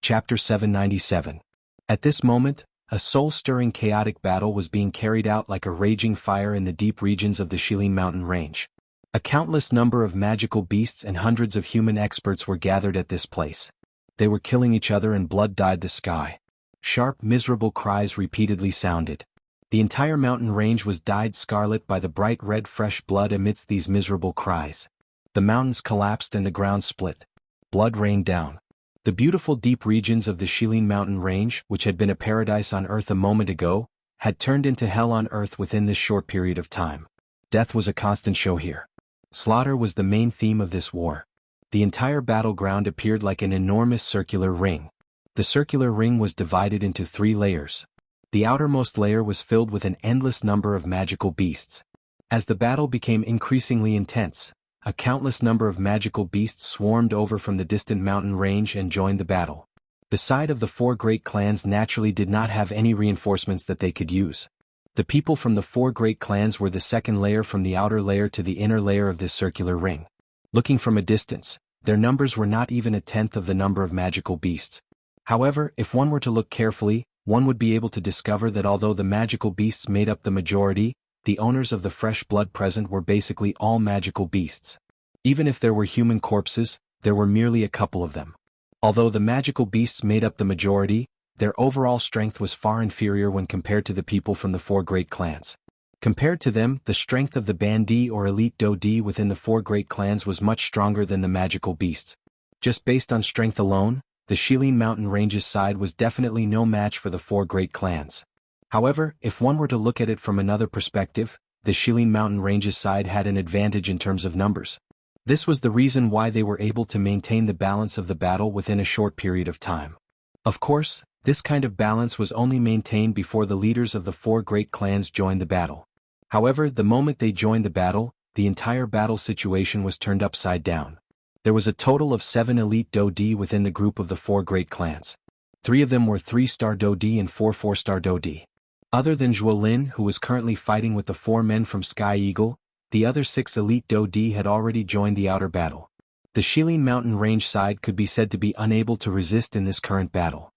Chapter 797. At this moment, a soul-stirring chaotic battle was being carried out like a raging fire in the deep regions of the Shilin mountain range. A countless number of magical beasts and hundreds of human experts were gathered at this place. They were killing each other and blood dyed the sky. Sharp, miserable cries repeatedly sounded. The entire mountain range was dyed scarlet by the bright red fresh blood amidst these miserable cries. The mountains collapsed and the ground split. Blood rained down. The beautiful deep regions of the Shilin mountain range, which had been a paradise on earth a moment ago, had turned into hell on earth within this short period of time. Death was a constant show here. Slaughter was the main theme of this war. The entire battleground appeared like an enormous circular ring. The circular ring was divided into 3 layers. The outermost layer was filled with an endless number of magical beasts. As the battle became increasingly intense, a countless number of magical beasts swarmed over from the distant mountain range and joined the battle. The side of the 4 great clans naturally did not have any reinforcements that they could use. The people from the 4 great clans were the second layer from the outer layer to the inner layer of this circular ring. Looking from a distance, their numbers were not even a tenth of the number of magical beasts. However, if one were to look carefully, one would be able to discover that although the magical beasts made up the majority, the owners of the fresh blood present were basically all magical beasts. Even if there were human corpses, there were merely a couple of them. Although the magical beasts made up the majority, their overall strength was far inferior when compared to the people from the 4 great clans. Compared to them, the strength of the Bandi or elite Dodi within the 4 great clans was much stronger than the magical beasts. Just based on strength alone, the Shilin mountain range's side was definitely no match for the 4 great clans. However, if one were to look at it from another perspective, the Shilin mountain range's side had an advantage in terms of numbers. This was the reason why they were able to maintain the balance of the battle within a short period of time. Of course, this kind of balance was only maintained before the leaders of the 4 great clans joined the battle. However, the moment they joined the battle, the entire battle situation was turned upside down. There was a total of 7 elite Dodi within the group of the 4 great clans. 3 of them were 3-star Dodi and 4 4-star Dodi. Other than Zhuolin, who was currently fighting with the 4 men from Sky Eagle, the other 6 elite Dodi had already joined the outer battle. The Shilin mountain range side could be said to be unable to resist in this current battle.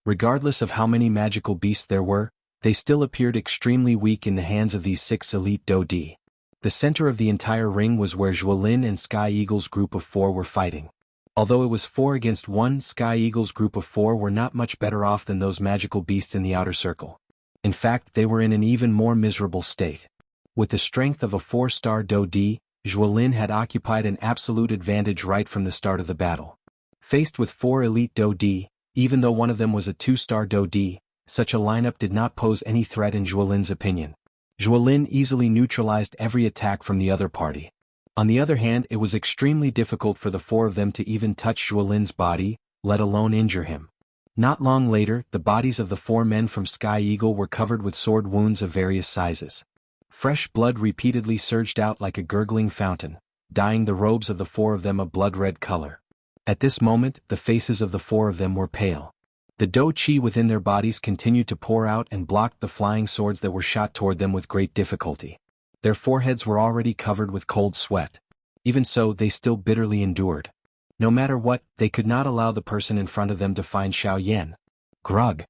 Regardless of how many magical beasts there were, they still appeared extremely weak in the hands of these 6 elite Dodi. The center of the entire ring was where Zhuolin and Sky Eagle's group of 4 were fighting. Although it was 4 against 1, Sky Eagle's group of 4 were not much better off than those magical beasts in the outer circle. In fact, they were in an even more miserable state. With the strength of a 4-star Dodi, Zhuolin had occupied an absolute advantage right from the start of the battle. Faced with 4 elite Dodi, even though one of them was a 2-star Dodi, such a lineup did not pose any threat in Zhuolin's opinion. Zhuolin easily neutralized every attack from the other party. On the other hand, it was extremely difficult for the 4 of them to even touch Zhuolin's body, let alone injure him. Not long later, the bodies of the 4 men from Sky Eagle were covered with sword wounds of various sizes. Fresh blood repeatedly surged out like a gurgling fountain, dyeing the robes of the 4 of them a blood-red color. At this moment, the faces of the 4 of them were pale. The Do-Chi within their bodies continued to pour out and blocked the flying swords that were shot toward them with great difficulty. Their foreheads were already covered with cold sweat. Even so, they still bitterly endured. No matter what, they could not allow the person in front of them to find Xiao Yan. Grug.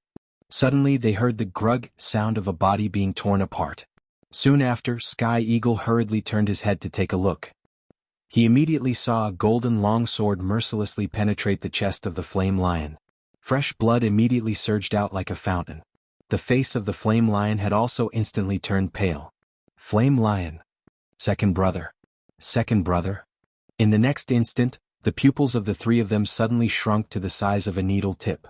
Suddenly they heard the grug sound of a body being torn apart. Soon after, Sky Eagle hurriedly turned his head to take a look. He immediately saw a golden long sword mercilessly penetrate the chest of the flame lion. Fresh blood immediately surged out like a fountain. The face of the flame lion had also instantly turned pale. Flame lion. Second brother. Second brother. In the next instant, the pupils of the 3 of them suddenly shrunk to the size of a needle tip.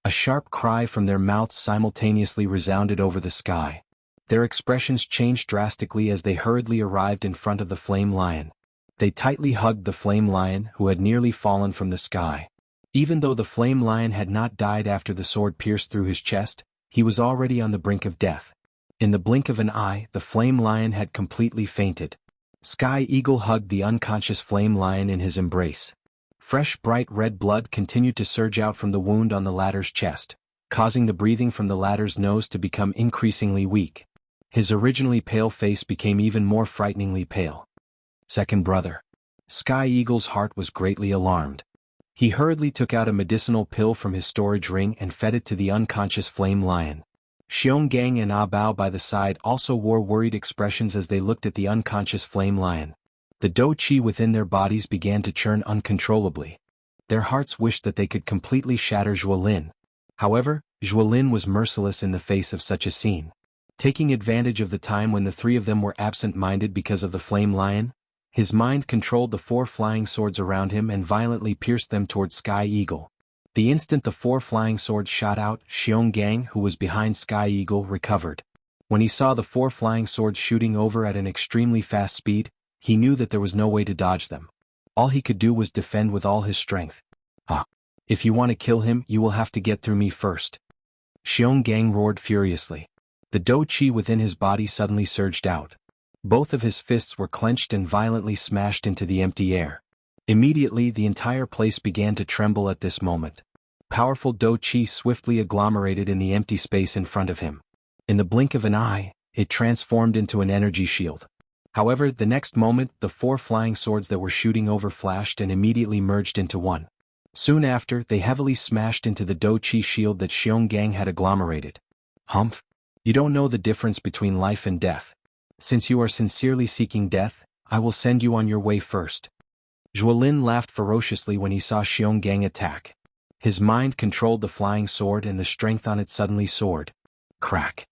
A sharp cry from their mouths simultaneously resounded over the sky. Their expressions changed drastically as they hurriedly arrived in front of the flame lion. They tightly hugged the flame lion, who had nearly fallen from the sky. Even though the flame lion had not died after the sword pierced through his chest, he was already on the brink of death. In the blink of an eye, the flame lion had completely fainted. Sky Eagle hugged the unconscious flame lion in his embrace. Fresh bright red blood continued to surge out from the wound on the latter's chest, causing the breathing from the latter's nose to become increasingly weak. His originally pale face became even more frighteningly pale. Second brother. Sky Eagle's heart was greatly alarmed. He hurriedly took out a medicinal pill from his storage ring and fed it to the unconscious flame lion. Xionggang and Ah Bao by the side also wore worried expressions as they looked at the unconscious flame lion. The dou qi within their bodies began to churn uncontrollably. Their hearts wished that they could completely shatter Zhuolin. However, Zhuolin was merciless in the face of such a scene. Taking advantage of the time when the three of them were absent-minded because of the flame lion, his mind controlled the 4 flying swords around him and violently pierced them toward Sky Eagle. The instant the 4 flying swords shot out, Xionggang, who was behind Sky Eagle, recovered. When he saw the 4 flying swords shooting over at an extremely fast speed, he knew that there was no way to dodge them. All he could do was defend with all his strength. "Ah! If you want to kill him, you will have to get through me first." Xionggang roared furiously. The dou qi within his body suddenly surged out. Both of his fists were clenched and violently smashed into the empty air. Immediately the entire place began to tremble at this moment. Powerful dou qi swiftly agglomerated in the empty space in front of him. In the blink of an eye, it transformed into an energy shield. However, the next moment, the 4 flying swords that were shooting over flashed and immediately merged into one. Soon after, they heavily smashed into the dou qi shield that Xionggang had agglomerated. "Humph! You don't know the difference between life and death. Since you are sincerely seeking death, I will send you on your way first." Zhuolin laughed ferociously when he saw Xionggang attack. His mind controlled the flying sword and the strength on it suddenly soared. Crack!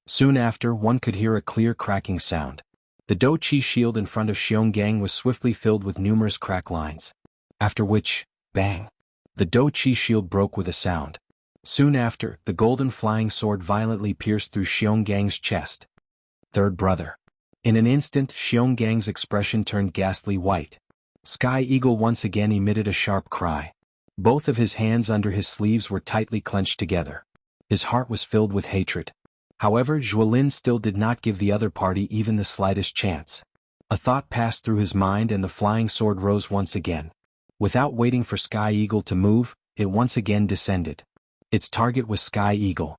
Soon after, one could hear a clear cracking sound. The dou qi shield in front of Xionggang was swiftly filled with numerous crack lines. After which, bang! The dou qi shield broke with a sound. Soon after, the golden flying sword violently pierced through Xiongang's chest. Third brother. In an instant, Xiongang's expression turned ghastly white. Sky Eagle once again emitted a sharp cry. Both of his hands under his sleeves were tightly clenched together. His heart was filled with hatred. However, Zhuolin still did not give the other party even the slightest chance. A thought passed through his mind and the flying sword rose once again. Without waiting for Sky Eagle to move, it once again descended. Its target was Sky Eagle.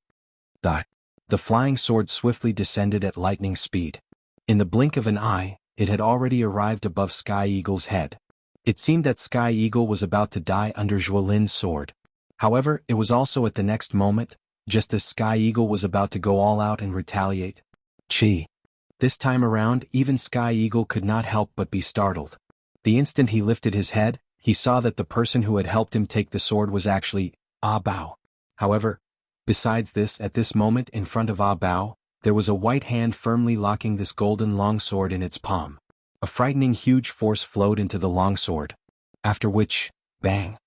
The flying sword swiftly descended at lightning speed. In the blink of an eye, it had already arrived above Sky Eagle's head. It seemed that Sky Eagle was about to die under Zhuolin's sword. However, it was also at the next moment, just as Sky Eagle was about to go all out and retaliate. Chi! This time around, even Sky Eagle could not help but be startled. The instant he lifted his head, he saw that the person who had helped him take the sword was actually Ah Bao. However, besides this, at this moment in front of Ah Bao, there was a white hand firmly locking this golden longsword in its palm. A frightening huge force flowed into the longsword. After which, bang!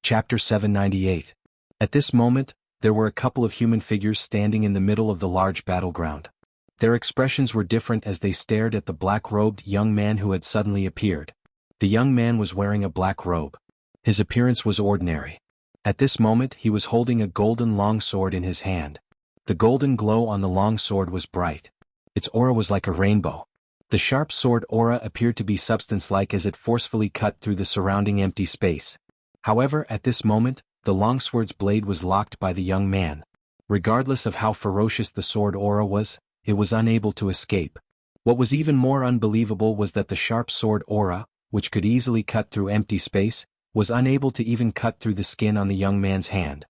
Chapter 798. At this moment, there were a couple of human figures standing in the middle of the large battleground. Their expressions were different as they stared at the black-robed young man who had suddenly appeared. The young man was wearing a black robe. His appearance was ordinary. At this moment he was holding a golden longsword in his hand. The golden glow on the longsword was bright. Its aura was like a rainbow. The sharp sword aura appeared to be substance-like as it forcefully cut through the surrounding empty space. However, at this moment, the longsword's blade was locked by the young man. Regardless of how ferocious the sword aura was, it was unable to escape. What was even more unbelievable was that the sharp sword aura, which could easily cut through empty space, was unable to even cut through the skin on the young man's hand.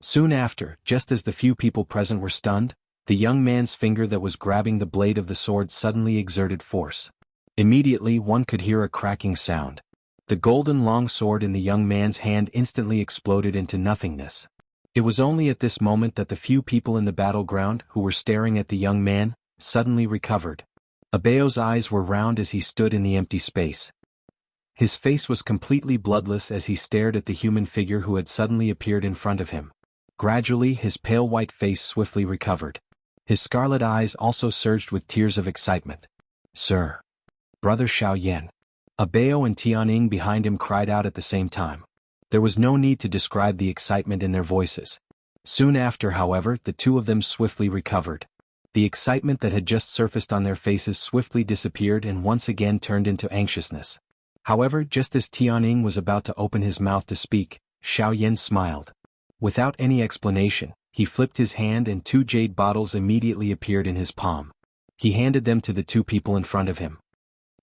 Soon after, just as the few people present were stunned, the young man's finger that was grabbing the blade of the sword suddenly exerted force. Immediately one could hear a cracking sound. The golden long sword in the young man's hand instantly exploded into nothingness. It was only at this moment that the few people in the battleground who were staring at the young man suddenly recovered. Abeo's eyes were round as he stood in the empty space. His face was completely bloodless as he stared at the human figure who had suddenly appeared in front of him. Gradually his pale white face swiftly recovered. His scarlet eyes also surged with tears of excitement. "Sir! Brother Xiaoyan!" Abeo and Tianning behind him cried out at the same time. There was no need to describe the excitement in their voices. Soon after, however, the two of them swiftly recovered. The excitement that had just surfaced on their faces swiftly disappeared and once again turned into anxiousness. However, just as Tianning was about to open his mouth to speak, Xiaoyan smiled. Without any explanation, he flipped his hand and 2 jade bottles immediately appeared in his palm. He handed them to the two people in front of him.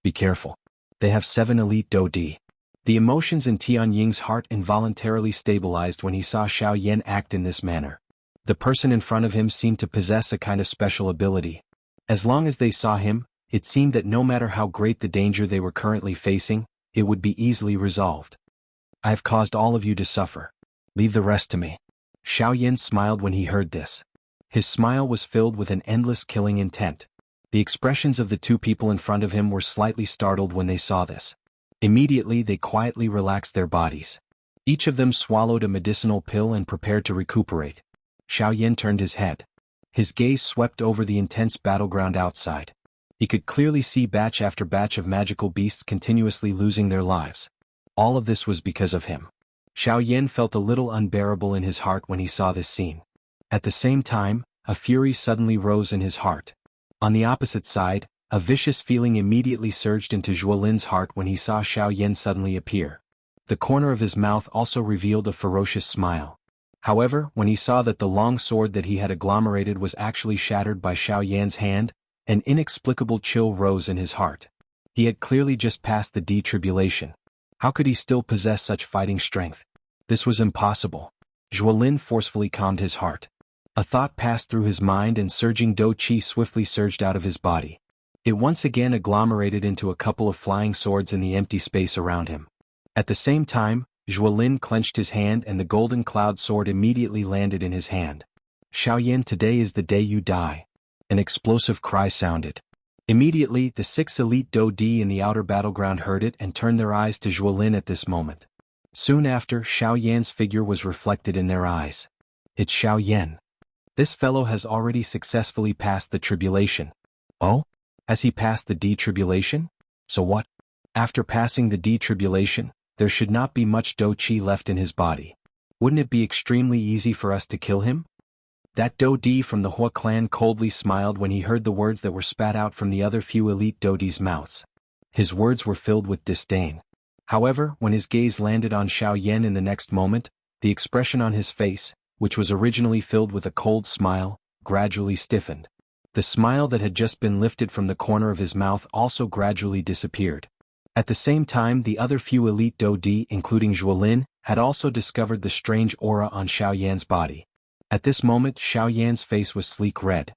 "Be careful. They have 7 elite Dou Di. The emotions in Tianying's heart involuntarily stabilized when he saw Xiao Yan act in this manner. The person in front of him seemed to possess a kind of special ability. As long as they saw him, it seemed that no matter how great the danger they were currently facing, it would be easily resolved. I have caused all of you to suffer. Leave the rest to me. Xiao Yan smiled when he heard this. His smile was filled with an endless killing intent. The expressions of the two people in front of him were slightly startled when they saw this. Immediately they quietly relaxed their bodies. Each of them swallowed a medicinal pill and prepared to recuperate. Xiao Yan turned his head. His gaze swept over the intense battleground outside. He could clearly see batch after batch of magical beasts continuously losing their lives. All of this was because of him. Xiao Yan felt a little unbearable in his heart when he saw this scene. At the same time, a fury suddenly rose in his heart. On the opposite side, a vicious feeling immediately surged into Zhuolin's heart when he saw Xiao Yan suddenly appear. The corner of his mouth also revealed a ferocious smile. However, when he saw that the long sword that he had agglomerated was actually shattered by Xiao Yan's hand, an inexplicable chill rose in his heart. He had clearly just passed the detribulation. How could he still possess such fighting strength? This was impossible. Zhuolin forcefully calmed his heart. A thought passed through his mind and surging Do Qi swiftly surged out of his body. It once again agglomerated into a couple of flying swords in the empty space around him. At the same time, Zhuolin clenched his hand and the golden cloud sword immediately landed in his hand. Xiao Yan, today is the day you die. An explosive cry sounded. Immediately, the 6 elite Do Di in the outer battleground heard it and turned their eyes to Zhuolin at this moment. Soon after, Xiao Yan's figure was reflected in their eyes. It's Xiao Yan. This fellow has already successfully passed the tribulation. Oh? Has he passed the detribulation? So what? After passing the detribulation, there should not be much Do Qi left in his body. Wouldn't it be extremely easy for us to kill him? That Do Di from the Hua clan coldly smiled when he heard the words that were spat out from the other few elite Do Di's mouths. His words were filled with disdain. However, when his gaze landed on Xiao Yan in the next moment, the expression on his face, which was originally filled with a cold smile, gradually stiffened. The smile that had just been lifted from the corner of his mouth also gradually disappeared. At the same time, the other few elite Do Di, including Zhuolin, had also discovered the strange aura on Xiao Yan's body. At this moment, Xiao Yan's face was sleek red.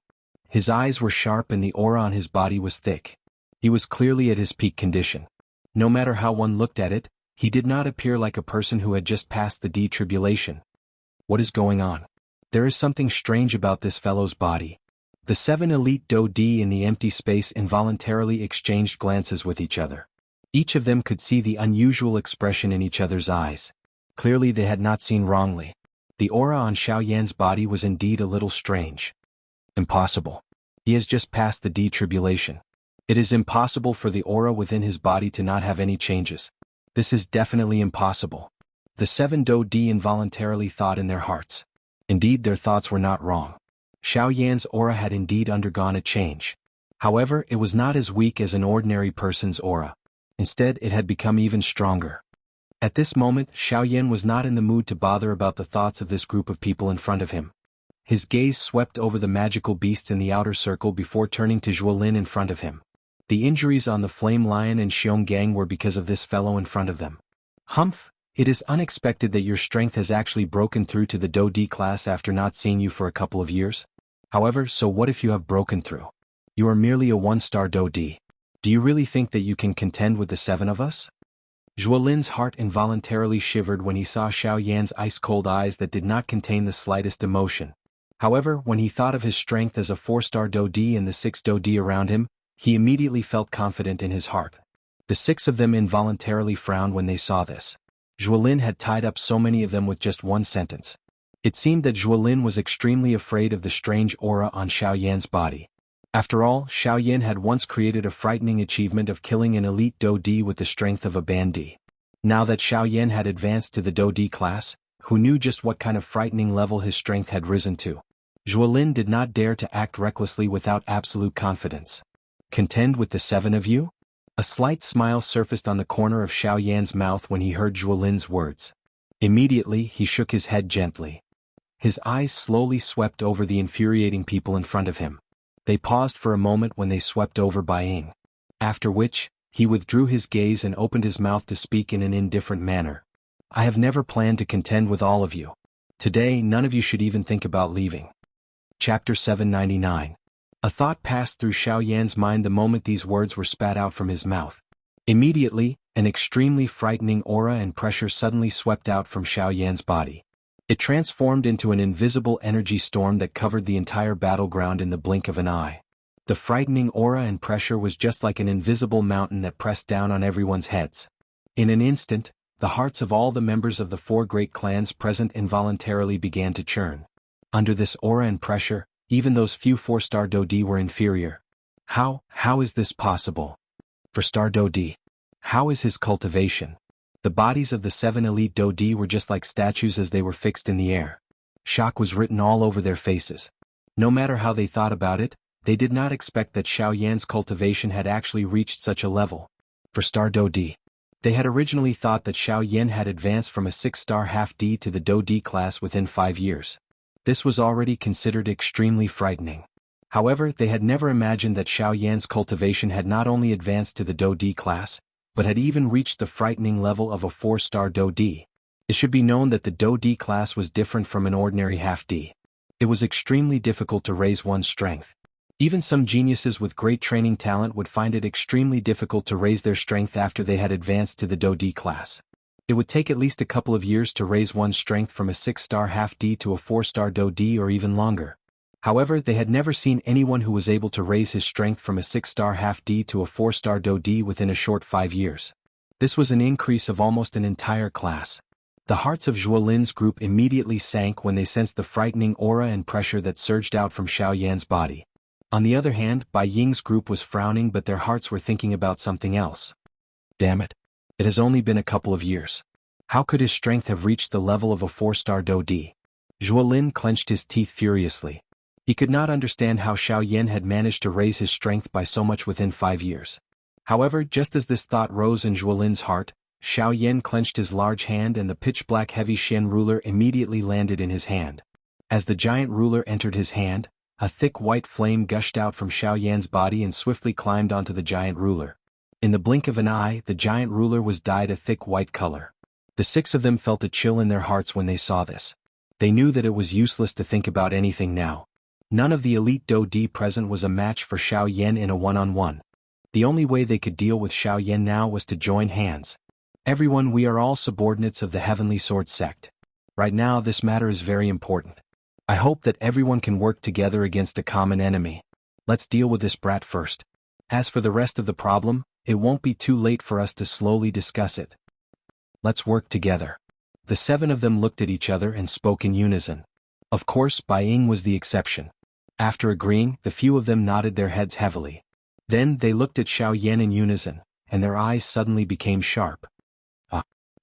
His eyes were sharp and the aura on his body was thick. He was clearly at his peak condition. No matter how one looked at it, he did not appear like a person who had just passed the detribulation. What is going on? There is something strange about this fellow's body. The 7 elite Do Di in the empty space involuntarily exchanged glances with each other. Each of them could see the unusual expression in each other's eyes. Clearly they had not seen wrongly. The aura on Xiao Yan's body was indeed a little strange. Impossible. He has just passed the detribulation. It is impossible for the aura within his body to not have any changes. This is definitely impossible. The 7 Do Di involuntarily thought in their hearts. Indeed, their thoughts were not wrong. Xiao Yan's aura had indeed undergone a change. However, it was not as weak as an ordinary person's aura. Instead, it had become even stronger. At this moment, Xiao Yan was not in the mood to bother about the thoughts of this group of people in front of him. His gaze swept over the magical beasts in the outer circle before turning to Zhuolin in front of him. The injuries on the Flame Lion and Xionggang were because of this fellow in front of them. Humph, it is unexpected that your strength has actually broken through to the Do Di class after not seeing you for a couple of years. However, so what if you have broken through? You are merely a 1-star Do Di. Do you really think that you can contend with the 7 of us? Zhuolin's heart involuntarily shivered when he saw Xiao Yan's ice-cold eyes that did not contain the slightest emotion. However, when he thought of his strength as a 4-star Do Di and the 6 Do Di around him, he immediately felt confident in his heart. The 6 of them involuntarily frowned when they saw this. Zhuolin had tied up so many of them with just one sentence. It seemed that Zhuolin was extremely afraid of the strange aura on Xiao Yan's body. After all, Xiao Yan had once created a frightening achievement of killing an elite Do Di with the strength of a Bandi. Now that Xiao Yan had advanced to the Do Di class, who knew just what kind of frightening level his strength had risen to? Zhuolin did not dare to act recklessly without absolute confidence. Contend with the 7 of you? A slight smile surfaced on the corner of Xiao Yan's mouth when he heard Zhuolin's words. Immediately, he shook his head gently. His eyes slowly swept over the infuriating people in front of him. They paused for a moment when they swept over Bai Ying. After which, He withdrew his gaze and opened his mouth to speak in an indifferent manner. I have never planned to contend with all of you. Today none of you should even think about leaving. Chapter 799. A thought passed through Xiao Yan's mind the moment these words were spat out from his mouth. Immediately, an extremely frightening aura and pressure suddenly swept out from Xiao Yan's body. It transformed into an invisible energy storm that covered the entire battleground in the blink of an eye. The frightening aura and pressure was just like an invisible mountain that pressed down on everyone's heads. In an instant, the hearts of all the members of the 4 great clans present involuntarily began to churn. Under this aura and pressure, even those few 4-star Dodi were inferior. How is this possible? For Star Dodi. How is his cultivation? The bodies of the 7 elite Dodi were just like statues as they were fixed in the air. Shock was written all over their faces. No matter how they thought about it, they did not expect that Xiao Yan's cultivation had actually reached such a level. For Star Dodi. They had originally thought that Xiao Yan had advanced from a 6-star half-D to the Dodi class within 5 years. This was already considered extremely frightening. However, they had never imagined that Xiao Yan's cultivation had not only advanced to the Dodi class, but had even reached the frightening level of a 4-star Dodi. It should be known that the Dodi class was different from an ordinary half-D. It was extremely difficult to raise one's strength. Even some geniuses with great training talent would find it extremely difficult to raise their strength after they had advanced to the Dodi class. It would take at least a couple of years to raise one's strength from a 6-star half-D to a 4-star Dodi or even longer. However, they had never seen anyone who was able to raise his strength from a 6-star half-D to a 4-star Dodi within a short 5 years. This was an increase of almost an entire class. The hearts of Zhuolin's group immediately sank when they sensed the frightening aura and pressure that surged out from Xiao Yan's body. On the other hand, Bai Ying's group was frowning, but their hearts were thinking about something else. Damn it. It has only been a couple of years. How could his strength have reached the level of a 4-star Dodi? Zhuolin clenched his teeth furiously. He could not understand how Xiao Yan had managed to raise his strength by so much within 5 years. However, just as this thought rose in Zhuolin's heart, Xiao Yan clenched his large hand and the pitch-black heavy Xian ruler immediately landed in his hand. As the giant ruler entered his hand, a thick white flame gushed out from Xiao Yan's body and swiftly climbed onto the giant ruler. In the blink of an eye, the giant ruler was dyed a thick white color. The 6 of them felt a chill in their hearts when they saw this. They knew that it was useless to think about anything now. None of the elite Dodi present was a match for Xiao Yan in a one-on-one. The only way they could deal with Xiao Yan now was to join hands. Everyone, we are all subordinates of the Heavenly Sword sect. Right now this matter is very important. I hope that everyone can work together against a common enemy. Let's deal with this brat first. As for the rest of the problem, it won't be too late for us to slowly discuss it. Let's work together. The 7 of them looked at each other and spoke in unison. Of course, Bai Ying was the exception. After agreeing, the few of them nodded their heads heavily. Then they looked at Xiao Yan in unison, and their eyes suddenly became sharp.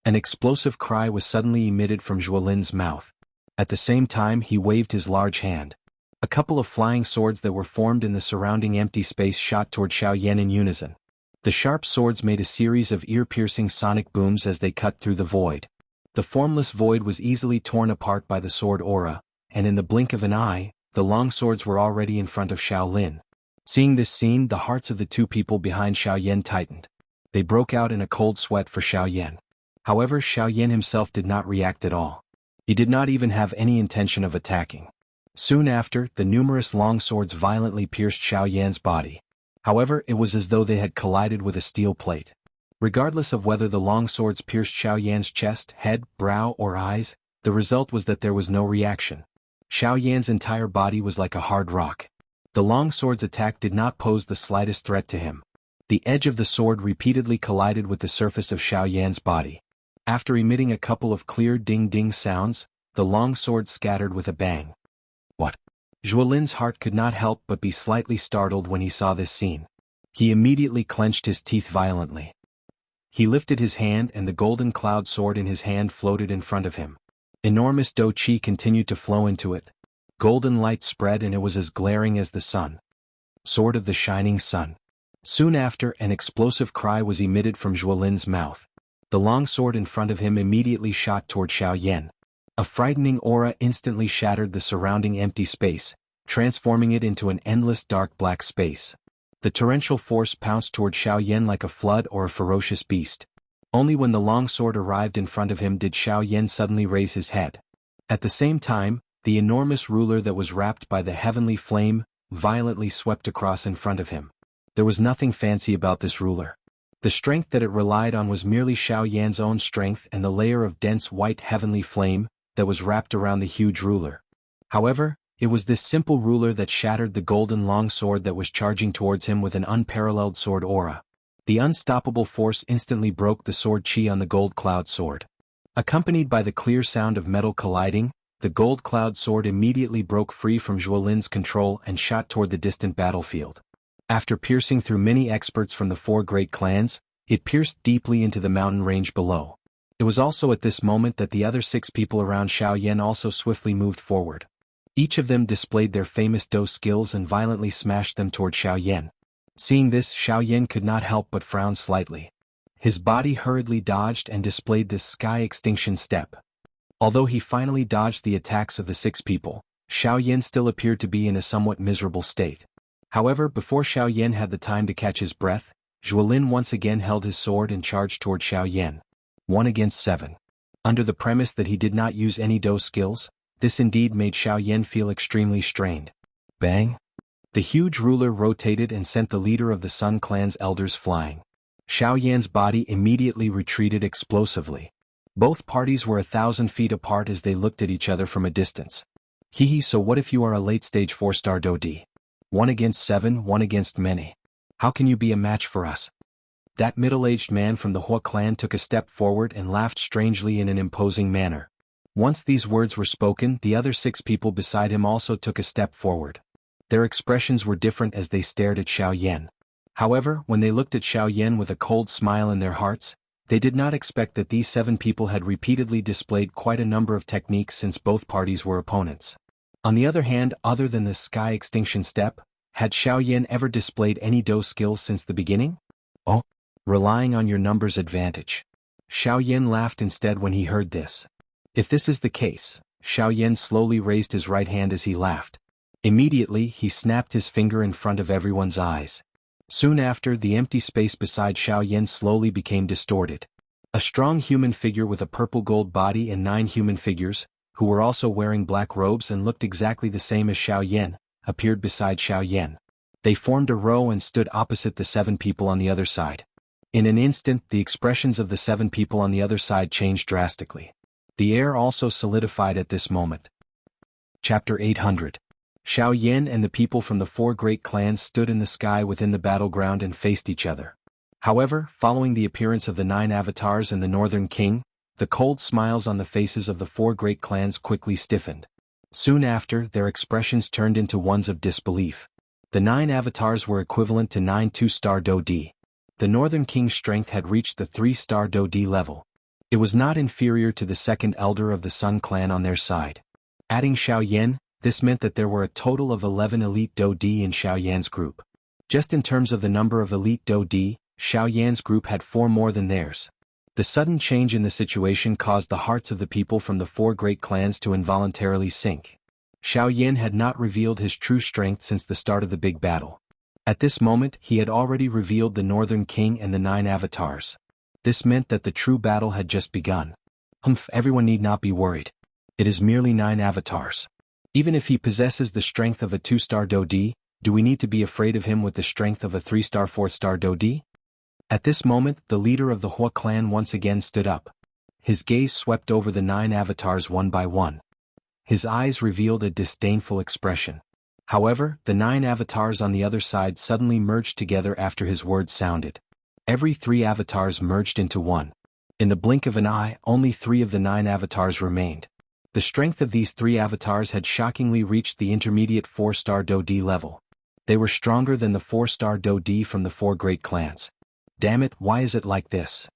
An explosive cry was suddenly emitted from Zhuolin's mouth. At the same time he waved his large hand. A couple of flying swords that were formed in the surrounding empty space shot toward Xiao Yan in unison. The sharp swords made a series of ear-piercing sonic booms as they cut through the void. The formless void was easily torn apart by the sword aura, and in the blink of an eye, the long swords were already in front of Xiao Lin. Seeing this scene, the hearts of the 2 people behind Xiao Yan tightened. They broke out in a cold sweat for Xiao Yan. However, Xiao Yan himself did not react at all. He did not even have any intention of attacking. Soon after, the numerous long swords violently pierced Xiao Yan's body. However, it was as though they had collided with a steel plate. Regardless of whether the long swords pierced Xiao Yan's chest, head, brow, or eyes, the result was that there was no reaction. Xiao Yan's entire body was like a hard rock. The long sword's attack did not pose the slightest threat to him. The edge of the sword repeatedly collided with the surface of Xiao Yan's body. After emitting a couple of clear ding-ding sounds, the long sword scattered with a bang. What? Zhuolin's heart could not help but be slightly startled when he saw this scene. He immediately clenched his teeth violently. He lifted his hand and the golden cloud sword in his hand floated in front of him. Enormous do qi continued to flow into it. Golden light spread and it was as glaring as the sun. Sword of the Shining Sun. Soon after, an explosive cry was emitted from Zhuolin's mouth. The long sword in front of him immediately shot toward Xiao Yan. A frightening aura instantly shattered the surrounding empty space, transforming it into an endless dark black space. The torrential force pounced toward Xiao Yan like a flood or a ferocious beast. Only when the long sword arrived in front of him did Xiao Yan suddenly raise his head. At the same time, the enormous ruler that was wrapped by the heavenly flame violently swept across in front of him. There was nothing fancy about this ruler. The strength that it relied on was merely Xiao Yan's own strength and the layer of dense white heavenly flame that was wrapped around the huge ruler. However, it was this simple ruler that shattered the golden longsword that was charging towards him with an unparalleled sword aura. The unstoppable force instantly broke the sword chi on the gold cloud sword. Accompanied by the clear sound of metal colliding, the gold cloud sword immediately broke free from Zhuolin's control and shot toward the distant battlefield. After piercing through many experts from the four great clans, it pierced deeply into the mountain range below. It was also at this moment that the other 6 people around Xiao Yan also swiftly moved forward. Each of them displayed their famous Do skills and violently smashed them toward Xiao Yan. Seeing this, Xiao Yan could not help but frown slightly. His body hurriedly dodged and displayed this sky extinction step. Although he finally dodged the attacks of the 6 people, Xiao Yan still appeared to be in a somewhat miserable state. However, before Xiao Yan had the time to catch his breath, Zhuolin once again held his sword and charged toward Xiao Yan. 1 against 7. Under the premise that he did not use any Do skills, this indeed made Xiao Yan feel extremely strained. Bang! The huge ruler rotated and sent the leader of the Sun Clan's elders flying. Xiao Yan's body immediately retreated explosively. Both parties were 1,000 feet apart as they looked at each other from a distance. Hehe, so what if you are a late-stage 4-star Do-D? 1 against 7, 1 against many. How can you be a match for us? That middle-aged man from the Hua clan took a step forward and laughed strangely in an imposing manner. Once these words were spoken, the other 6 people beside him also took a step forward. Their expressions were different as they stared at Xiao Yan. However, when they looked at Xiao Yan with a cold smile in their hearts, they did not expect that these 7 people had repeatedly displayed quite a number of techniques since both parties were opponents. On the other hand, other than the sky extinction step, had Xiao Yan ever displayed any Do skills since the beginning? Oh, relying on your numbers advantage. Xiao Yan laughed instead when he heard this. If this is the case, Xiao Yan slowly raised his right hand as he laughed. Immediately, he snapped his finger in front of everyone's eyes. Soon after, the empty space beside Xiao Yan slowly became distorted. A strong human figure with a purple gold body and 9 human figures, who were also wearing black robes and looked exactly the same as Xiao Yan, appeared beside Xiao Yan. They formed a row and stood opposite the 7 people on the other side. In an instant, the expressions of the 7 people on the other side changed drastically. The air also solidified at this moment. Chapter 800. Xiao Yan and the people from the 4 great clans stood in the sky within the battleground and faced each other. However, following the appearance of the 9 avatars and the Northern King, the cold smiles on the faces of the 4 great clans quickly stiffened. Soon after, their expressions turned into ones of disbelief. The 9 avatars were equivalent to 9 2-star Do-D. The Northern King's strength had reached the 3-star Do-D level. It was not inferior to the second elder of the Sun Clan on their side. Adding Xiao Yan, this meant that there were a total of 11 elite Do-D in Xiao Yan's group. Just in terms of the number of elite Do-D, Xiao Yan's group had 4 more than theirs. The sudden change in the situation caused the hearts of the people from the 4 great clans to involuntarily sink. Xiao Yan had not revealed his true strength since the start of the big battle. At this moment, he had already revealed the Northern King and the 9 avatars. This meant that the true battle had just begun. Everyone need not be worried. It is merely 9 avatars. Even if he possesses the strength of a 2-star Do-D, do we need to be afraid of him with the strength of a 3-star 4-star Do-D? At this moment, the leader of the Hua clan once again stood up. His gaze swept over the 9 avatars one by one. His eyes revealed a disdainful expression. However, the 9 avatars on the other side suddenly merged together after his words sounded. Every 3 avatars merged into one. In the blink of an eye, only 3 of the 9 avatars remained. The strength of these 3 avatars had shockingly reached the intermediate 4-star Do-D level. They were stronger than the 4-star Do-D from the 4 great clans. Damn it, why is it like this?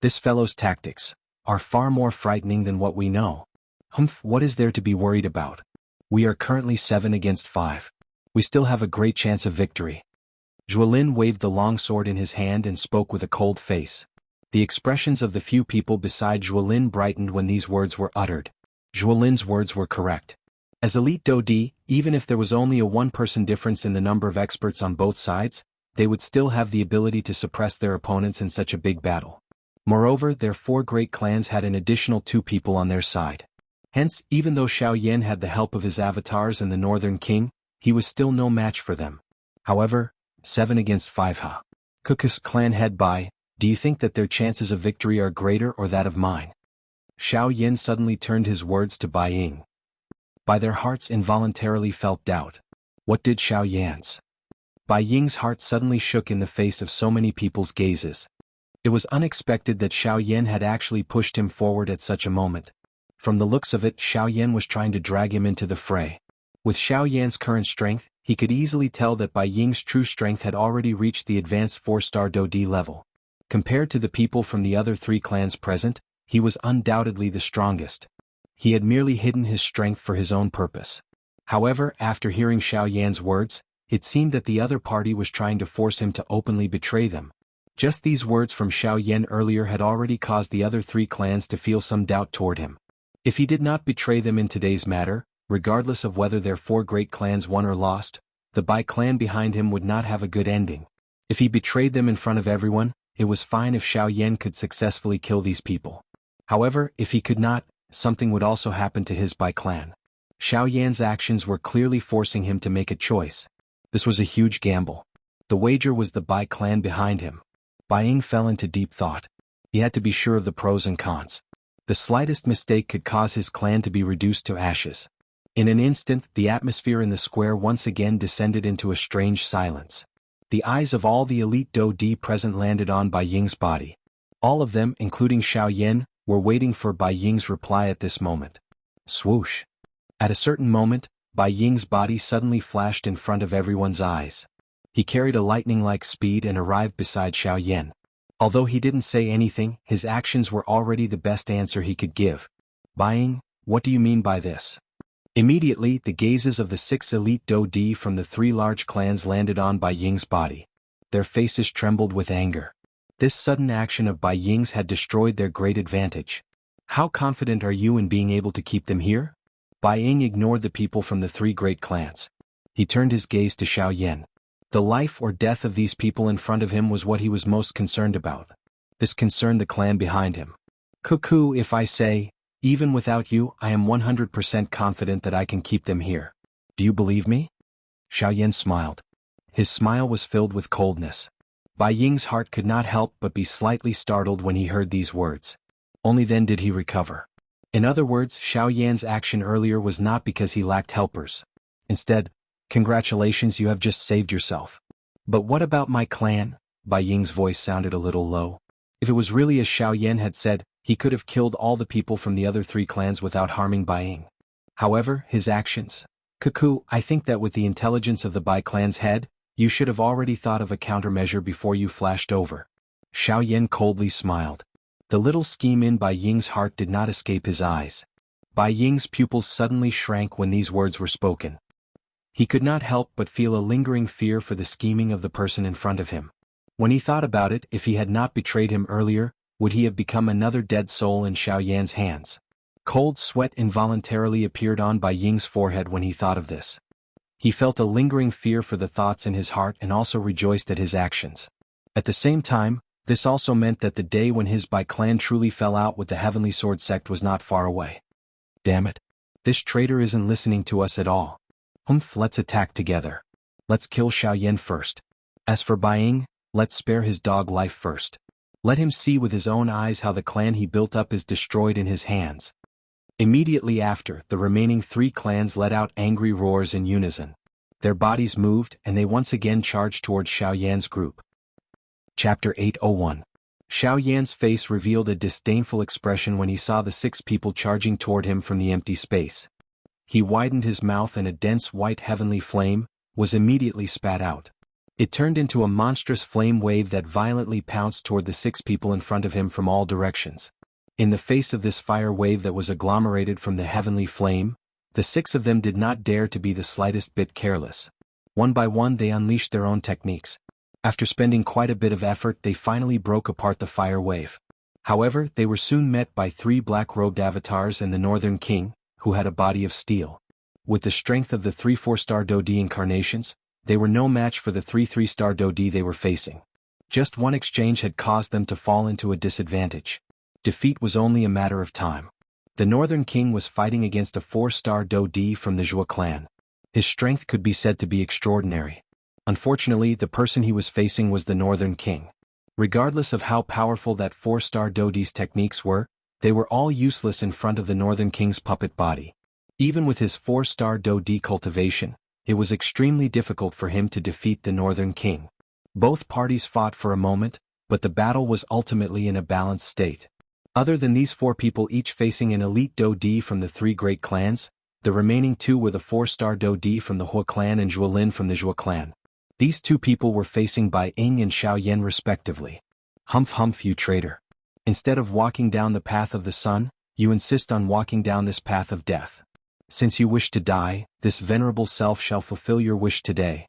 This fellow's tactics are far more frightening than what we know. What is there to be worried about? We are currently 7 against 5. We still have a great chance of victory. Zhuolin waved the long sword in his hand and spoke with a cold face. The expressions of the few people beside Zhuolin brightened when these words were uttered. Zhuolin's words were correct. As elite Do-D, even if there was only a 1-person difference in the number of experts on both sides, they would still have the ability to suppress their opponents in such a big battle. Moreover, their 4 great clans had an additional 2 people on their side. Hence, even though Xiao Yan had the help of his avatars and the Northern King, he was still no match for them. However, 7 against 5 ha. Kuku's clan head Bai, do you think that their chances of victory are greater or that of mine? Xiao Yan suddenly turned his words to Bai Ying. By their hearts involuntarily felt doubt. What did Xiao Yan's? Bai Ying's heart suddenly shook in the face of so many people's gazes. It was unexpected that Xiao Yan had actually pushed him forward at such a moment. From the looks of it, Xiao Yan was trying to drag him into the fray. With Xiao Yan's current strength, he could easily tell that Bai Ying's true strength had already reached the advanced 4-star Do D level. Compared to the people from the other 3 clans present, he was undoubtedly the strongest. He had merely hidden his strength for his own purpose. However, after hearing Xiao Yan's words, it seemed that the other party was trying to force him to openly betray them. Just these words from Xiao Yan earlier had already caused the other 3 clans to feel some doubt toward him. If he did not betray them in today's matter, regardless of whether their 4 great clans won or lost, the Bai clan behind him would not have a good ending. If he betrayed them in front of everyone, it was fine if Xiao Yan could successfully kill these people. However, if he could not, something would also happen to his Bai clan. Xiao Yan's actions were clearly forcing him to make a choice. This was a huge gamble. The wager was the Bai clan behind him. Bai Ying fell into deep thought. He had to be sure of the pros and cons. The slightest mistake could cause his clan to be reduced to ashes. In an instant, the atmosphere in the square once again descended into a strange silence. The eyes of all the elite Do D present landed on Bai Ying's body. All of them, including Xiao Yan, were waiting for Bai Ying's reply at this moment. Swoosh! At a certain moment, Bai Ying's body suddenly flashed in front of everyone's eyes. He carried a lightning-like speed and arrived beside Xiao Yan. Although he didn't say anything, his actions were already the best answer he could give. Bai Ying, what do you mean by this? Immediately, the gazes of the 6 elite Do D from the 3 large clans landed on Bai Ying's body. Their faces trembled with anger. This sudden action of Bai Ying's had destroyed their great advantage. How confident are you in being able to keep them here? Bai Ying ignored the people from the 3 great clans. He turned his gaze to Xiao Yan. The life or death of these people in front of him was what he was most concerned about. This concerned the clan behind him. Cuckoo, if I say, even without you, I am 100% confident that I can keep them here. Do you believe me? Xiao Yan smiled. His smile was filled with coldness. Bai Ying's heart could not help but be slightly startled when he heard these words. Only then did he recover. In other words, Xiao Yan's action earlier was not because he lacked helpers. Instead, congratulations, you have just saved yourself. But what about my clan? Bai Ying's voice sounded a little low. If it was really as Xiao Yan had said, he could have killed all the people from the other 3 clans without harming Bai Ying. However, his actions. Cuckoo, I think that with the intelligence of the Bai clan's head, you should have already thought of a countermeasure before you flashed over. Xiao Yan coldly smiled. The little scheme in Bai Ying's heart did not escape his eyes. Bai Ying's pupils suddenly shrank when these words were spoken. He could not help but feel a lingering fear for the scheming of the person in front of him. When he thought about it, if he had not betrayed him earlier, would he have become another dead soul in Xiao Yan's hands? Cold sweat involuntarily appeared on Bai Ying's forehead when he thought of this. He felt a lingering fear for the thoughts in his heart and also rejoiced at his actions. At the same time, this also meant that the day when his Bai clan truly fell out with the Heavenly Sword sect was not far away. Damn it. This traitor isn't listening to us at all. Let's attack together. Let's kill Xiao Yan first. As for Bai Ying, let's spare his dog life first. Let him see with his own eyes how the clan he built up is destroyed in his hands. Immediately after, the remaining 3 clans let out angry roars in unison. Their bodies moved and they once again charged towards Xiao Yan's group. Chapter 801. Xiao Yan's face revealed a disdainful expression when he saw the 6 people charging toward him from the empty space. He widened his mouth and a dense white heavenly flame was immediately spat out. It turned into a monstrous flame wave that violently pounced toward the 6 people in front of him from all directions. In the face of this fire wave that was agglomerated from the heavenly flame, the 6 of them did not dare to be the slightest bit careless. One by one they unleashed their own techniques. After spending quite a bit of effort, they finally broke apart the fire wave. However, they were soon met by 3 black-robed avatars and the Northern King, who had a body of steel. With the strength of the 3 4-star Do D incarnations, they were no match for the 3-3-star Dodi they were facing. Just one exchange had caused them to fall into a disadvantage. Defeat was only a matter of time. The Northern King was fighting against a 4-star Dodi from the Zhuo clan. His strength could be said to be extraordinary. Unfortunately, the person he was facing was the Northern King. Regardless of how powerful that 4-star Dodi's techniques were, they were all useless in front of the Northern King's puppet body. Even with his 4-star Dodi cultivation, it was extremely difficult for him to defeat the Northern King. Both parties fought for a moment, but the battle was ultimately in a balanced state. Other than these 4 people each facing an elite Dodi from the 3 great clans, the remaining 2 were the 4-star Dodi from the Hua clan and Zhuolin from the Zhuo clan. These 2 people were facing Bai Ying and Xiao Yan respectively. Humph humph, you traitor. Instead of walking down the path of the sun, you insist on walking down this path of death. Since you wish to die, this venerable self shall fulfill your wish today.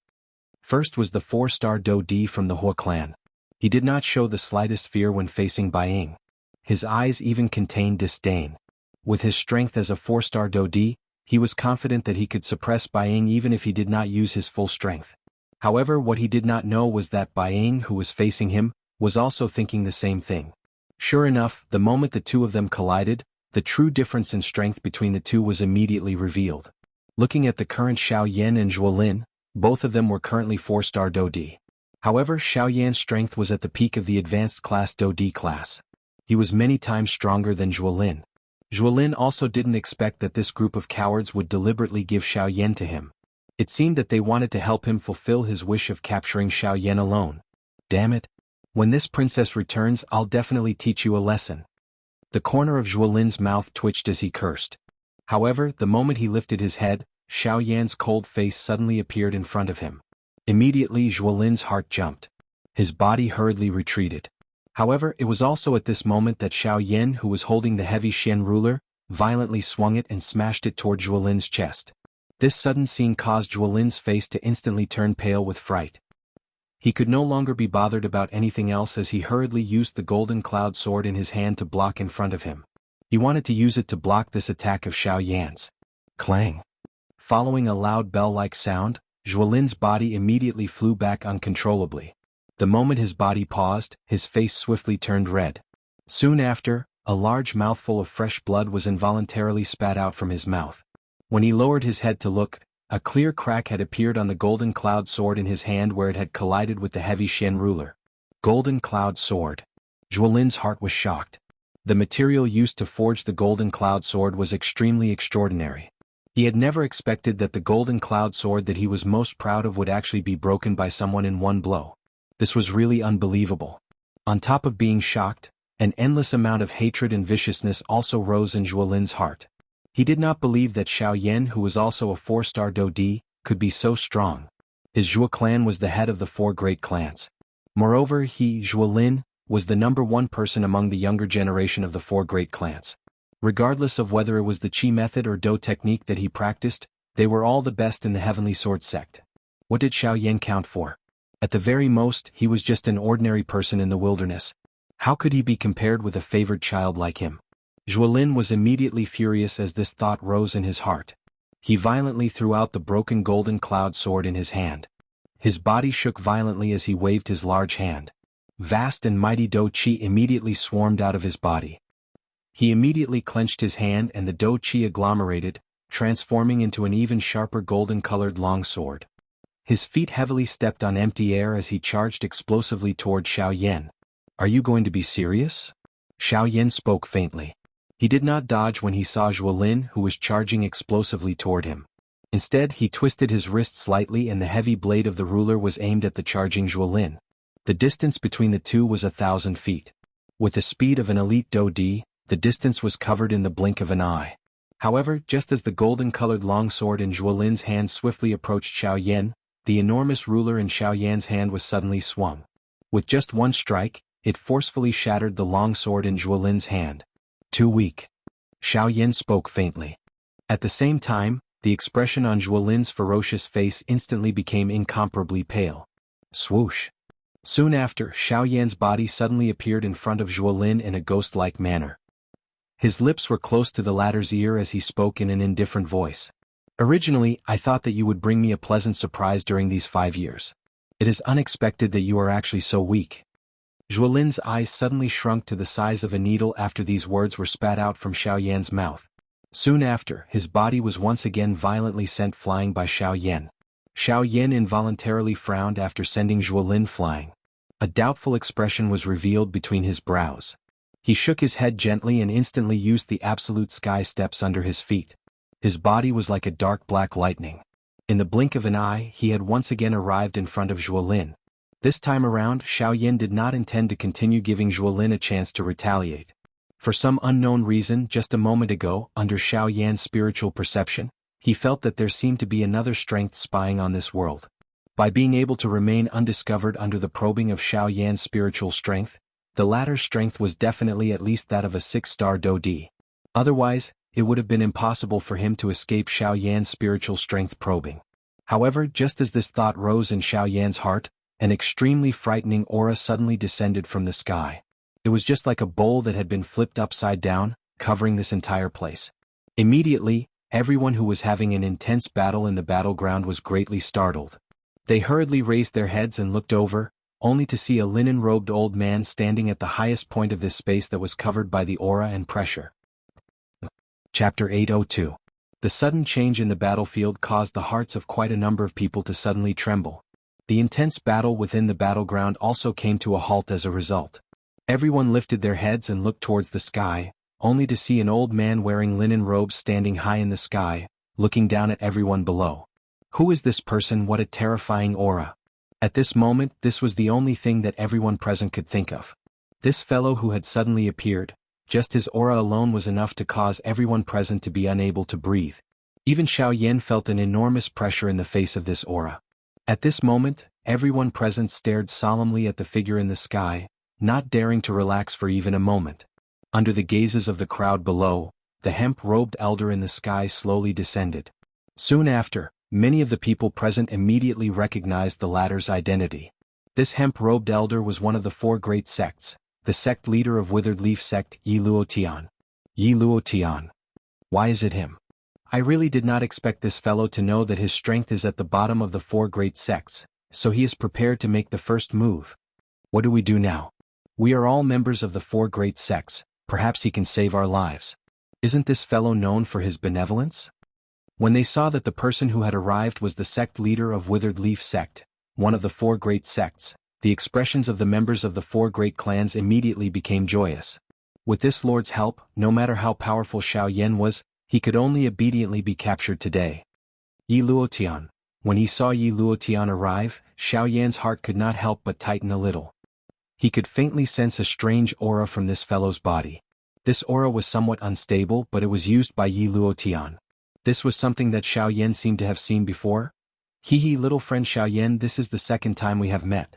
First was the 4-star Dodi from the Hua clan. He did not show the slightest fear when facing Bai Ying. His eyes even contained disdain. With his strength as a 4-star Dodi, he was confident that he could suppress Bai Ying even if he did not use his full strength. However, what he did not know was that Bai Ying, who was facing him, was also thinking the same thing. Sure enough, the moment the 2 of them collided, the true difference in strength between the 2 was immediately revealed. Looking at the current Xiao Yan and Zhuolin, both of them were currently 4-star Dodi. However, Xiao Yan's strength was at the peak of the advanced class Dodi class. He was many times stronger than Zhuolin. Zhuolin also didn't expect that this group of cowards would deliberately give Xiao Yan to him. It seemed that they wanted to help him fulfill his wish of capturing Xiao Yan alone. Damn it. When this princess returns, I'll definitely teach you a lesson. The corner of Zhuolin's mouth twitched as he cursed. However, the moment he lifted his head, Xiao Yan's cold face suddenly appeared in front of him. Immediately Zhuolin's heart jumped. His body hurriedly retreated. However, it was also at this moment that Xiao Yan, who was holding the heavy Xian ruler, violently swung it and smashed it toward Zhuolin's chest. This sudden scene caused Zhuolin's face to instantly turn pale with fright. He could no longer be bothered about anything else as he hurriedly used the golden cloud sword in his hand to block in front of him. He wanted to use it to block this attack of Xiao Yan's. Clang! Following a loud bell-like sound, Zhuolin's body immediately flew back uncontrollably. The moment his body paused, his face swiftly turned red. Soon after, a large mouthful of fresh blood was involuntarily spat out from his mouth. When he lowered his head to look, a clear crack had appeared on the golden cloud sword in his hand where it had collided with the heavy Xian ruler. Golden cloud sword. Zhuolin's heart was shocked. The material used to forge the golden cloud sword was extremely extraordinary. He had never expected that the golden cloud sword that he was most proud of would actually be broken by someone in one blow. This was really unbelievable. On top of being shocked, an endless amount of hatred and viciousness also rose in Zhuolin's heart. He did not believe that Xiao Yan, who was also a 4-star Dodi, could be so strong. His Zhuo clan was the head of the 4 great clans. Moreover, he, Zhuolin, was the #1 person among the younger generation of the 4 great clans. Regardless of whether it was the Qi method or Do technique that he practiced, they were all the best in the Heavenly Sword sect. What did Xiao Yan count for? At the very most, he was just an ordinary person in the wilderness. How could he be compared with a favored child like him? Zhuolin was immediately furious as this thought rose in his heart. He violently threw out the broken golden cloud sword in his hand. His body shook violently as he waved his large hand. Vast and mighty Do Qi immediately swarmed out of his body. He immediately clenched his hand and the Do Qi agglomerated, transforming into an even sharper golden-colored long sword. His feet heavily stepped on empty air as he charged explosively toward Xiao Yan. Are you going to be serious? Xiao Yan spoke faintly. He did not dodge when he saw Zhuolin, who was charging explosively toward him. Instead, he twisted his wrist slightly and the heavy blade of the ruler was aimed at the charging Zhuolin. The distance between the two was 1,000 feet. With the speed of an elite Dodi, the distance was covered in the blink of an eye. However, just as the golden-colored longsword in Zhuolin's hand swiftly approached Xiao Yan, the enormous ruler in Xiao Yan's hand was suddenly swung. With just one strike, it forcefully shattered the longsword in Zhuolin's hand. Too weak. Xiao Yan spoke faintly. At the same time, the expression on Zhuolin's ferocious face instantly became incomparably pale. Swoosh. Soon after, Xiao Yan's body suddenly appeared in front of Zhuolin in a ghost-like manner. His lips were close to the latter's ear as he spoke in an indifferent voice. Originally, I thought that you would bring me a pleasant surprise during these 5 years. It is unexpected that you are actually so weak. Zhuolin's eyes suddenly shrunk to the size of a needle after these words were spat out from Xiaoyan's mouth. Soon after, his body was once again violently sent flying by Xiaoyan. Xiaoyan involuntarily frowned after sending Zhuolin flying. A doubtful expression was revealed between his brows. He shook his head gently and instantly used the absolute sky steps under his feet. His body was like a dark black lightning. In the blink of an eye, he had once again arrived in front of Zhuolin. This time around, Xiaoyan did not intend to continue giving Zhuolin a chance to retaliate. For some unknown reason, just a moment ago, under Xiaoyan's spiritual perception, he felt that there seemed to be another strength spying on this world. By being able to remain undiscovered under the probing of Xiaoyan's spiritual strength, the latter's strength was definitely at least that of a 6-star Dodi. Otherwise, it would have been impossible for him to escape Xiaoyan's spiritual strength probing. However, just as this thought rose in Xiaoyan's heart, an extremely frightening aura suddenly descended from the sky. It was just like a bowl that had been flipped upside down, covering this entire place. Immediately, everyone who was having an intense battle in the battleground was greatly startled. They hurriedly raised their heads and looked over, only to see a linen-robed old man standing at the highest point of this space that was covered by the aura and pressure. Chapter 802. The sudden change in the battlefield caused the hearts of quite a number of people to suddenly tremble. The intense battle within the battleground also came to a halt as a result. Everyone lifted their heads and looked towards the sky, only to see an old man wearing linen robes standing high in the sky, looking down at everyone below. Who is this person? What a terrifying aura. At this moment, this was the only thing that everyone present could think of. This fellow who had suddenly appeared, just his aura alone was enough to cause everyone present to be unable to breathe. Even Xiaoyan felt an enormous pressure in the face of this aura. At this moment, everyone present stared solemnly at the figure in the sky, not daring to relax for even a moment. Under the gazes of the crowd below, the hemp-robed elder in the sky slowly descended. Soon after, many of the people present immediately recognized the latter's identity. This hemp-robed elder was one of the 4 great sects, the sect leader of Withered Leaf sect, Yi Luotian. Yi Luotian. Why is it him? I really did not expect this fellow to know that his strength is at the bottom of the 4 great sects, so he is prepared to make the first move. What do we do now? We are all members of the 4 great sects, perhaps he can save our lives. Isn't this fellow known for his benevolence? When they saw that the person who had arrived was the sect leader of Withered Leaf sect, one of the 4 great sects, the expressions of the members of the 4 great clans immediately became joyous. With this lord's help, no matter how powerful Xiaoyan was, he could only obediently be captured today. Yi Luotian. When he saw Yi Luotian arrive, Xiaoyan's heart could not help but tighten a little. He could faintly sense a strange aura from this fellow's body. This aura was somewhat unstable, but it was used by Yi Luotian. This was something that Xiaoyan seemed to have seen before. Hee little friend Xiaoyan, this is the second time we have met.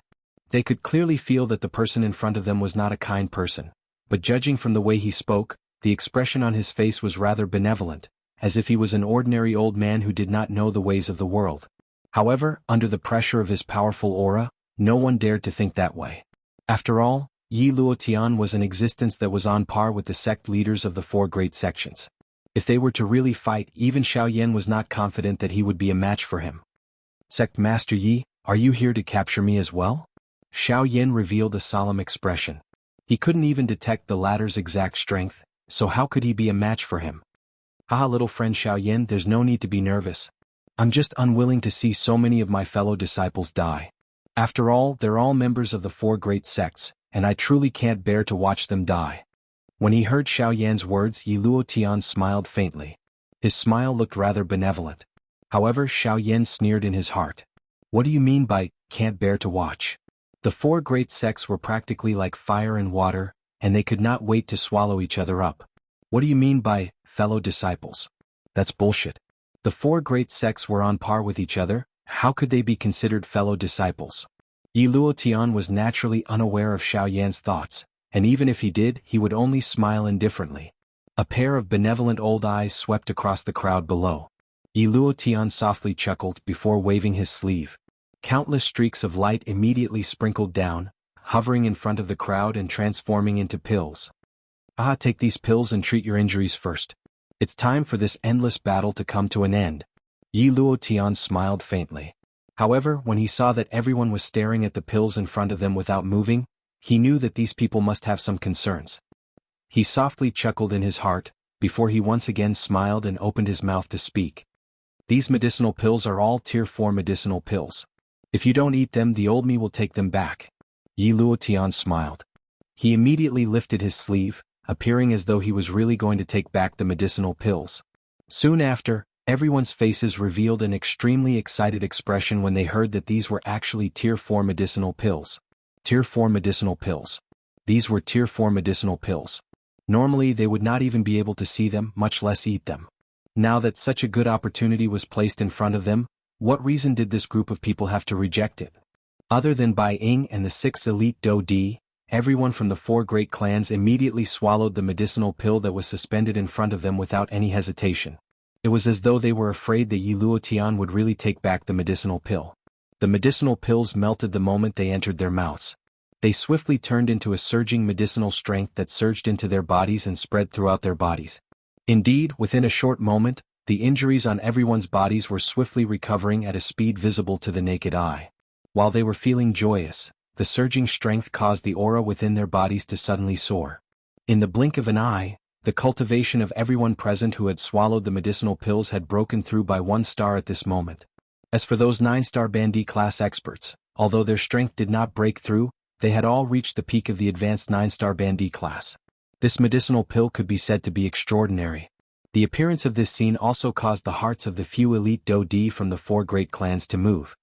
They could clearly feel that the person in front of them was not a kind person, but judging from the way he spoke, the expression on his face was rather benevolent, as if he was an ordinary old man who did not know the ways of the world. However, under the pressure of his powerful aura, no one dared to think that way. After all, Yi Luotian was an existence that was on par with the sect leaders of the 4 great sections. If they were to really fight, even Xiaoyan was not confident that he would be a match for him. Sect Master Yi, are you here to capture me as well? Xiaoyan revealed a solemn expression. He couldn't even detect the latter's exact strength, so how could he be a match for him? Haha little friend Xiaoyan, there's no need to be nervous. I'm just unwilling to see so many of my fellow disciples die. After all, they're all members of the 4 great sects, and I truly can't bear to watch them die. When he heard Xiaoyan's words, Yi Luotian smiled faintly. His smile looked rather benevolent. However, Xiaoyan sneered in his heart. What do you mean by, can't bear to watch? The 4 great sects were practically like fire and water, and they could not wait to swallow each other up. What do you mean by, fellow disciples? That's bullshit. The 4 great sects were on par with each other, how could they be considered fellow disciples? Yi Luotian was naturally unaware of Xiaoyan's thoughts, and even if he did, he would only smile indifferently. A pair of benevolent old eyes swept across the crowd below. Yi Luotian softly chuckled before waving his sleeve. Countless streaks of light immediately sprinkled down, hovering in front of the crowd and transforming into pills. Take these pills and treat your injuries first. It's time for this endless battle to come to an end. Yi Luotian smiled faintly. However, when he saw that everyone was staring at the pills in front of them without moving, he knew that these people must have some concerns. He softly chuckled in his heart, before he once again smiled and opened his mouth to speak. These medicinal pills are all Tier 4 medicinal pills. If you don't eat them, the old me will take them back. Yi Luotian smiled. He immediately lifted his sleeve, appearing as though he was really going to take back the medicinal pills. Soon after, everyone's faces revealed an extremely excited expression when they heard that these were actually Tier 4 medicinal pills. Tier 4 medicinal pills. These were Tier 4 medicinal pills. Normally they would not even be able to see them, much less eat them. Now that such a good opportunity was placed in front of them, what reason did this group of people have to reject it? Other than Bai Ying and the 6 elite Do Di, everyone from the 4 great clans immediately swallowed the medicinal pill that was suspended in front of them without any hesitation. It was as though they were afraid that Yi Luotian would really take back the medicinal pill. The medicinal pills melted the moment they entered their mouths. They swiftly turned into a surging medicinal strength that surged into their bodies and spread throughout their bodies. Indeed, within a short moment, the injuries on everyone's bodies were swiftly recovering at a speed visible to the naked eye. While they were feeling joyous, the surging strength caused the aura within their bodies to suddenly soar. In the blink of an eye, the cultivation of everyone present who had swallowed the medicinal pills had broken through by 1 star at this moment. As for those 9-star Bandit class experts, although their strength did not break through, they had all reached the peak of the advanced 9-star Bandit class. This medicinal pill could be said to be extraordinary. The appearance of this scene also caused the hearts of the few elite Do Di from the 4 great clans to move.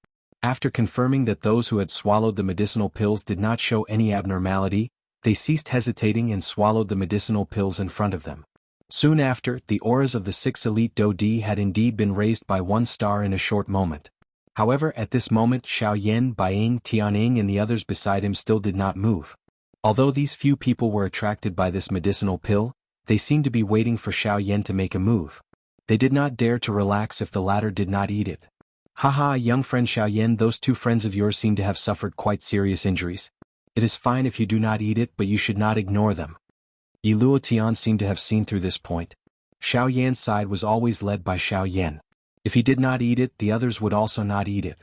After confirming that those who had swallowed the medicinal pills did not show any abnormality, they ceased hesitating and swallowed the medicinal pills in front of them. Soon after, the auras of the 6 elite Do Di had indeed been raised by 1 star in a short moment. However, at this moment Xiao Yan, Bai Ying, Tianing and the others beside him still did not move. Although these few people were attracted by this medicinal pill, they seemed to be waiting for Xiao Yan to make a move. They did not dare to relax if the latter did not eat it. Haha, young friend Xiao Yan, those 2 friends of yours seem to have suffered quite serious injuries. It is fine if you do not eat it, but you should not ignore them. Yi Luotian seemed to have seen through this point. Xiao Yan's side was always led by Xiao Yan. If he did not eat it, the others would also not eat it.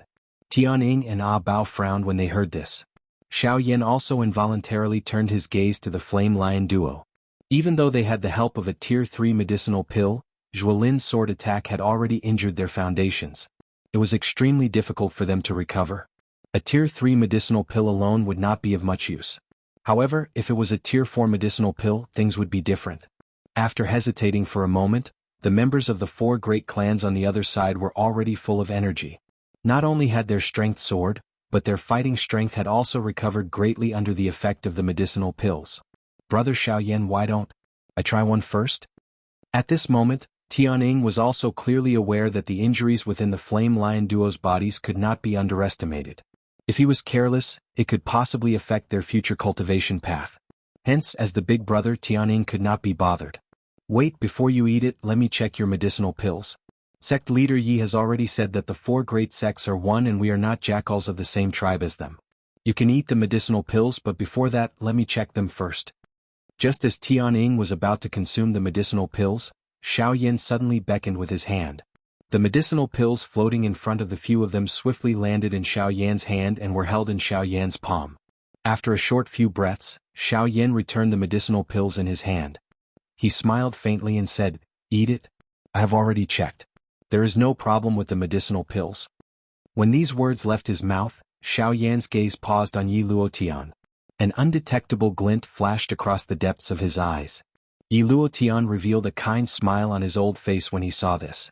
Tianing and Ah Bao frowned when they heard this. Xiao Yan also involuntarily turned his gaze to the Flame Lion duo. Even though they had the help of a Tier 3 medicinal pill, Zhuolin's sword attack had already injured their foundations. It was extremely difficult for them to recover. A Tier 3 medicinal pill alone would not be of much use. However, if it was a Tier 4 medicinal pill, things would be different. After hesitating for a moment, the members of the 4 great clans on the other side were already full of energy. Not only had their strength soared, but their fighting strength had also recovered greatly under the effect of the medicinal pills. Brother Xiao Yan, why don't I try one first? At this moment, Tianing was also clearly aware that the injuries within the Flame Lion duo's bodies could not be underestimated. If he was careless, it could possibly affect their future cultivation path. Hence, as the big brother, Tianing could not be bothered. Wait, before you eat it, let me check your medicinal pills. Sect leader Yi has already said that the 4 great sects are one and we are not jackals of the same tribe as them. You can eat the medicinal pills, but before that, let me check them first. Just as Tianing was about to consume the medicinal pills, Xiao Yan suddenly beckoned with his hand. The medicinal pills floating in front of the few of them swiftly landed in Xiao Yan's hand and were held in Xiao Yan's palm. After a short few breaths, Xiao Yan returned the medicinal pills in his hand. He smiled faintly and said, "Eat it? I have already checked. There is no problem with the medicinal pills." When these words left his mouth, Xiao Yan's gaze paused on Yi Luotian. An undetectable glint flashed across the depths of his eyes. Yi Luotian revealed a kind smile on his old face when he saw this.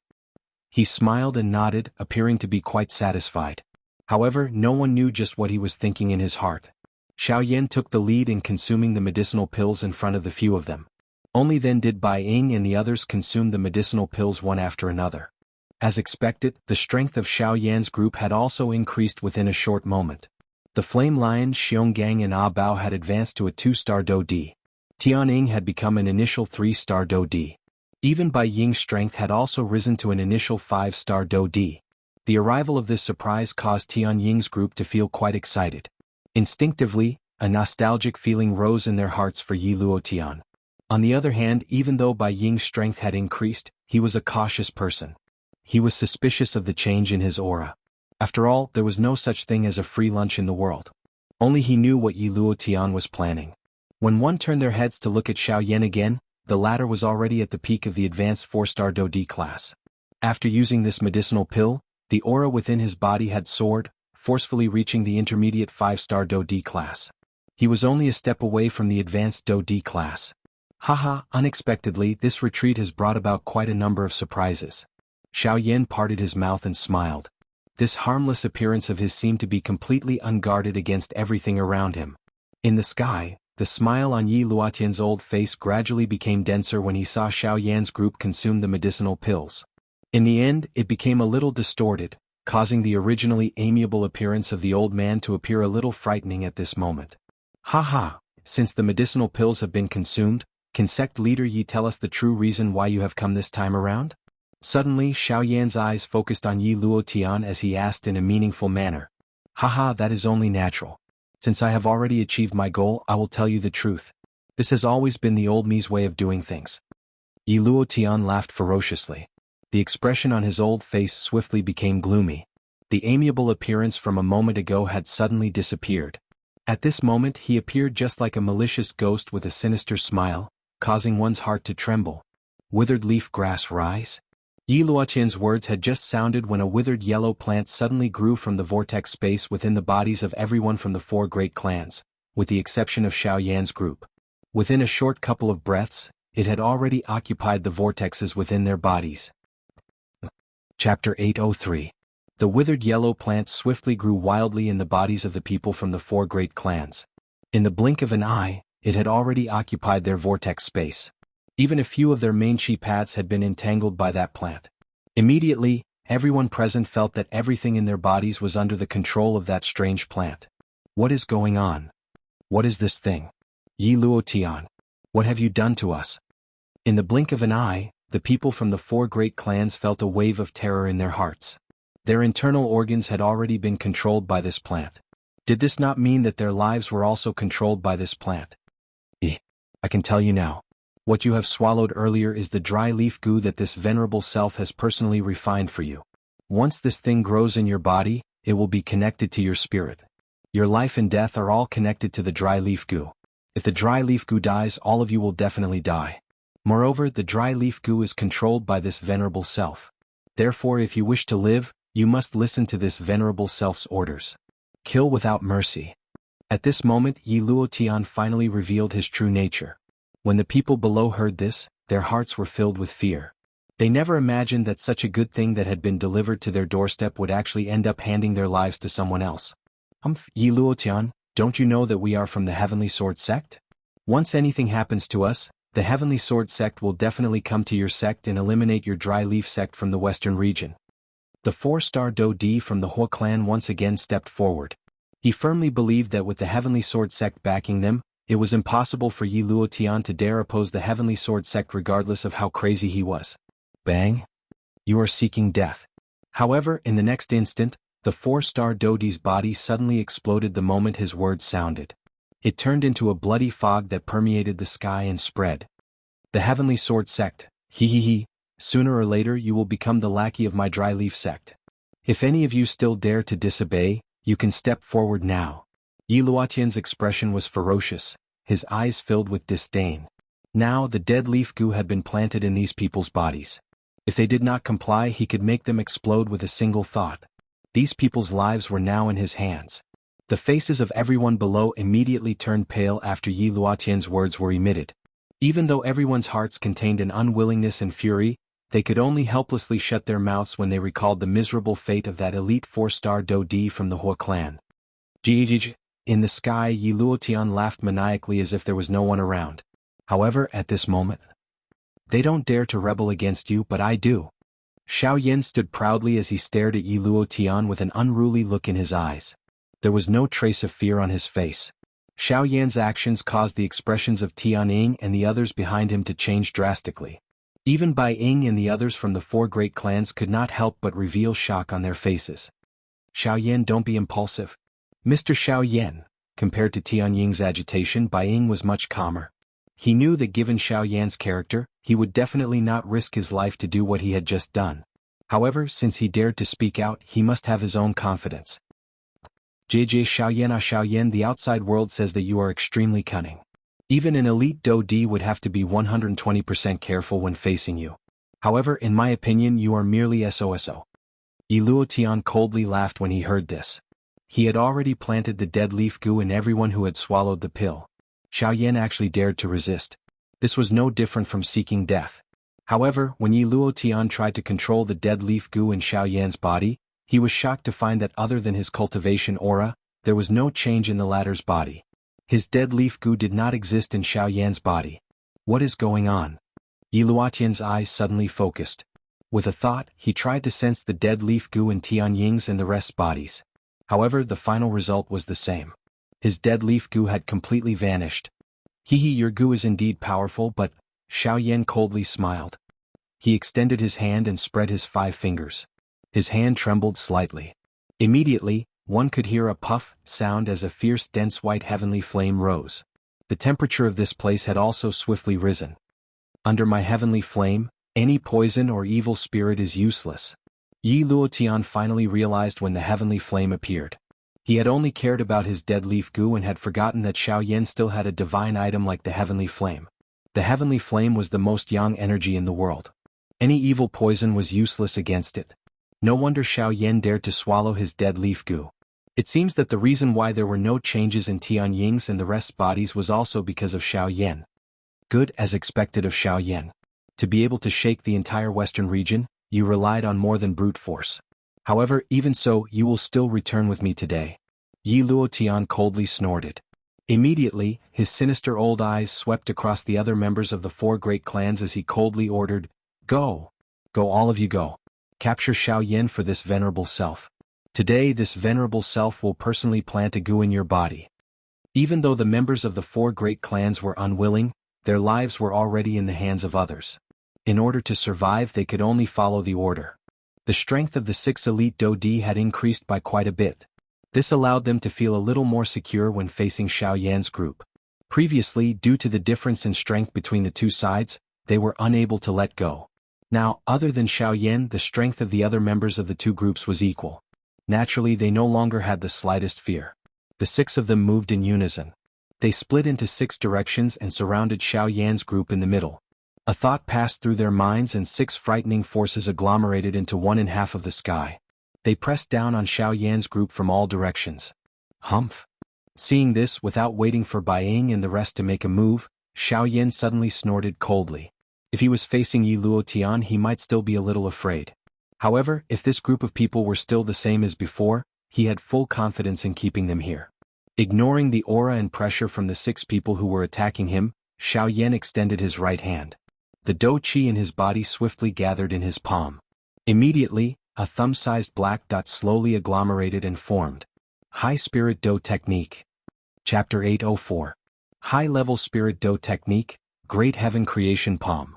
He smiled and nodded, appearing to be quite satisfied. However, no one knew just what he was thinking in his heart. Xiao Yan took the lead in consuming the medicinal pills in front of the few of them. Only then did Bai Ying and the others consume the medicinal pills one after another. As expected, the strength of Xiao Yan's group had also increased within a short moment. The Flame Lion, Xionggang and Ah Bao had advanced to a 2-star Do Di. Tianing had become an initial 3-star Do Di. Even Bai Ying's strength had also risen to an initial 5-star Do Di. The arrival of this surprise caused Tianying's group to feel quite excited. Instinctively, a nostalgic feeling rose in their hearts for Yi Luotian. On the other hand, even though Bai Ying's strength had increased, he was a cautious person. he was suspicious of the change in his aura. After all, there was no such thing as a free lunch in the world. Only he knew what Yi Luotian was planning. When one turned their heads to look at Xiao Yan again, the latter was already at the peak of the advanced 4-star Do D class. After using this medicinal pill, the aura within his body had soared, forcefully reaching the intermediate 5-star Do D class. He was only a step away from the advanced Do D class. Haha, unexpectedly, this retreat has brought about quite a number of surprises. Xiao Yan parted his mouth and smiled. This harmless appearance of his seemed to be completely unguarded against everything around him. In the sky, the smile on Yi Luotian's old face gradually became denser when he saw Xiao Yan's group consume the medicinal pills. In the end, it became a little distorted, causing the originally amiable appearance of the old man to appear a little frightening at this moment. Haha, since the medicinal pills have been consumed, can sect leader Yi tell us the true reason why you have come this time around? Suddenly, Xiao Yan's eyes focused on Yi Luotian as he asked in a meaningful manner. Haha, that is only natural. Since I have already achieved my goal, I will tell you the truth. This has always been the old me's way of doing things. Yi Luotian laughed ferociously. The expression on his old face swiftly became gloomy. The amiable appearance from a moment ago had suddenly disappeared. At this moment he appeared just like a malicious ghost with a sinister smile, causing one's heart to tremble. Withered leaf grass rise? Yi Luotian's words had just sounded when a withered yellow plant suddenly grew from the vortex space within the bodies of everyone from the 4 great clans, with the exception of Xiao Yan's group. Within a short couple of breaths, it had already occupied the vortexes within their bodies. Chapter 803. The withered yellow plant swiftly grew wildly in the bodies of the people from the 4 great clans. In the blink of an eye, it had already occupied their vortex space. Even a few of their main chi paths had been entangled by that plant. Immediately, everyone present felt that everything in their bodies was under the control of that strange plant. What is going on? What is this thing? Yi Luotian, what have you done to us? In the blink of an eye, the people from the 4 great clans felt a wave of terror in their hearts. Their internal organs had already been controlled by this plant. Did this not mean that their lives were also controlled by this plant? I can tell you now. What you have swallowed earlier is the dry leaf goo that this venerable self has personally refined for you. Once this thing grows in your body, it will be connected to your spirit. Your life and death are all connected to the dry leaf goo. If the dry leaf goo dies, all of you will definitely die. Moreover, the dry leaf goo is controlled by this venerable self. Therefore, if you wish to live, you must listen to this venerable self's orders. Kill without mercy. At this moment, Yi Luotian finally revealed his true nature. When the people below heard this, their hearts were filled with fear. They never imagined that such a good thing that had been delivered to their doorstep would actually end up handing their lives to someone else. Yi Luotian, don't you know that we are from the Heavenly Sword sect? Once anything happens to us, the Heavenly Sword sect will definitely come to your sect and eliminate your dry leaf sect from the western region. The 4-star Do Di from the Hua clan once again stepped forward. He firmly believed that with the Heavenly Sword sect backing them, it was impossible for Yi Luotian to dare oppose the Heavenly Sword sect regardless of how crazy he was. Bang! You are seeking death. However, in the next instant, the 4-star Do Di's body suddenly exploded the moment his words sounded. It turned into a bloody fog that permeated the sky and spread. The Heavenly Sword sect, sooner or later you will become the lackey of my dry leaf sect. If any of you still dare to disobey, you can step forward now. Yi Luotian's expression was ferocious, his eyes filled with disdain. Now the dead leaf goo had been planted in these people's bodies. If they did not comply, he could make them explode with a single thought. These people's lives were now in his hands. The faces of everyone below immediately turned pale after Yi Luotian's words were emitted. Even though everyone's hearts contained an unwillingness and fury, they could only helplessly shut their mouths when they recalled the miserable fate of that elite 4-star Do Di from the Hua clan. In the sky, Yi Luotian laughed maniacally as if there was no one around. However, at this moment, they don't dare to rebel against you, but I do. Xiao Yan stood proudly as he stared at Yi Luotian with an unruly look in his eyes. There was no trace of fear on his face. Xiao Yan's actions caused the expressions of Tian Ying and the others behind him to change drastically. Even Bai Ying and the others from the 4 great clans could not help but reveal shock on their faces. Xiao Yan, don't be impulsive. Mr. Xiao Yan, compared to Tian Ying's agitation, Bai Ying was much calmer. He knew that given Xiao Yan's character, he would definitely not risk his life to do what he had just done. However, since he dared to speak out, he must have his own confidence. JJ Xiaoyan, the outside world says that you are extremely cunning. Even an elite Do D would have to be 120% careful when facing you. However, in my opinion, you are merely SOSO. Yi Luotian coldly laughed when he heard this. He had already planted the dead leaf goo in everyone who had swallowed the pill. Xiaoyan actually dared to resist. This was no different from seeking death. However, when Yi Luotian tried to control the dead leaf goo in Xiaoyan's body, he was shocked to find that other than his cultivation aura, there was no change in the latter's body. His dead leaf goo did not exist in Xiaoyan's body. What is going on? Yi Luotian's eyes suddenly focused. With a thought, he tried to sense the dead leaf goo in Tianying's and the rest's bodies. However, the final result was the same. His dead leaf goo had completely vanished. Your goo is indeed powerful, but Xiaoyan coldly smiled. He extended his hand and spread his 5 fingers. His hand trembled slightly. Immediately, one could hear a puff sound as a fierce dense white heavenly flame rose. The temperature of this place had also swiftly risen. Under my heavenly flame, any poison or evil spirit is useless. Yi Luotian finally realized when the heavenly flame appeared. He had only cared about his dead leaf goo and had forgotten that Xiaoyan still had a divine item like the heavenly flame. The heavenly flame was the most yang energy in the world. Any evil poison was useless against it. No wonder Xiaoyan dared to swallow his dead leaf goo. It seems that the reason why there were no changes in Tianying's and the rest's bodies was also because of Xiaoyan. Good as expected of Xiaoyan. To be able to shake the entire western region, you relied on more than brute force. However, even so, you will still return with me today. Yi Luotian coldly snorted. Immediately, his sinister old eyes swept across the other members of the 4 great clans as he coldly ordered, "Go! Go, all of you, go! Capture Xiaoyan for this venerable self. Today this venerable self will personally plant a goo in your body." Even though the members of the 4 great clans were unwilling, their lives were already in the hands of others. In order to survive, they could only follow the order. The strength of the 6 elite Do D had increased by quite a bit. This allowed them to feel a little more secure when facing Xiaoyan's group. Previously, due to the difference in strength between the 2 sides, they were unable to let go. Now, other than Xiaoyan, the strength of the other members of the 2 groups was equal. Naturally, they no longer had the slightest fear. The 6 of them moved in unison. They split into 6 directions and surrounded Xiaoyan's group in the middle. A thought passed through their minds and 6 frightening forces agglomerated into 1/2 of the sky. They pressed down on Xiaoyan's group from all directions. Humph! Seeing this, without waiting for Bai Ying and the rest to make a move, Xiaoyan suddenly snorted coldly. If he was facing Yi Luotian, he might still be a little afraid. However, if this group of people were still the same as before, he had full confidence in keeping them here. Ignoring the aura and pressure from the 6 people who were attacking him, Xiaoyan extended his right hand. The Do Qi in his body swiftly gathered in his palm. Immediately, a thumb-sized black dot slowly agglomerated and formed. High Spirit Do Technique. Chapter 804. High-Level Spirit Do Technique, Great Heaven Creation Palm.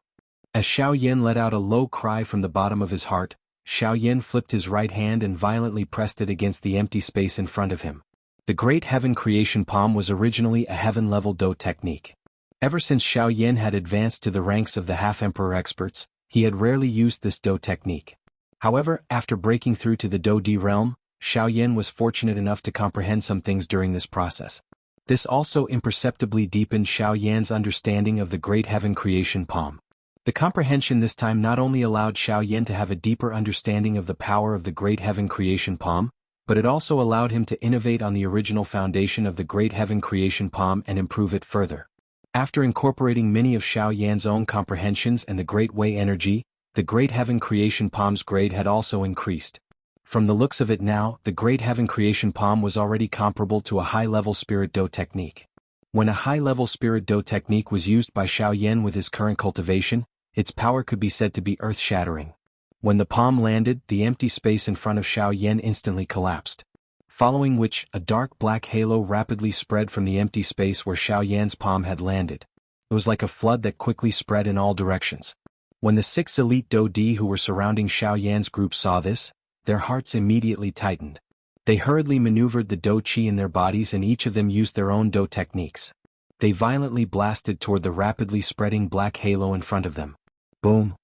As Xiaoyan let out a low cry from the bottom of his heart, Xiaoyan flipped his right hand and violently pressed it against the empty space in front of him. The Great Heaven Creation Palm was originally a heaven-level Do technique. Ever since Xiaoyan had advanced to the ranks of the half-emperor experts, he had rarely used this Do technique. However, after breaking through to the Do D realm, Xiaoyan was fortunate enough to comprehend some things during this process. This also imperceptibly deepened Xiaoyan's understanding of the Great Heaven Creation Palm. The comprehension this time not only allowed Xiaoyan to have a deeper understanding of the power of the Great Heaven Creation Palm, but it also allowed him to innovate on the original foundation of the Great Heaven Creation Palm and improve it further. After incorporating many of Xiaoyan's own comprehensions and the Great Way energy, the Great Heaven Creation Palm's grade had also increased. From the looks of it now, the Great Heaven Creation Palm was already comparable to a high-level Spirit Do technique. When a high-level Spirit Do technique was used by Xiaoyan with his current cultivation, its power could be said to be earth-shattering. When the palm landed, the empty space in front of Xiaoyan instantly collapsed. Following which, a dark black halo rapidly spread from the empty space where Xiaoyan's palm had landed. It was like a flood that quickly spread in all directions. When the 6 elite Do D who were surrounding Xiaoyan's group saw this, their hearts immediately tightened. They hurriedly maneuvered the Do Qi in their bodies and each of them used their own Do techniques. They violently blasted toward the rapidly spreading black halo in front of them. Boom!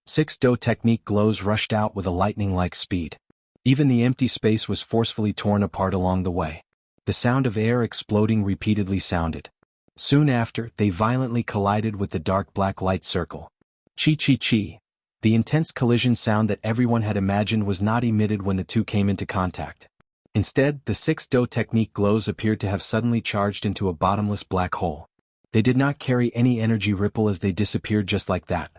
6 Do technique glows rushed out with a lightning-like speed. Even the empty space was forcefully torn apart along the way. The sound of air exploding repeatedly sounded. Soon after, they violently collided with the dark black light circle. Chi-chi-chi. The intense collision sound that everyone had imagined was not emitted when the two came into contact. Instead, the 6 Do technique glows appeared to have suddenly charged into a bottomless black hole. They did not carry any energy ripple as they disappeared just like that.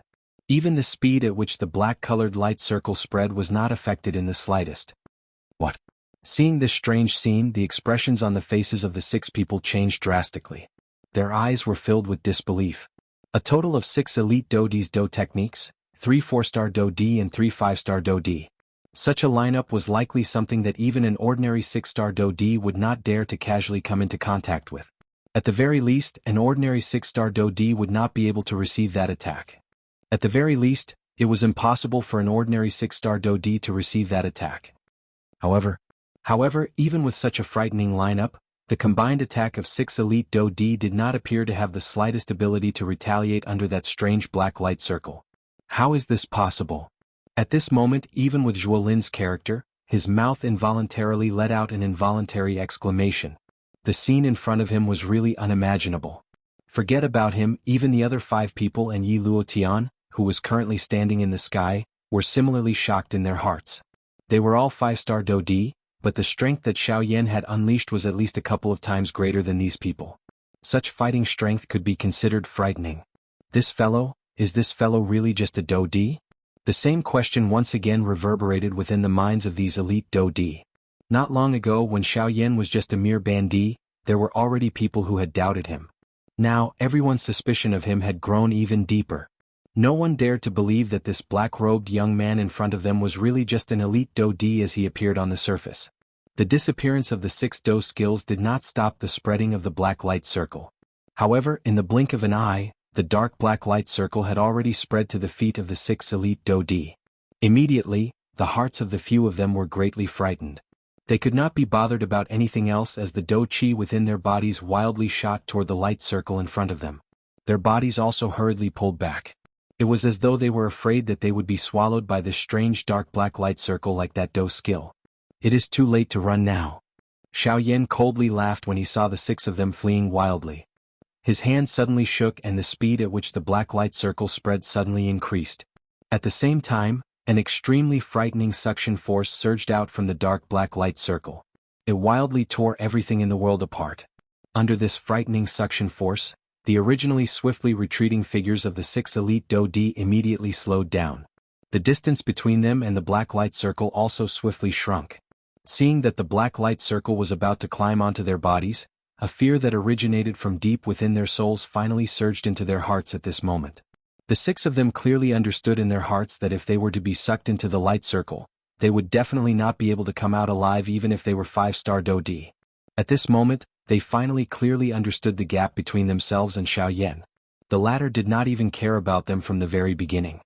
Even the speed at which the black-colored light circle spread was not affected in the slightest. What? Seeing this strange scene, the expressions on the faces of the 6 people changed drastically. Their eyes were filled with disbelief. A total of 6 elite Do-D's Do techniques, 3 4-star Do-D and 3 5-star Do-D. Such a lineup was likely something that even an ordinary 6-star Do-D would not dare to casually come into contact with. At the very least, an ordinary 6-star Do-D would not be able to receive that attack. At the very least, it was impossible for an ordinary 6-star Do-D to receive that attack. However, even with such a frightening lineup, the combined attack of 6 elite Do-D did not appear to have the slightest ability to retaliate under that strange black light circle. How is this possible? At this moment, even with Zhuo Lin's character, his mouth involuntarily let out an involuntary exclamation. The scene in front of him was really unimaginable. Forget about him, even the other 5 people and Yi Luotian, who was currently standing in the sky, were similarly shocked in their hearts. They were all 5-star Do-D, but the strength that Xiao Yan had unleashed was at least a couple of times greater than these people. Such fighting strength could be considered frightening. Is this fellow really just a Do-D? The same question once again reverberated within the minds of these elite Do-D. Not long ago, when Xiao Yan was just a mere bandit, there were already people who had doubted him. Now, everyone's suspicion of him had grown even deeper. No one dared to believe that this black-robed young man in front of them was really just an elite Do-D as he appeared on the surface. The disappearance of the 6 Do skills did not stop the spreading of the black light circle. However, in the blink of an eye, the dark black light circle had already spread to the feet of the 6 elite Do-D. Immediately, the hearts of the few of them were greatly frightened. They could not be bothered about anything else as the Do-Chi within their bodies wildly shot toward the light circle in front of them. Their bodies also hurriedly pulled back. It was as though they were afraid that they would be swallowed by this strange dark black light circle like that Do skill. It is too late to run now. Xiao Yan coldly laughed when he saw the 6 of them fleeing wildly. His hand suddenly shook and the speed at which the black light circle spread suddenly increased. At the same time, an extremely frightening suction force surged out from the dark black light circle. It wildly tore everything in the world apart. Under this frightening suction force, the originally swiftly retreating figures of the 6 elite Do-D immediately slowed down. The distance between them and the black light circle also swiftly shrunk. Seeing that the black light circle was about to climb onto their bodies, a fear that originated from deep within their souls finally surged into their hearts at this moment. The 6 of them clearly understood in their hearts that if they were to be sucked into the light circle, they would definitely not be able to come out alive even if they were 5-star Do-D. At this moment, they finally clearly understood the gap between themselves and Xiao Yan. The latter did not even care about them from the very beginning.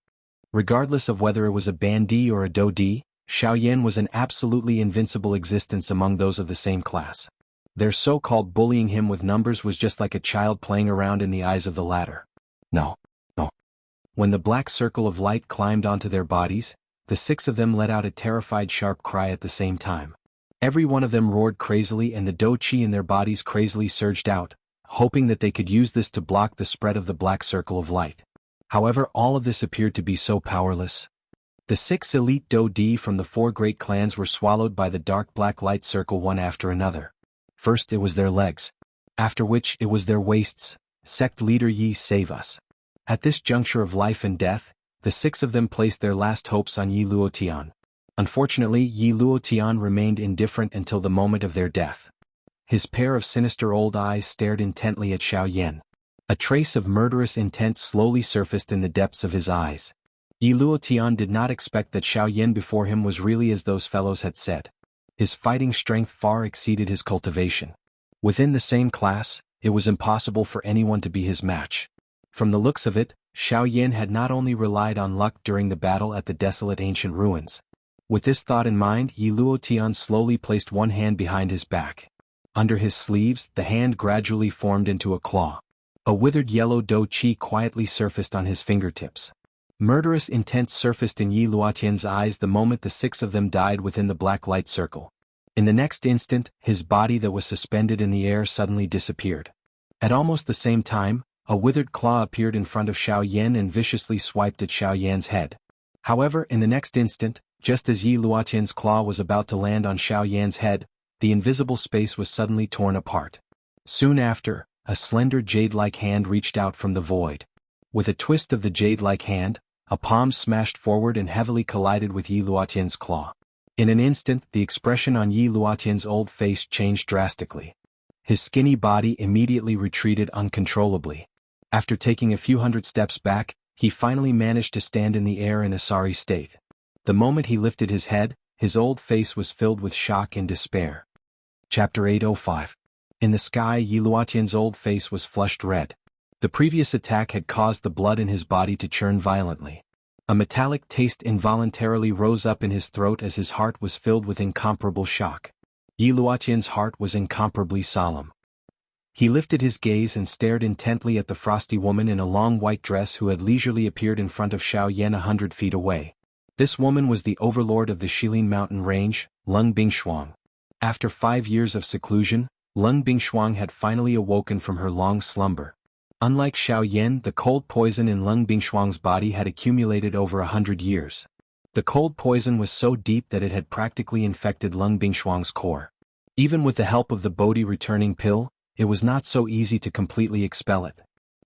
Regardless of whether it was a bandit or a Do-D, Xiao Yan was an absolutely invincible existence among those of the same class. Their so-called bullying him with numbers was just like a child playing around in the eyes of the latter. No. When the black circle of light climbed onto their bodies, the 6 of them let out a terrified sharp cry at the same time. Every one of them roared crazily and the Do-Chi in their bodies crazily surged out, hoping that they could use this to block the spread of the black circle of light. However, all of this appeared to be so powerless. The 6 elite Do-D from the 4 great clans were swallowed by the dark black light circle one after another. First it was their legs. After which it was their waists. Sect leader Yi, save us. At this juncture of life and death, the 6 of them placed their last hopes on Yi Luotian. Unfortunately, Yi Luotian remained indifferent until the moment of their death. His pair of sinister old eyes stared intently at Xiao Yan. A trace of murderous intent slowly surfaced in the depths of his eyes. Yi Luotian did not expect that Xiao Yan before him was really as those fellows had said. His fighting strength far exceeded his cultivation. Within the same class, it was impossible for anyone to be his match. From the looks of it, Xiao Yan had not only relied on luck during the battle at the desolate ancient ruins. With this thought in mind, Yi Luotian slowly placed one hand behind his back. Under his sleeves, the hand gradually formed into a claw. A withered yellow Do-Chi quietly surfaced on his fingertips. Murderous intent surfaced in Yi Luotian's eyes the moment the six of them died within the black light circle. In the next instant, his body that was suspended in the air suddenly disappeared. At almost the same time, a withered claw appeared in front of Xiao Yan and viciously swiped at Xiao Yan's head. However, in the next instant, just as Yi Luotian's claw was about to land on Xiao Yan's head, the invisible space was suddenly torn apart. Soon after, a slender jade-like hand reached out from the void. With a twist of the jade-like hand, a palm smashed forward and heavily collided with Yi Luotian's claw. In an instant, the expression on Yi Luotian's old face changed drastically. His skinny body immediately retreated uncontrollably. After taking a few hundred steps back, he finally managed to stand in the air in a sorry state. The moment he lifted his head, his old face was filled with shock and despair. Chapter 805. In the sky, Yi Luotian's old face was flushed red. The previous attack had caused the blood in his body to churn violently. A metallic taste involuntarily rose up in his throat as his heart was filled with incomparable shock. Yi Luotian's heart was incomparably solemn. He lifted his gaze and stared intently at the frosty woman in a long white dress who had leisurely appeared in front of Xiao Yan 100 feet away. This woman was the overlord of the Shilin mountain range, Lung Bingshuang. After 5 years of seclusion, Lung Bingshuang had finally awoken from her long slumber. Unlike Xiao Yan, the cold poison in Lung Bingshuang's body had accumulated over 100 years. The cold poison was so deep that it had practically infected Lung Bingshuang's core. Even with the help of the Bodhi returning pill, it was not so easy to completely expel it.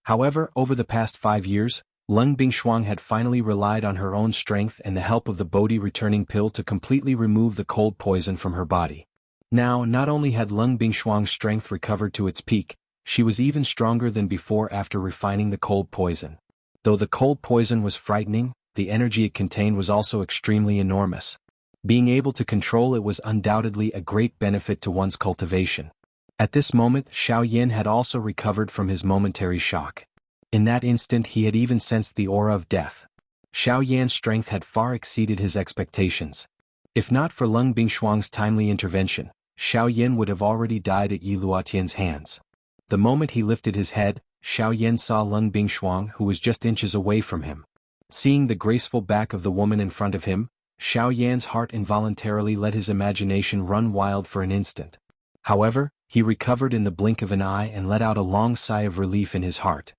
However, over the past 5 years, Lung Bingshuang had finally relied on her own strength and the help of the Bodhi returning pill to completely remove the cold poison from her body. Now, not only had Lung Bingshuang's strength recovered to its peak, she was even stronger than before after refining the cold poison. Though the cold poison was frightening, the energy it contained was also extremely enormous. Being able to control it was undoubtedly a great benefit to one's cultivation. At this moment, Xiao Yan had also recovered from his momentary shock. In that instant he had even sensed the aura of death. Xiao Yan's strength had far exceeded his expectations. If not for Lung Bingshuang's timely intervention, Xiao Yan would have already died at Yi Luotian's hands. The moment he lifted his head, Xiao Yan saw Lung Bingshuang, who was just inches away from him. Seeing the graceful back of the woman in front of him, Xiao Yan's heart involuntarily let his imagination run wild for an instant. However, he recovered in the blink of an eye and let out a long sigh of relief in his heart.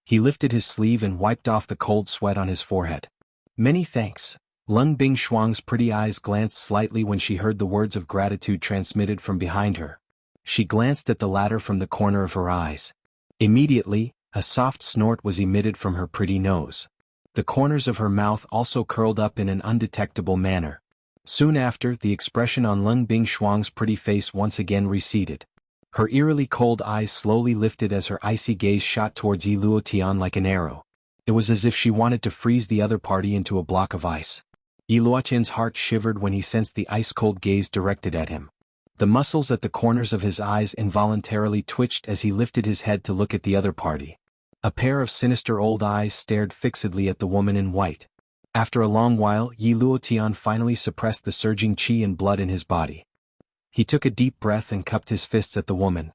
He lifted his sleeve and wiped off the cold sweat on his forehead. "Many thanks." Lung Bingshuang's pretty eyes glanced slightly when she heard the words of gratitude transmitted from behind her. She glanced at the latter from the corner of her eyes. Immediately, a soft snort was emitted from her pretty nose. The corners of her mouth also curled up in an undetectable manner. Soon after, the expression on Lung Bingshuang's pretty face once again receded. Her eerily cold eyes slowly lifted as her icy gaze shot towards Yi Luotian like an arrow. It was as if she wanted to freeze the other party into a block of ice. Yi Luotian's heart shivered when he sensed the ice-cold gaze directed at him. The muscles at the corners of his eyes involuntarily twitched as he lifted his head to look at the other party. A pair of sinister old eyes stared fixedly at the woman in white. After a long while, Yi Luotian finally suppressed the surging qi and blood in his body. He took a deep breath and cupped his fists at the woman.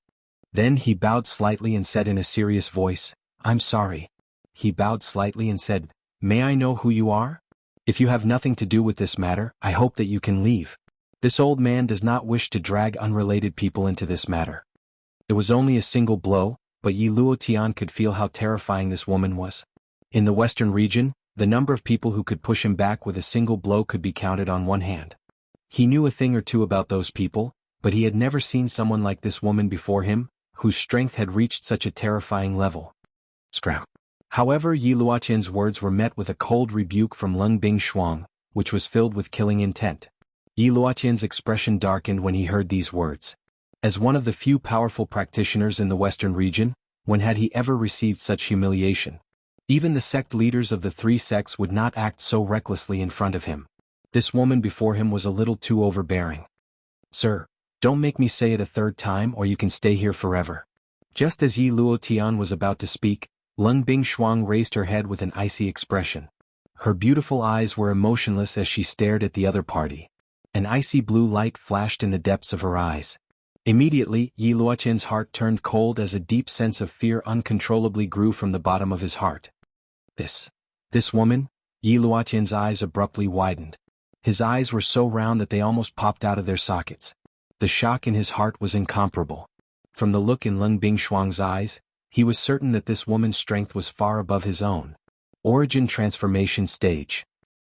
Then he bowed slightly and said in a serious voice, "I'm sorry." He bowed slightly and said, "May I know who you are? If you have nothing to do with this matter, I hope that you can leave. This old man does not wish to drag unrelated people into this matter." It was only a single blow, but Yi Luotian could feel how terrifying this woman was. In the western region, the number of people who could push him back with a single blow could be counted on one hand. He knew a thing or two about those people, but he had never seen someone like this woman before him, whose strength had reached such a terrifying level. Scram. However, Yi Luotian's words were met with a cold rebuke from Lung Bingshuang, which was filled with killing intent. Yi Luotian's expression darkened when he heard these words. As one of the few powerful practitioners in the western region, when had he ever received such humiliation? Even the sect leaders of the 3 sects would not act so recklessly in front of him. This woman before him was a little too overbearing. "Sir, don't make me say it a third time or you can stay here forever." Just as Yi Luotian was about to speak, Lung Bingshuang raised her head with an icy expression. Her beautiful eyes were emotionless as she stared at the other party. An icy blue light flashed in the depths of her eyes. Immediately, Yi Luotian's heart turned cold as a deep sense of fear uncontrollably grew from the bottom of his heart. This woman, Yi Luotian's eyes abruptly widened. His eyes were so round that they almost popped out of their sockets. The shock in his heart was incomparable. From the look in Leng Bingshuang's eyes, he was certain that this woman's strength was far above his own. Origin transformation stage.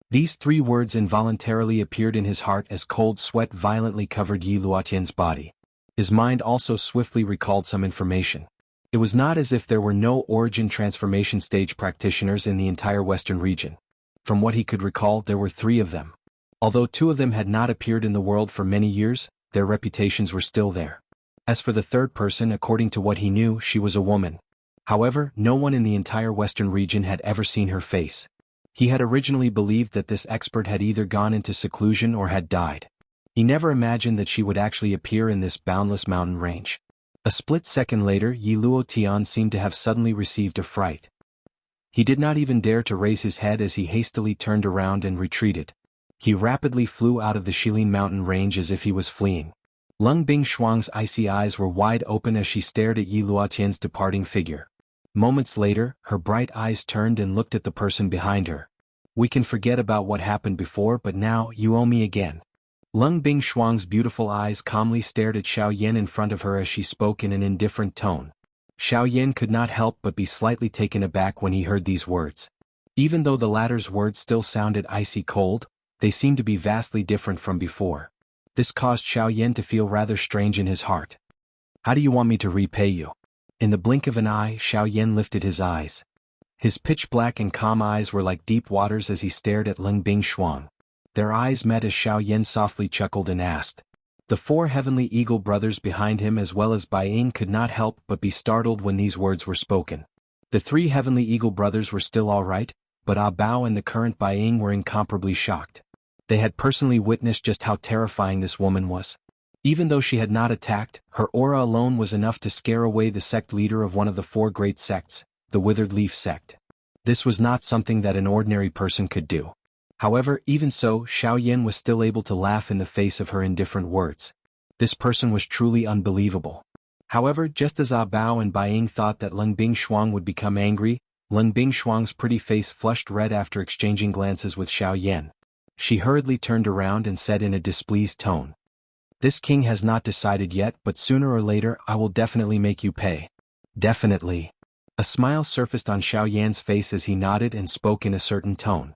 These 3 words involuntarily appeared in his heart as cold sweat violently covered Yi Luotian's body. His mind also swiftly recalled some information. It was not as if there were no origin transformation stage practitioners in the entire Western region. From what he could recall, there were 3 of them. Although 2 of them had not appeared in the world for many years, their reputations were still there. As for the 3rd person, according to what he knew, she was a woman. However, no one in the entire Western region had ever seen her face. He had originally believed that this expert had either gone into seclusion or had died. He never imagined that she would actually appear in this boundless mountain range. A split second later, Yi Luotian seemed to have suddenly received a fright. He did not even dare to raise his head as he hastily turned around and retreated. He rapidly flew out of the Shilin mountain range as if he was fleeing. Leng Bingshuang's icy eyes were wide open as she stared at Yi Luotian's departing figure. Moments later, her bright eyes turned and looked at the person behind her. "We can forget about what happened before, but now, you owe me again." Leng Bingshuang's beautiful eyes calmly stared at Xiao Yan in front of her as she spoke in an indifferent tone. Xiao Yan could not help but be slightly taken aback when he heard these words. Even though the latter's words still sounded icy cold, they seemed to be vastly different from before. This caused Xiao Yan to feel rather strange in his heart. "How do you want me to repay you?" In the blink of an eye, Xiao Yan lifted his eyes. His pitch-black and calm eyes were like deep waters as he stared at Leng Bingshuang. Their eyes met as Xiao Yan softly chuckled and asked. The 4 heavenly eagle brothers behind him as well as Bai Ying could not help but be startled when these words were spoken. The 3 heavenly eagle brothers were still all right, but Ah Bao and the current Bai Ying were incomparably shocked. They had personally witnessed just how terrifying this woman was. Even though she had not attacked, her aura alone was enough to scare away the sect leader of one of the 4 great sects, the Withered Leaf sect. This was not something that an ordinary person could do. However, even so, Xiao Yan was still able to laugh in the face of her indifferent words. This person was truly unbelievable. However, just as Ah Bao and Bai Ying thought that Leng Bingshuang would become angry, Leng Bingshuang's pretty face flushed red after exchanging glances with Xiao Yan. She hurriedly turned around and said in a displeased tone. "This king has not decided yet, but sooner or later I will definitely make you pay." "Definitely." A smile surfaced on Xiao Yan's face as he nodded and spoke in a certain tone.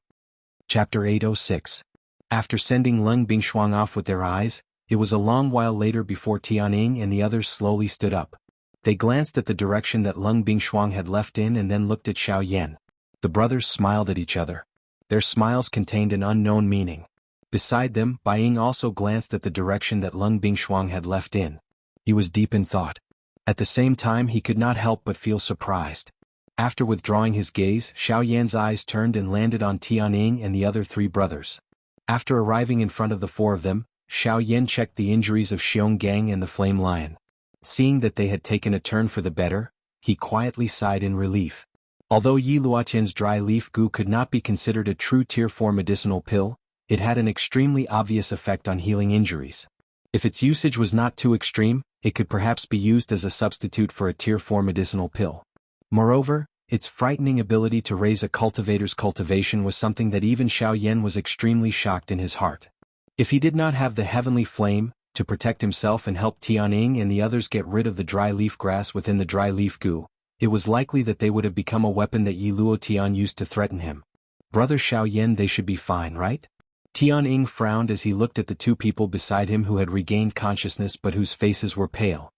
Chapter 806. After sending Leng Bingshuang off with their eyes, it was a long while later before Tianning and the others slowly stood up. They glanced at the direction that Leng Bingshuang had left in and then looked at Xiao Yan. The brothers smiled at each other. Their smiles contained an unknown meaning. Beside them, Bai Ying also glanced at the direction that Leng Bingshuang had left in. He was deep in thought. At the same time, he could not help but feel surprised. After withdrawing his gaze, Xiao Yan's eyes turned and landed on Tianning and the other 3 brothers. After arriving in front of the 4 of them, Xiao Yan checked the injuries of Xiong Gang and the Flame Lion. Seeing that they had taken a turn for the better, he quietly sighed in relief. Although Yi Luotian's dry leaf goo could not be considered a true Tier 4 medicinal pill, it had an extremely obvious effect on healing injuries. If its usage was not too extreme, it could perhaps be used as a substitute for a Tier 4 medicinal pill. Moreover, its frightening ability to raise a cultivator's cultivation was something that even Xiao Yan was extremely shocked in his heart. If he did not have the heavenly flame, to protect himself and help Tianning and the others get rid of the dry leaf grass within the dry leaf goo, it was likely that they would have become a weapon that Yi Luotian used to threaten him. "Brother Xiao Yan, they should be fine, right?" Tianning frowned as he looked at the 2 people beside him who had regained consciousness but whose faces were pale.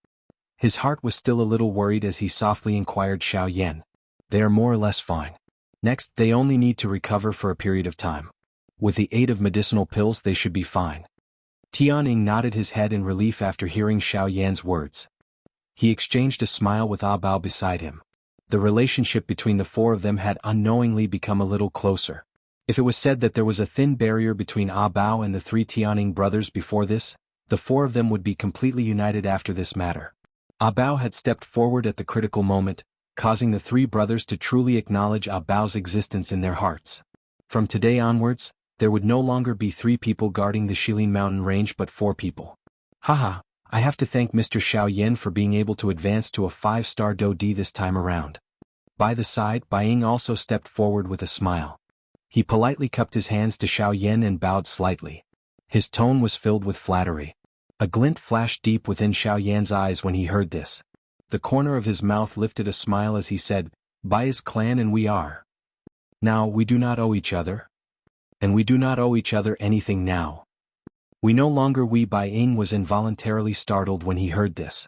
His heart was still a little worried as he softly inquired Xiao Yan. "They are more or less fine. Next, they only need to recover for a period of time. With the aid of medicinal pills they should be fine." Tianning nodded his head in relief after hearing Xiao Yan's words. He exchanged a smile with Ah Bao beside him. The relationship between the 4 of them had unknowingly become a little closer. If it was said that there was a thin barrier between Ah Bao and the 3 Tianning brothers before this, the 4 of them would be completely united after this matter. Ah Bao had stepped forward at the critical moment, causing the 3 brothers to truly acknowledge Ah Bao's existence in their hearts. From today onwards, there would no longer be 3 people guarding the Shilin mountain range but 4 people. Haha, I have to thank Mr. Xiao Yan for being able to advance to a 5-star Do D this time around. By the side, Bai Ying also stepped forward with a smile. He politely cupped his hands to Xiao Yan and bowed slightly. His tone was filled with flattery. A glint flashed deep within Xiao Yan's eyes when he heard this. The corner of his mouth lifted a smile as he said, "By his clan and we are. Now we do not owe each other. And we do not owe each other anything now." We no longer we Bai Ying was involuntarily startled when he heard this.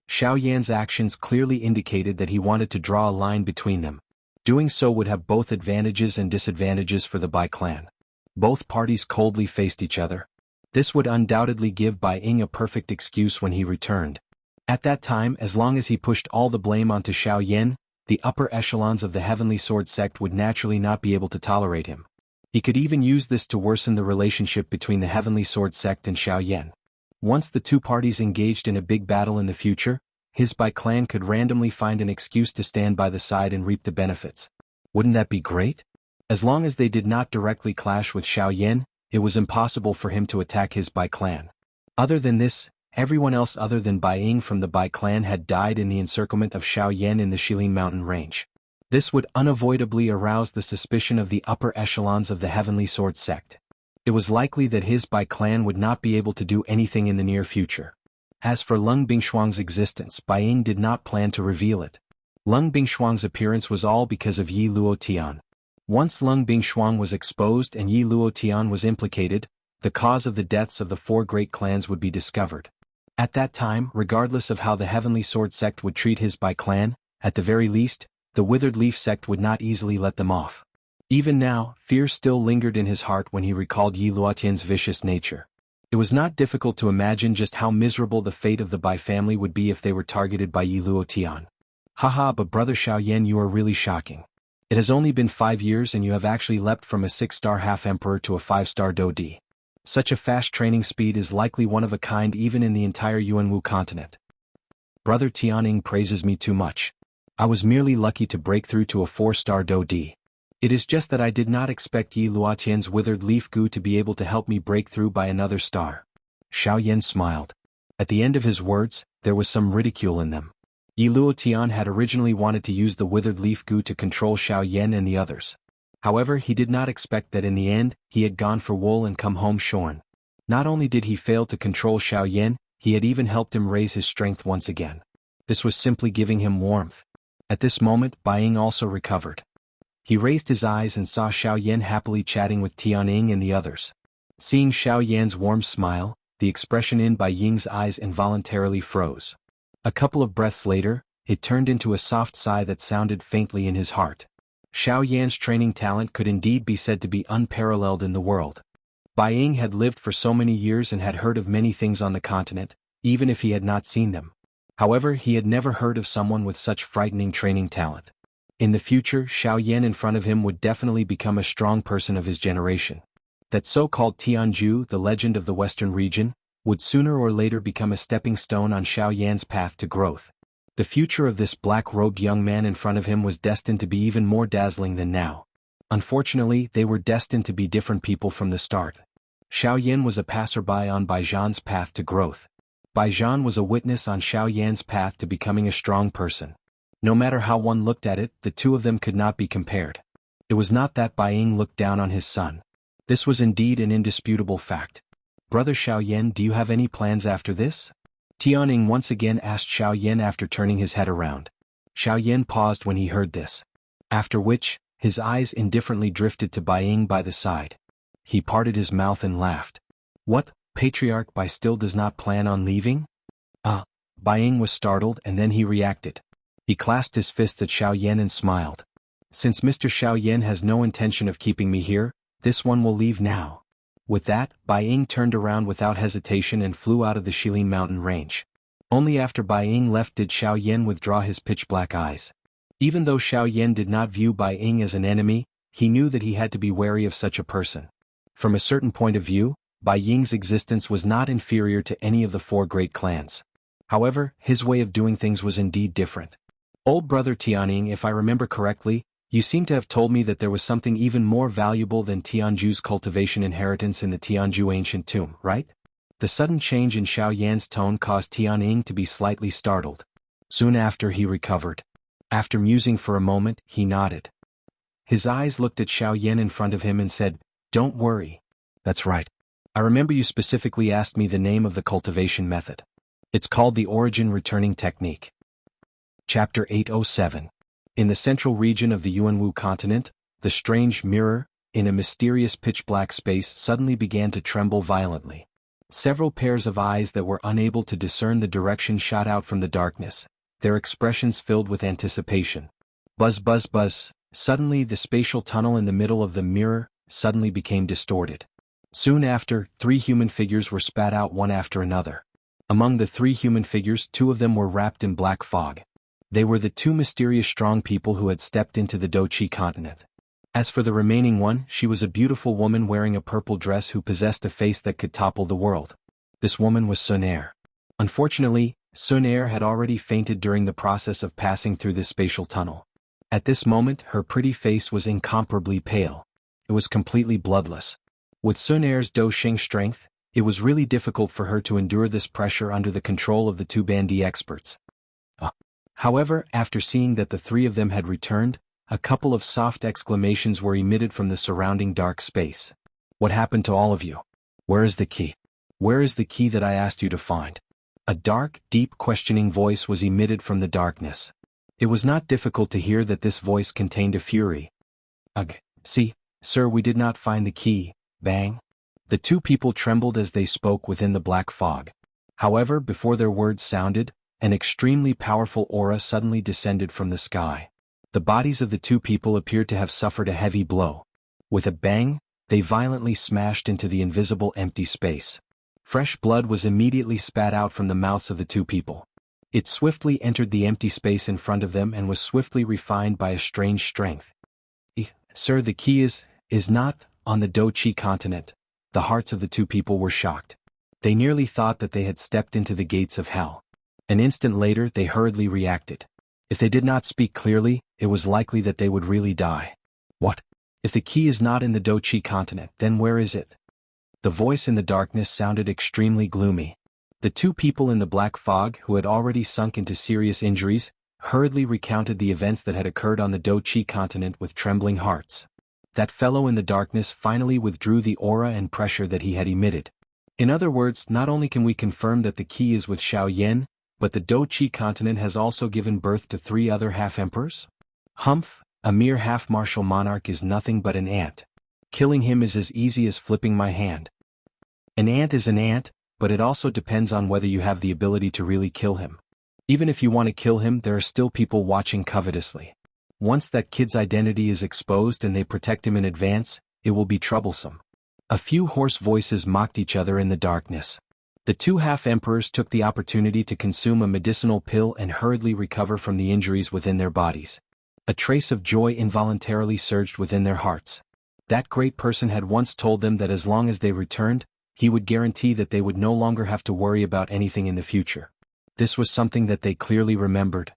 Xiao Yan's actions clearly indicated that he wanted to draw a line between them. Doing so would have both advantages and disadvantages for the Bai clan. Both parties coldly faced each other. This would undoubtedly give Bai Ying a perfect excuse when he returned. At that time, as long as he pushed all the blame onto Xiao Yan, the upper echelons of the Heavenly Sword sect would naturally not be able to tolerate him. He could even use this to worsen the relationship between the Heavenly Sword sect and Xiao Yan. Once the two parties engaged in a big battle in the future, his Bai clan could randomly find an excuse to stand by the side and reap the benefits. Wouldn't that be great? As long as they did not directly clash with Xiao Yan, it was impossible for him to attack his Bai clan. Other than this, everyone else other than Bai Ying from the Bai clan had died in the encirclement of Xiao Yan in the Shilin mountain range. This would unavoidably arouse the suspicion of the upper echelons of the Heavenly Sword sect. It was likely that his Bai clan would not be able to do anything in the near future. As for Lung Bingshuang's existence, Bai Ying did not plan to reveal it. Lung Bingshuang's appearance was all because of Yi Luotian. Once Lung Bingshuang was exposed and Yi Luotian was implicated, the cause of the deaths of the four great clans would be discovered. At that time, regardless of how the Heavenly Sword sect would treat his Bai clan, at the very least, the Withered Leaf sect would not easily let them off. Even now, fear still lingered in his heart when he recalled Yi Luotian's vicious nature. It was not difficult to imagine just how miserable the fate of the Bai family would be if they were targeted by Yi Luotian. Haha, but brother Xiao Yan, you are really shocking. It has only been 5 years and you have actually leapt from a 6-star half-emperor to a 5-star Dodi. Such a fast training speed is likely one of a kind even in the entire Yuanwu continent. Brother Tianning praises me too much. I was merely lucky to break through to a 4-star Dodi. It is just that I did not expect Yi Luotian's withered leaf goo to be able to help me break through by another star. Xiao Yan smiled. At the end of his words, there was some ridicule in them. Yi Luotian had originally wanted to use the withered leaf goo to control Xiao Yan and the others. However, he did not expect that in the end, he had gone for wool and come home shorn. Not only did he fail to control Xiao Yan, he had even helped him raise his strength once again. This was simply giving him warmth. At this moment, Bai Ying also recovered. He raised his eyes and saw Xiao Yan happily chatting with Tianning and the others. Seeing Xiao Yan's warm smile, the expression in Bai Ying's eyes involuntarily froze. A couple of breaths later, it turned into a soft sigh that sounded faintly in his heart. Xiao Yan's training talent could indeed be said to be unparalleled in the world. Bai Ying had lived for so many years and had heard of many things on the continent, even if he had not seen them. However, he had never heard of someone with such frightening training talent. In the future, Xiao Yan in front of him would definitely become a strong person of his generation. That so-called Tianju, the legend of the western region, would sooner or later become a stepping stone on Xiao Yan's path to growth. The future of this black-robed young man in front of him was destined to be even more dazzling than now. Unfortunately, they were destined to be different people from the start. Xiao Yan was a passerby on Bai Zhan's path to growth. Bai Zhan was a witness on Xiao Yan's path to becoming a strong person. No matter how one looked at it, the two of them could not be compared. It was not that Bai Ying looked down on his son. This was indeed an indisputable fact. Brother Xiao Yan, do you have any plans after this? Tianning once again asked Xiao Yan after turning his head around. Xiao Yan paused when he heard this. After which, his eyes indifferently drifted to Bai Ying by the side. He parted his mouth and laughed. What, Patriarch Bai still does not plan on leaving? Bai Ying was startled and then he reacted. He clasped his fists at Xiao Yan and smiled. Since Mr. Xiao Yan has no intention of keeping me here, this one will leave now. With that, Bai Ying turned around without hesitation and flew out of the Shilin mountain range. Only after Bai Ying left did Xiao Yan withdraw his pitch-black eyes. Even though Xiao Yan did not view Bai Ying as an enemy, he knew that he had to be wary of such a person. From a certain point of view, Bai Ying's existence was not inferior to any of the four great clans. However, his way of doing things was indeed different. Old brother Tianning, if I remember correctly, you seem to have told me that there was something even more valuable than Tianju's cultivation inheritance in the Tianju ancient tomb, right? The sudden change in Xiao Yan's tone caused Tianning to be slightly startled. Soon after he recovered. After musing for a moment, he nodded. His eyes looked at Xiao Yan in front of him and said, "Don't worry. That's right. I remember you specifically asked me the name of the cultivation method. It's called the Origin Returning Technique." Chapter 807. In the central region of the Yuanwu continent, the strange mirror, in a mysterious pitch-black space, suddenly began to tremble violently. Several pairs of eyes that were unable to discern the direction shot out from the darkness, their expressions filled with anticipation. Buzz buzz buzz. Suddenly the spatial tunnel in the middle of the mirror suddenly became distorted. Soon after, 3 human figures were spat out one after another. Among the 3 human figures, 2 of them were wrapped in black fog. They were the 2 mysterious strong people who had stepped into the Doqi continent. As for the remaining one, she was a beautiful woman wearing a purple dress who possessed a face that could topple the world. This woman was Sun Er. Unfortunately, Sun Er had already fainted during the process of passing through this spatial tunnel. At this moment, her pretty face was incomparably pale. It was completely bloodless. With Sun Er's Do Xing strength, it was really difficult for her to endure this pressure under the control of the 2 bandy experts. However, after seeing that the 3 of them had returned, a couple of soft exclamations were emitted from the surrounding dark space. "What happened to all of you? Where is the key? Where is the key that I asked you to find?" A dark, deep questioning voice was emitted from the darkness. It was not difficult to hear that this voice contained a fury. "Ugh, see, sir, we did not find the key." Bang! The 2 people trembled as they spoke within the black fog. However, before their words sounded, an extremely powerful aura suddenly descended from the sky. The bodies of the 2 people appeared to have suffered a heavy blow. With a bang, they violently smashed into the invisible empty space. Fresh blood was immediately spat out from the mouths of the 2 people. It swiftly entered the empty space in front of them and was swiftly refined by a strange strength. "Sir, the key is not on the Doqi continent." The hearts of the 2 people were shocked. They nearly thought that they had stepped into the gates of hell. An instant later, they hurriedly reacted. If they did not speak clearly, it was likely that they would really die. "What? If the key is not in the Doqi continent, then where is it?" The voice in the darkness sounded extremely gloomy. The 2 people in the black fog, who had already sunk into serious injuries, hurriedly recounted the events that had occurred on the Doqi continent with trembling hearts. That fellow in the darkness finally withdrew the aura and pressure that he had emitted. In other words, not only can we confirm that the key is with Xiao Yan, but the Doqi continent has also given birth to 3 other half-emperors? Humph, a mere half-martial monarch is nothing but an ant. Killing him is as easy as flipping my hand. An ant is an ant, but it also depends on whether you have the ability to really kill him. Even if you want to kill him, there are still people watching covetously. Once that kid's identity is exposed and they protect him in advance, it will be troublesome. A few hoarse voices mocked each other in the darkness. The 2 half-emperors took the opportunity to consume a medicinal pill and hurriedly recover from the injuries within their bodies. A trace of joy involuntarily surged within their hearts. That great person had once told them that as long as they returned, he would guarantee that they would no longer have to worry about anything in the future. This was something that they clearly remembered.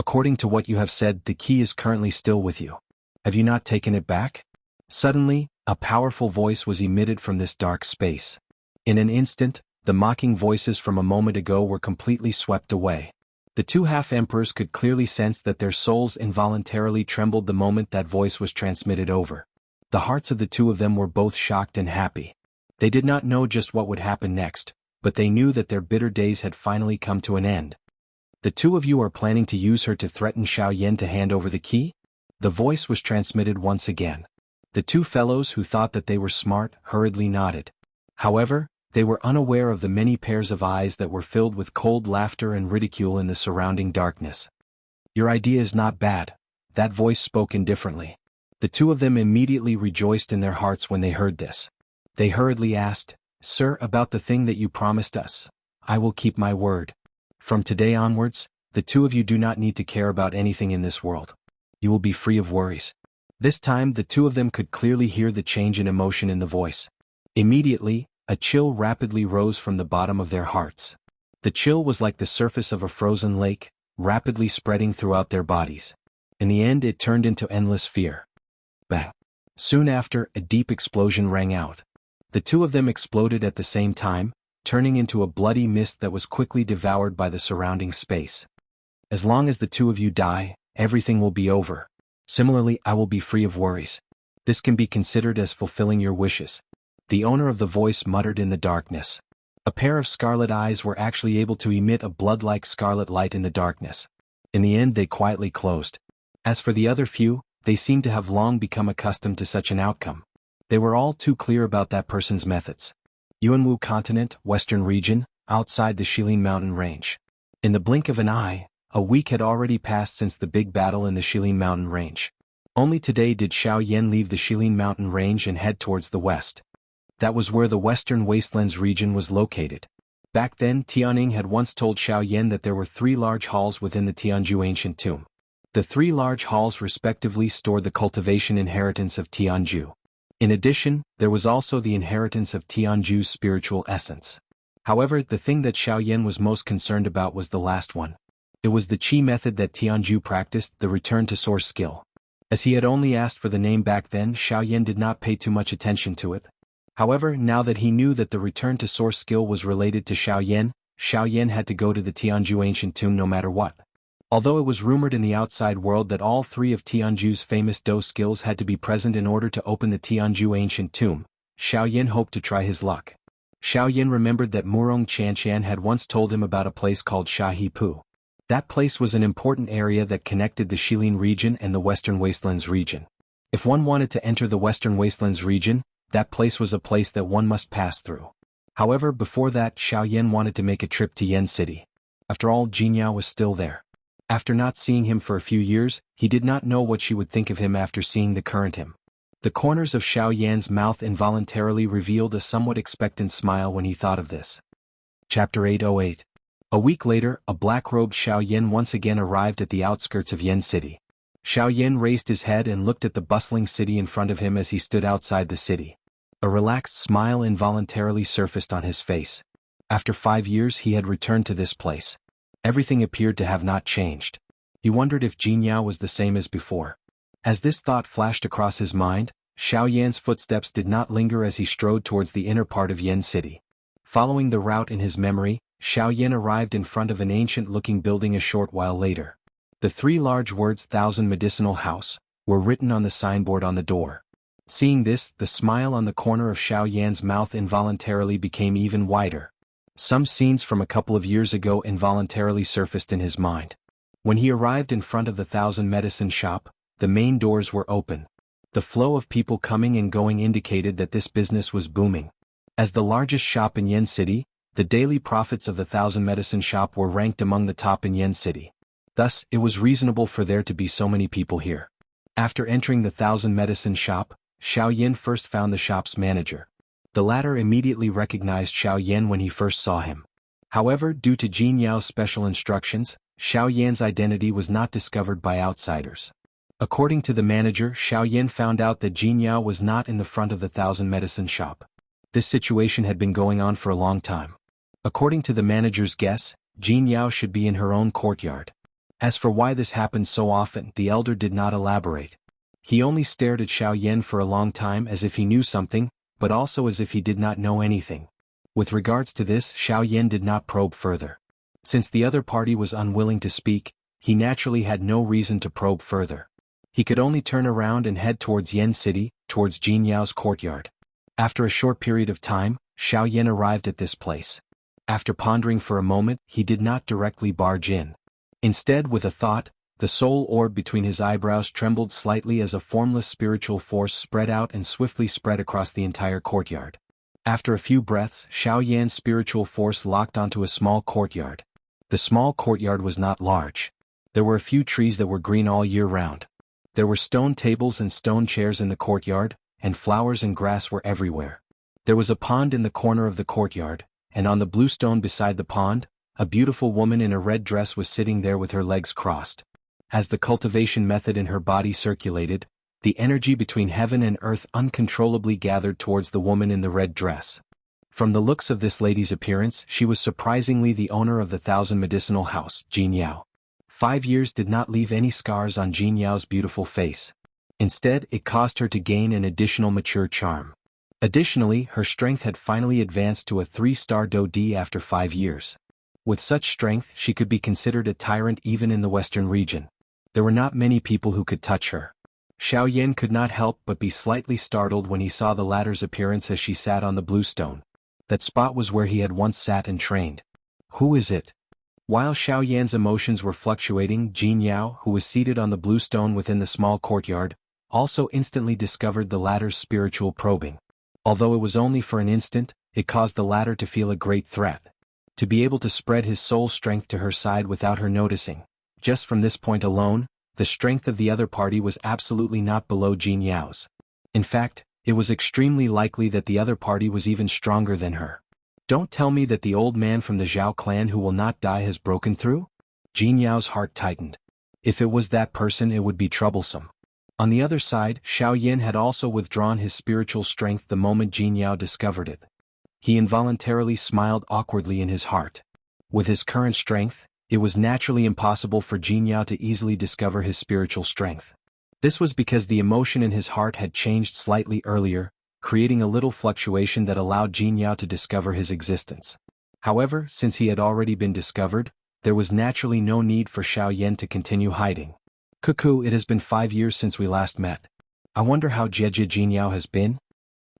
"According to what you have said, the key is currently still with you. Have you not taken it back?" Suddenly, a powerful voice was emitted from this dark space. In an instant, the mocking voices from a moment ago were completely swept away. The 2 half-emperors could clearly sense that their souls involuntarily trembled the moment that voice was transmitted over. The hearts of the 2 of them were both shocked and happy. They did not know just what would happen next, but they knew that their bitter days had finally come to an end. "The 2 of you are planning to use her to threaten Xiao Yan to hand over the key?" The voice was transmitted once again. The 2 fellows who thought that they were smart hurriedly nodded. However, they were unaware of the many pairs of eyes that were filled with cold laughter and ridicule in the surrounding darkness. "Your idea is not bad." That voice spoke indifferently. The 2 of them immediately rejoiced in their hearts when they heard this. They hurriedly asked, "Sir, about the thing that you promised us." "I will keep my word. From today onwards, the 2 of you do not need to care about anything in this world. You will be free of worries." This time the 2 of them could clearly hear the change in emotion in the voice. Immediately, a chill rapidly rose from the bottom of their hearts. The chill was like the surface of a frozen lake, rapidly spreading throughout their bodies. In the end, it turned into endless fear. Bang! Soon after, a deep explosion rang out. The 2 of them exploded at the same time, turning into a bloody mist that was quickly devoured by the surrounding space. "As long as the 2 of you die, everything will be over." Similarly, I will be free of worries. This can be considered as fulfilling your wishes. The owner of the voice muttered in the darkness. A pair of scarlet eyes were actually able to emit a blood-like scarlet light in the darkness. In the end they quietly closed. As for the other few, they seemed to have long become accustomed to such an outcome. They were all too clear about that person's methods. Jianghu continent, western region, outside the Shilin mountain range. In the blink of an eye, a week had already passed since the big battle in the Shilin mountain range. Only today did Xiao Yan leave the Shilin mountain range and head towards the west. That was where the western wastelands region was located. Back then Tianning had once told Xiao Yan that there were 3 large halls within the Tianzhu ancient tomb. The 3 large halls respectively stored the cultivation inheritance of Tianzhu. In addition, there was also the inheritance of Tianzhu's spiritual essence. However, the thing that Xiao Yan was most concerned about was the last one. It was the qi method that Tianzhu practiced, the return to source skill. As he had only asked for the name back then, Xiao Yan did not pay too much attention to it. However, now that he knew that the return to source skill was related to Xiao Yan had to go to the Tianzhu ancient tomb no matter what. Although it was rumored in the outside world that all 3 of Tianzhu's famous Do skills had to be present in order to open the Tianzhu ancient tomb, Xiao Yan hoped to try his luck. Xiao Yan remembered that Murong Chanshan had once told him about a place called Shahipu. That place was an important area that connected the Shilin region and the Western Wastelands region. If one wanted to enter the Western Wastelands region, that place was a place that one must pass through. However, before that, Xiao Yan wanted to make a trip to Yen City. After all, Jianghu was still there. After not seeing him for a few years, he did not know what she would think of him after seeing the current him. The corners of Xiao Yan's mouth involuntarily revealed a somewhat expectant smile when he thought of this. Chapter 808. A week later, a black-robed Xiao Yan once again arrived at the outskirts of Yen City. Xiao Yan raised his head and looked at the bustling city in front of him as he stood outside the city. A relaxed smile involuntarily surfaced on his face. After 5 years he had returned to this place. Everything appeared to have not changed. He wondered if Jianghu was the same as before. As this thought flashed across his mind, Xiao Yan's footsteps did not linger as he strode towards the inner part of Yen City. Following the route in his memory, Xiao Yan arrived in front of an ancient-looking building a short while later. The 3 large words 1000 Medicinal House were written on the signboard on the door. Seeing this, the smile on the corner of Xiao Yan's mouth involuntarily became even wider. Some scenes from a couple of years ago involuntarily surfaced in his mind. When he arrived in front of the 1000 Medicine shop, the main doors were open. The flow of people coming and going indicated that this business was booming. As the largest shop in Yen City, the daily profits of the 1000 Medicine shop were ranked among the top in Yen City. Thus, it was reasonable for there to be so many people here. After entering the 1000 Medicine shop, Xiao Yan first found the shop's manager. The latter immediately recognized Xiao Yan when he first saw him. However, due to Jianghu's special instructions, Xiao Yan's identity was not discovered by outsiders. According to the manager, Xiao Yan found out that Jianghu was not in the front of the 1000 Medicine shop. This situation had been going on for a long time. According to the manager's guess, Jianghu should be in her own courtyard. As for why this happened so often, the elder did not elaborate. He only stared at Xiao Yan for a long time as if he knew something, but also as if he did not know anything. With regards to this, Xiao Yan did not probe further. Since the other party was unwilling to speak, he naturally had no reason to probe further. He could only turn around and head towards Yen City, towards Jianghu's courtyard. After a short period of time, Xiao Yan arrived at this place. After pondering for a moment, he did not directly barge in. Instead, with a thought, the soul orb between his eyebrows trembled slightly as a formless spiritual force spread out and swiftly spread across the entire courtyard. After a few breaths, Xiao Yan's spiritual force locked onto a small courtyard. The small courtyard was not large. There were a few trees that were green all year round. There were stone tables and stone chairs in the courtyard, and flowers and grass were everywhere. There was a pond in the corner of the courtyard, and on the blue stone beside the pond, a beautiful woman in a red dress was sitting there with her legs crossed. As the cultivation method in her body circulated, the energy between heaven and earth uncontrollably gathered towards the woman in the red dress. From the looks of this lady's appearance, she was surprisingly the owner of the 1000 Medicinal House, Jianghu. 5 years did not leave any scars on Jianghu's beautiful face. Instead, it caused her to gain an additional mature charm. Additionally, her strength had finally advanced to a 3-star Do-D after 5 years. With such strength, she could be considered a tyrant even in the western region. There were not many people who could touch her. Xiao Yan could not help but be slightly startled when he saw the latter's appearance as she sat on the blue stone. That spot was where he had once sat and trained. Who is it? While Xiao Yan's emotions were fluctuating, Jin Yao, who was seated on the blue stone within the small courtyard, also instantly discovered the latter's spiritual probing. Although it was only for an instant, it caused the latter to feel a great threat. To be able to spread his soul strength to her side without her noticing. Just from this point alone, the strength of the other party was absolutely not below Jin Yao's. In fact, it was extremely likely that the other party was even stronger than her. Don't tell me that the old man from the Zhao clan who will not die has broken through? Jin Yao's heart tightened. If it was that person, it would be troublesome. On the other side, Xiao Yan had also withdrawn his spiritual strength the moment Jin Yao discovered it. He involuntarily smiled awkwardly in his heart. With his current strength, it was naturally impossible for Jin Yao to easily discover his spiritual strength. This was because the emotion in his heart had changed slightly earlier, creating a little fluctuation that allowed Jin Yao to discover his existence. However, since he had already been discovered, there was naturally no need for Xiao Yan to continue hiding. Cuckoo, it has been 5 years since we last met. I wonder how Jie Jin Yao has been?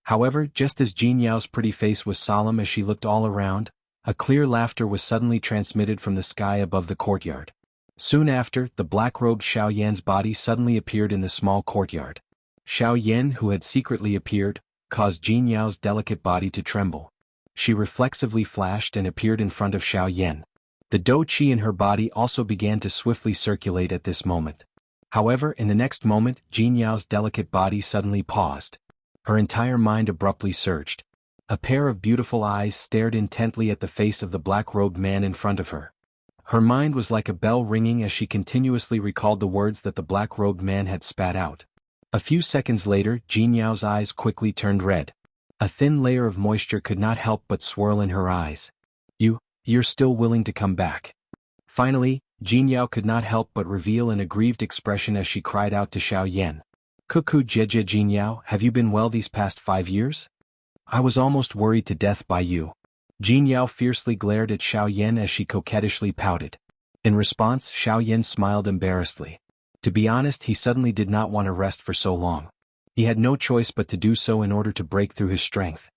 However, just as Jin Yao's pretty face was solemn as she looked all around, a clear laughter was suddenly transmitted from the sky above the courtyard. Soon after, the black-robed Xiao Yan's body suddenly appeared in the small courtyard. Xiao Yan, who had secretly appeared, caused Jin Yao's delicate body to tremble. She reflexively flashed and appeared in front of Xiao Yan. The dou qi in her body also began to swiftly circulate at this moment. However, in the next moment, Jin Yao's delicate body suddenly paused. Her entire mind abruptly surged. A pair of beautiful eyes stared intently at the face of the black-robed man in front of her. Her mind was like a bell ringing as she continuously recalled the words that the black-robed man had spat out. A few seconds later, Jin Yao's eyes quickly turned red. A thin layer of moisture could not help but swirl in her eyes. You're still willing to come back. Finally, Jin Yao could not help but reveal an aggrieved expression as she cried out to Xiao Yan. Cuckoo Jie Jin Yao, have you been well these past 5 years? I was almost worried to death by you. Jin Yao fiercely glared at Xiao Yan as she coquettishly pouted. In response, Xiao Yan smiled embarrassedly. To be honest, he suddenly did not want to rest for so long. He had no choice but to do so in order to break through his strength.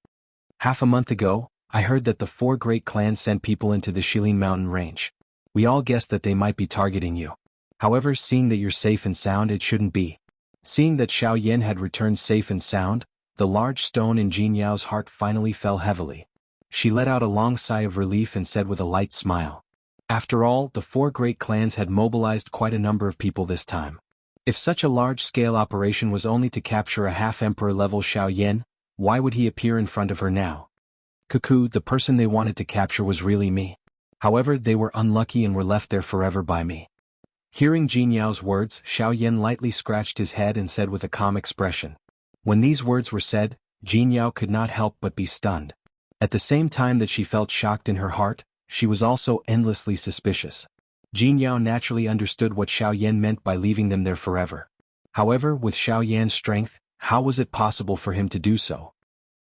Half a month ago, I heard that the 4 great clans sent people into the Shilin Mountain range. We all guessed that they might be targeting you. However, seeing that you're safe and sound, it shouldn't be. Seeing that Xiao Yan had returned safe and sound, the large stone in Jin Yao's heart finally fell heavily. She let out a long sigh of relief and said with a light smile. After all, the 4 great clans had mobilized quite a number of people this time. If such a large-scale operation was only to capture a half-emperor-level Xiao Yan, why would he appear in front of her now? Cuckoo, the person they wanted to capture was really me. However, they were unlucky and were left there forever by me. Hearing Jin Yao's words, Xiao Yan lightly scratched his head and said with a calm expression. When these words were said, Jin Yao could not help but be stunned. At the same time that she felt shocked in her heart, she was also endlessly suspicious. Jin Yao naturally understood what Xiao Yan meant by leaving them there forever. However, with Xiao Yan's strength, how was it possible for him to do so?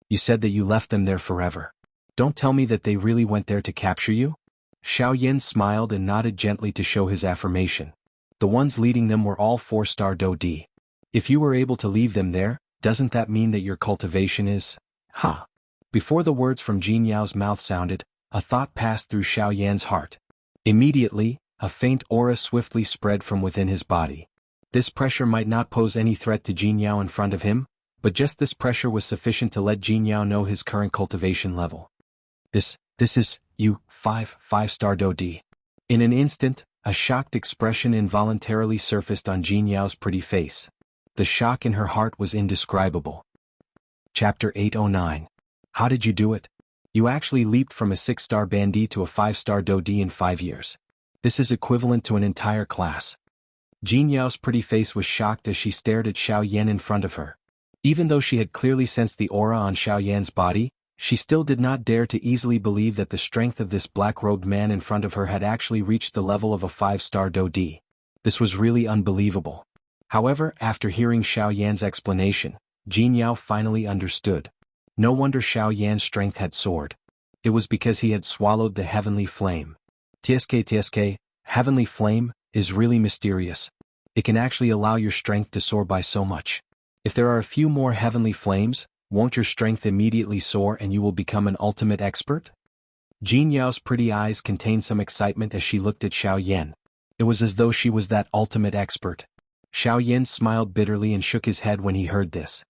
You said that you left them there forever. Don't tell me that they really went there to capture you? Xiao Yan smiled and nodded gently to show his affirmation. The ones leading them were all 4-star Dou Di. If you were able to leave them there, doesn't that mean that your cultivation is... Ha! Before the words from Jin Yao's mouth sounded, a thought passed through Xiao Yan's heart. Immediately, a faint aura swiftly spread from within his body. This pressure might not pose any threat to Jin Yao in front of him, but just this pressure was sufficient to let Jin Yao know his current cultivation level. This is, you, 5-star Dou Di. In an instant, a shocked expression involuntarily surfaced on Jin Yao's pretty face. The shock in her heart was indescribable. Chapter 809. How did you do it? You actually leaped from a 6-star Bandi to a 5-star Dou Di in 5 years. This is equivalent to an entire class. Jin Yao's pretty face was shocked as she stared at Xiao Yan in front of her. Even though she had clearly sensed the aura on Xiao Yan's body, she still did not dare to easily believe that the strength of this black-robed man in front of her had actually reached the level of a 5-star Dou Di. This was really unbelievable. However, after hearing Xiao Yan's explanation, Jin Yao finally understood. No wonder Xiao Yan's strength had soared. It was because he had swallowed the heavenly flame. TSK, heavenly flame, is really mysterious. It can actually allow your strength to soar by so much. If there are a few more heavenly flames, won't your strength immediately soar and you will become an ultimate expert? Jin Yao's pretty eyes contained some excitement as she looked at Xiao Yan. It was as though she was that ultimate expert. Xiao Yan smiled bitterly and shook his head when he heard this.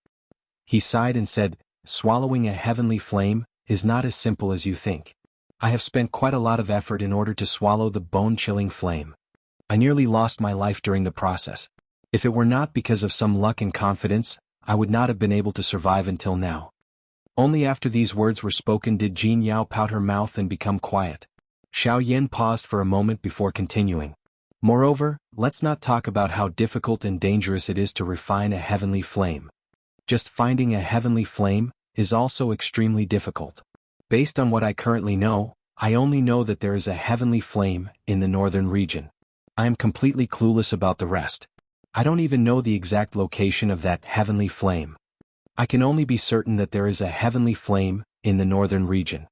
He sighed and said, "Swallowing a heavenly flame is not as simple as you think. I have spent quite a lot of effort in order to swallow the bone-chilling flame. I nearly lost my life during the process. If it were not because of some luck and confidence, I would not have been able to survive until now." Only after these words were spoken did Jin Yao pout her mouth and become quiet. Xiao Yan paused for a moment before continuing. "Moreover, let's not talk about how difficult and dangerous it is to refine a heavenly flame. Just finding a heavenly flame is also extremely difficult. Based on what I currently know, I only know that there is a heavenly flame in the northern region. I am completely clueless about the rest. I don't even know the exact location of that heavenly flame. I can only be certain that there is a heavenly flame in the northern region."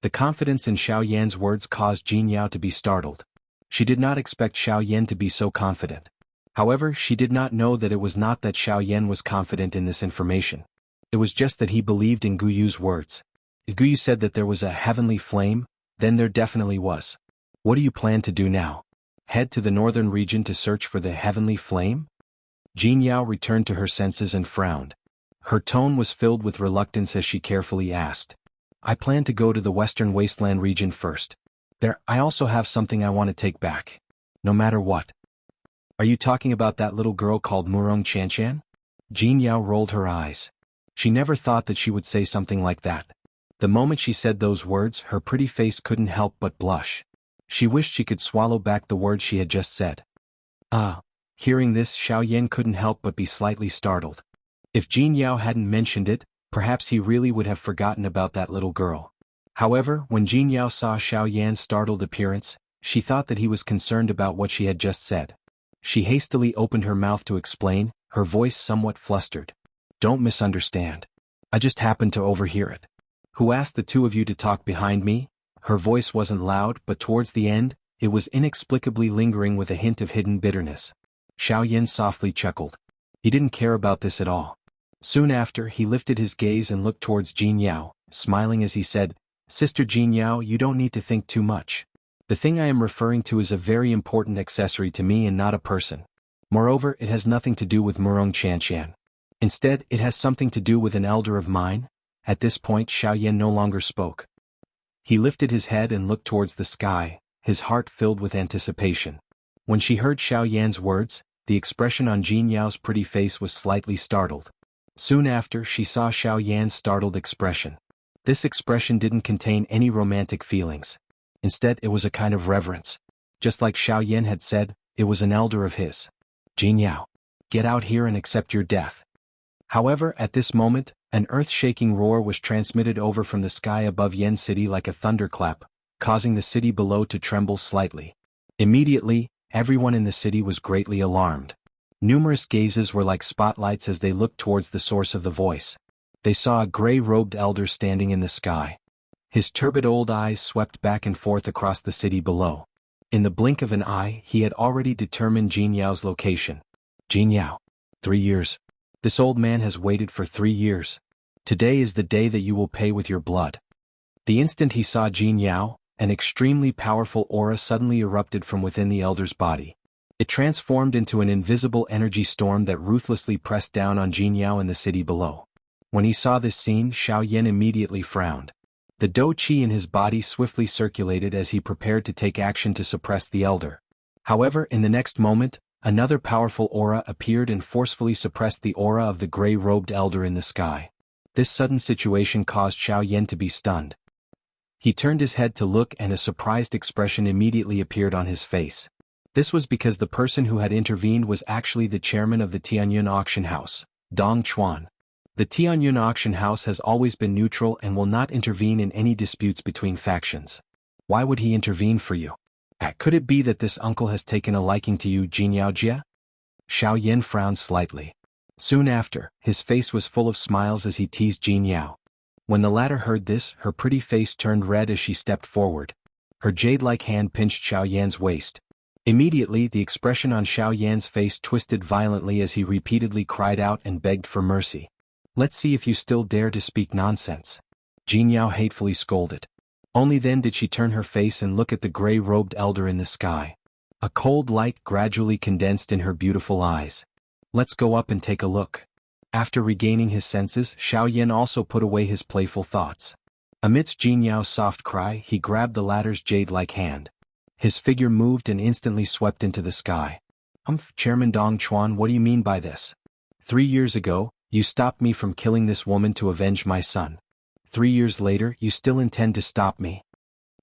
The confidence in Xiao Yan's words caused Jin Yao to be startled. She did not expect Xiao Yan to be so confident. However, she did not know that it was not that Xiao Yan was confident in this information. It was just that he believed in Guyu's words. If Guyu said that there was a heavenly flame, then there definitely was. What do you plan to do now? Head to the northern region to search for the heavenly flame? Jin Yao returned to her senses and frowned. Her tone was filled with reluctance as she carefully asked. "I plan to go to the western wasteland region first. There, I also have something I want to take back. No matter what." "Are you talking about that little girl called Murong Chanchan?" Jin Yao rolled her eyes. She never thought that she would say something like that. The moment she said those words, her pretty face couldn't help but blush. She wished she could swallow back the words she had just said. Hearing this, Xiao Yan couldn't help but be slightly startled. If Jin Yao hadn't mentioned it, perhaps he really would have forgotten about that little girl. However, when Jin Yao saw Xiao Yan's startled appearance, she thought that he was concerned about what she had just said. She hastily opened her mouth to explain, her voice somewhat flustered. "Don't misunderstand. I just happened to overhear it. Who asked the two of you to talk behind me?" Her voice wasn't loud, but towards the end, it was inexplicably lingering with a hint of hidden bitterness. Xiao Yan softly chuckled. He didn't care about this at all. Soon after, he lifted his gaze and looked towards Jin Yao, smiling as he said, "Sister Jin Yao, you don't need to think too much. The thing I am referring to is a very important accessory to me and not a person. Moreover, it has nothing to do with Murong Chanchan. Instead, it has something to do with an elder of mine." At this point, Xiao Yan no longer spoke. He lifted his head and looked towards the sky, his heart filled with anticipation. When she heard Xiao Yan's words, the expression on Jin Yao's pretty face was slightly startled. Soon after, she saw Xiao Yan's startled expression. This expression didn't contain any romantic feelings. Instead, it was a kind of reverence. Just like Xiao Yan had said, it was an elder of his. "Jin Yao, get out here and accept your death." However, at this moment, an earth-shaking roar was transmitted over from the sky above Yen City like a thunderclap, causing the city below to tremble slightly. Immediately, everyone in the city was greatly alarmed. Numerous gazes were like spotlights as they looked towards the source of the voice. They saw a gray-robed elder standing in the sky. His turbid old eyes swept back and forth across the city below. In the blink of an eye, he had already determined Jin Yao's location. "Jin Yao, 3 years. This old man has waited for 3 years. Today is the day that you will pay with your blood." The instant he saw Jin Yao, an extremely powerful aura suddenly erupted from within the elder's body. It transformed into an invisible energy storm that ruthlessly pressed down on Jin Yao in the city below. When he saw this scene, Xiao Yan immediately frowned. The dou qi in his body swiftly circulated as he prepared to take action to suppress the elder. However, in the next moment, another powerful aura appeared and forcefully suppressed the aura of the gray-robed elder in the sky. This sudden situation caused Xiao Yan to be stunned. He turned his head to look and a surprised expression immediately appeared on his face. This was because the person who had intervened was actually the chairman of the Tianyun auction house, Dong Chuan. The Tianyun auction house has always been neutral and will not intervene in any disputes between factions. Why would he intervene for you? Could it be that this uncle has taken a liking to you, Jin Yaojia? Xiao Yan frowned slightly. Soon after, his face was full of smiles as he teased Jin Yao. When the latter heard this, her pretty face turned red as she stepped forward. Her jade-like hand pinched Xiao Yan's waist. Immediately the expression on Xiao Yan's face twisted violently as he repeatedly cried out and begged for mercy. "Let's see if you still dare to speak nonsense," Jianghu hatefully scolded. Only then did she turn her face and look at the gray-robed elder in the sky. A cold light gradually condensed in her beautiful eyes. "Let's go up and take a look." After regaining his senses, Xiao Yan also put away his playful thoughts. Amidst Jianghu's soft cry, he grabbed the latter's jade-like hand. His figure moved and instantly swept into the sky. Chairman Dong Chuan, what do you mean by this? 3 years ago, you stopped me from killing this woman to avenge my son. 3 years later, you still intend to stop me?"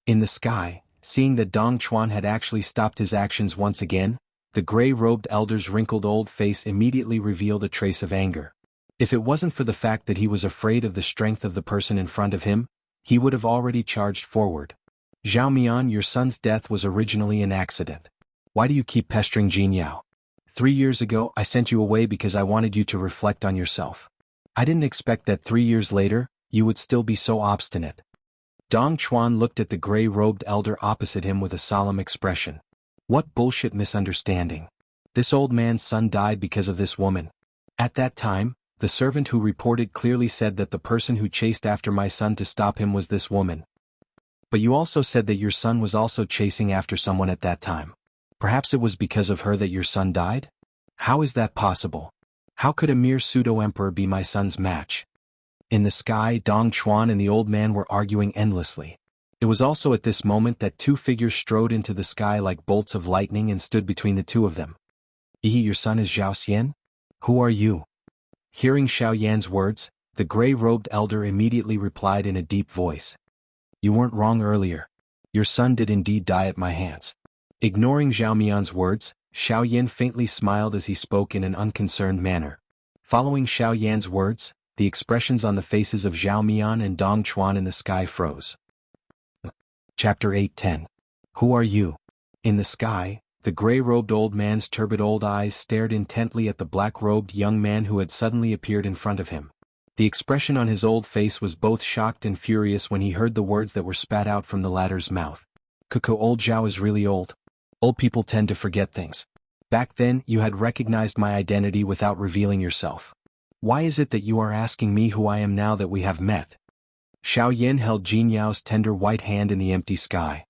In the sky, seeing that Dong Chuan had actually stopped his actions once again, the gray-robed elder's wrinkled old face immediately revealed a trace of anger. If it wasn't for the fact that he was afraid of the strength of the person in front of him, he would have already charged forward. "Zhao Mian, your son's death was originally an accident. Why do you keep pestering Jianghu? 3 years ago I sent you away because I wanted you to reflect on yourself. I didn't expect that 3 years later, you would still be so obstinate." Dong Chuan looked at the gray-robed elder opposite him with a solemn expression. What bullshit misunderstanding. This old man's son died because of this woman. At that time, the servant who reported clearly said that the person who chased after my son to stop him was this woman. But you also said that your son was also chasing after someone at that time. Perhaps it was because of her that your son died? How is that possible? How could a mere pseudo-emperor be my son's match? In the sky, Dong Chuan and the old man were arguing endlessly. It was also at this moment that 2 figures strode into the sky like bolts of lightning and stood between the 2 of them. Your son is Zhao Xian? Who are you?" Hearing Xiao Yan's words, the gray-robed elder immediately replied in a deep voice. "You weren't wrong earlier. Your son did indeed die at my hands." Ignoring Zhao Mian's words, Xiao Yan faintly smiled as he spoke in an unconcerned manner. Following Xiao Yan's words, the expressions on the faces of Zhao Mian and Dong Chuan in the sky froze. Chapter 8:10. Who are you? In the sky, the gray-robed old man's turbid old eyes stared intently at the black-robed young man who had suddenly appeared in front of him. The expression on his old face was both shocked and furious when he heard the words that were spat out from the latter's mouth. "Kuko, old Zhao is really old. Old people tend to forget things. Back then, you had recognized my identity without revealing yourself. Why is it that you are asking me who I am now that we have met?" Xiao Yan held Jianghu's tender white hand in the empty sky.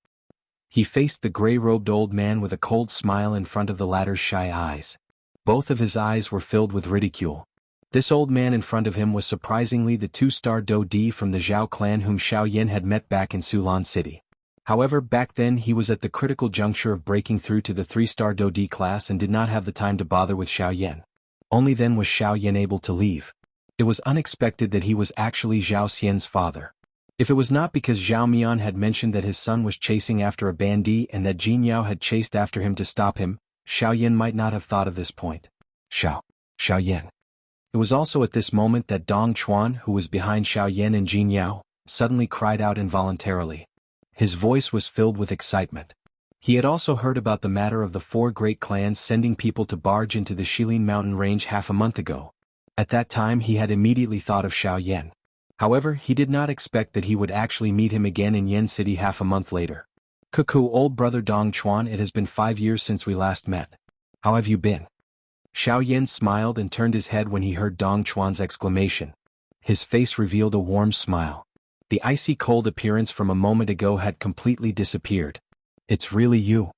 He faced the gray-robed old man with a cold smile in front of the latter's shy eyes. Both of his eyes were filled with ridicule. This old man in front of him was surprisingly the 2-star Do Di from the Zhao clan whom Xiao Yan had met back in Sulan City. However, back then he was at the critical juncture of breaking through to the 3-star Do Di class and did not have the time to bother with Xiao Yan. Only then was Xiao Yan able to leave. It was unexpected that he was actually Zhao Xian's father. If it was not because Zhao Mian had mentioned that his son was chasing after a bandit and that Jianghu had chased after him to stop him, Xiao Yan might not have thought of this point. Xiao Yan. It was also at this moment that Dong Chuan, who was behind Xiao Yan and Jianghu, suddenly cried out involuntarily. His voice was filled with excitement. He had also heard about the matter of the 4 great clans sending people to barge into the Shilin mountain range half a month ago. At that time he had immediately thought of Xiao Yan. However, he did not expect that he would actually meet him again in Yen City half a month later. "Cuckoo, old brother Dong Chuan, it has been 5 years since we last met. How have you been?" Xiao Yan smiled and turned his head when he heard Dong Chuan's exclamation. His face revealed a warm smile. The icy cold appearance from a moment ago had completely disappeared. "It's really you."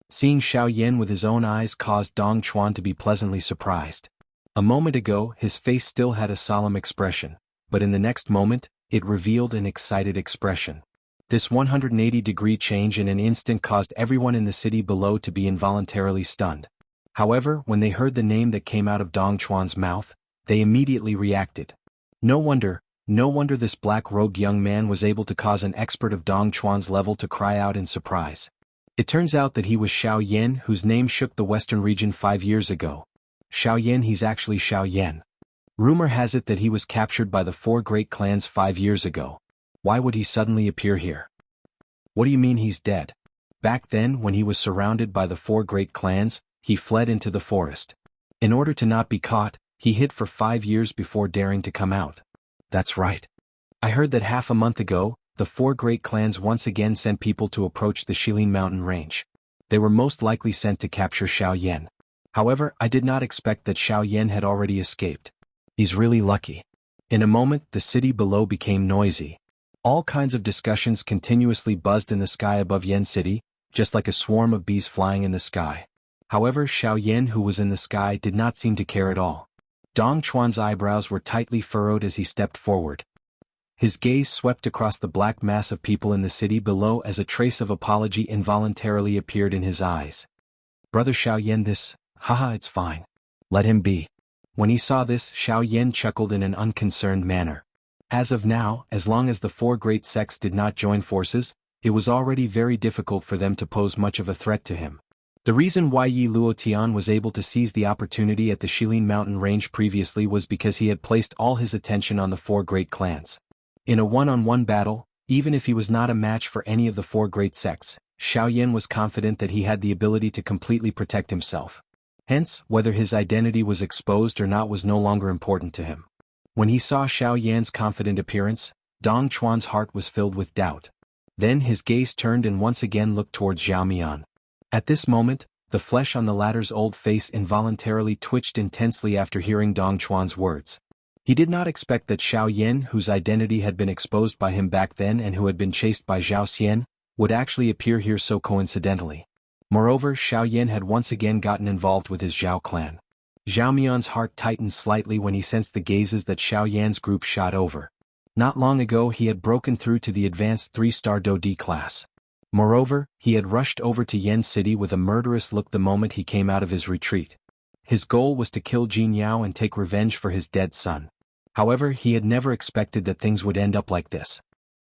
Seeing Xiao Yan with his own eyes caused Dong Chuan to be pleasantly surprised. A moment ago his face still had a solemn expression, but in the next moment, it revealed an excited expression. This 180-degree change in an instant caused everyone in the city below to be involuntarily stunned. However, when they heard the name that came out of Dong Chuan's mouth, they immediately reacted. No wonder this black-robed young man was able to cause an expert of Dong Chuan's level to cry out in surprise. It turns out that he was Xiao Yan, whose name shook the western region 5 years ago. Xiao Yan, he's actually Xiao Yan. Rumor has it that he was captured by the 4 great clans 5 years ago. Why would he suddenly appear here? What do you mean he's dead? Back then, when he was surrounded by the 4 great clans, he fled into the forest. In order to not be caught, he hid for 5 years before daring to come out. That's right. I heard that half a month ago, the 4 great clans once again sent people to approach the Shilin mountain range. They were most likely sent to capture Xiao Yan. However, I did not expect that Xiao Yan had already escaped. He's really lucky. In a moment, the city below became noisy. All kinds of discussions continuously buzzed in the sky above Yan City, just like a swarm of bees flying in the sky. However, Xiao Yan, who was in the sky, did not seem to care at all. Dong Chuan's eyebrows were tightly furrowed as he stepped forward. His gaze swept across the black mass of people in the city below as a trace of apology involuntarily appeared in his eyes. Brother Xiao Yan, haha, it's fine. Let him be. When he saw this, Xiao Yan chuckled in an unconcerned manner. As of now, as long as the four great sects did not join forces, it was already very difficult for them to pose much of a threat to him. The reason why Yi Luotian was able to seize the opportunity at the Shilin mountain range previously was because he had placed all his attention on the four great clans. In a one-on-one battle, even if he was not a match for any of the four great sects, Xiao Yan was confident that he had the ability to completely protect himself. Hence, whether his identity was exposed or not was no longer important to him. When he saw Xiao Yan's confident appearance, Dong Chuan's heart was filled with doubt. Then his gaze turned and once again looked towards Zhao Mian. At this moment, the flesh on the latter's old face involuntarily twitched intensely after hearing Dong Chuan's words. He did not expect that Xiao Yan, whose identity had been exposed by him back then and who had been chased by Zhao Xian, would actually appear here so coincidentally. Moreover, Xiao Yan had once again gotten involved with his Zhao clan. Zhao Mian's heart tightened slightly when he sensed the gazes that Xiao Yan's group shot over. Not long ago he had broken through to the advanced 3-star Do D class. Moreover, he had rushed over to Yan City with a murderous look the moment he came out of his retreat. His goal was to kill Jin Yao and take revenge for his dead son. However, he had never expected that things would end up like this.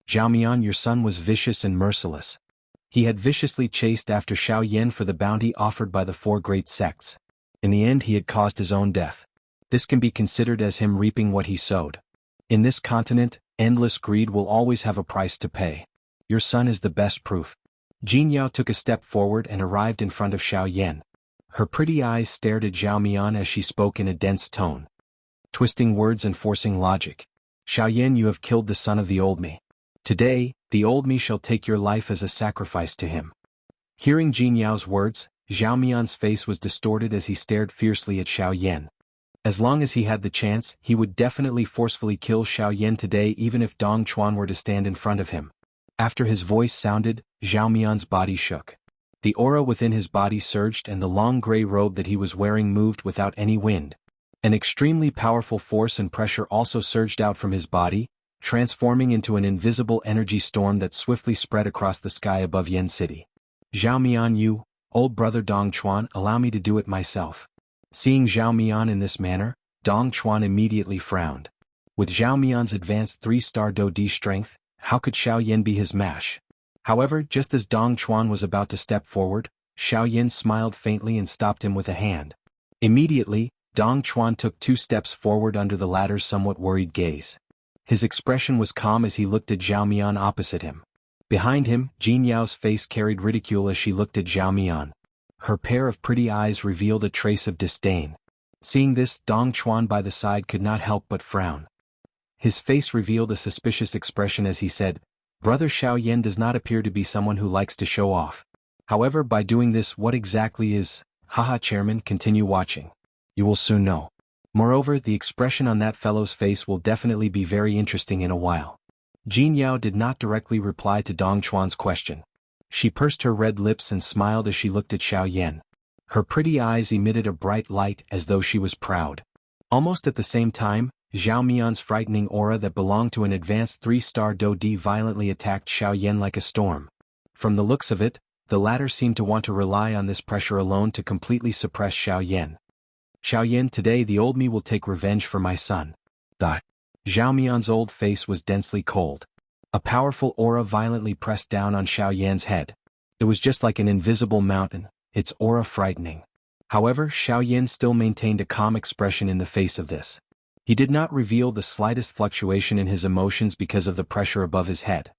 Zhao Mian, your son was vicious and merciless. He had viciously chased after Xiao Yan for the bounty offered by the four great sects. In the end he had caused his own death. This can be considered as him reaping what he sowed. In this continent, endless greed will always have a price to pay. Your son is the best proof. Jin Yao took a step forward and arrived in front of Xiao Yan. Her pretty eyes stared at Zhao Mian as she spoke in a dense tone. Twisting words and forcing logic. Xiao Yan, you have killed the son of the old me. Today, the old me shall take your life as a sacrifice to him. Hearing Jin Yao's words, Zhao Mian's face was distorted as he stared fiercely at Xiao Yan. As long as he had the chance, he would definitely forcefully kill Xiao Yan today even if Dong Chuan were to stand in front of him. After his voice sounded, Zhao Mian's body shook. The aura within his body surged and the long gray robe that he was wearing moved without any wind. An extremely powerful force and pressure also surged out from his body, transforming into an invisible energy storm that swiftly spread across the sky above Yan City. Zhao Mian, you, old brother Dong Chuan, allow me to do it myself. Seeing Zhao Mian in this manner, Dong Chuan immediately frowned. With Zhao Mian's advanced 3-star Do D strength, how could Xiao Yan be his match? However, just as Dong Chuan was about to step forward, Xiao Yan smiled faintly and stopped him with a hand. Immediately, Dong Chuan took 2 steps forward under the latter's somewhat worried gaze. His expression was calm as he looked at Zhao Mian opposite him. Behind him, Jin Yao's face carried ridicule as she looked at Zhao Mian. Her pair of pretty eyes revealed a trace of disdain. Seeing this, Dong Chuan by the side could not help but frown. His face revealed a suspicious expression as he said, Brother Xiao Yan does not appear to be someone who likes to show off. However, by doing this, what exactly is, haha chairman, continue watching. You will soon know. Moreover, the expression on that fellow's face will definitely be very interesting in a while. Jin Yao did not directly reply to Dong Chuan's question. She pursed her red lips and smiled as she looked at Xiao Yan. Her pretty eyes emitted a bright light as though she was proud. Almost at the same time, Zhao Mian's frightening aura that belonged to an advanced 3-star Do D violently attacked Xiao Yan like a storm. From the looks of it, the latter seemed to want to rely on this pressure alone to completely suppress Xiao Yan. Xiao Yan, today the old me will take revenge for my son. Zhao Mian's old face was densely cold. A powerful aura violently pressed down on Xiao Yan's head. It was just like an invisible mountain, its aura frightening. However, Xiao Yan still maintained a calm expression in the face of this. He did not reveal the slightest fluctuation in his emotions because of the pressure above his head.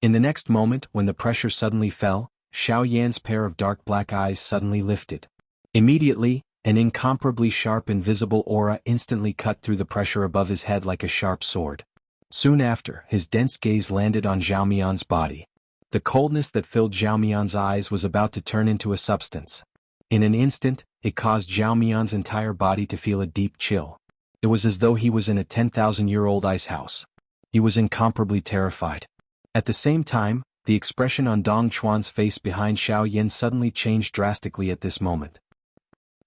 In the next moment, when the pressure suddenly fell, Xiao Yan's pair of dark black eyes suddenly lifted. Immediately, an incomparably sharp invisible aura instantly cut through the pressure above his head like a sharp sword. Soon after, his dense gaze landed on Zhao Mian's body. The coldness that filled Zhao Mian's eyes was about to turn into a substance. In an instant, it caused Zhao Mian's entire body to feel a deep chill. It was as though he was in a 10,000-year-old ice house. He was incomparably terrified. At the same time, the expression on Dong Chuan's face behind Xiao Yan suddenly changed drastically at this moment.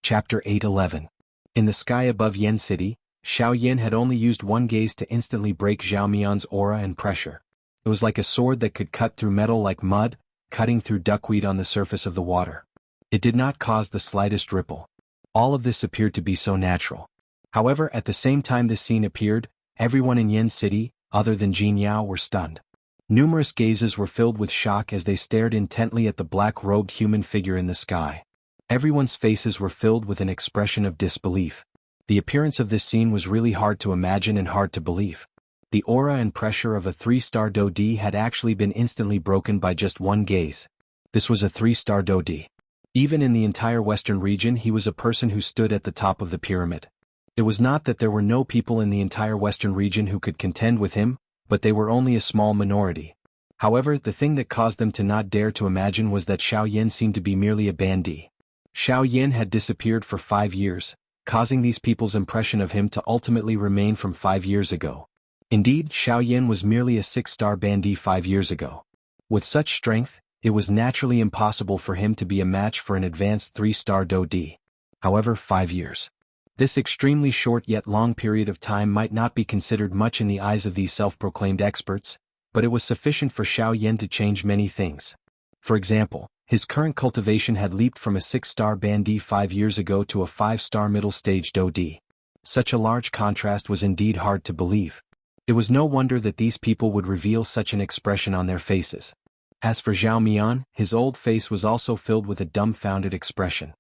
Chapter 8:11. In the sky above Yan City, Xiao Yan had only used one gaze to instantly break Zhao Mian's aura and pressure. It was like a sword that could cut through metal like mud, cutting through duckweed on the surface of the water. It did not cause the slightest ripple. All of this appeared to be so natural. However, at the same time this scene appeared, everyone in Yan City, other than Jin Yao, were stunned. Numerous gazes were filled with shock as they stared intently at the black-robed human figure in the sky. Everyone's faces were filled with an expression of disbelief. The appearance of this scene was really hard to imagine and hard to believe. The aura and pressure of a 3-star Dodi had actually been instantly broken by just one gaze. This was a 3-star Dodi. Even in the entire western region, he was a person who stood at the top of the pyramid. It was not that there were no people in the entire western region who could contend with him, but they were only a small minority. However, the thing that caused them to not dare to imagine was that Xiao Yan seemed to be merely a bandit. Xiao Yan had disappeared for 5 years, causing these people's impression of him to ultimately remain from 5 years ago. Indeed, Xiao Yan was merely a 6-star bandit 5 years ago. With such strength, it was naturally impossible for him to be a match for an advanced 3-star Dodi. However, 5 years. This extremely short yet long period of time might not be considered much in the eyes of these self-proclaimed experts, but it was sufficient for Xiao Yan to change many things. For example, his current cultivation had leaped from a 6-star bandit 5 years ago to a 5-star middle-stage Dodi. Such a large contrast was indeed hard to believe. It was no wonder that these people would reveal such an expression on their faces. As for Zhao Mian, his old face was also filled with a dumbfounded expression.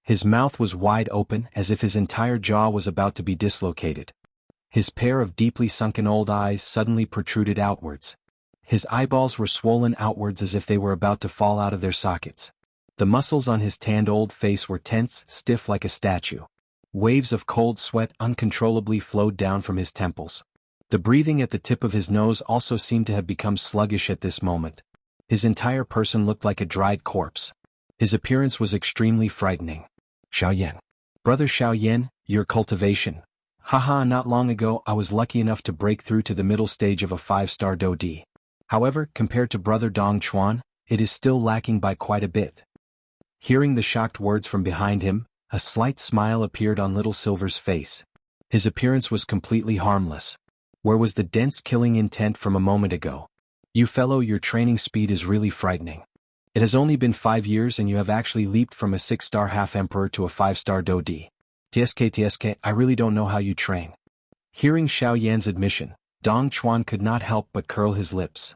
His mouth was wide open as if his entire jaw was about to be dislocated. His pair of deeply sunken old eyes suddenly protruded outwards. His eyeballs were swollen outwards as if they were about to fall out of their sockets. The muscles on his tanned old face were tense, stiff like a statue. Waves of cold sweat uncontrollably flowed down from his temples. The breathing at the tip of his nose also seemed to have become sluggish at this moment. His entire person looked like a dried corpse. His appearance was extremely frightening. Xiao Yan. Brother Xiao Yan, your cultivation. Haha, not long ago I was lucky enough to break through to the middle stage of a 5-star Dodi. However, compared to Brother Dong Chuan, it is still lacking by quite a bit. Hearing the shocked words from behind him, a slight smile appeared on Little Silver's face. His appearance was completely harmless. Where was the dense killing intent from a moment ago? You fellow, your training speed is really frightening. It has only been 5 years and you have actually leaped from a 6-star half-emperor to a 5-star Dodi. TSK, I really don't know how you train. Hearing Xiao Yan's admission, Dong Chuan could not help but curl his lips.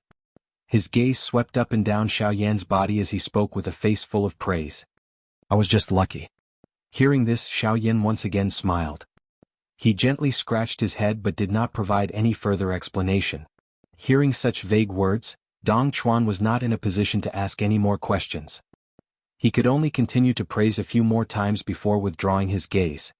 His gaze swept up and down Xiao Yan's body as he spoke with a face full of praise. I was just lucky. Hearing this, Xiao Yan once again smiled. He gently scratched his head but did not provide any further explanation. Hearing such vague words, Dong Chuan was not in a position to ask any more questions. He could only continue to praise a few more times before withdrawing his gaze.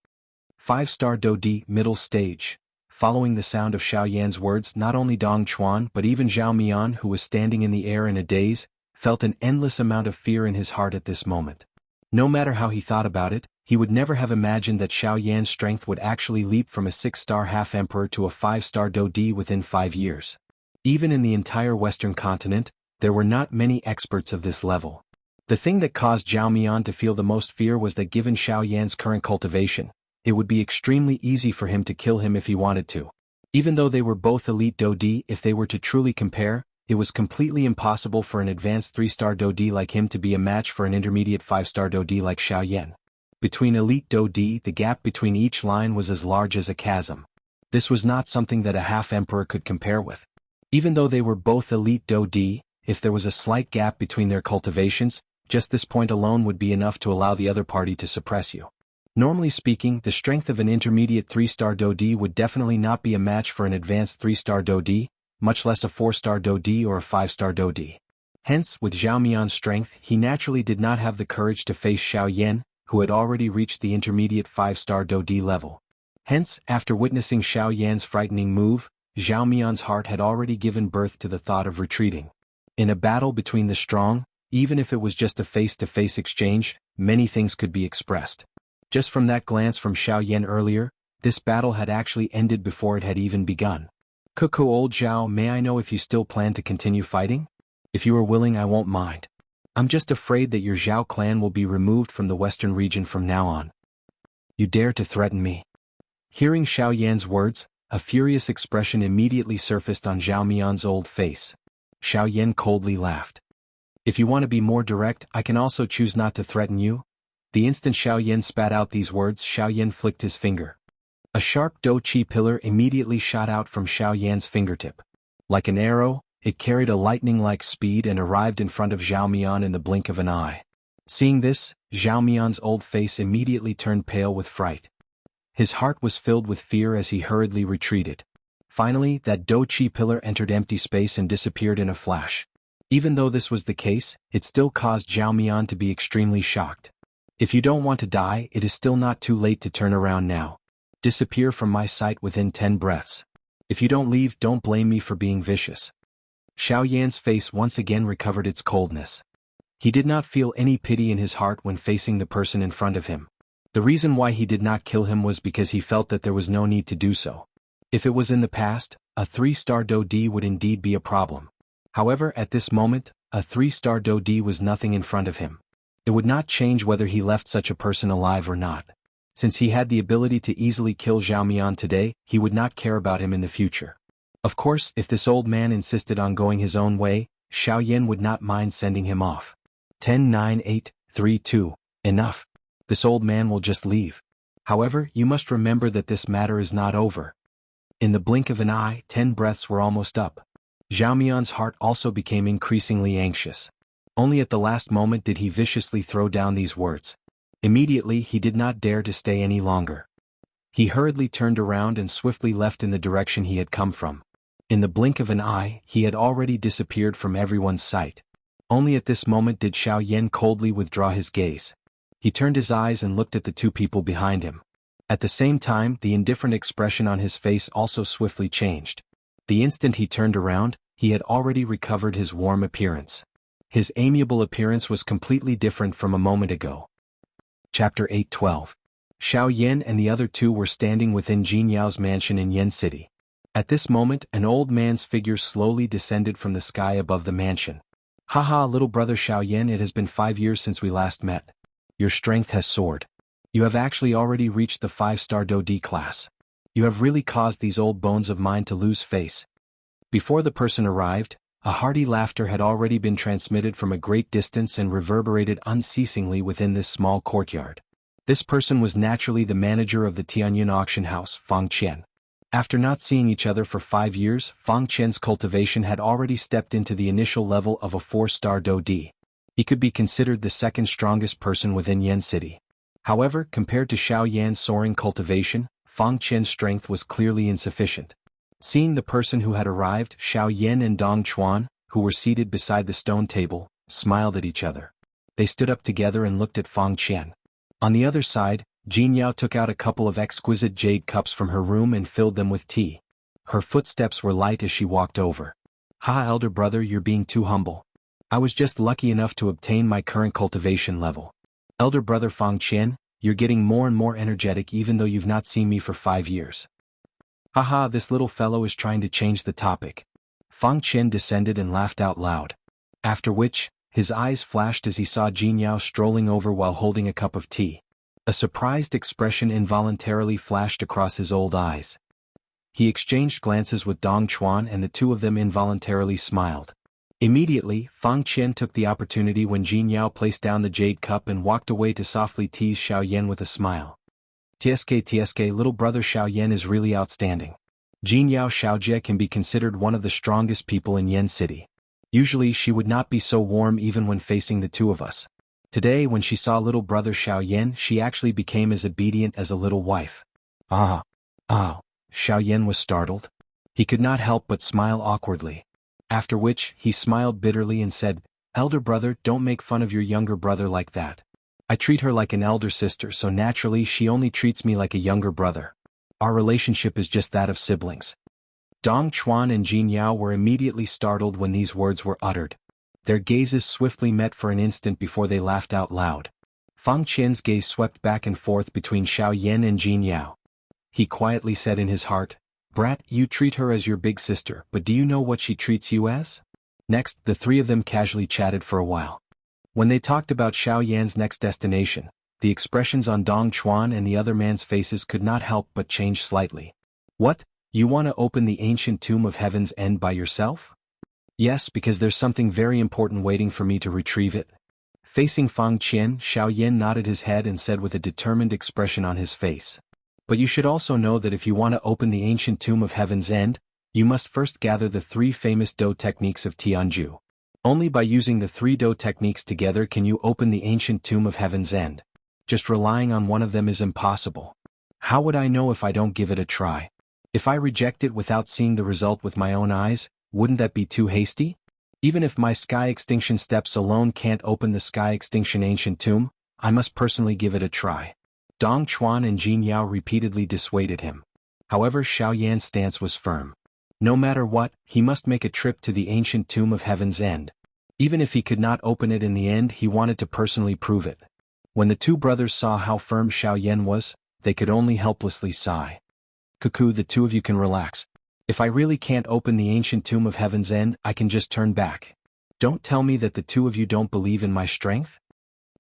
5-star Dodi, middle stage. Following the sound of Xiao Yan's words, not only Dong Chuan but even Zhao Mian, who was standing in the air in a daze, felt an endless amount of fear in his heart at this moment. No matter how he thought about it, he would never have imagined that Xiao Yan's strength would actually leap from a 6-star half-emperor to a 5-star Dodi within 5 years. Even in the entire Western continent, there were not many experts of this level. The thing that caused Zhao Mian to feel the most fear was that given Xiao Yan's current cultivation, it would be extremely easy for him to kill him if he wanted to. Even though they were both elite Dodi, if they were to truly compare, it was completely impossible for an advanced 3-star Dodi like him to be a match for an intermediate 5-star Dodi like Xiao Yan. Between elite Dodi, the gap between each line was as large as a chasm. This was not something that a half-emperor could compare with. Even though they were both elite Dodi, if there was a slight gap between their cultivations, just this point alone would be enough to allow the other party to suppress you. Normally speaking, the strength of an intermediate 3-star Dodi would definitely not be a match for an advanced 3-star Dodi, much less a 4-star Dodi or a 5-star Dodi. Hence, with Zhao Mian's strength, he naturally did not have the courage to face Xiao Yan, who had already reached the intermediate 5-star Dodi level. Hence, after witnessing Xiao Yan's frightening move, Zhao Mian's heart had already given birth to the thought of retreating. In a battle between the strong, even if it was just a face-to-face exchange, many things could be expressed. Just from that glance from Xiao Yan earlier, this battle had actually ended before it had even begun. Cuckoo old Zhao, may I know if you still plan to continue fighting? If you are willing, I won't mind. I'm just afraid that your Zhao clan will be removed from the western region from now on. You dare to threaten me? Hearing Xiao Yan's words, a furious expression immediately surfaced on Zhao Mian's old face. Xiao Yan coldly laughed. If you want to be more direct, I can also choose not to threaten you. The instant Xiao Yan spat out these words, Xiao Yan flicked his finger. A sharp Do Chi pillar immediately shot out from Xiao Yan's fingertip. Like an arrow, it carried a lightning-like speed and arrived in front of Zhao Mian in the blink of an eye. Seeing this, Zhao Mian's old face immediately turned pale with fright. His heart was filled with fear as he hurriedly retreated. Finally, that Do Chi pillar entered empty space and disappeared in a flash. Even though this was the case, it still caused Zhao Mian to be extremely shocked. If you don't want to die, it is still not too late to turn around now. Disappear from my sight within 10 breaths. If you don't leave, don't blame me for being vicious. Xiao Yan's face once again recovered its coldness. He did not feel any pity in his heart when facing the person in front of him. The reason why he did not kill him was because he felt that there was no need to do so. If it was in the past, a 3-star Do D would indeed be a problem. However, at this moment, a 3-star Do D was nothing in front of him. It would not change whether he left such a person alive or not. Since he had the ability to easily kill Zhao Mian today, he would not care about him in the future. Of course, if this old man insisted on going his own way, Xiao Yan would not mind sending him off. 10, 9, 8, 3, 2. Enough. This old man will just leave. However, you must remember that this matter is not over. In the blink of an eye, 10 breaths were almost up. Zhao Mian's heart also became increasingly anxious. Only at the last moment did he viciously throw down these words. Immediately, he did not dare to stay any longer. He hurriedly turned around and swiftly left in the direction he had come from. In the blink of an eye, he had already disappeared from everyone's sight. Only at this moment did Xiao Yan coldly withdraw his gaze. He turned his eyes and looked at the two people behind him. At the same time, the indifferent expression on his face also swiftly changed. The instant he turned around, he had already recovered his warm appearance. His amiable appearance was completely different from a moment ago. Chapter 8:12. Xiao Yan and the other two were standing within Jinyao's mansion in Yan City. At this moment, an old man's figure slowly descended from the sky above the mansion. Haha, little brother Xiao Yan, it has been 5 years since we last met. Your strength has soared. You have actually already reached the 5-star Do D class. You have really caused these old bones of mine to lose face. Before the person arrived, a hearty laughter had already been transmitted from a great distance and reverberated unceasingly within this small courtyard. This person was naturally the manager of the Tianyun auction house, Fang Qian. After not seeing each other for 5 years, Fang Qian's cultivation had already stepped into the initial level of a 4-star Do D. He could be considered the second strongest person within Yan City. However, compared to Xiao Yan's soaring cultivation, Fang Qian's strength was clearly insufficient. Seeing the person who had arrived, Xiao Yan and Dong Chuan, who were seated beside the stone table, smiled at each other. They stood up together and looked at Fang Qian. On the other side, Jinyao took out a couple of exquisite jade cups from her room and filled them with tea. Her footsteps were light as she walked over. Ha, elder brother, you're being too humble. I was just lucky enough to obtain my current cultivation level. Elder brother Fang Qian, you're getting more and more energetic even though you've not seen me for 5 years. Haha, this little fellow is trying to change the topic. Fang Qian descended and laughed out loud. After which, his eyes flashed as he saw Jinyao strolling over while holding a cup of tea. A surprised expression involuntarily flashed across his old eyes. He exchanged glances with Dong Chuan and the two of them involuntarily smiled. Immediately, Fang Qian took the opportunity when Jinyao placed down the jade cup and walked away to softly tease Xiao Yan with a smile. TSK, little brother Xiao Yan is really outstanding. Jinyao Xiaojie can be considered one of the strongest people in Yan City. Usually she would not be so warm even when facing the two of us. Today when she saw little brother Xiao Yan, she actually became as obedient as a little wife. Ah. Xiao Yan was startled. He could not help but smile awkwardly. After which, he smiled bitterly and said, Elder brother, don't make fun of your younger brother like that. I treat her like an elder sister, so naturally she only treats me like a younger brother. Our relationship is just that of siblings. Dong Chuan and Jinyao were immediately startled when these words were uttered. Their gazes swiftly met for an instant before they laughed out loud. Fang Qian's gaze swept back and forth between Xiao Yan and Jin Yao. He quietly said in his heart, "Brat, you treat her as your big sister, but do you know what she treats you as?" Next, the three of them casually chatted for a while. When they talked about Xiao Yan's next destination, the expressions on Dong Chuan and the other man's faces could not help but change slightly. "What? You want to open the ancient tomb of Heaven's End by yourself?" "Yes, because there's something very important waiting for me to retrieve it." Facing Fang Qian, Xiao Yan nodded his head and said with a determined expression on his face, "But you should also know that if you want to open the ancient tomb of Heaven's End, you must first gather the three famous Do techniques of Tianju. Only by using the three Do techniques together can you open the ancient tomb of Heaven's End. Just relying on one of them is impossible. How would I know if I don't give it a try? If I reject it without seeing the result with my own eyes, wouldn't that be too hasty? Even if my sky extinction steps alone can't open the sky extinction ancient tomb, I must personally give it a try." Dong Chuan and Jin Yao repeatedly dissuaded him. However, Xiao Yan's stance was firm. No matter what, he must make a trip to the ancient tomb of Heaven's End. Even if he could not open it in the end, he wanted to personally prove it. When the two brothers saw how firm Xiao Yan was, they could only helplessly sigh. "Cuckoo, the two of you can relax. If I really can't open the ancient tomb of Heaven's End, I can just turn back. Don't tell me that the two of you don't believe in my strength?"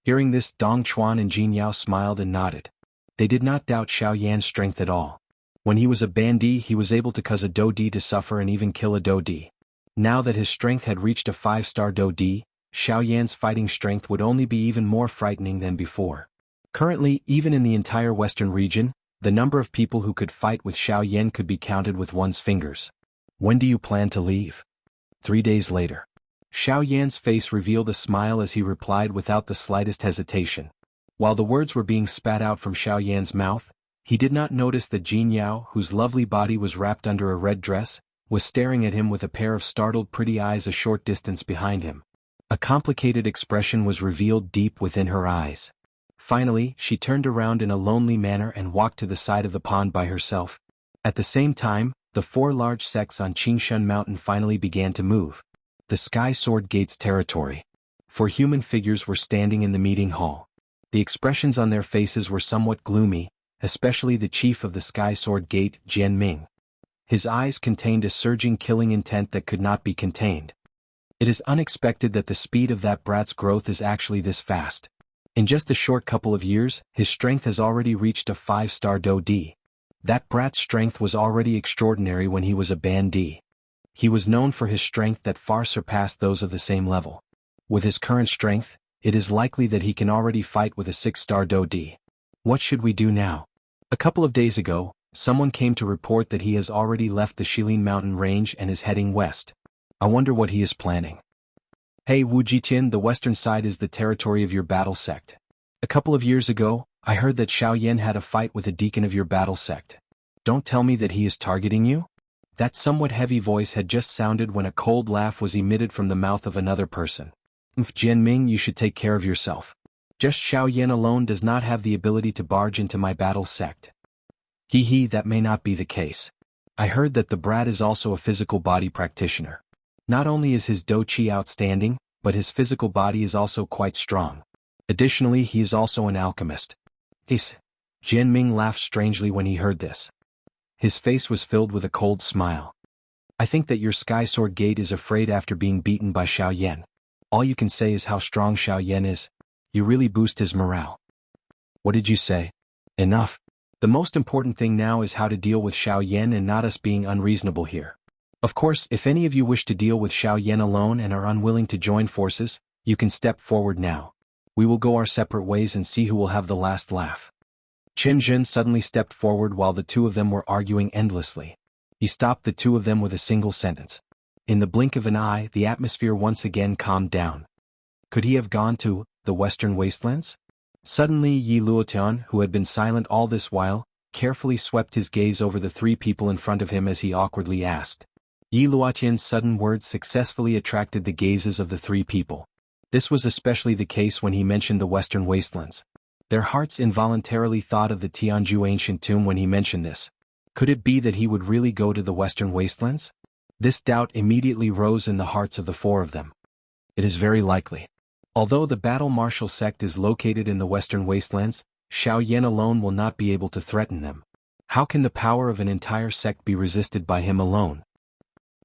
Hearing this, Dong Chuan and Jin Yao smiled and nodded. They did not doubt Xiao Yan's strength at all. When he was a Bandi, he was able to cause a Do-Di to suffer and even kill a Do-Di. Now that his strength had reached a 5-star Do-Di, Xiao Yan's fighting strength would only be even more frightening than before. Currently, even in the entire western region, the number of people who could fight with Xiao Yan could be counted with one's fingers. "When do you plan to leave?" 3 days later. Xiao Yan's face revealed a smile as he replied without the slightest hesitation. While the words were being spat out from Xiao Yan's mouth, he did not notice that Jin Yao, whose lovely body was wrapped under a red dress, was staring at him with a pair of startled pretty eyes a short distance behind him. A complicated expression was revealed deep within her eyes. Finally, she turned around in a lonely manner and walked to the side of the pond by herself. At the same time, the 4 large sects on Qingshan Mountain finally began to move. The Sky Sword Gate's territory. 4 human figures were standing in the meeting hall. The expressions on their faces were somewhat gloomy, especially the chief of the Sky Sword Gate, Jian Ming. His eyes contained a surging killing intent that could not be contained. "It is unexpected that the speed of that brat's growth is actually this fast. In just a short couple of years, his strength has already reached a 5-star Do-Di. That brat's strength was already extraordinary when he was a Bandi. He was known for his strength that far surpassed those of the same level. With his current strength, it is likely that he can already fight with a 6-star Do-Di. What should we do now?" A couple of days ago, someone came to report that he has already left the Shilin Mountain range and is heading west. I wonder what he is planning. "Hey Wu Jitian, the western side is the territory of your battle sect. A couple of years ago, I heard that Xiao Yan had a fight with a deacon of your battle sect. Don't tell me that he is targeting you?" That somewhat heavy voice had just sounded when a cold laugh was emitted from the mouth of another person. Jianming, you should take care of yourself. Just Xiao Yan alone does not have the ability to barge into my battle sect." "Hee, that may not be the case. I heard that the brat is also a physical body practitioner. Not only is his Do-Chi outstanding, but his physical body is also quite strong. Additionally, he is also an alchemist." Jianming laughed strangely when he heard this. His face was filled with a cold smile. "I think that your Sky Sword Gate is afraid after being beaten by Xiao Yan. All you can say is how strong Xiao Yan is. You really boost his morale." "What did you say?" "Enough. The most important thing now is how to deal with Xiao Yan and not us being unreasonable here. Of course, if any of you wish to deal with Xiao Yan alone and are unwilling to join forces, you can step forward now. We will go our separate ways and see who will have the last laugh." Chen Zhen suddenly stepped forward while the two of them were arguing endlessly. He stopped the two of them with a single sentence. In the blink of an eye, the atmosphere once again calmed down. Could he have gone to the Western Wastelands? Suddenly Yi Luotian, who had been silent all this while, carefully swept his gaze over the 3 people in front of him as he awkwardly asked. Yi Luotian's sudden words successfully attracted the gazes of the 3 people. This was especially the case when he mentioned the Western Wastelands. Their hearts involuntarily thought of the Tianju ancient tomb when he mentioned this. Could it be that he would really go to the Western Wastelands? This doubt immediately rose in the hearts of the 4 of them. It is very likely. Although the battle martial sect is located in the western wastelands, Xiao Yan alone will not be able to threaten them. How can the power of an entire sect be resisted by him alone?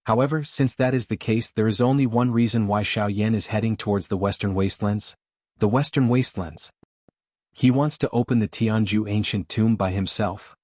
However, since that is the case, there is only one reason why Xiao Yan is heading towards the western wastelands. The western wastelands. He wants to open the Tianju ancient tomb by himself.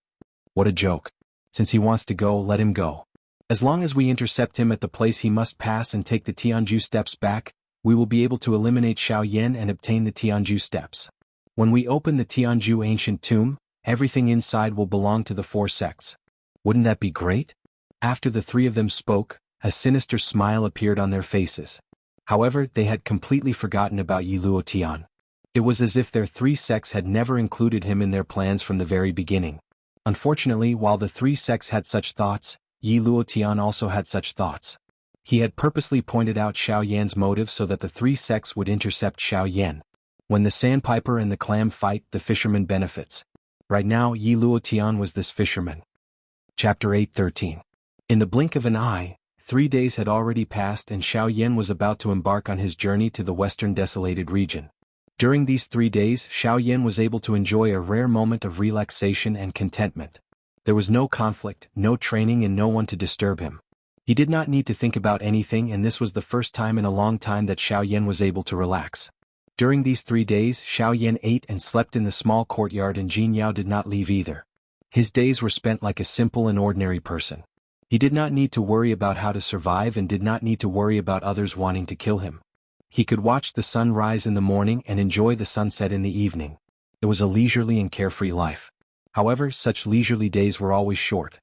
What a joke. Since he wants to go, let him go. As long as we intercept him at the place he must pass and take the Tianju steps back, we will be able to eliminate Xiao Yan and obtain the Tianju steps. When we open the Tianju ancient tomb, everything inside will belong to the 4 sects. Wouldn't that be great? After the 3 of them spoke, a sinister smile appeared on their faces. However, they had completely forgotten about Yi Luotian. It was as if their 3 sects had never included him in their plans from the very beginning. Unfortunately, while the 3 sects had such thoughts, Yi Luotian also had such thoughts. He had purposely pointed out Xiao Yan's motive so that the 3 sects would intercept Xiao Yan. When the sandpiper and the clam fight, the fisherman benefits. Right now, Yi Luotian was this fisherman. Chapter 8:13. In the blink of an eye, 3 days had already passed and Xiao Yan was about to embark on his journey to the western desolated region. During these 3 days, Xiao Yan was able to enjoy a rare moment of relaxation and contentment. There was no conflict, no training and no one to disturb him. He did not need to think about anything, and this was the first time in a long time that Xiao Yan was able to relax. During these 3 days, Xiao Yan ate and slept in the small courtyard and Jianghu did not leave either. His days were spent like a simple and ordinary person. He did not need to worry about how to survive and did not need to worry about others wanting to kill him. He could watch the sun rise in the morning and enjoy the sunset in the evening. It was a leisurely and carefree life. However, such leisurely days were always short.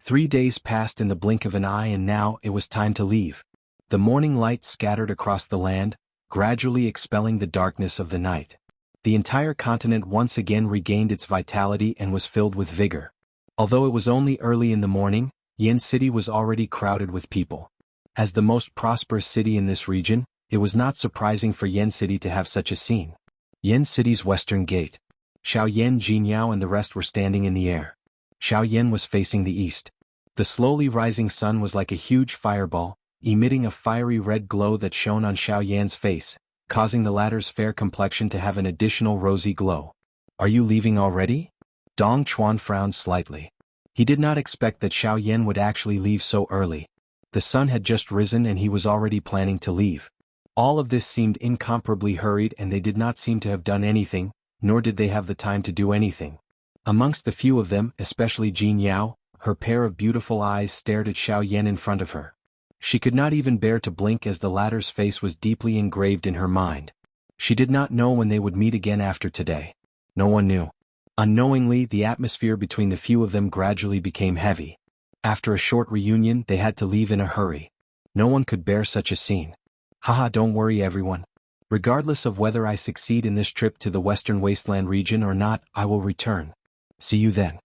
3 days passed in the blink of an eye and now it was time to leave. The morning light scattered across the land, gradually expelling the darkness of the night. The entire continent once again regained its vitality and was filled with vigor. Although it was only early in the morning, Yen City was already crowded with people. As the most prosperous city in this region, it was not surprising for Yen City to have such a scene. Yen City's western gate. Xiao Yan, Jianghu and the rest were standing in the air. Xiao Yan was facing the east. The slowly rising sun was like a huge fireball, emitting a fiery red glow that shone on Xiao Yan's face, causing the latter's fair complexion to have an additional rosy glow. Are you leaving already? Dong Chuan frowned slightly. He did not expect that Xiao Yan would actually leave so early. The sun had just risen and he was already planning to leave. All of this seemed incomparably hurried and they did not seem to have done anything, nor did they have the time to do anything. Amongst the few of them, especially Jianghu, her pair of beautiful eyes stared at Xiao Yan in front of her. She could not even bear to blink as the latter's face was deeply engraved in her mind. She did not know when they would meet again after today. No one knew. Unknowingly, the atmosphere between the few of them gradually became heavy. After a short reunion, they had to leave in a hurry. No one could bear such a scene. Haha, don't worry everyone. Regardless of whether I succeed in this trip to the western wasteland region or not, I will return. See you then.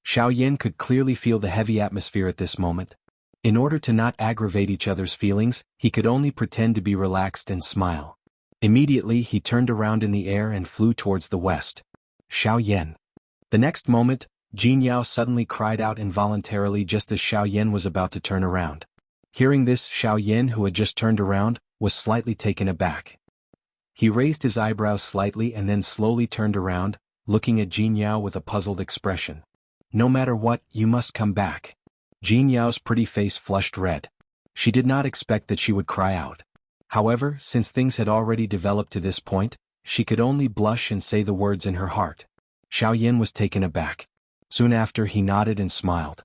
Xiao Yan could clearly feel the heavy atmosphere at this moment. In order to not aggravate each other's feelings, he could only pretend to be relaxed and smile. Immediately he turned around in the air and flew towards the west. Xiao Yan. The next moment, Jianghu suddenly cried out involuntarily just as Xiao Yan was about to turn around. Hearing this, Xiao Yan, who had just turned around, was slightly taken aback. He raised his eyebrows slightly and then slowly turned around, looking at Jianghu with a puzzled expression. No matter what, you must come back. Jianghu's pretty face flushed red. She did not expect that she would cry out. However, since things had already developed to this point, she could only blush and say the words in her heart. Xiao Yan was taken aback. Soon after he nodded and smiled.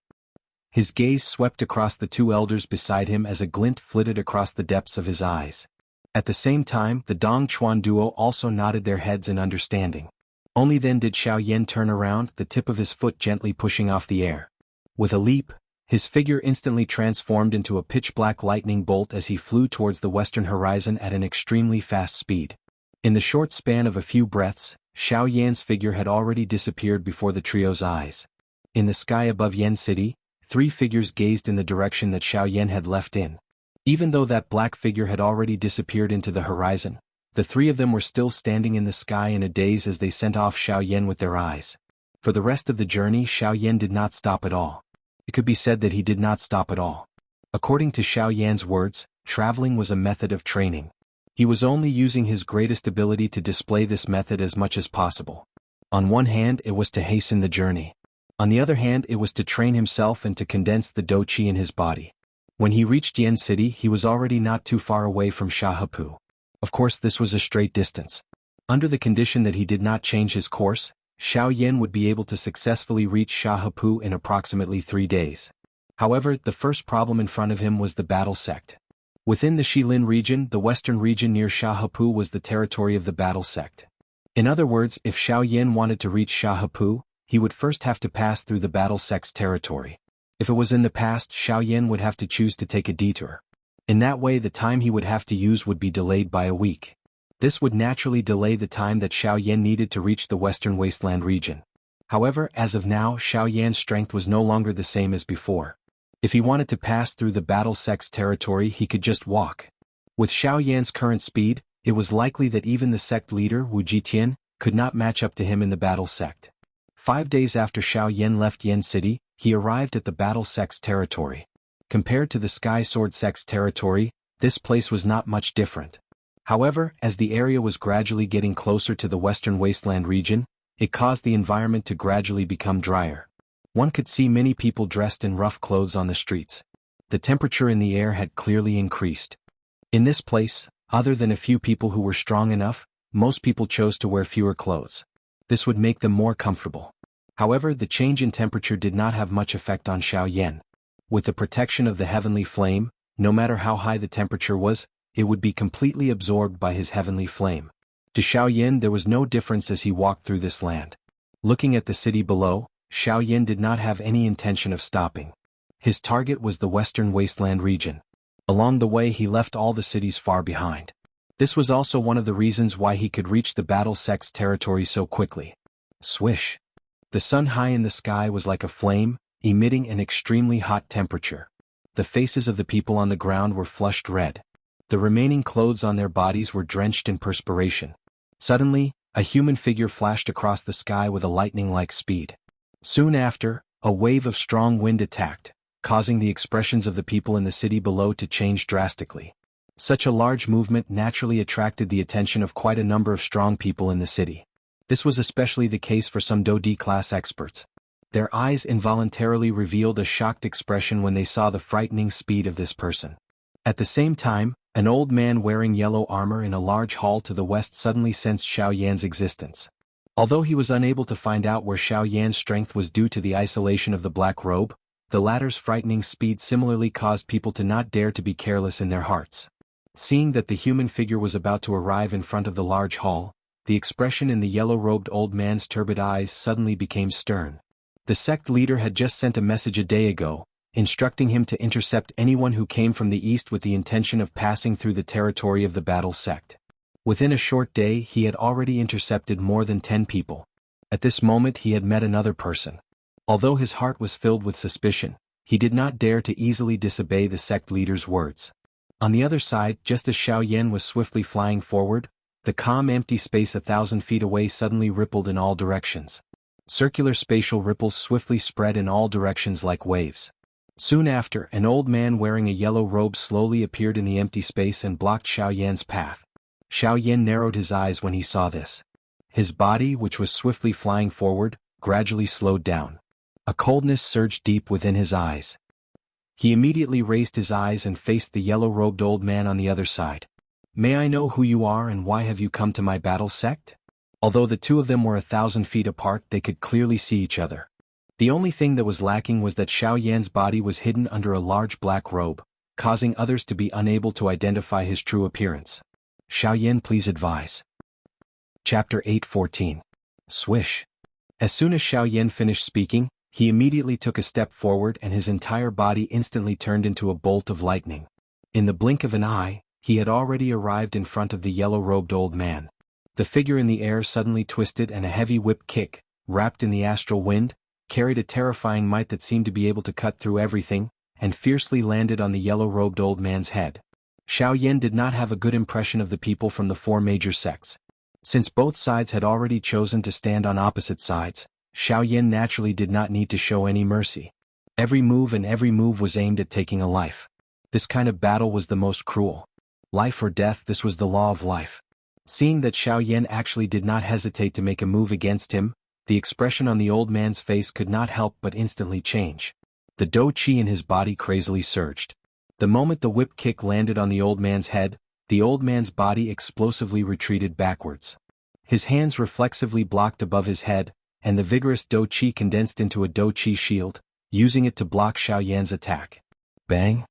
His gaze swept across the 2 elders beside him as a glint flitted across the depths of his eyes. At the same time, the Dong Chuan duo also nodded their heads in understanding. Only then did Xiao Yan turn around, the tip of his foot gently pushing off the air. With a leap, his figure instantly transformed into a pitch-black lightning bolt as he flew towards the western horizon at an extremely fast speed. In the short span of a few breaths, Xiao Yan's figure had already disappeared before the trio's eyes. In the sky above Yen City, 3 figures gazed in the direction that Xiao Yan had left in. Even though that black figure had already disappeared into the horizon, the 3 of them were still standing in the sky in a daze as they sent off Xiao Yan with their eyes. For the rest of the journey, Xiao Yan did not stop at all. It could be said that he did not stop at all. According to Xiao Yan's words, traveling was a method of training. He was only using his greatest ability to display this method as much as possible. On one hand, it was to hasten the journey. On the other hand, it was to train himself and to condense the dou qi in his body. When he reached Yen City, he was already not too far away from Shahepu. Of course, this was a straight distance. Under the condition that he did not change his course, Xiao Yan would be able to successfully reach Shahepu in approximately 3 days. However, the first problem in front of him was the battle sect. Within the Shilin region, the western region near Shahepu was the territory of the battle sect. In other words, if Xiao Yan wanted to reach Shahepu, he would first have to pass through the battle sect's territory. If it was in the past, Xiao Yan would have to choose to take a detour. In that way, the time he would have to use would be delayed by a week. This would naturally delay the time that Xiao Yan needed to reach the western wasteland region. However, as of now, Xiao Yan's strength was no longer the same as before. If he wanted to pass through the battle sect's territory, he could just walk. With Xiao Yan's current speed, it was likely that even the sect leader, Wu Jitian, could not match up to him in the battle sect. 5 days after Xiao Yan left Yen City, he arrived at the battle sect's territory. Compared to the Sky Sword sect's territory, this place was not much different. However, as the area was gradually getting closer to the western wasteland region, it caused the environment to gradually become drier. One could see many people dressed in rough clothes on the streets. The temperature in the air had clearly increased. In this place, other than a few people who were strong enough, most people chose to wear fewer clothes. This would make them more comfortable. However, the change in temperature did not have much effect on Xiao Yan. With the protection of the heavenly flame, no matter how high the temperature was, it would be completely absorbed by his heavenly flame. To Xiao Yan there was no difference as he walked through this land. Looking at the city below, Xiao Yan did not have any intention of stopping. His target was the western wasteland region. Along the way he left all the cities far behind. This was also one of the reasons why he could reach the battle sect's territory so quickly. Swish! The sun high in the sky was like a flame, emitting an extremely hot temperature. The faces of the people on the ground were flushed red. The remaining clothes on their bodies were drenched in perspiration. Suddenly, a human figure flashed across the sky with a lightning-like speed. Soon after, a wave of strong wind attacked, causing the expressions of the people in the city below to change drastically. Such a large movement naturally attracted the attention of quite a number of strong people in the city. This was especially the case for some Dou class experts. Their eyes involuntarily revealed a shocked expression when they saw the frightening speed of this person. At the same time, an old man wearing yellow armor in a large hall to the west suddenly sensed Xiao Yan's existence. Although he was unable to find out where Xiao Yan's strength was due to the isolation of the black robe, the latter's frightening speed similarly caused people to not dare to be careless in their hearts. Seeing that the human figure was about to arrive in front of the large hall, the expression in the yellow-robed old man's turbid eyes suddenly became stern. The sect leader had just sent a message a day ago, instructing him to intercept anyone who came from the east with the intention of passing through the territory of the battle sect. Within a short day he had already intercepted more than 10 people. At this moment he had met another person. Although his heart was filled with suspicion, he did not dare to easily disobey the sect leader's words. On the other side, just as Xiao Yan was swiftly flying forward, the calm empty space 1,000 feet away suddenly rippled in all directions. Circular spatial ripples swiftly spread in all directions like waves. Soon after, an old man wearing a yellow robe slowly appeared in the empty space and blocked Xiao Yan's path. Xiao Yan narrowed his eyes when he saw this. His body, which was swiftly flying forward, gradually slowed down. A coldness surged deep within his eyes. He immediately raised his eyes and faced the yellow-robed old man on the other side. "May I know who you are and why have you come to my battle sect?" Although the two of them were 1,000 feet apart, they could clearly see each other. The only thing that was lacking was that Xiao Yan's body was hidden under a large black robe, causing others to be unable to identify his true appearance. "Xiao Yan, please advise." Chapter 8:14. Swish. As soon as Xiao Yan finished speaking, he immediately took a step forward and his entire body instantly turned into a bolt of lightning. In the blink of an eye, he had already arrived in front of the yellow-robed old man. The figure in the air suddenly twisted and a heavy whip kick, wrapped in the astral wind, carried a terrifying might that seemed to be able to cut through everything, and fiercely landed on the yellow-robed old man's head. Xiao Yan did not have a good impression of the people from the 4 major sects. Since both sides had already chosen to stand on opposite sides, Xiao Yan naturally did not need to show any mercy. Every move was aimed at taking a life. This kind of battle was the most cruel. Life or death, this was the law of life. Seeing that Xiao Yan actually did not hesitate to make a move against him, the expression on the old man's face could not help but instantly change. The dou qi in his body crazily surged. The moment the whip kick landed on the old man's head, the old man's body explosively retreated backwards. His hands reflexively blocked above his head, and the vigorous dou qi condensed into a dou qi shield, using it to block Xiao Yan's attack. Bang!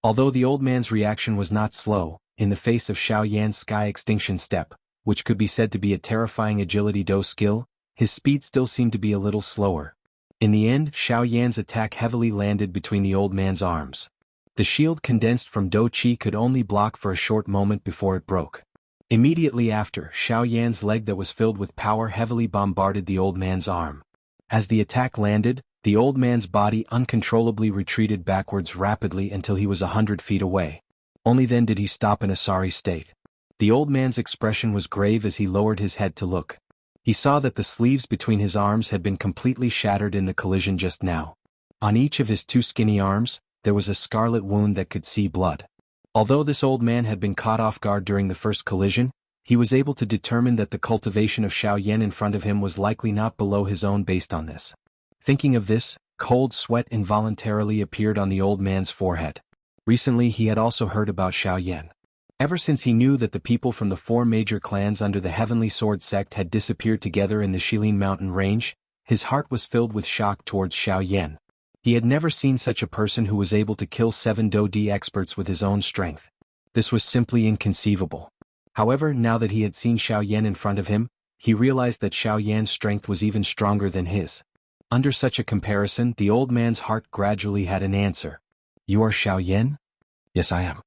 Although the old man's reaction was not slow, in the face of Xiao Yan's sky extinction step, which could be said to be a terrifying agility dou skill, his speed still seemed to be a little slower. In the end, Xiao Yan's attack heavily landed between the old man's arms. The shield condensed from dou qi could only block for a short moment before it broke. Immediately after, Xiao Yan's leg that was filled with power heavily bombarded the old man's arm. As the attack landed, the old man's body uncontrollably retreated backwards rapidly until he was 100 feet away. Only then did he stop in a sorry state. The old man's expression was grave as he lowered his head to look. He saw that the sleeves between his arms had been completely shattered in the collision just now. On each of his two skinny arms, there was a scarlet wound that could see blood. Although this old man had been caught off guard during the first collision, he was able to determine that the cultivation of Xiao Yan in front of him was likely not below his own based on this. Thinking of this, cold sweat involuntarily appeared on the old man's forehead. Recently he had also heard about Xiao Yan. Ever since he knew that the people from the 4 major clans under the Heavenly Sword sect had disappeared together in the Shilin mountain range, his heart was filled with shock towards Xiao Yan. He had never seen such a person who was able to kill 7 dou-di experts with his own strength. This was simply inconceivable. However, now that he had seen Xiao Yan in front of him, he realized that Xiao Yan's strength was even stronger than his. Under such a comparison, the old man's heart gradually had an answer. "You are Xiao Yan?" "Yes, I am."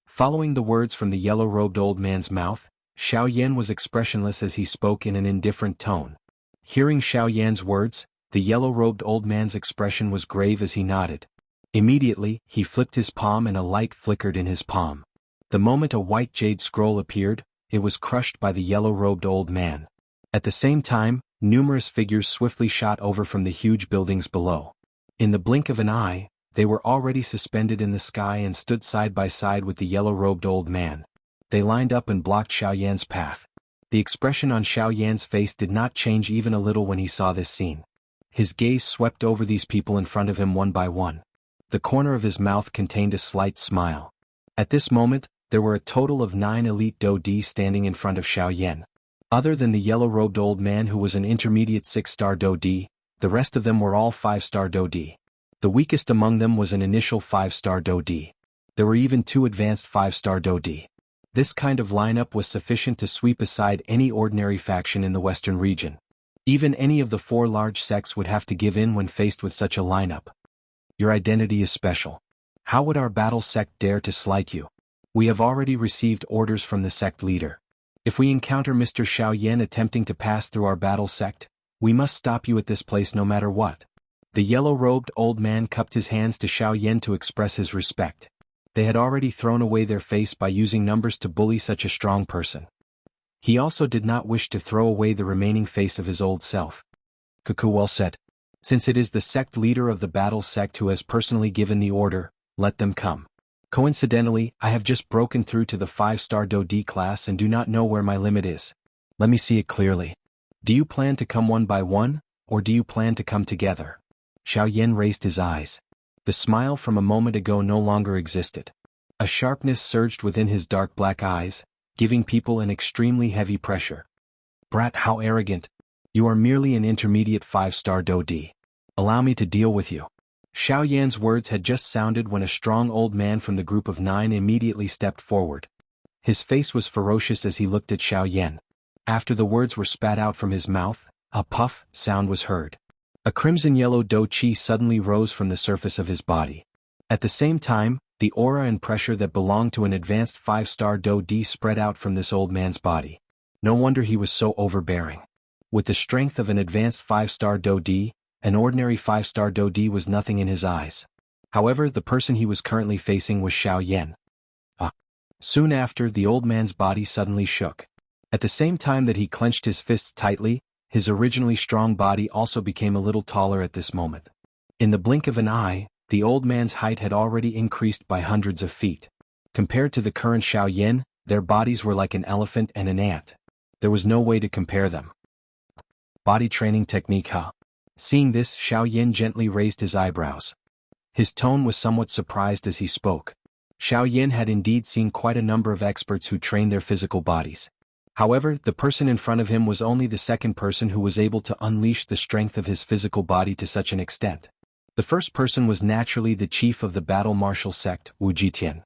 Following the words from the yellow-robed old man's mouth, Xiao Yan was expressionless as he spoke in an indifferent tone. Hearing Xiao Yan's words, the yellow-robed old man's expression was grave as he nodded. Immediately, he flipped his palm and a light flickered in his palm. The moment a white jade scroll appeared, it was crushed by the yellow-robed old man. At the same time, numerous figures swiftly shot over from the huge buildings below. In the blink of an eye, they were already suspended in the sky and stood side by side with the yellow-robed old man. They lined up and blocked Xiao Yan's path. The expression on Xiao Yan's face did not change even a little when he saw this scene. His gaze swept over these people in front of him one by one. The corner of his mouth contained a slight smile. At this moment, there were a total of 9 elite dou-di standing in front of Xiao Yan. Other than the yellow-robed old man who was an intermediate 6-star dou-di, the rest of them were all 5-star dou-di. The weakest among them was an initial 5-star dou-di. There were even 2 advanced 5-star dou-di. This kind of lineup was sufficient to sweep aside any ordinary faction in the western region. Even any of the 4 large sects would have to give in when faced with such a lineup. Your identity is special. How would our battle sect dare to slight you? We have already received orders from the sect leader. If we encounter Mr. Xiao Yan attempting to pass through our battle sect, we must stop you at this place no matter what. The yellow-robed old man cupped his hands to Xiao Yan to express his respect. They had already thrown away their face by using numbers to bully such a strong person. He also did not wish to throw away the remaining face of his old self. Cuckoo well said. Since it is the sect leader of the battle sect who has personally given the order, let them come. Coincidentally, I have just broken through to the 5-star dou-di class and do not know where my limit is. Let me see it clearly. Do you plan to come one by one, or do you plan to come together? Xiao Yan raised his eyes. The smile from a moment ago no longer existed. A sharpness surged within his dark black eyes, giving people an extremely heavy pressure. Brat, how arrogant. You are merely an intermediate 5-star dou-di. Allow me to deal with you. Xiao Yan's words had just sounded when a strong old man from the group of 9 immediately stepped forward. His face was ferocious as he looked at Xiao Yan. After the words were spat out from his mouth, a puff sound was heard. A crimson-yellow dou-qi suddenly rose from the surface of his body. At the same time, the aura and pressure that belonged to an advanced 5-star dou-di spread out from this old man's body. No wonder he was so overbearing. With the strength of an advanced 5-star dou-di, an ordinary 5-star dou-di was nothing in his eyes. However, the person he was currently facing was Xiao Yan. Soon after, the old man's body suddenly shook. At the same time that he clenched his fists tightly, his originally strong body also became a little taller at this moment. In the blink of an eye, the old man's height had already increased by hundreds of feet. Compared to the current Xiao Yin, their bodies were like an elephant and an ant. There was no way to compare them. Body training technique, huh? Seeing this, Xiao Yin gently raised his eyebrows. His tone was somewhat surprised as he spoke. Xiao Yin had indeed seen quite a number of experts who trained their physical bodies. However, the person in front of him was only the second person who was able to unleash the strength of his physical body to such an extent. The first person was naturally the chief of the battle martial sect, Wuxia.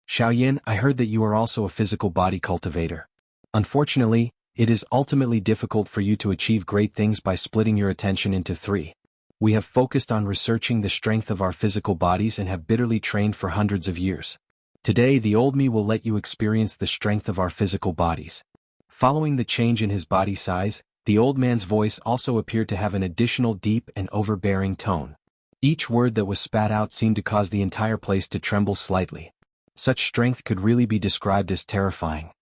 Xiao Yin, I heard that you are also a physical body cultivator. Unfortunately, it is ultimately difficult for you to achieve great things by splitting your attention into three. We have focused on researching the strength of our physical bodies and have bitterly trained for hundreds of years. Today the old me will let you experience the strength of our physical bodies. Following the change in his body size, the old man's voice also appeared to have an additional deep and overbearing tone. Each word that was spat out seemed to cause the entire place to tremble slightly. Such strength could really be described as terrifying.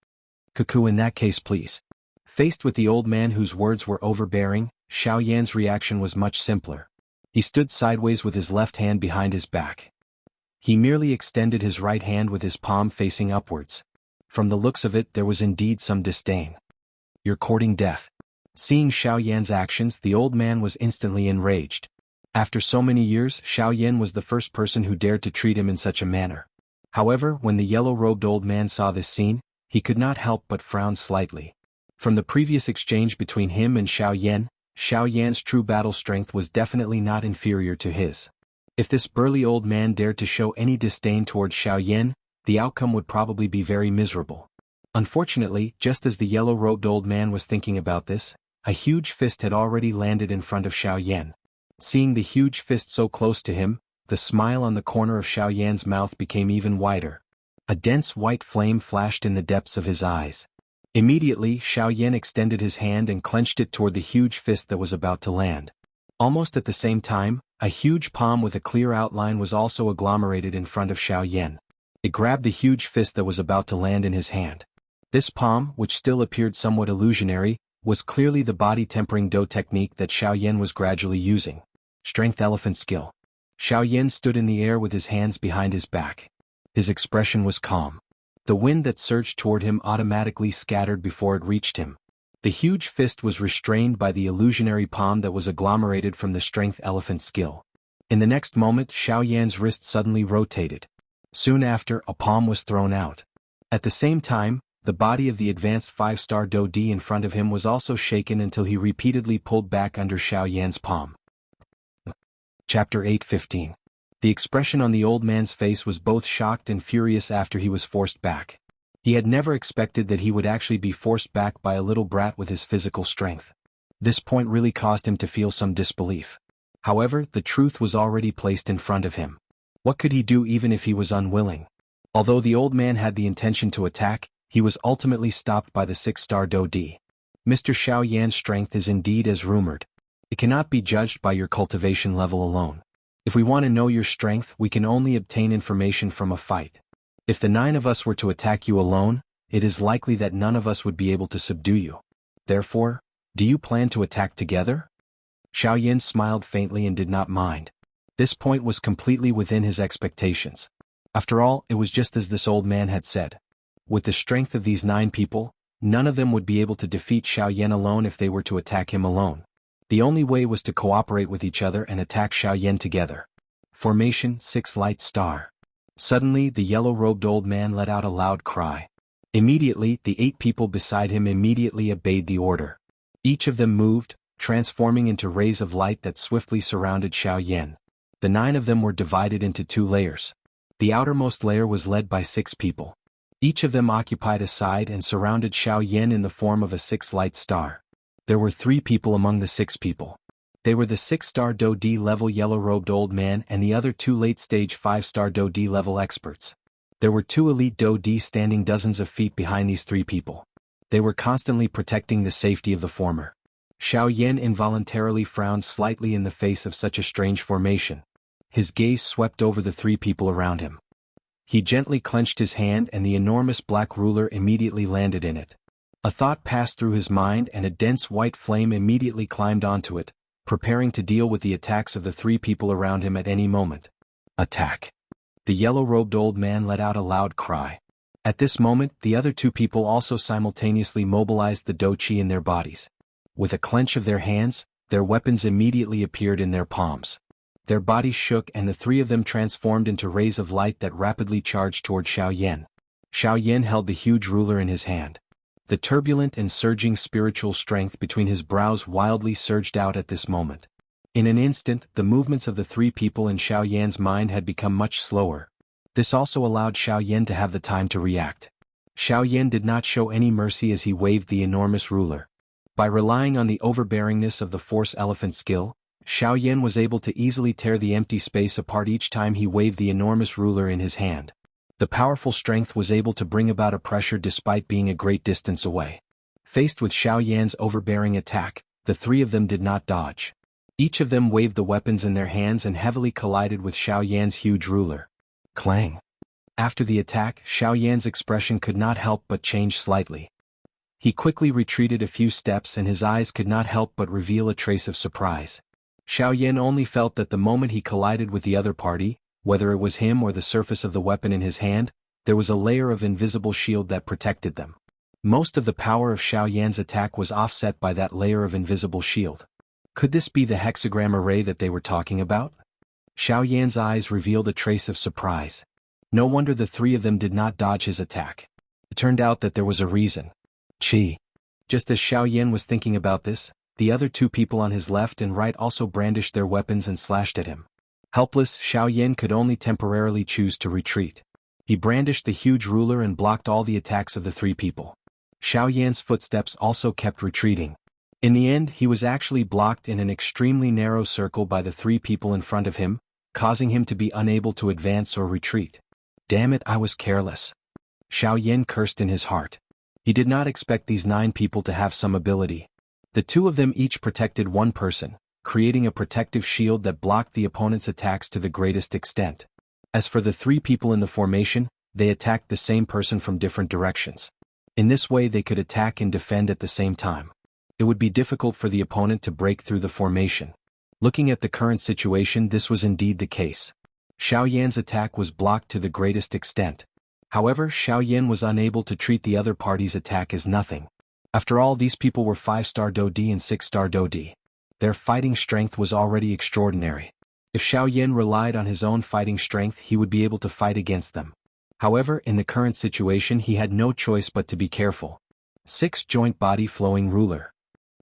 Cuckoo, in that case please. Faced with the old man whose words were overbearing, Xiao Yan's reaction was much simpler. He stood sideways with his left hand behind his back. He merely extended his right hand with his palm facing upwards. From the looks of it, there was indeed some disdain. You're courting death. Seeing Xiao Yan's actions, the old man was instantly enraged. After so many years, Xiao Yan was the first person who dared to treat him in such a manner. However, when the yellow-robed old man saw this scene, he could not help but frown slightly. From the previous exchange between him and Xiao Yan's true battle strength was definitely not inferior to his. If this burly old man dared to show any disdain towards Xiao Yan, the outcome would probably be very miserable. Unfortunately, just as the yellow-robed old man was thinking about this, a huge fist had already landed in front of Xiao Yan. Seeing the huge fist so close to him, the smile on the corner of Xiao Yan's mouth became even wider. A dense white flame flashed in the depths of his eyes. Immediately, Xiao Yan extended his hand and clenched it toward the huge fist that was about to land. Almost at the same time, a huge palm with a clear outline was also agglomerated in front of Xiao Yan. It grabbed the huge fist that was about to land in his hand. This palm, which still appeared somewhat illusionary, was clearly the body-tempering do technique that Xiao Yan was gradually using. Strength elephant skill. Xiao Yan stood in the air with his hands behind his back. His expression was calm. The wind that surged toward him automatically scattered before it reached him. The huge fist was restrained by the illusionary palm that was agglomerated from the strength elephant skill. In the next moment, Xiao Yan's wrist suddenly rotated. Soon after, a palm was thrown out. At the same time, the body of the advanced 5-star Do Di in front of him was also shaken until he repeatedly pulled back under Xiao Yan's palm. Chapter 8:15. The expression on the old man's face was both shocked and furious after he was forced back. He had never expected that he would actually be forced back by a little brat with his physical strength. This point really caused him to feel some disbelief. However, the truth was already placed in front of him. What could he do even if he was unwilling? Although the old man had the intention to attack, he was ultimately stopped by the 6-star Do Di. Mr. Xiao Yan's strength is indeed as rumored. It cannot be judged by your cultivation level alone. If we want to know your strength, we can only obtain information from a fight. If the 9 of us were to attack you alone, it is likely that none of us would be able to subdue you. Therefore, do you plan to attack together? Xiao Yan smiled faintly and did not mind. This point was completely within his expectations. After all, it was just as this old man had said. With the strength of these 9 people, none of them would be able to defeat Xiao Yan alone if they were to attack him alone. The only way was to cooperate with each other and attack Xiao Yan together. Formation 6 Light Star. Suddenly, the yellow-robed old man let out a loud cry. Immediately, the 8 people beside him immediately obeyed the order. Each of them moved, transforming into rays of light that swiftly surrounded Xiao Yan. The 9 of them were divided into 2 layers. The outermost layer was led by 6 people. Each of them occupied a side and surrounded Xiao Yan in the form of a 6 light star. There were 3 people among the 6 people. They were the 6-star Do Di level yellow-robed old man and the other 2 late-stage 5-star Do Di level experts. There were 2 elite Do Di standing dozens of feet behind these 3 people. They were constantly protecting the safety of the former. Xiao Yan involuntarily frowned slightly in the face of such a strange formation. His gaze swept over the 3 people around him. He gently clenched his hand and the enormous black ruler immediately landed in it. A thought passed through his mind and a dense white flame immediately climbed onto it, preparing to deal with the attacks of the 3 people around him at any moment. Attack. The yellow-robed old man let out a loud cry. At this moment, the other two people also simultaneously mobilized the do chi in their bodies. With a clench of their hands, their weapons immediately appeared in their palms. Their bodies shook and the three of them transformed into rays of light that rapidly charged toward Xiaoyan. Xiaoyan held the huge ruler in his hand. The turbulent and surging spiritual strength between his brows wildly surged out at this moment. In an instant, the movements of the three people in Xiaoyan's mind had become much slower. This also allowed Xiaoyan to have the time to react. Xiaoyan did not show any mercy as he waved the enormous ruler. By relying on the overbearingness of the Force Elephant skill, Xiaoyan was able to easily tear the empty space apart each time he waved the enormous ruler in his hand. The powerful strength was able to bring about a pressure despite being a great distance away. Faced with Xiaoyan's overbearing attack, the three of them did not dodge. Each of them waved the weapons in their hands and heavily collided with Xiaoyan's huge ruler. Clang! After the attack, Xiaoyan's expression could not help but change slightly. He quickly retreated a few steps and his eyes could not help but reveal a trace of surprise. Xiaoyan only felt that the moment he collided with the other party, whether it was him or the surface of the weapon in his hand, there was a layer of invisible shield that protected them. Most of the power of Xiaoyan's attack was offset by that layer of invisible shield. Could this be the hexagram array that they were talking about? Xiaoyan's eyes revealed a trace of surprise. No wonder the three of them did not dodge his attack. It turned out that there was a reason. Qi. Just as Xiaoyan was thinking about this, the other two people on his left and right also brandished their weapons and slashed at him. Helpless, Xiaoyan could only temporarily choose to retreat. He brandished the huge ruler and blocked all the attacks of the three people. Xiaoyan's footsteps also kept retreating. In the end, he was actually blocked in an extremely narrow circle by the three people in front of him, causing him to be unable to advance or retreat. Damn it, I was careless. Xiaoyan cursed in his heart. He did not expect these 9 people to have some ability. The two of them each protected one person, creating a protective shield that blocked the opponent's attacks to the greatest extent. As for the 3 people in the formation, they attacked the same person from different directions. In this way they could attack and defend at the same time. It would be difficult for the opponent to break through the formation. Looking at the current situation, this was indeed the case. Xiaoyan's attack was blocked to the greatest extent. However, Xiaoyan was unable to treat the other party's attack as nothing. After all, these people were 5-star Do-Di and 6-star Do-Di. Their fighting strength was already extraordinary. If Xiaoyan relied on his own fighting strength, he would be able to fight against them. However, in the current situation he had no choice but to be careful. 6-joint body flowing ruler.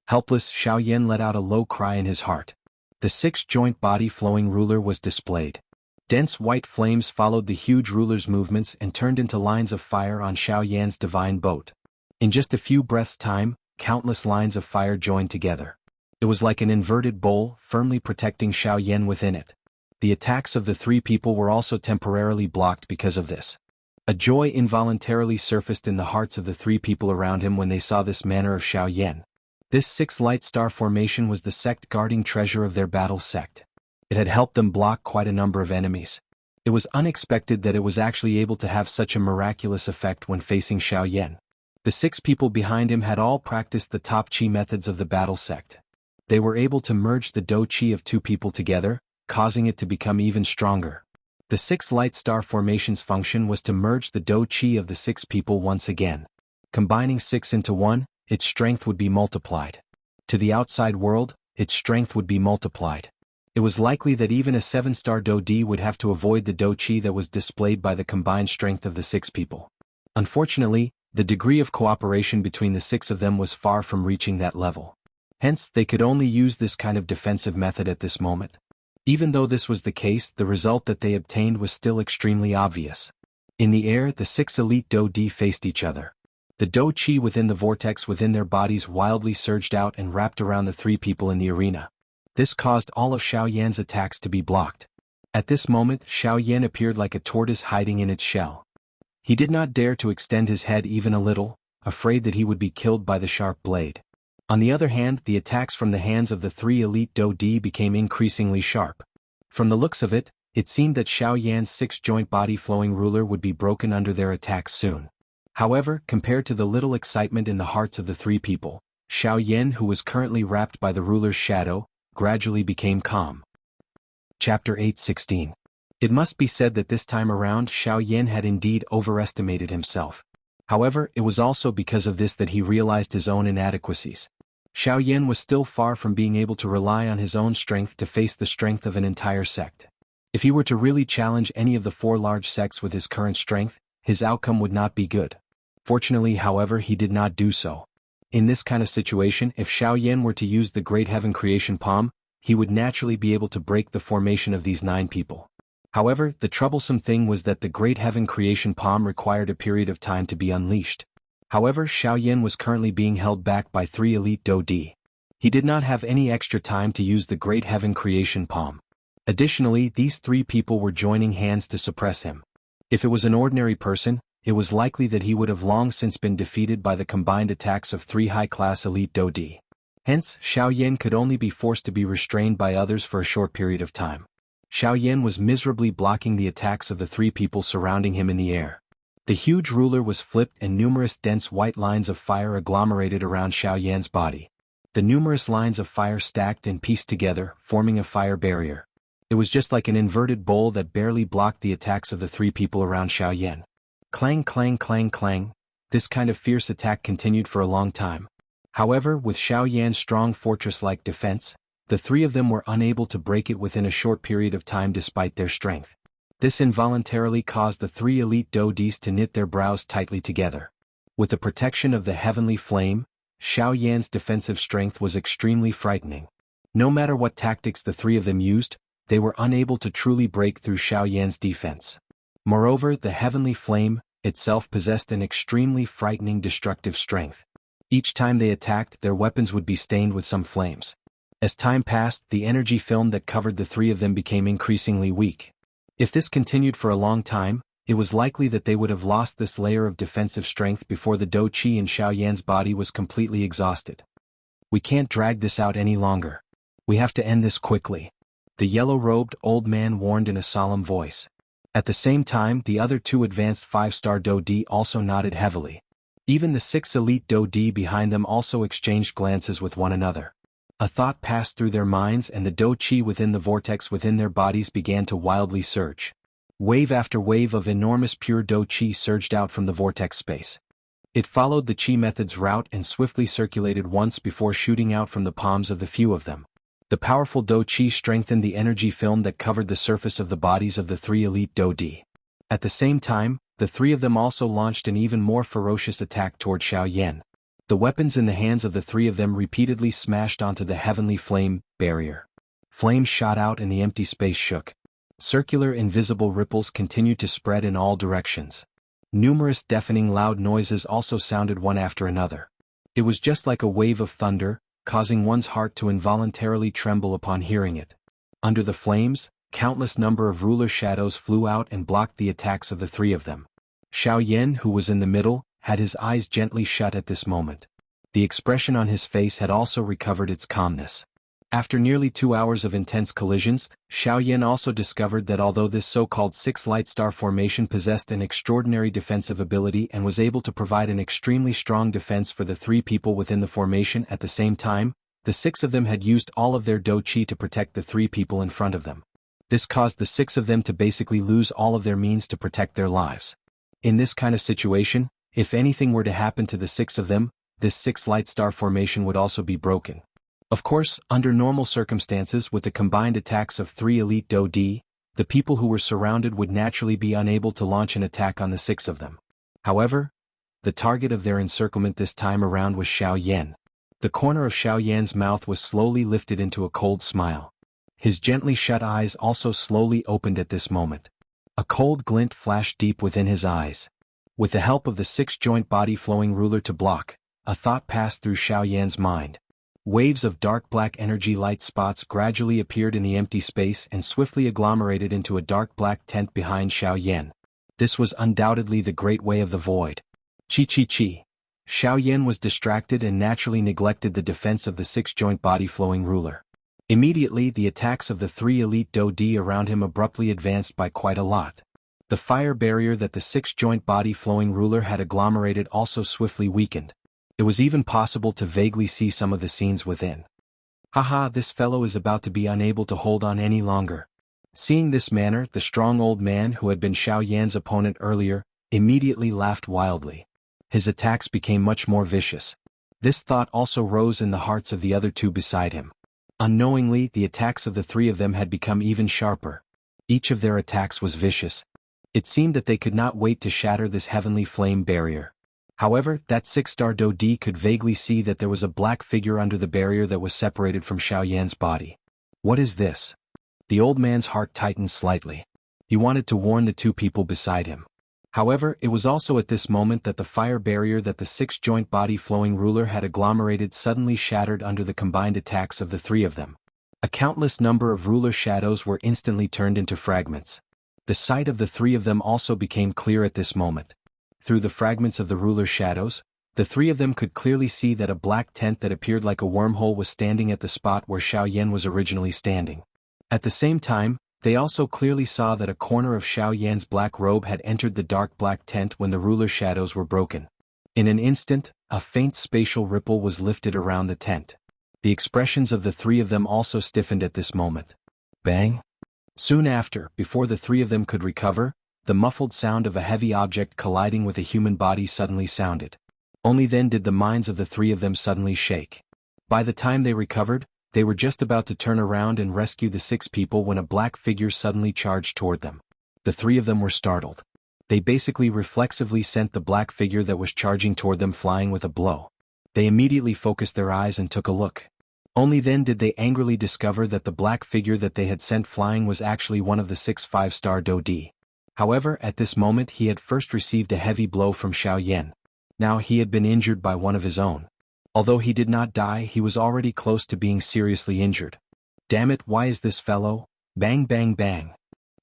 Helpless, Xiaoyan let out a low cry in his heart. The 6-joint body flowing ruler was displayed. Dense white flames followed the huge ruler's movements and turned into lines of fire on Xiaoyan's divine boat. In just a few breaths' time, countless lines of fire joined together. It was like an inverted bowl, firmly protecting Xiaoyan within it. The attacks of the 3 people were also temporarily blocked because of this. A joy involuntarily surfaced in the hearts of the 3 people around him when they saw this manner of Xiaoyan. This 6 light star formation was the sect guarding treasure of their battle sect. It had helped them block quite a number of enemies. It was unexpected that it was actually able to have such a miraculous effect when facing Xiaoyan. The 6 people behind him had all practiced the top chi methods of the battle sect. They were able to merge the do chi of 2 people together, causing it to become even stronger. The 6 light star formation's function was to merge the do chi of the 6 people once again. Combining 6 into 1, its strength would be multiplied. To the outside world, its strength would be multiplied. It was likely that even a 7-star Do-Di would have to avoid the do-chi that was displayed by the combined strength of the 6 people. Unfortunately, the degree of cooperation between the 6 of them was far from reaching that level. Hence, they could only use this kind of defensive method at this moment. Even though this was the case, the result that they obtained was still extremely obvious. In the air, the 6 elite Do-Di faced each other. The do-chi within the vortex within their bodies wildly surged out and wrapped around the 3 people in the arena. This caused all of Xiaoyan's attacks to be blocked. At this moment, Xiaoyan appeared like a tortoise hiding in its shell. He did not dare to extend his head even a little, afraid that he would be killed by the sharp blade. On the other hand, the attacks from the hands of the 3 elite Do-Di became increasingly sharp. From the looks of it, it seemed that Xiaoyan's 6-joint body flowing ruler would be broken under their attacks soon. However, compared to the little excitement in the hearts of the 3 people, Xiaoyan, who was currently wrapped by the ruler's shadow, gradually became calm. Chapter 8:16. It must be said that this time around Xiao Yan had indeed overestimated himself. However, it was also because of this that he realized his own inadequacies. Xiao Yan was still far from being able to rely on his own strength to face the strength of an entire sect. If he were to really challenge any of the 4 large sects with his current strength, his outcome would not be good. Fortunately, however, he did not do so. In this kind of situation, if Xiao Yan were to use the Great Heaven Creation Palm, he would naturally be able to break the formation of these 9 people. However, the troublesome thing was that the Great Heaven Creation Palm required a period of time to be unleashed. However, Xiao Yan was currently being held back by 3 elite Do-Di. He did not have any extra time to use the Great Heaven Creation Palm. Additionally, these 3 people were joining hands to suppress him. If it was an ordinary person, it was likely that he would have long since been defeated by the combined attacks of 3 high-class elite Do-Di. Hence, Xiao Yan could only be forced to be restrained by others for a short period of time. Xiao Yan was miserably blocking the attacks of the 3 people surrounding him in the air. The huge ruler was flipped and numerous dense white lines of fire agglomerated around Xiao Yan's body. The numerous lines of fire stacked and pieced together, forming a fire barrier. It was just like an inverted bowl that barely blocked the attacks of the 3 people around Xiao Yan. Clang clang clang clang, this kind of fierce attack continued for a long time. However, with Xiao Yan's strong fortress-like defense, the 3 of them were unable to break it within a short period of time despite their strength. This involuntarily caused the 3 elite Do-Dis to knit their brows tightly together. With the protection of the heavenly flame, Xiao Yan's defensive strength was extremely frightening. No matter what tactics the 3 of them used, they were unable to truly break through Xiao Yan's defense. Moreover, the heavenly flame itself possessed an extremely frightening destructive strength. Each time they attacked, their weapons would be stained with some flames. As time passed, the energy film that covered the 3 of them became increasingly weak. If this continued for a long time, it was likely that they would have lost this layer of defensive strength before the Do-Chi in Xiao Yan's body was completely exhausted. We can't drag this out any longer. We have to end this quickly. The yellow-robed old man warned in a solemn voice. At the same time, the other 2 advanced 5-star Do-Di also nodded heavily. Even the 6 elite Do-Di behind them also exchanged glances with one another. A thought passed through their minds and the Do-Chi within the vortex within their bodies began to wildly surge. Wave after wave of enormous pure Do-Chi surged out from the vortex space. It followed the Chi method's route and swiftly circulated once before shooting out from the palms of the few of them. The powerful Do-Chi strengthened the energy film that covered the surface of the bodies of the 3 elite Do-Di. At the same time, the 3 of them also launched an even more ferocious attack toward Xiao Yan. The weapons in the hands of the 3 of them repeatedly smashed onto the heavenly flame barrier. Flames shot out and the empty space shook. Circular invisible ripples continued to spread in all directions. Numerous deafening loud noises also sounded one after another. It was just like a wave of thunder, causing one's heart to involuntarily tremble upon hearing it. Under the flames, countless number of ruler shadows flew out and blocked the attacks of the 3 of them. Xiao Yan, who was in the middle, had his eyes gently shut at this moment. The expression on his face had also recovered its calmness. After nearly 2 hours of intense collisions, Xiao Yan also discovered that although this so-called 6 light star formation possessed an extraordinary defensive ability and was able to provide an extremely strong defense for the 3 people within the formation at the same time, the 6 of them had used all of their Do-Chi to protect the 3 people in front of them. This caused the 6 of them to basically lose all of their means to protect their lives. In this kind of situation, if anything were to happen to the 6 of them, this 6 light star formation would also be broken. Of course, under normal circumstances with the combined attacks of 3 elite Do-Di, the people who were surrounded would naturally be unable to launch an attack on the 6 of them. However, the target of their encirclement this time around was Xiao Yan. The corner of Xiao Yan's mouth was slowly lifted into a cold smile. His gently shut eyes also slowly opened at this moment. A cold glint flashed deep within his eyes. With the help of the 6-joint body-flowing ruler to block, a thought passed through Xiao Yan's mind. Waves of dark black energy light spots gradually appeared in the empty space and swiftly agglomerated into a dark black tent behind Xiao Yan. This was undoubtedly the Great Way of the Void. Chi. Xiao Yan was distracted and naturally neglected the defense of the 6-joint body-flowing ruler. Immediately, the attacks of the 3 elite Do-Di around him abruptly advanced by quite a lot. The fire barrier that the 6-joint body-flowing ruler had agglomerated also swiftly weakened. It was even possible to vaguely see some of the scenes within. Haha, this fellow is about to be unable to hold on any longer. Seeing this manner, the strong old man who had been Xiao Yan's opponent earlier, immediately laughed wildly. His attacks became much more vicious. This thought also rose in the hearts of the other two beside him. Unknowingly, the attacks of the three of them had become even sharper. Each of their attacks was vicious. It seemed that they could not wait to shatter this heavenly flame barrier. However, that six-star Do Di could vaguely see that there was a black figure under the barrier that was separated from Xiao Yan's body. What is this? The old man's heart tightened slightly. He wanted to warn the two people beside him. However, it was also at this moment that the fire barrier that the six-joint body-flowing ruler had agglomerated suddenly shattered under the combined attacks of the three of them. A countless number of ruler shadows were instantly turned into fragments. The sight of the three of them also became clear at this moment. Through the fragments of the ruler shadows, the three of them could clearly see that a black tent that appeared like a wormhole was standing at the spot where Xiao Yan was originally standing. At the same time, they also clearly saw that a corner of Xiao Yan's black robe had entered the dark black tent when the ruler shadows were broken. In an instant, a faint spatial ripple was lifted around the tent. The expressions of the three of them also stiffened at this moment. Bang! Soon after, before the three of them could recover, the muffled sound of a heavy object colliding with a human body suddenly sounded. Only then did the minds of the three of them suddenly shake. By the time they recovered, they were just about to turn around and rescue the six people when a black figure suddenly charged toward them. The three of them were startled. They basically reflexively sent the black figure that was charging toward them flying with a blow. They immediately focused their eyes and took a look. Only then did they angrily discover that the black figure that they had sent flying was actually one of the 6 five-star Do Di. However, at this moment he had first received a heavy blow from Xiao Yan. Now he had been injured by one of his own. Although he did not die, he was already close to being seriously injured. Damn it, why is this fellow? Bang bang bang.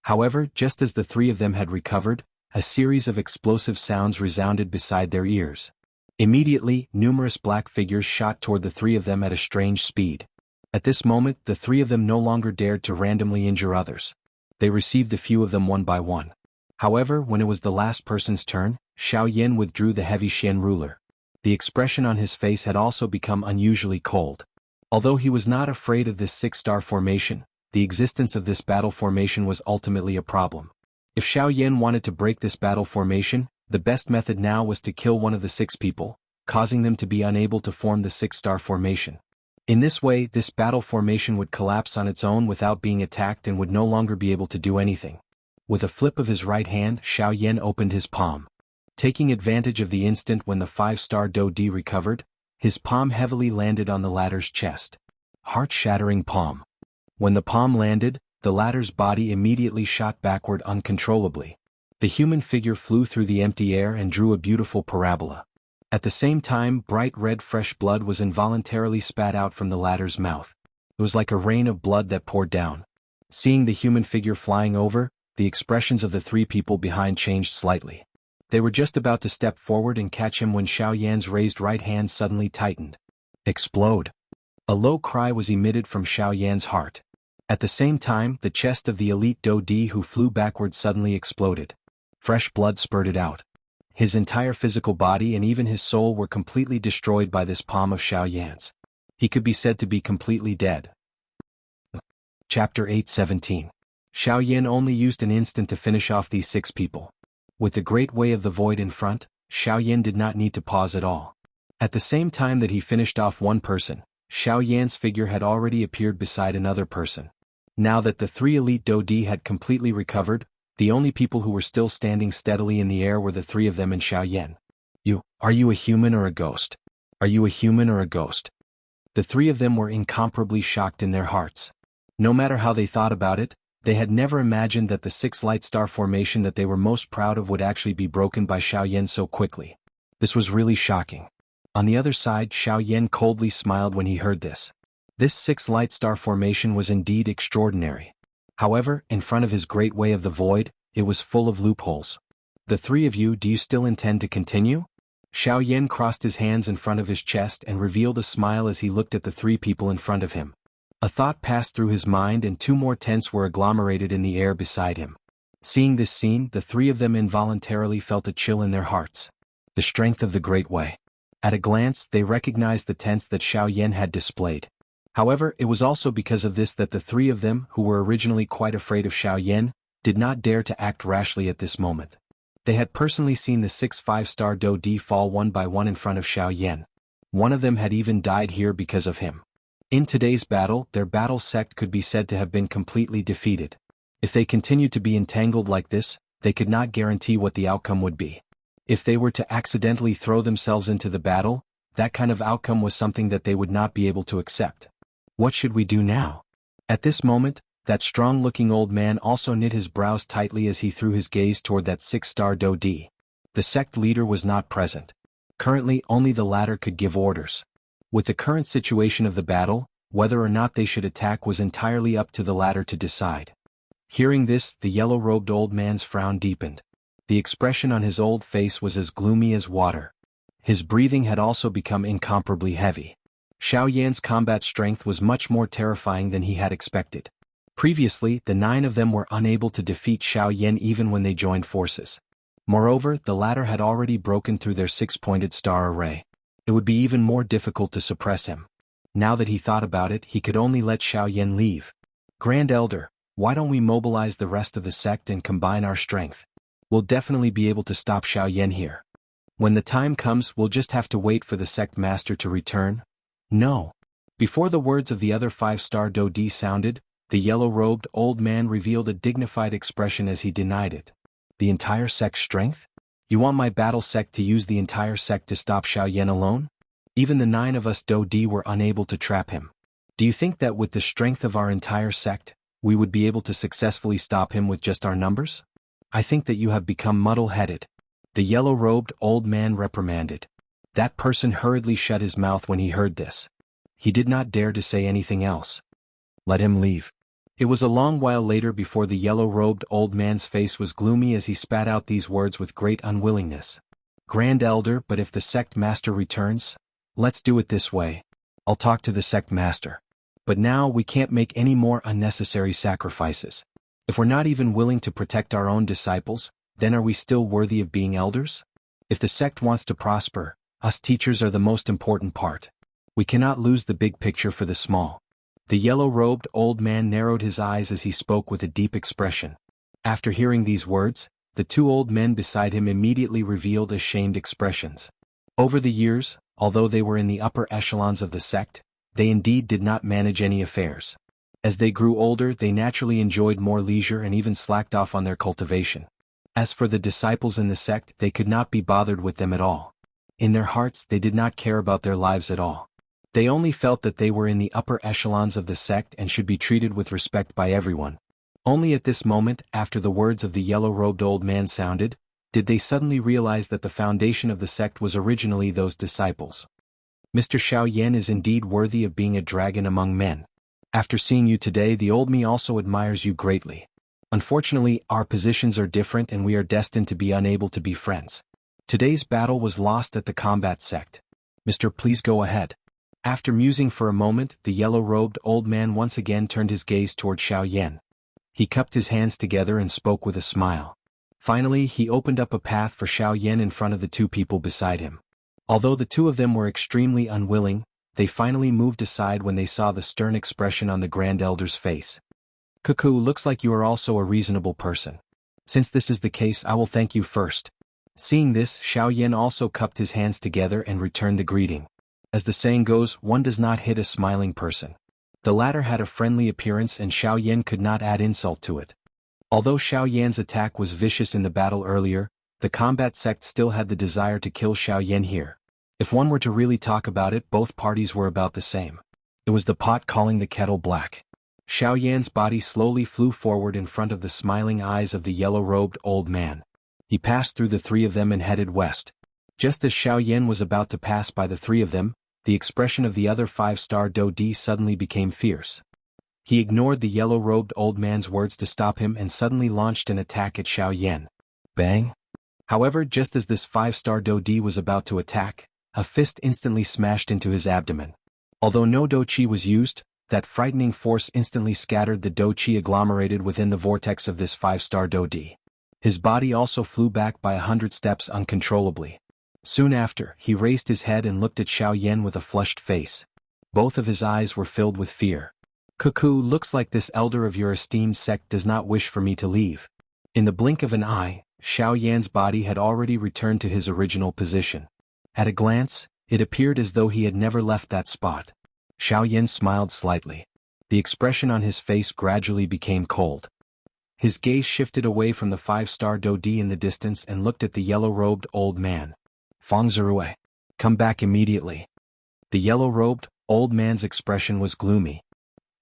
However, just as the three of them had recovered, a series of explosive sounds resounded beside their ears. Immediately, numerous black figures shot toward the three of them at a strange speed. At this moment, the three of them no longer dared to randomly injure others. They received a few of them one by one. However, when it was the last person's turn, Xiao Yan withdrew the heavy Xian ruler. The expression on his face had also become unusually cold. Although he was not afraid of this 6-star formation, the existence of this battle formation was ultimately a problem. If Xiao Yan wanted to break this battle formation, the best method now was to kill one of the 6 people, causing them to be unable to form the 6-star formation. In this way, this battle formation would collapse on its own without being attacked and would no longer be able to do anything. With a flip of his right hand, Xiao Yan opened his palm. Taking advantage of the instant when the 5-star Do Di recovered, his palm heavily landed on the latter's chest. Heart-shattering palm. When the palm landed, the latter's body immediately shot backward uncontrollably. The human figure flew through the empty air and drew a beautiful parabola. At the same time, bright red fresh blood was involuntarily spat out from the latter's mouth. It was like a rain of blood that poured down. Seeing the human figure flying over, the expressions of the three people behind changed slightly. They were just about to step forward and catch him when Xiao Yan's raised right hand suddenly tightened. Explode! A low cry was emitted from Xiao Yan's heart. At the same time, the chest of the elite Do Di who flew backward suddenly exploded. Fresh blood spurted out. His entire physical body and even his soul were completely destroyed by this palm of Xiao Yan's. He could be said to be completely dead. Chapter 8:17. Xiao Yan only used an instant to finish off these 6 people. With the great way of the void in front, Xiao Yan did not need to pause at all. At the same time that he finished off one person, Xiao Yan's figure had already appeared beside another person. Now that the 3 elite Do Di had completely recovered, the only people who were still standing steadily in the air were the 3 of them and Xiao Yan. Are you a human or a ghost? Are you a human or a ghost? The 3 of them were incomparably shocked in their hearts. No matter how they thought about it, they had never imagined that the 6 light star formation that they were most proud of would actually be broken by Xiao Yan so quickly. This was really shocking. On the other side, Xiao Yan coldly smiled when he heard this. This 6 light star formation was indeed extraordinary. However, in front of his great way of the void, it was full of loopholes. The 3 of you, do you still intend to continue? Xiao Yan crossed his hands in front of his chest and revealed a smile as he looked at the 3 people in front of him. A thought passed through his mind and 2 more tents were agglomerated in the air beside him. Seeing this scene, the 3 of them involuntarily felt a chill in their hearts. The strength of the Great Way. At a glance, they recognized the tents that Xiao Yan had displayed. However, it was also because of this that the three of them, who were originally quite afraid of Xiao Yan, did not dare to act rashly at this moment. They had personally seen the 6 5-star Do Di fall one by one in front of Xiao Yan. One of them had even died here because of him. In today's battle, their battle sect could be said to have been completely defeated. If they continued to be entangled like this, they could not guarantee what the outcome would be. If they were to accidentally throw themselves into the battle, that kind of outcome was something that they would not be able to accept. What should we do now? At this moment, that strong-looking old man also knit his brows tightly as he threw his gaze toward that 6-star Do Di. The sect leader was not present. Currently, only the latter could give orders. With the current situation of the battle, whether or not they should attack was entirely up to the latter to decide. Hearing this, the yellow-robed old man's frown deepened. The expression on his old face was as gloomy as water. His breathing had also become incomparably heavy. Xiao Yan's combat strength was much more terrifying than he had expected. Previously, the 9 of them were unable to defeat Xiao Yan even when they joined forces. Moreover, the latter had already broken through their 6-pointed star array. It would be even more difficult to suppress him. Now that he thought about it, he could only let Xiao Yan leave. Grand Elder, why don't we mobilize the rest of the sect and combine our strength? We'll definitely be able to stop Xiao Yan here. When the time comes, we'll just have to wait for the sect master to return. No. Before the words of the other 5-star Do Di sounded, the yellow-robed old man revealed a dignified expression as he denied it. The entire sect's strength? You want my battle sect to use the entire sect to stop Xiao Yan alone? Even the 9 of us Do Di were unable to trap him. Do you think that with the strength of our entire sect, we would be able to successfully stop him with just our numbers? I think that you have become muddle-headed. The yellow-robed old man reprimanded. That person hurriedly shut his mouth when he heard this. He did not dare to say anything else. Let him leave. It was a long while later before the yellow-robed old man's face was gloomy as he spat out these words with great unwillingness. Grand Elder, but if the sect master returns, let's do it this way. I'll talk to the sect master. But now we can't make any more unnecessary sacrifices. If we're not even willing to protect our own disciples, then are we still worthy of being elders? If the sect wants to prosper, us teachers are the most important part. We cannot lose the big picture for the small. The yellow-robed old man narrowed his eyes as he spoke with a deep expression. After hearing these words, the 2 old men beside him immediately revealed ashamed expressions. Over the years, although they were in the upper echelons of the sect, they indeed did not manage any affairs. As they grew older, they naturally enjoyed more leisure and even slacked off on their cultivation. As for the disciples in the sect, they could not be bothered with them at all. In their hearts, they did not care about their lives at all. They only felt that they were in the upper echelons of the sect and should be treated with respect by everyone. Only at this moment, after the words of the yellow-robed old man sounded, did they suddenly realize that the foundation of the sect was originally those disciples. Mr. Xiao Yan is indeed worthy of being a dragon among men. After seeing you today, the old me also admires you greatly. Unfortunately, our positions are different and we are destined to be unable to be friends. Today's battle was lost at the combat sect. Mr. Please go ahead. After musing for a moment, the yellow-robed old man once again turned his gaze toward Xiao Yan. He cupped his hands together and spoke with a smile. Finally, he opened up a path for Xiao Yan in front of the 2 people beside him. Although the 2 of them were extremely unwilling, they finally moved aside when they saw the stern expression on the Grand Elder's face. Cuckoo, looks like you are also a reasonable person. Since this is the case, I will thank you first. Seeing this, Xiao Yan also cupped his hands together and returned the greeting. As the saying goes, one does not hit a smiling person. The latter had a friendly appearance and Xiao Yan could not add insult to it. Although Xiao Yan's attack was vicious in the battle earlier, the combat sect still had the desire to kill Xiao Yan here. If one were to really talk about it, both parties were about the same. It was the pot calling the kettle black. Xiao Yan's body slowly flew forward in front of the smiling eyes of the yellow-robed old man. He passed through the 3 of them and headed west. Just as Xiao Yan was about to pass by the 3 of them, the expression of the other 5-star Do Di suddenly became fierce. He ignored the yellow-robed old man's words to stop him and suddenly launched an attack at Xiao Yan. Bang! However, just as this 5-star Do Di was about to attack, a fist instantly smashed into his abdomen. Although no Do Chi was used, that frightening force instantly scattered the Do Chi agglomerated within the vortex of this 5-star Do Di. His body also flew back by 100 steps uncontrollably. Soon after, he raised his head and looked at Xiao Yan with a flushed face. Both of his eyes were filled with fear. "Cuckoo, looks like this elder of your esteemed sect does not wish for me to leave." In the blink of an eye, Xiao Yan's body had already returned to his original position. At a glance, it appeared as though he had never left that spot. Xiao Yan smiled slightly. The expression on his face gradually became cold. His gaze shifted away from the five-star Dodi in the distance and looked at the yellow-robed old man. "Feng Zirui, come back immediately." The yellow-robed old man's expression was gloomy.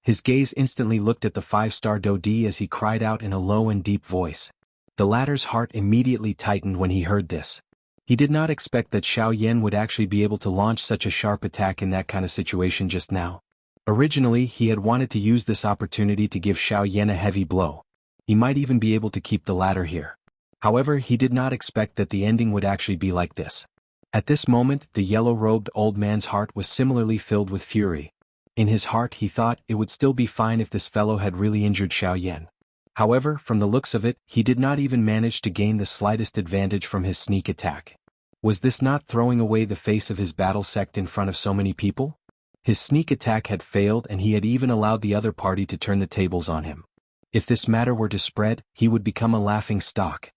His gaze instantly looked at the five-star Dodi as he cried out in a low and deep voice. The latter's heart immediately tightened when he heard this. He did not expect that Xiao Yan would actually be able to launch such a sharp attack in that kind of situation just now. Originally, he had wanted to use this opportunity to give Xiao Yan a heavy blow. He might even be able to keep the latter here. However, he did not expect that the ending would actually be like this. At this moment, the yellow-robed old man's heart was similarly filled with fury. In his heart he thought it would still be fine if this fellow had really injured Xiao Yan. However, from the looks of it, he did not even manage to gain the slightest advantage from his sneak attack. Was this not throwing away the face of his battle sect in front of so many people? His sneak attack had failed and he had even allowed the other party to turn the tables on him. If this matter were to spread, he would become a laughing stock.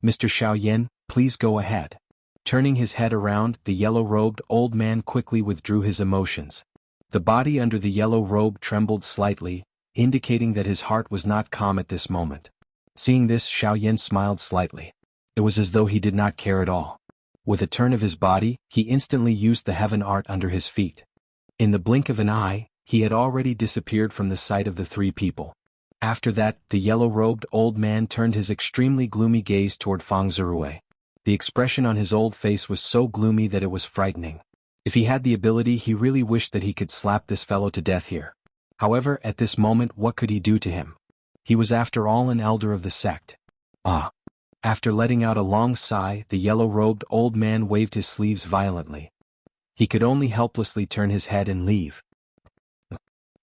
"Mr. Xiao Yan, please go ahead." Turning his head around, the yellow-robed old man quickly withdrew his emotions. The body under the yellow robe trembled slightly, indicating that his heart was not calm at this moment. Seeing this, Xiao Yan smiled slightly. It was as though he did not care at all. With a turn of his body, he instantly used the heaven art under his feet. In the blink of an eye, he had already disappeared from the sight of the three people. After that, the yellow-robed old man turned his extremely gloomy gaze toward Feng Zirui. The expression on his old face was so gloomy that it was frightening. If he had the ability, he really wished that he could slap this fellow to death here. However, at this moment, what could he do to him? He was after all an elder of the sect. Ah! After letting out a long sigh, the yellow-robed old man waved his sleeves violently. He could only helplessly turn his head and leave.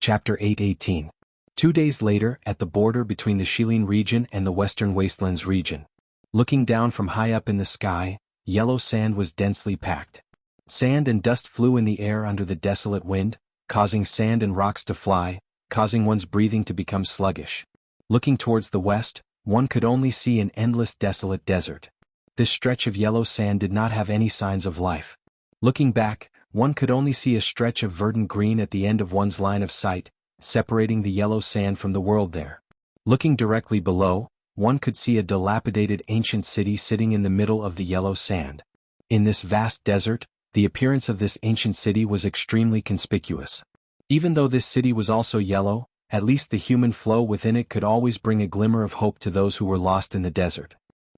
Chapter 8:18. 2 days later, at the border between the Shilin region and the Western Wastelands region. Looking down from high up in the sky, yellow sand was densely packed. Sand and dust flew in the air under the desolate wind, causing sand and rocks to fly, causing one's breathing to become sluggish. Looking towards the west, one could only see an endless desolate desert. This stretch of yellow sand did not have any signs of life. Looking back, one could only see a stretch of verdant green at the end of one's line of sight, separating the yellow sand from the world there. Looking directly below, one could see a dilapidated ancient city sitting in the middle of the yellow sand. In this vast desert, the appearance of this ancient city was extremely conspicuous. Even though this city was also yellow, at least the human flow within it could always bring a glimmer of hope to those who were lost in the desert.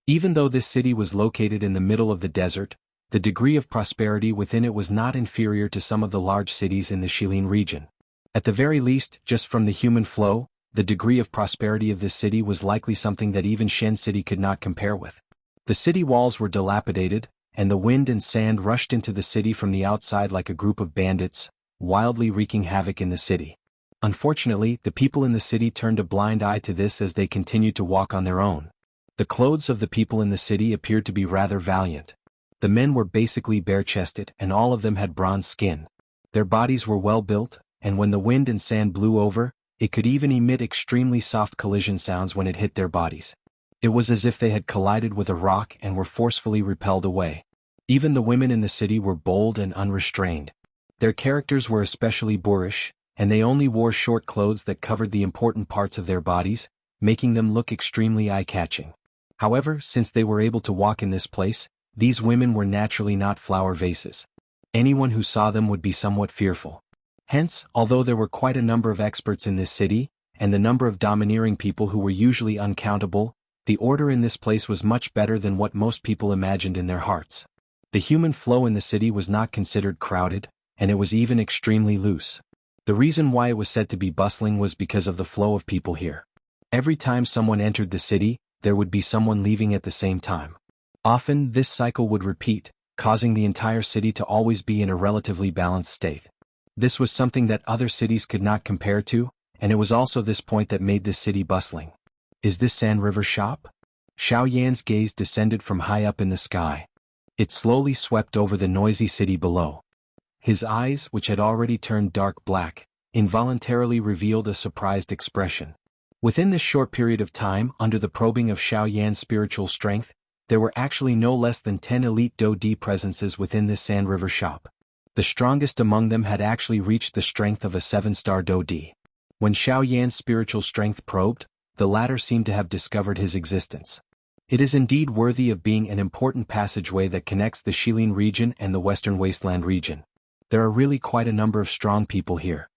Even though this city was located in the middle of the desert, the degree of prosperity within it was not inferior to some of the large cities in the Shilin region. At the very least, just from the human flow, the degree of prosperity of this city was likely something that even Shen City could not compare with. The city walls were dilapidated, and the wind and sand rushed into the city from the outside like a group of bandits, wildly wreaking havoc in the city. Unfortunately, the people in the city turned a blind eye to this as they continued to walk on their own. The clothes of the people in the city appeared to be rather valiant. The men were basically bare-chested and all of them had bronze skin. Their bodies were well built, and when the wind and sand blew over, it could even emit extremely soft collision sounds when it hit their bodies. It was as if they had collided with a rock and were forcefully repelled away. Even the women in the city were bold and unrestrained. Their characters were especially boorish, and they only wore short clothes that covered the important parts of their bodies, making them look extremely eye-catching. However, since they were able to walk in this place, these women were naturally not flower vases. Anyone who saw them would be somewhat fearful. Hence, although there were quite a number of experts in this city, and the number of domineering people who were usually uncountable, the order in this place was much better than what most people imagined in their hearts. The human flow in the city was not considered crowded, and it was even extremely loose. The reason why it was said to be bustling was because of the flow of people here. Every time someone entered the city, there would be someone leaving at the same time. Often, this cycle would repeat, causing the entire city to always be in a relatively balanced state. This was something that other cities could not compare to, and it was also this point that made this city bustling. Is this Sand River shop? Xiao Yan's gaze descended from high up in the sky. It slowly swept over the noisy city below. His eyes, which had already turned dark black, involuntarily revealed a surprised expression. Within this short period of time, under the probing of Xiao Yan's spiritual strength, there were actually no less than 10 elite Do-Di presences within this Sand River shop. The strongest among them had actually reached the strength of a 7-star Do-Di. When Xiao Yan's spiritual strength probed, the latter seemed to have discovered his existence. It is indeed worthy of being an important passageway that connects the Shilin region and the Western Wasteland region. There are really quite a number of strong people here.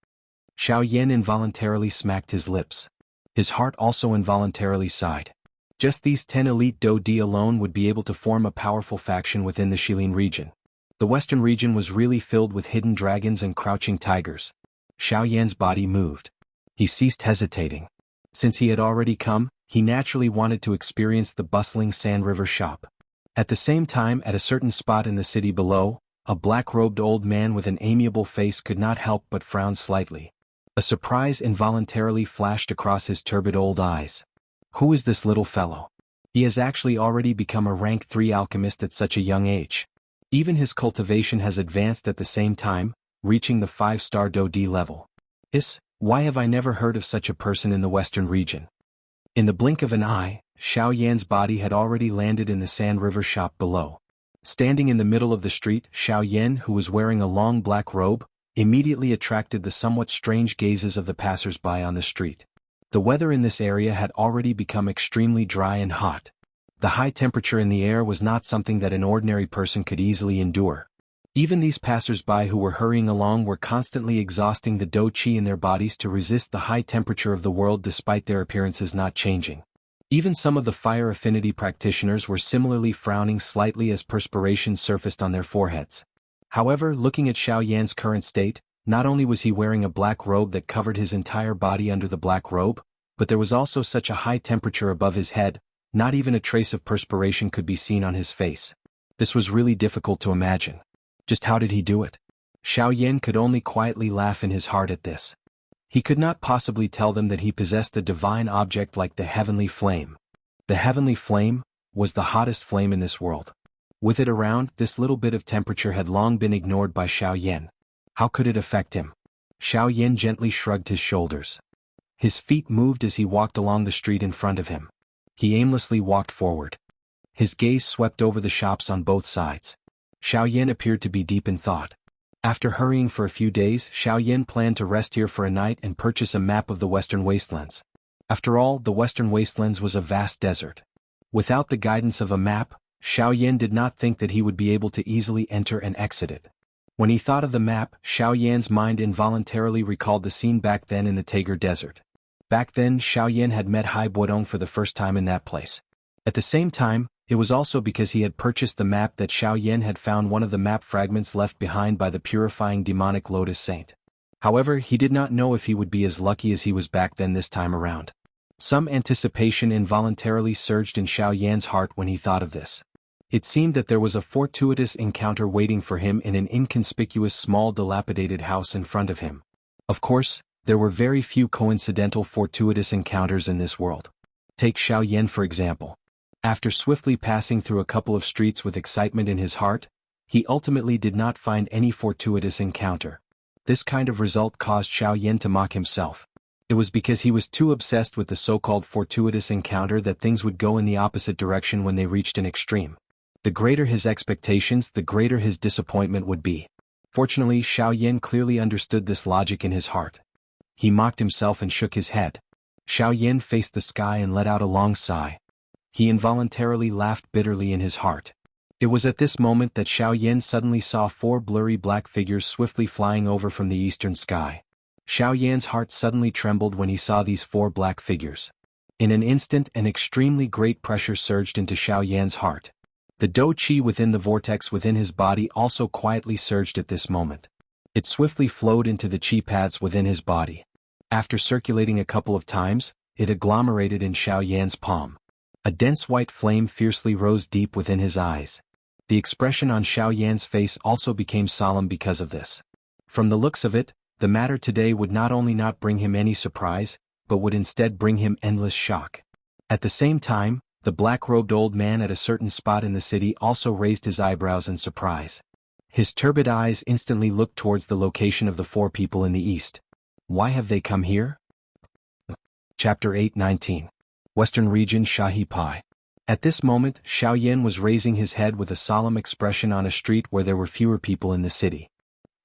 Xiao Yan involuntarily smacked his lips. His heart also involuntarily sighed. Just these 10 elite Do-Di alone would be able to form a powerful faction within the Shilin region. The Western region was really filled with hidden dragons and crouching tigers. Xiao Yan's body moved. He ceased hesitating. Since he had already come, he naturally wanted to experience the bustling Sand River shop. At the same time, at a certain spot in the city below, a black-robed old man with an amiable face could not help but frown slightly. A surprise involuntarily flashed across his turbid old eyes. Who is this little fellow? He has actually already become a rank 3 alchemist at such a young age. Even his cultivation has advanced at the same time, reaching the 5-star Do-Di level. Why have I never heard of such a person in the Western region? In the blink of an eye, Xiao Yan's body had already landed in the Sand River shop below. Standing in the middle of the street, Xiao Yan, who was wearing a long black robe, immediately attracted the somewhat strange gazes of the passers-by on the street. The weather in this area had already become extremely dry and hot. The high temperature in the air was not something that an ordinary person could easily endure. Even these passers-by who were hurrying along were constantly exhausting the Do-Chi in their bodies to resist the high temperature of the world despite their appearances not changing. Even some of the fire affinity practitioners were similarly frowning slightly as perspiration surfaced on their foreheads. However, looking at Xiao Yan's current state, not only was he wearing a black robe that covered his entire body under the black robe, but there was also such a high temperature above his head, not even a trace of perspiration could be seen on his face. This was really difficult to imagine. Just how did he do it? Xiao Yan could only quietly laugh in his heart at this. He could not possibly tell them that he possessed a divine object like the heavenly flame. The heavenly flame was the hottest flame in this world. With it around, this little bit of temperature had long been ignored by Xiao Yan. How could it affect him? Xiao Yan gently shrugged his shoulders. His feet moved as he walked along the street in front of him. He aimlessly walked forward. His gaze swept over the shops on both sides. Xiao Yan appeared to be deep in thought. After hurrying for a few days, Xiao Yan planned to rest here for a night and purchase a map of the Western Wastelands. After all, the Western Wastelands was a vast desert. Without the guidance of a map, Xiao Yan did not think that he would be able to easily enter and exit it. When he thought of the map, Xiao Yan's mind involuntarily recalled the scene back then in the Tager Desert. Back then, Xiao Yan had met Hai Buodong for the first time in that place. At the same time, it was also because he had purchased the map that Xiao Yan had found one of the map fragments left behind by the purifying demonic Lotus Saint. However, he did not know if he would be as lucky as he was back then this time around. Some anticipation involuntarily surged in Xiao Yan's heart when he thought of this. It seemed that there was a fortuitous encounter waiting for him in an inconspicuous small dilapidated house in front of him. Of course, there were very few coincidental fortuitous encounters in this world. Take Xiao Yan for example. After swiftly passing through a couple of streets with excitement in his heart, he ultimately did not find any fortuitous encounter. This kind of result caused Xiao Yan to mock himself. It was because he was too obsessed with the so-called fortuitous encounter that things would go in the opposite direction when they reached an extreme. The greater his expectations, the greater his disappointment would be. Fortunately, Xiao Yan clearly understood this logic in his heart. He mocked himself and shook his head. Xiao Yan faced the sky and let out a long sigh. He involuntarily laughed bitterly in his heart. It was at this moment that Xiao Yan suddenly saw 4 blurry black figures swiftly flying over from the eastern sky. Xiao Yan's heart suddenly trembled when he saw these 4 black figures. In an instant, an extremely great pressure surged into Xiao Yan's heart. The Do-Chi within the vortex within his body also quietly surged at this moment. It swiftly flowed into the Chi paths within his body. After circulating a couple of times, it agglomerated in Xiao Yan's palm. A dense white flame fiercely rose deep within his eyes. The expression on Xiao Yan's face also became solemn because of this. From the looks of it, the matter today would not only not bring him any surprise, but would instead bring him endless shock. At the same time, the black-robed old man at a certain spot in the city also raised his eyebrows in surprise. His turbid eyes instantly looked towards the location of the four people in the east. Why have they come here? Chapter 8:19. Western Region Shahi Pai. At this moment, Xiaoyan was raising his head with a solemn expression on a street where there were fewer people in the city.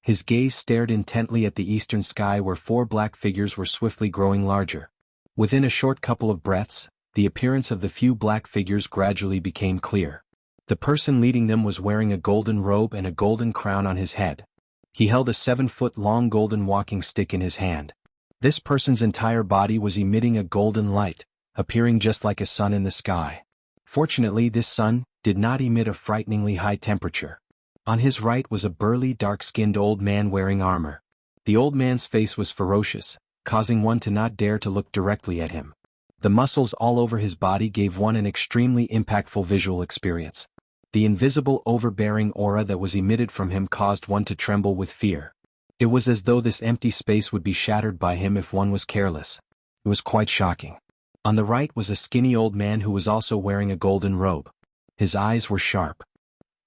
His gaze stared intently at the eastern sky where four black figures were swiftly growing larger. Within a short couple of breaths, the appearance of the few black figures gradually became clear. The person leading them was wearing a golden robe and a golden crown on his head. He held a 7-foot-long golden walking stick in his hand. This person's entire body was emitting a golden light, appearing just like a sun in the sky. Fortunately, this sun did not emit a frighteningly high temperature. On his right was a burly, dark-skinned old man wearing armor. The old man's face was ferocious, causing one to not dare to look directly at him. The muscles all over his body gave one an extremely impactful visual experience. The invisible, overbearing aura that was emitted from him caused one to tremble with fear. It was as though this empty space would be shattered by him if one was careless. It was quite shocking. On the right was a skinny old man who was also wearing a golden robe. His eyes were sharp.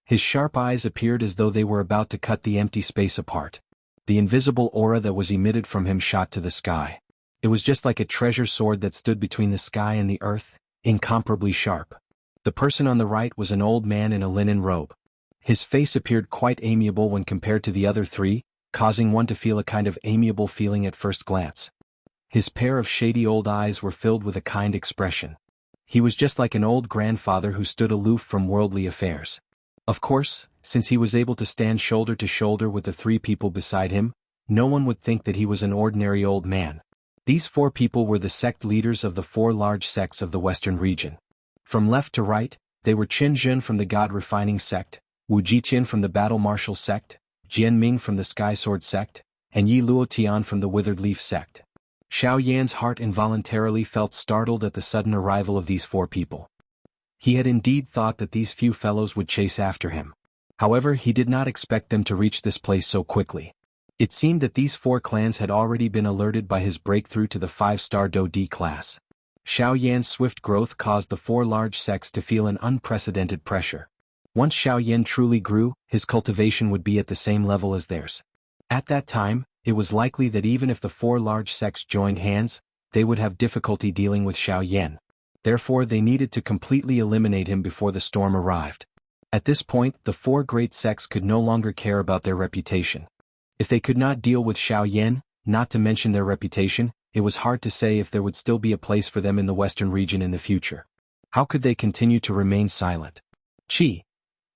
His sharp eyes appeared as though they were about to cut the empty space apart. The invisible aura that was emitted from him shot to the sky. It was just like a treasure sword that stood between the sky and the earth, incomparably sharp. The person on the right was an old man in a linen robe. His face appeared quite amiable when compared to the other three, causing one to feel a kind of amiable feeling at first glance. His pair of shady old eyes were filled with a kind expression. He was just like an old grandfather who stood aloof from worldly affairs. Of course, since he was able to stand shoulder to shoulder with the three people beside him, no one would think that he was an ordinary old man. These four people were the sect leaders of the four large sects of the Western region. From left to right, they were Qin Zhen from the God-refining sect, Wu Jiqian from the Battle Martial sect, Jian Ming from the Sky Sword sect, and Yi Luotian from the Withered Leaf sect. Xiaoyan's heart involuntarily felt startled at the sudden arrival of these four people. He had indeed thought that these few fellows would chase after him. However, he did not expect them to reach this place so quickly. It seemed that these four clans had already been alerted by his breakthrough to the 5-star Do D class. Xiaoyan's swift growth caused the four large sects to feel an unprecedented pressure. Once Xiaoyan truly grew, his cultivation would be at the same level as theirs. At that time, it was likely that even if the four large sects joined hands, they would have difficulty dealing with Xiaoyan. Therefore, they needed to completely eliminate him before the storm arrived. At this point, the four great sects could no longer care about their reputation. If they could not deal with Xiaoyan, not to mention their reputation, it was hard to say if there would still be a place for them in the Western region in the future. How could they continue to remain silent?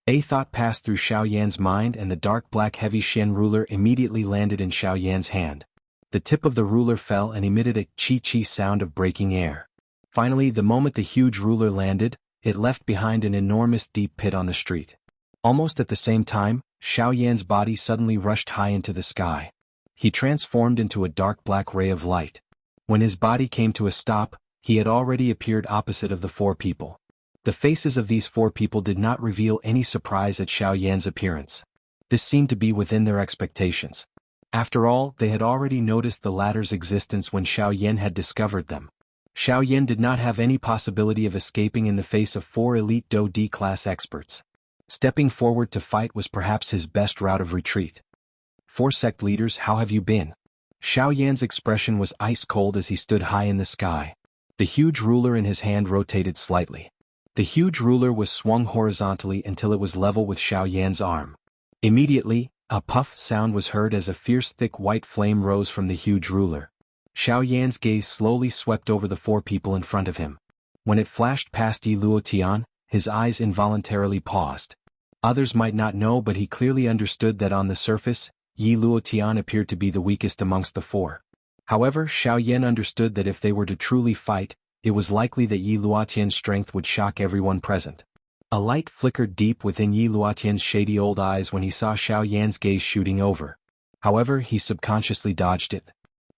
A thought passed through Xiaoyan's mind, and the dark black heavy Shen ruler immediately landed in Xiaoyan's hand. The tip of the ruler fell and emitted a chi-chi sound of breaking air. Finally, the moment the huge ruler landed, it left behind an enormous deep pit on the street. Almost at the same time, Xiaoyan's body suddenly rushed high into the sky. He transformed into a dark black ray of light. When his body came to a stop, he had already appeared opposite of the four people. The faces of these four people did not reveal any surprise at Xiaoyan's appearance. This seemed to be within their expectations. After all, they had already noticed the latter's existence when Xiaoyan had discovered them. Xiaoyan did not have any possibility of escaping in the face of four elite Do D class experts. Stepping forward to fight was perhaps his best route of retreat. Four sect leaders, how have you been? Xiaoyan's expression was ice cold as he stood high in the sky. The huge ruler in his hand rotated slightly. The huge ruler was swung horizontally until it was level with Xiaoyan's arm. Immediately, a puff sound was heard as a fierce thick white flame rose from the huge ruler. Xiaoyan's gaze slowly swept over the four people in front of him. When it flashed past Yi Luotian, his eyes involuntarily paused. Others might not know, but he clearly understood that on the surface, Yi Luotian appeared to be the weakest amongst the four. However, Xiaoyan understood that if they were to truly fight, it was likely that Yi Luotian's strength would shock everyone present. A light flickered deep within Yi Luotian's shady old eyes when he saw Xiaoyan's gaze shooting over. However, he subconsciously dodged it.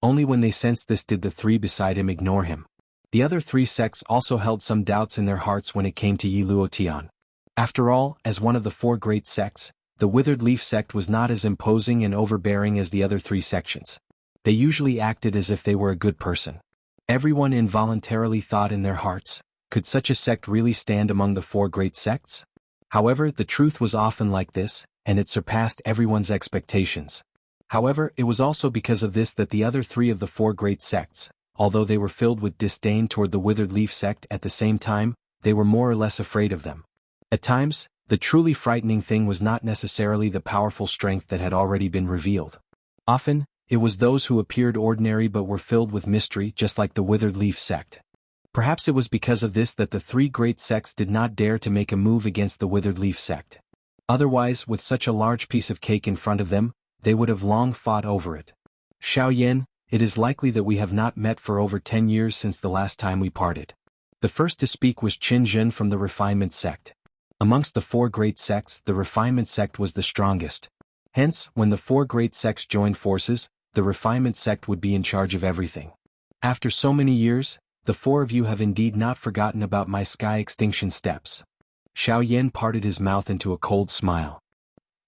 Only when they sensed this did the three beside him ignore him. The other three sects also held some doubts in their hearts when it came to Yi Luotian. After all, as one of the four great sects, the Withered Leaf sect was not as imposing and overbearing as the other three sections. They usually acted as if they were a good person. Everyone involuntarily thought in their hearts, could such a sect really stand among the four great sects? However, the truth was often like this, and it surpassed everyone's expectations. However, it was also because of this that the other three of the four great sects, although they were filled with disdain toward the Withered Leaf sect at the same time, they were more or less afraid of them. At times, the truly frightening thing was not necessarily the powerful strength that had already been revealed. Often, it was those who appeared ordinary but were filled with mystery, just like the Withered Leaf sect. Perhaps it was because of this that the three great sects did not dare to make a move against the Withered Leaf sect. Otherwise, with such a large piece of cake in front of them, they would have long fought over it. Xiaoyan, it is likely that we have not met for over 10 years since the last time we parted. The first to speak was Qin Zhen from the Refinement sect. Amongst the four great sects, the Refinement sect was the strongest. Hence, when the four great sects joined forces, the Refinement sect would be in charge of everything. After so many years, the four of you have indeed not forgotten about my sky extinction steps. Xiaoyan parted his mouth into a cold smile.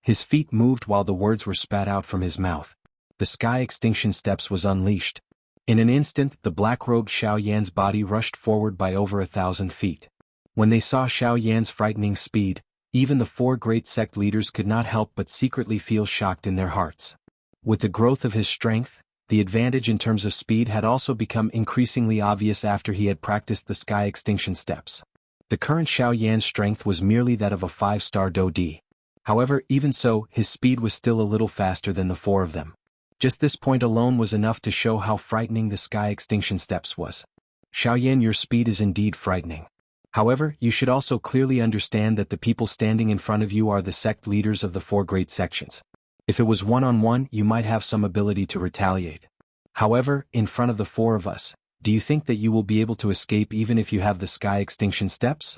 His feet moved while the words were spat out from his mouth. The sky extinction steps was unleashed. In an instant, the black-robed Xiaoyan's body rushed forward by over 1,000 feet. When they saw Xiaoyan's frightening speed, even the four great sect leaders could not help but secretly feel shocked in their hearts. With the growth of his strength, the advantage in terms of speed had also become increasingly obvious after he had practiced the sky extinction steps. The current Xiaoyan's strength was merely that of a 5-star Do-D. However, even so, his speed was still a little faster than the four of them. Just this point alone was enough to show how frightening the sky extinction steps was. Xiaoyan, your speed is indeed frightening. However, you should also clearly understand that the people standing in front of you are the sect leaders of the four great sections. If it was one-on-one, you might have some ability to retaliate. However, in front of the four of us, do you think that you will be able to escape even if you have the sky extinction steps?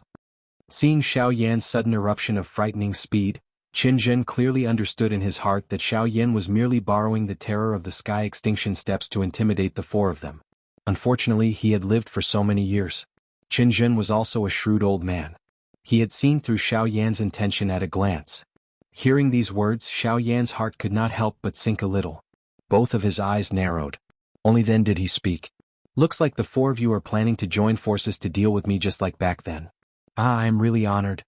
Seeing Xiaoyan's sudden eruption of frightening speed, Qin Zhen clearly understood in his heart that Xiaoyan was merely borrowing the terror of the sky extinction steps to intimidate the four of them. Unfortunately, he had lived for so many years. Qin Zhen was also a shrewd old man. He had seen through Xiaoyan's intention at a glance. Hearing these words, Xiaoyan's heart could not help but sink a little. Both of his eyes narrowed. Only then did he speak. Looks like the four of you are planning to join forces to deal with me just like back then. Ah, I am really honored.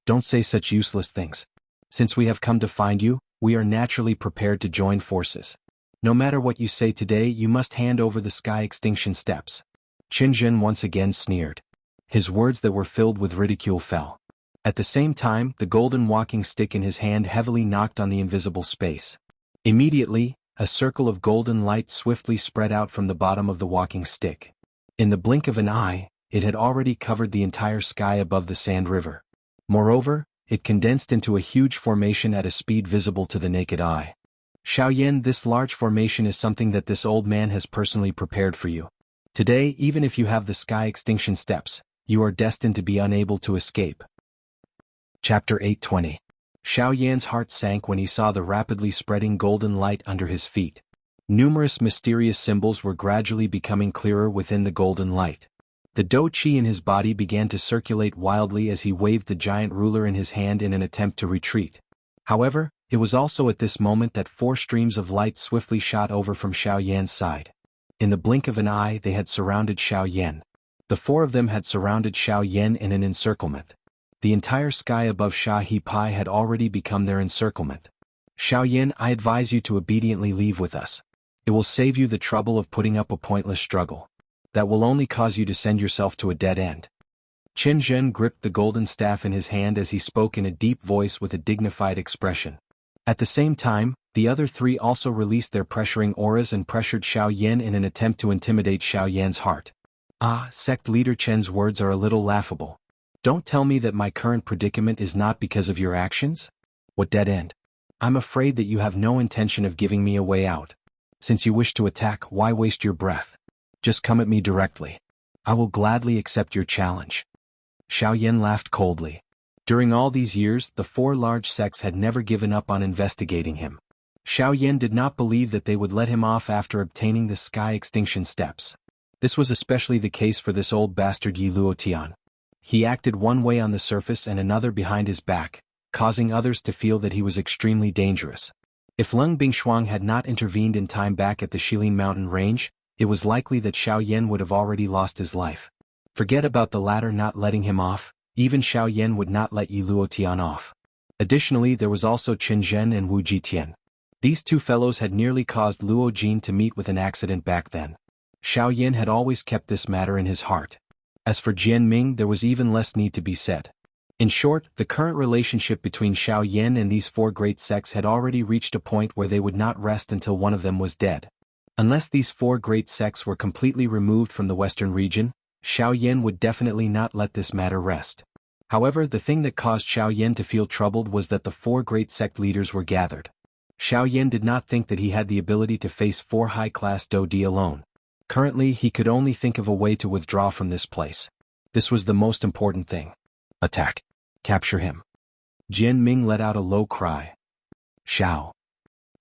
Don't say such useless things. Since we have come to find you, we are naturally prepared to join forces. No matter what you say today, you must hand over the sky extinction steps. Qin Zhen once again sneered. His words that were filled with ridicule fell. At the same time, the golden walking stick in his hand heavily knocked on the invisible space. Immediately, a circle of golden light swiftly spread out from the bottom of the walking stick. In the blink of an eye, it had already covered the entire sky above the Sand River. Moreover, it condensed into a huge formation at a speed visible to the naked eye. Xiaoyan, this large formation is something that this old man has personally prepared for you. Today, even if you have the sky extinction steps, you are destined to be unable to escape. Chapter 820. Xiaoyan's heart sank when he saw the rapidly spreading golden light under his feet. Numerous mysterious symbols were gradually becoming clearer within the golden light. The Do-Chi in his body began to circulate wildly as he waved the giant ruler in his hand in an attempt to retreat. However, it was also at this moment that 4 streams of light swiftly shot over from Xiaoyan's side. In the blink of an eye, they had surrounded Xiaoyan. The 4 of them had surrounded Xiaoyan in an encirclement. The entire sky above Shahi Pai had already become their encirclement. Xiaoyan, I advise you to obediently leave with us. It will save you the trouble of putting up a pointless struggle. That will only cause you to send yourself to a dead end. Qin Zhen gripped the golden staff in his hand as he spoke in a deep voice with a dignified expression. At the same time, the other 3 also released their pressuring auras and pressured Xiaoyan in an attempt to intimidate Xiaoyan's heart. Ah, sect leader Chen's words are a little laughable. Don't tell me that my current predicament is not because of your actions? What dead end? I'm afraid that you have no intention of giving me a way out. Since you wish to attack, why waste your breath? Just come at me directly. I will gladly accept your challenge. Xiaoyan laughed coldly. During all these years, the 4 large sects had never given up on investigating him. Xiaoyan did not believe that they would let him off after obtaining the sky extinction steps. This was especially the case for this old bastard Yi Luotian. He acted one way on the surface and another behind his back, causing others to feel that he was extremely dangerous. If Leng Bingshuang had not intervened in time back at the Shilin Mountain Range, it was likely that Xiaoyan would have already lost his life. Forget about the latter not letting him off, even Xiaoyan would not let Yi Luotian off. Additionally, there was also Chen Zhen and Wu Jitian. These two fellows had nearly caused Luo Jin to meet with an accident back then. Xiao Yin had always kept this matter in his heart. As for Jian Ming, there was even less need to be said. In short, the current relationship between Xiao Yin and these four great sects had already reached a point where they would not rest until one of them was dead. Unless these four great sects were completely removed from the western region, Xiao Yin would definitely not let this matter rest. However, the thing that caused Xiao Yin to feel troubled was that the four great sect leaders were gathered. Xiao Yin did not think that he had the ability to face four high-class Dodi alone. Currently, he could only think of a way to withdraw from this place. This was the most important thing. Attack. Capture him. Jian Ming let out a low cry. Xiao.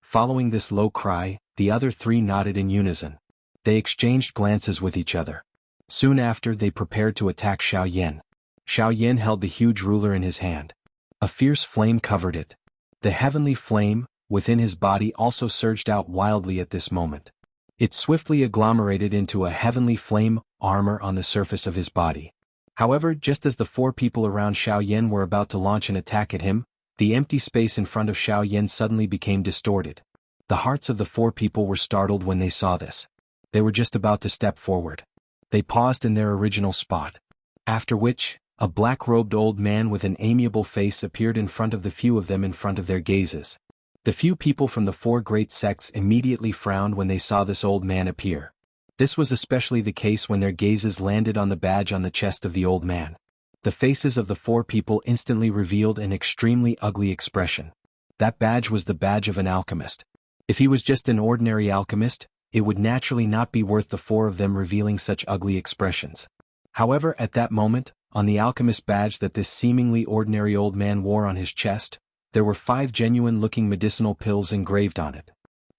Following this low cry, the other three nodded in unison. They exchanged glances with each other. Soon after, they prepared to attack Xiao Yin. Xiao Yin held the huge ruler in his hand. A fierce flame covered it. The heavenly flame, within his body, also surged out wildly at this moment. It swiftly agglomerated into a heavenly flame armor on the surface of his body. However, just as the four people around Xiao Yin were about to launch an attack at him, the empty space in front of Xiao Yin suddenly became distorted. The hearts of the four people were startled when they saw this. They were just about to step forward. They paused in their original spot. After which, a black-robed old man with an amiable face appeared in front of the few of them in front of their gazes. The few people from the four great sects immediately frowned when they saw this old man appear. This was especially the case when their gazes landed on the badge on the chest of the old man. The faces of the four people instantly revealed an extremely ugly expression. That badge was the badge of an alchemist. If he was just an ordinary alchemist, it would naturally not be worth the four of them revealing such ugly expressions. However, at that moment, on the alchemist badge that this seemingly ordinary old man wore on his chest, there were 5 genuine-looking medicinal pills engraved on it.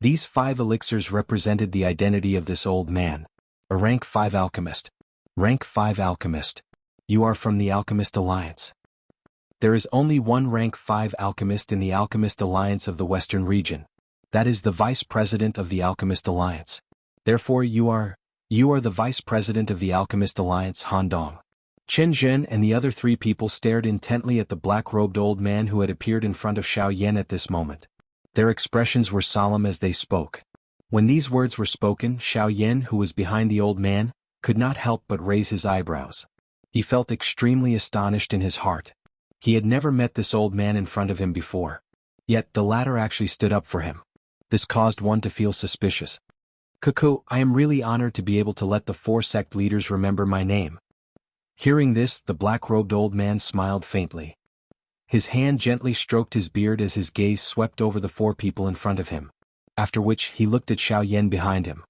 These 5 elixirs represented the identity of this old man. A rank 5 alchemist. Rank 5 alchemist. You are from the Alchemist Alliance. There is only one rank 5 alchemist in the Alchemist Alliance of the Western region. That is the Vice President of the Alchemist Alliance. Therefore you are the Vice President of the Alchemist Alliance, Han Dong. Chen Zhen and the other 3 people stared intently at the black-robed old man who had appeared in front of Xiao Yin at this moment. Their expressions were solemn as they spoke. When these words were spoken, Xiao Yin, who was behind the old man, could not help but raise his eyebrows. He felt extremely astonished in his heart. He had never met this old man in front of him before. Yet the latter actually stood up for him. This caused one to feel suspicious. Cuckoo, I am really honored to be able to let the 4 sect leaders remember my name. Hearing this, the black-robed old man smiled faintly. His hand gently stroked his beard as his gaze swept over the 4 people in front of him. After which, he looked at Xiao Yin behind him.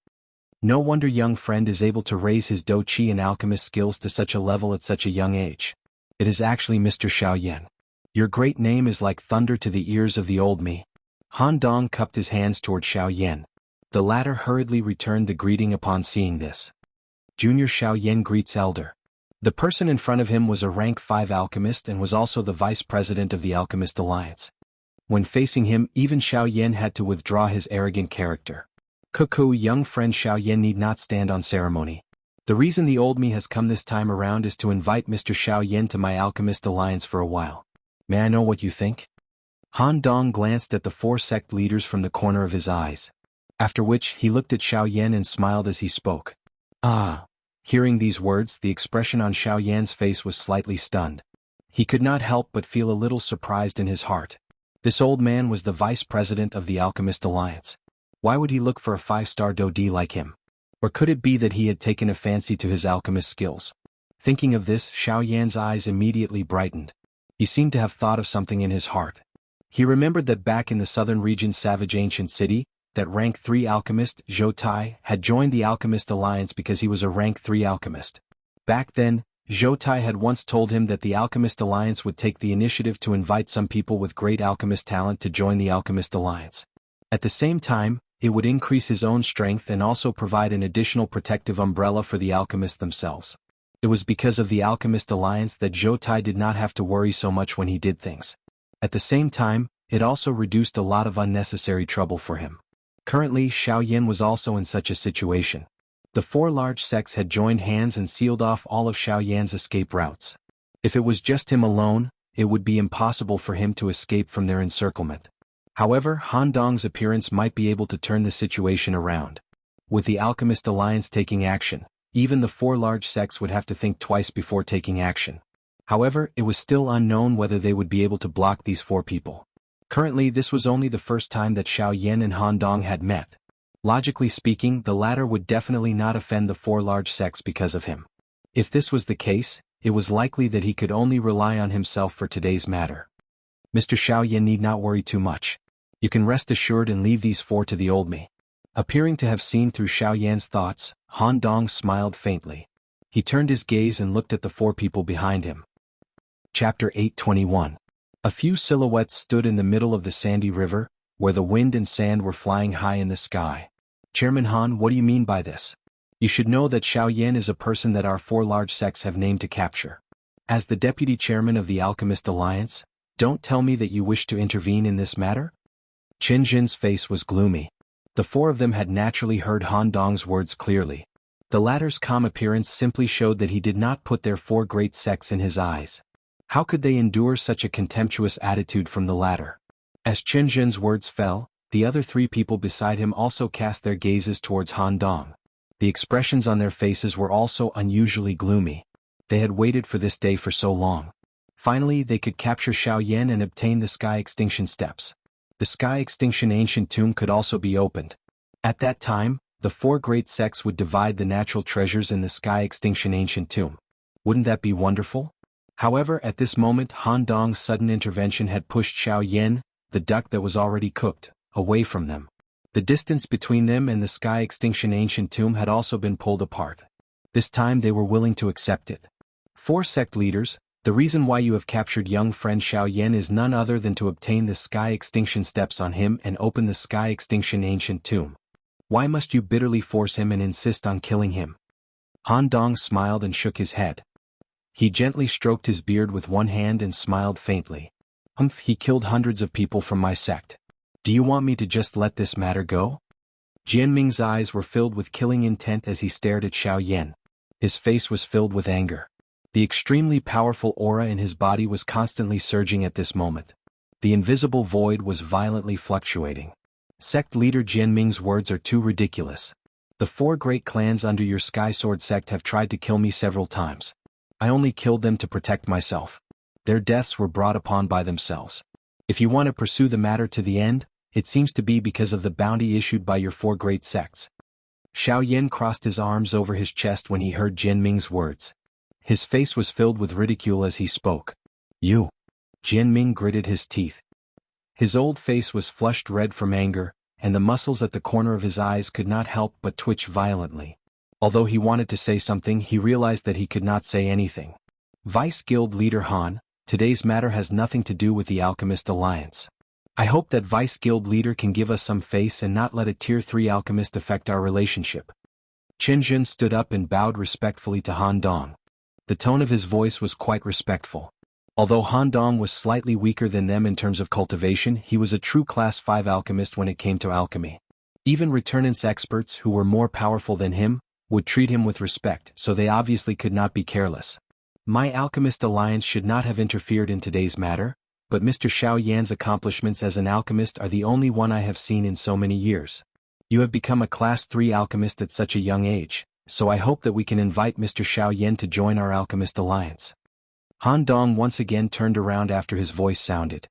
No wonder young friend is able to raise his Do Qi and alchemist skills to such a level at such a young age. It is actually Mr. Xiao Yin. Your great name is like thunder to the ears of the old me. Han Dong cupped his hands toward Xiao Yin. The latter hurriedly returned the greeting upon seeing this. Junior Xiao Yin greets elder. The person in front of him was a rank 5 alchemist and was also the vice president of the Alchemist Alliance. When facing him, even Xiao Yin had to withdraw his arrogant character. Cuckoo, young friend Xiao Yin need not stand on ceremony. The reason the old me has come this time around is to invite Mr. Xiao Yin to my Alchemist Alliance for a while. May I know what you think? Han Dong glanced at the 4 sect leaders from the corner of his eyes. After which, he looked at Xiao Yin and smiled as he spoke. Ah. Hearing these words, the expression on Xiao Yan's face was slightly stunned. He could not help but feel a little surprised in his heart. This old man was the vice president of the Alchemist Alliance. Why would he look for a 5-star Dodi like him? Or could it be that he had taken a fancy to his alchemist skills? Thinking of this, Xiao Yan's eyes immediately brightened. He seemed to have thought of something in his heart. He remembered that back in the southern region's savage ancient city, that rank 3 alchemist, Zhou Tai, had joined the Alchemist Alliance because he was a rank 3 alchemist. Back then, Zhou Tai had once told him that the Alchemist Alliance would take the initiative to invite some people with great alchemist talent to join the Alchemist Alliance. At the same time, it would increase his own strength and also provide an additional protective umbrella for the alchemists themselves. It was because of the Alchemist Alliance that Zhou Tai did not have to worry so much when he did things. At the same time, it also reduced a lot of unnecessary trouble for him. Currently, Xiao Yin was also in such a situation. The 4 large sects had joined hands and sealed off all of Xiao Yan's escape routes. If it was just him alone, it would be impossible for him to escape from their encirclement. However, Han Dong's appearance might be able to turn the situation around. With the Alchemist Alliance taking action, even the four large sects would have to think twice before taking action. However, it was still unknown whether they would be able to block these four people. Currently, this was only the first time that Xiao Yan and Han Dong had met. Logically speaking, the latter would definitely not offend the four large sects because of him. If this was the case, it was likely that he could only rely on himself for today's matter. Mr. Xiao Yan need not worry too much. You can rest assured and leave these four to the old me. Appearing to have seen through Xiao Yan's thoughts, Han Dong smiled faintly. He turned his gaze and looked at the four people behind him. Chapter 821. A few silhouettes stood in the middle of the sandy river, where the wind and sand were flying high in the sky. Chairman Han, what do you mean by this? You should know that Xiao Yan is a person that our four large sects have named to capture. As the deputy chairman of the Alchemist Alliance, don't tell me that you wish to intervene in this matter? Qin Jin's face was gloomy. The four of them had naturally heard Han Dong's words clearly. The latter's calm appearance simply showed that he did not put their four great sects in his eyes. How could they endure such a contemptuous attitude from the latter? As Qin Jin's words fell, the other three people beside him also cast their gazes towards Han Dong. The expressions on their faces were also unusually gloomy. They had waited for this day for so long. Finally, they could capture Xiao Yan and obtain the Sky Extinction Steps. The Sky Extinction Ancient Tomb could also be opened. At that time, the four great sects would divide the natural treasures in the Sky Extinction Ancient Tomb. Wouldn't that be wonderful? However, at this moment Han Dong's sudden intervention had pushed Xiao Yan, the duck that was already cooked, away from them. The distance between them and the Sky Extinction Ancient Tomb had also been pulled apart. This time they were willing to accept it. Four sect leaders, the reason why you have captured young friend Xiao Yan is none other than to obtain the Sky Extinction Steps on him and open the Sky Extinction Ancient Tomb. Why must you bitterly force him and insist on killing him? Han Dong smiled and shook his head. He gently stroked his beard with one hand and smiled faintly. He killed hundreds of people from my sect. Do you want me to just let this matter go? Jianming's eyes were filled with killing intent as he stared at Xiao Yan. His face was filled with anger. The extremely powerful aura in his body was constantly surging at this moment. The invisible void was violently fluctuating. Sect leader Jianming's words are too ridiculous. The four great clans under your Sky Sword sect have tried to kill me several times. I only killed them to protect myself. Their deaths were brought upon by themselves. If you want to pursue the matter to the end, it seems to be because of the bounty issued by your four great sects. Xiao Yan crossed his arms over his chest when he heard Jianming's words. His face was filled with ridicule as he spoke. You. Jianming gritted his teeth. His old face was flushed red from anger, and the muscles at the corner of his eyes could not help but twitch violently. Although he wanted to say something, he realized that he could not say anything. Vice Guild Leader Han, today's matter has nothing to do with the Alchemist Alliance. I hope that Vice Guild Leader can give us some face and not let a Tier 3 alchemist affect our relationship. Qin Jin stood up and bowed respectfully to Han Dong. The tone of his voice was quite respectful. Although Han Dong was slightly weaker than them in terms of cultivation, he was a true Class 5 alchemist when it came to alchemy. Even returnance experts who were more powerful than him would treat him with respect, so they obviously could not be careless. My Alchemist Alliance should not have interfered in today's matter, but Mr. Xiao Yan's accomplishments as an alchemist are the only one I have seen in so many years. You have become a Class 3 alchemist at such a young age, so I hope that we can invite Mr. Xiao Yan to join our Alchemist Alliance. Han Dong once again turned around after his voice sounded.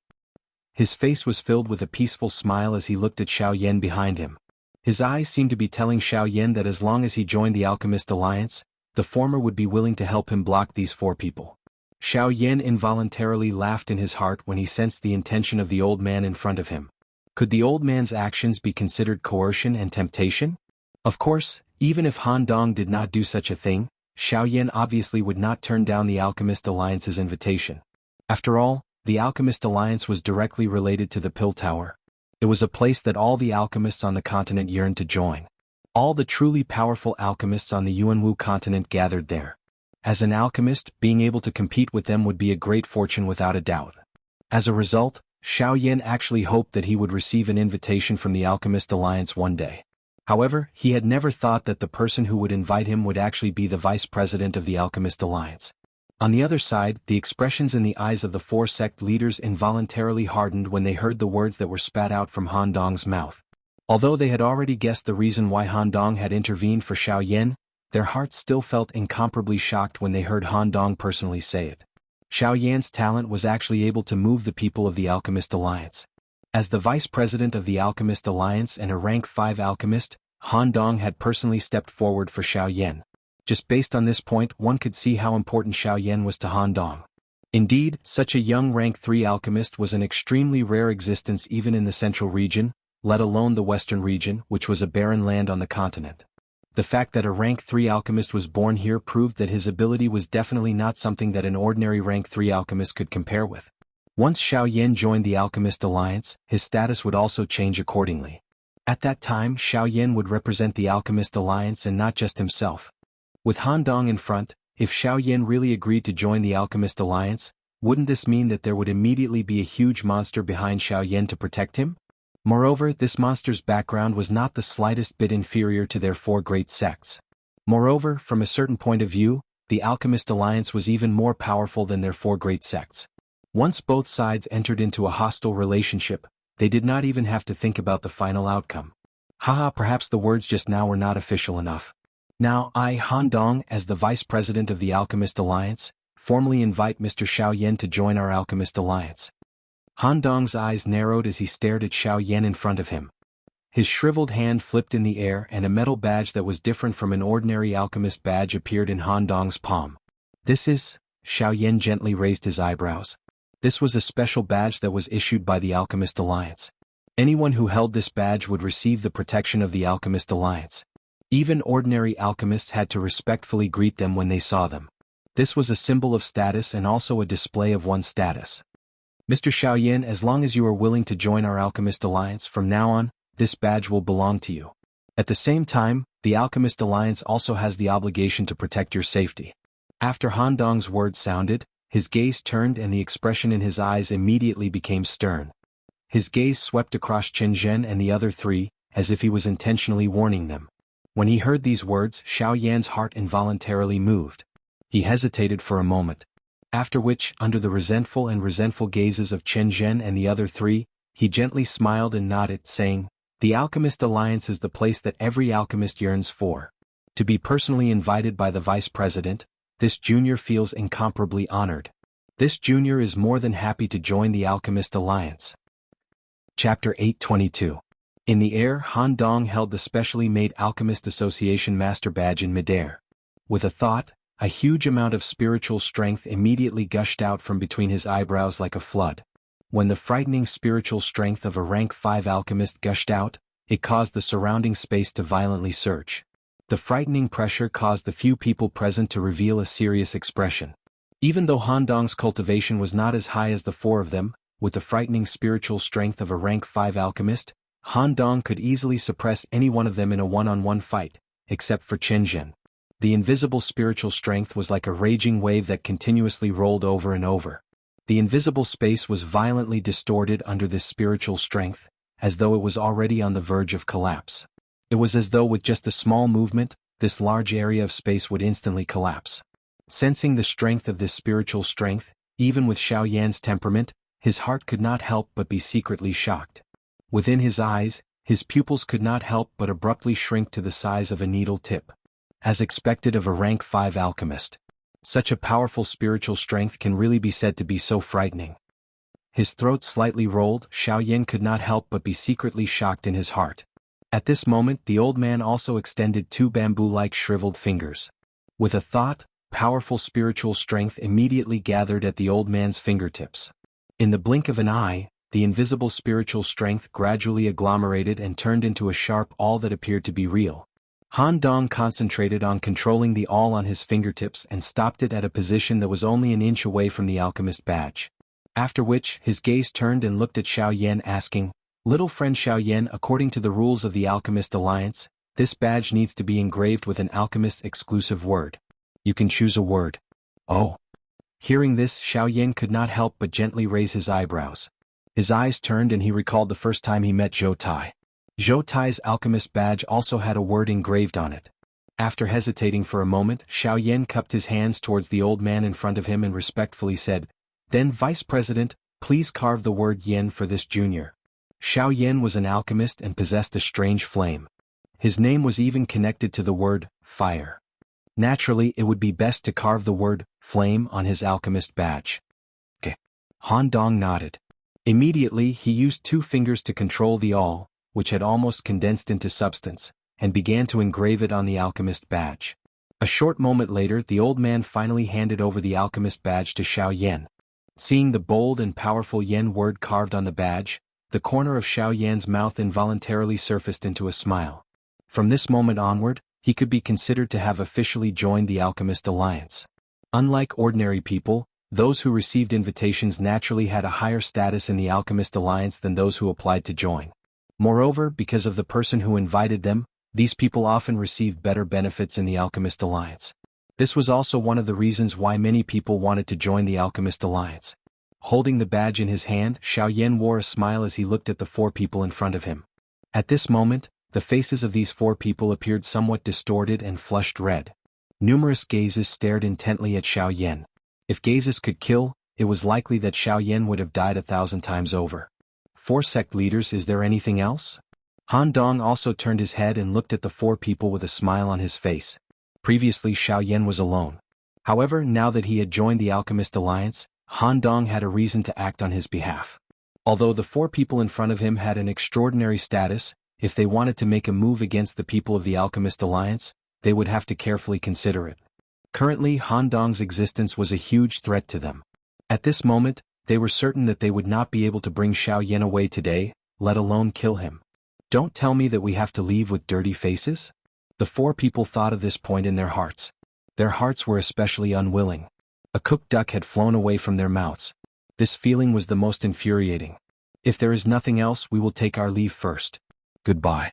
His face was filled with a peaceful smile as he looked at Xiao Yan behind him. His eyes seemed to be telling Xiao Yan that as long as he joined the Alchemist Alliance, the former would be willing to help him block these four people. Xiao Yan involuntarily laughed in his heart when he sensed the intention of the old man in front of him. Could the old man's actions be considered coercion and temptation? Of course, even if Han Dong did not do such a thing, Xiao Yan obviously would not turn down the Alchemist Alliance's invitation. After all, the Alchemist Alliance was directly related to the Pill Tower. It was a place that all the alchemists on the continent yearned to join. All the truly powerful alchemists on the Yuanwu continent gathered there. As an alchemist, being able to compete with them would be a great fortune without a doubt. As a result, Xiao Yan actually hoped that he would receive an invitation from the Alchemist Alliance one day. However, he had never thought that the person who would invite him would actually be the vice president of the Alchemist Alliance. On the other side, the expressions in the eyes of the four sect leaders involuntarily hardened when they heard the words that were spat out from Han Dong's mouth. Although they had already guessed the reason why Han Dong had intervened for Xiao Yan, their hearts still felt incomparably shocked when they heard Han Dong personally say it. Xiao Yan's talent was actually able to move the people of the Alchemist Alliance. As the vice president of the Alchemist Alliance and a rank 5 alchemist, Han Dong had personally stepped forward for Xiao Yan. Just based on this point, one could see how important Xiao Yan was to Han Dong. Indeed, such a young rank 3 alchemist was an extremely rare existence even in the central region, let alone the western region, which was a barren land on the continent. The fact that a rank 3 alchemist was born here proved that his ability was definitely not something that an ordinary rank 3 alchemist could compare with. Once Xiao Yan joined the Alchemist Alliance, his status would also change accordingly. At that time, Xiao Yan would represent the Alchemist Alliance and not just himself. With Han Dong in front, if Xiao Yan really agreed to join the Alchemist Alliance, wouldn't this mean that there would immediately be a huge monster behind Xiao Yan to protect him? Moreover, this monster's background was not the slightest bit inferior to their 4 great sects. Moreover, from a certain point of view, the Alchemist Alliance was even more powerful than their 4 great sects. Once both sides entered into a hostile relationship, they did not even have to think about the final outcome. Haha, perhaps the words just now were not official enough. Now I, Han Dong, as the Vice President of the Alchemist Alliance, formally invite Mr. Xiao Yan to join our Alchemist Alliance. Han Dong's eyes narrowed as he stared at Xiao Yan in front of him. His shriveled hand flipped in the air and a metal badge that was different from an ordinary alchemist badge appeared in Han Dong's palm. This is... Xiao Yan gently raised his eyebrows. This was a special badge that was issued by the Alchemist Alliance. Anyone who held this badge would receive the protection of the Alchemist Alliance. Even ordinary alchemists had to respectfully greet them when they saw them. This was a symbol of status and also a display of one's status. Mr. Xiao Yan, as long as you are willing to join our Alchemist Alliance from now on, this badge will belong to you. At the same time, the Alchemist Alliance also has the obligation to protect your safety. After Han Dong's words sounded, his gaze turned and the expression in his eyes immediately became stern. His gaze swept across Chen Zhen and the other 3, as if he was intentionally warning them. When he heard these words, Xiao Yan's heart involuntarily moved. He hesitated for a moment. After which, under the resentful gazes of Chen Zhen and the other 3, he gently smiled and nodded, saying, "The Alchemist Alliance is the place that every alchemist yearns for. To be personally invited by the Vice President, this junior feels incomparably honored. This junior is more than happy to join the Alchemist Alliance." Chapter 822. In the air, Han Dong held the specially made Alchemist Association Master Badge in midair. With a thought, a huge amount of spiritual strength immediately gushed out from between his eyebrows like a flood. When the frightening spiritual strength of a rank 5 alchemist gushed out, it caused the surrounding space to violently surge. The frightening pressure caused the few people present to reveal a serious expression. Even though Han Dong's cultivation was not as high as the 4 of them, with the frightening spiritual strength of a rank 5 alchemist, Han Dong could easily suppress any one of them in a one-on-one fight, except for Chen Zhen. The invisible spiritual strength was like a raging wave that continuously rolled over and over. The invisible space was violently distorted under this spiritual strength, as though it was already on the verge of collapse. It was as though with just a small movement, this large area of space would instantly collapse. Sensing the strength of this spiritual strength, even with Xiao Yan's temperament, his heart could not help but be secretly shocked. Within his eyes, his pupils could not help but abruptly shrink to the size of a needle tip. As expected of a rank 5 alchemist. Such a powerful spiritual strength can really be said to be so frightening. His throat slightly rolled, Xiao Yan could not help but be secretly shocked in his heart. At this moment the old man also extended 2 bamboo-like shriveled fingers. With a thought, powerful spiritual strength immediately gathered at the old man's fingertips. In the blink of an eye, the invisible spiritual strength gradually agglomerated and turned into a sharp awl that appeared to be real. Han Dong concentrated on controlling the awl on his fingertips and stopped it at a position that was only an inch away from the alchemist badge. After which, his gaze turned and looked at Xiao Yan asking, "Little friend Xiao Yan, according to the rules of the Alchemist Alliance, this badge needs to be engraved with an alchemist exclusive word. You can choose a word." "Oh." Hearing this, Xiao Yan could not help but gently raise his eyebrows. His eyes turned and he recalled the first time he met Zhou Tai. Zhou Tai's alchemist badge also had a word engraved on it. After hesitating for a moment, Xiao Yan cupped his hands towards the old man in front of him and respectfully said, "Then Vice President, please carve the word Yen for this junior." Xiao Yan was an alchemist and possessed a strange flame. His name was even connected to the word fire. Naturally, it would be best to carve the word flame on his alchemist badge. Okay. Han Dong nodded. Immediately, he used 2 fingers to control the awl, which had almost condensed into substance, and began to engrave it on the alchemist badge. A short moment later, the old man finally handed over the alchemist badge to Xiao Yan. Seeing the bold and powerful Yen word carved on the badge, the corner of Xiao Yan's mouth involuntarily surfaced into a smile. From this moment onward, he could be considered to have officially joined the Alchemist Alliance. Unlike ordinary people, those who received invitations naturally had a higher status in the Alchemist Alliance than those who applied to join. Moreover, because of the person who invited them, these people often received better benefits in the Alchemist Alliance. This was also one of the reasons why many people wanted to join the Alchemist Alliance. Holding the badge in his hand, Xiao Yan wore a smile as he looked at the 4 people in front of him. At this moment, the faces of these 4 people appeared somewhat distorted and flushed red. Numerous gazes stared intently at Xiao Yan. If gazes could kill, it was likely that Xiao Yan would have died 1,000 times over. 4 sect leaders, is there anything else? Han Dong also turned his head and looked at the 4 people with a smile on his face. Previously Xiao Yan was alone. However, now that he had joined the Alchemist Alliance, Han Dong had a reason to act on his behalf. Although the 4 people in front of him had an extraordinary status, if they wanted to make a move against the people of the Alchemist Alliance, they would have to carefully consider it. Currently, Han Dong's existence was a huge threat to them. At this moment, they were certain that they would not be able to bring Xiao Yan away today, let alone kill him. Don't tell me that we have to leave with dirty faces? The 4 people thought of this point in their hearts. Their hearts were especially unwilling. A cooked duck had flown away from their mouths. This feeling was the most infuriating. If there is nothing else, we will take our leave first. Goodbye.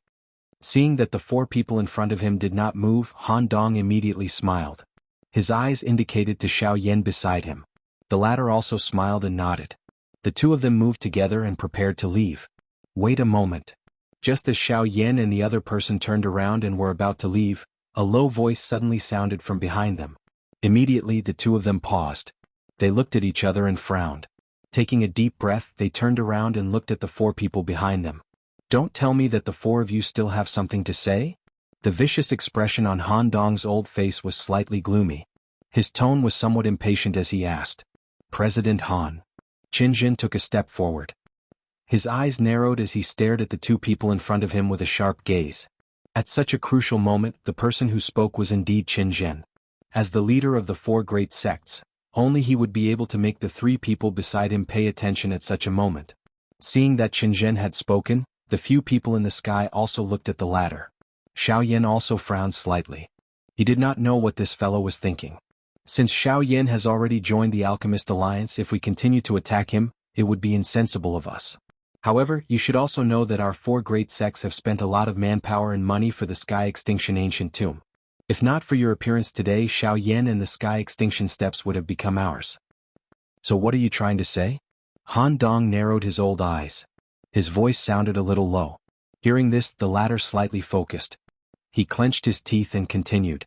Seeing that the 4 people in front of him did not move, Han Dong immediately smiled. His eyes indicated to Xiao Yan beside him. The latter also smiled and nodded. The 2 of them moved together and prepared to leave. Wait a moment. Just as Xiao Yan and the other person turned around and were about to leave, a low voice suddenly sounded from behind them. Immediately the 2 of them paused. They looked at each other and frowned. Taking a deep breath, they turned around and looked at the 4 people behind them. Don't tell me that the 4 of you still have something to say? The vicious expression on Han Dong's old face was slightly gloomy. His tone was somewhat impatient as he asked. President Han. Qin Jin took a step forward. His eyes narrowed as he stared at the 2 people in front of him with a sharp gaze. At such a crucial moment, the person who spoke was indeed Qin Jin. As the leader of the 4 great sects, only he would be able to make the 3 people beside him pay attention at such a moment. Seeing that Qin Jin had spoken, the few people in the sky also looked at the latter. Xiao Yan also frowned slightly. He did not know what this fellow was thinking. Since Xiao Yan has already joined the Alchemist Alliance, if we continue to attack him, it would be insensible of us. However, you should also know that our 4 great sects have spent a lot of manpower and money for the Sky Extinction Ancient Tomb. If not for your appearance today, Xiao Yan and the Sky Extinction Steps would have become ours. So what are you trying to say? Han Dong narrowed his old eyes. His voice sounded a little low. Hearing this, the latter slightly focused. He clenched his teeth and continued.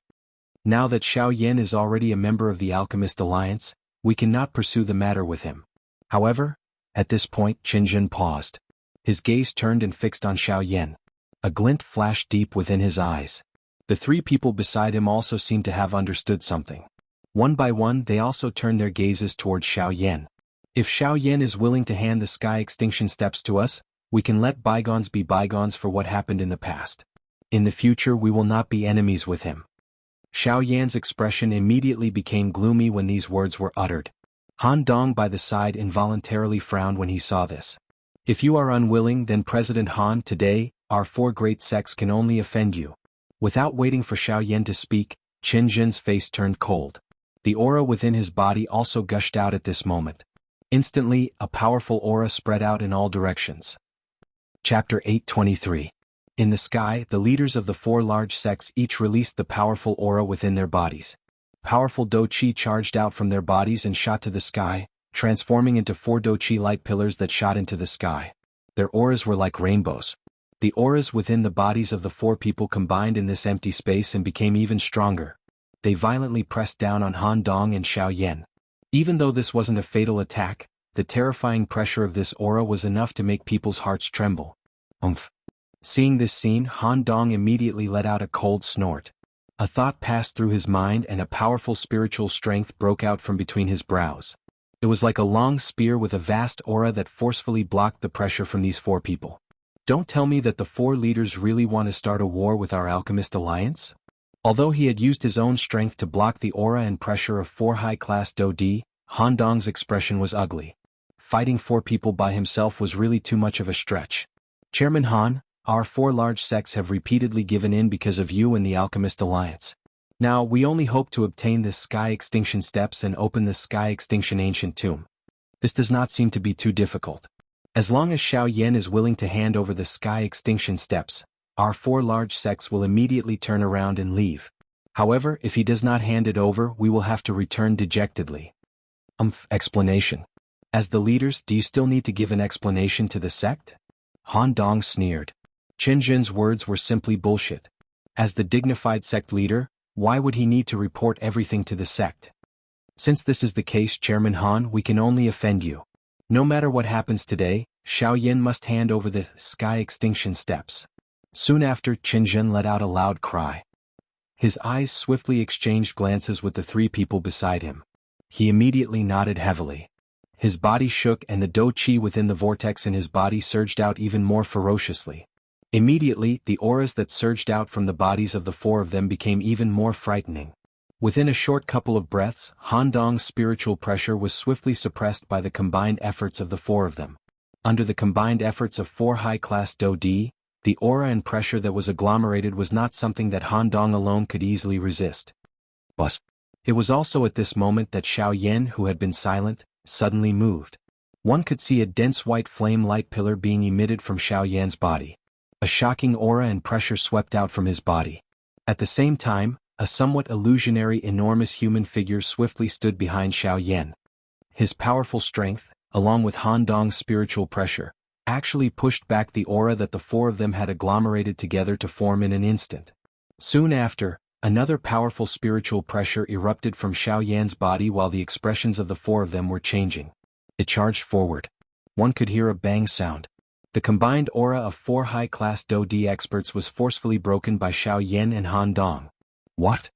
Now that Xiao Yan is already a member of the Alchemist Alliance, we cannot pursue the matter with him. However, at this point Qin Jin paused. His gaze turned and fixed on Xiao Yan. A glint flashed deep within his eyes. The 3 people beside him also seemed to have understood something. One by one they also turned their gazes towards Xiao Yan. If Xiao Yan is willing to hand the Sky Extinction Steps to us, we can let bygones be bygones for what happened in the past. In the future we will not be enemies with him. Xiao Yan's expression immediately became gloomy when these words were uttered. Han Dong by the side involuntarily frowned when he saw this. If you are unwilling, then President Han, today, our 4 great sects can only offend you. Without waiting for Xiao Yan to speak, Qin Jin's face turned cold. The aura within his body also gushed out at this moment. Instantly, a powerful aura spread out in all directions. Chapter 823. In the sky, the leaders of the 4 large sects each released the powerful aura within their bodies. Powerful Do-Chi charged out from their bodies and shot to the sky, transforming into 4 Do-Chi light pillars that shot into the sky. Their auras were like rainbows. The auras within the bodies of the four people combined in this empty space and became even stronger. They violently pressed down on Han Dong and Xiao Yan. Even though this wasn't a fatal attack, the terrifying pressure of this aura was enough to make people's hearts tremble. Umph. Seeing this scene, Han Dong immediately let out a cold snort. A thought passed through his mind and a powerful spiritual strength broke out from between his brows. It was like a long spear with a vast aura that forcefully blocked the pressure from these four people. Don't tell me that the four leaders really want to start a war with our alchemist alliance? Although he had used his own strength to block the aura and pressure of four high-class Do Di, Han Dong's expression was ugly. Fighting four people by himself was really too much of a stretch. Chairman Han, our four large sects have repeatedly given in because of you and the Alchemist Alliance. Now we only hope to obtain the Sky Extinction Steps and open the Sky Extinction Ancient Tomb. This does not seem to be too difficult. As long as Xiao Yan is willing to hand over the Sky Extinction Steps, our four large sects will immediately turn around and leave. However, if he does not hand it over, we will have to return dejectedly. Explanation. As the leaders, do you still need to give an explanation to the sect? Han Dong sneered. Chen Zhen's words were simply bullshit. As the dignified sect leader, why would he need to report everything to the sect? Since this is the case, Chairman Han, we can only offend you. No matter what happens today, Xiao Yan must hand over the Sky Extinction Steps. Soon after, Chen Zhen let out a loud cry. His eyes swiftly exchanged glances with the three people beside him. He immediately nodded heavily. His body shook and the Do Chi within the vortex in his body surged out even more ferociously. Immediately, the auras that surged out from the bodies of the four of them became even more frightening. Within a short couple of breaths, Han Dong's spiritual pressure was swiftly suppressed by the combined efforts of the four of them. Under the combined efforts of four high-class Do Di, the aura and pressure that was agglomerated was not something that Han Dong alone could easily resist. But it was also at this moment that Xiao Yan, who had been silent, suddenly moved. One could see a dense white flame light pillar being emitted from Xiao Yan's body. A shocking aura and pressure swept out from his body. At the same time, a somewhat illusionary enormous human figure swiftly stood behind Xiao Yan. His powerful strength, along with Han Dong's spiritual pressure, actually pushed back the aura that the four of them had agglomerated together to form in an instant. Soon after, another powerful spiritual pressure erupted from Xiao Yan's body while the expressions of the four of them were changing. It charged forward. One could hear a bang sound. The combined aura of four high-class Do Di experts was forcefully broken by Xiao Yan and Han Dong. What?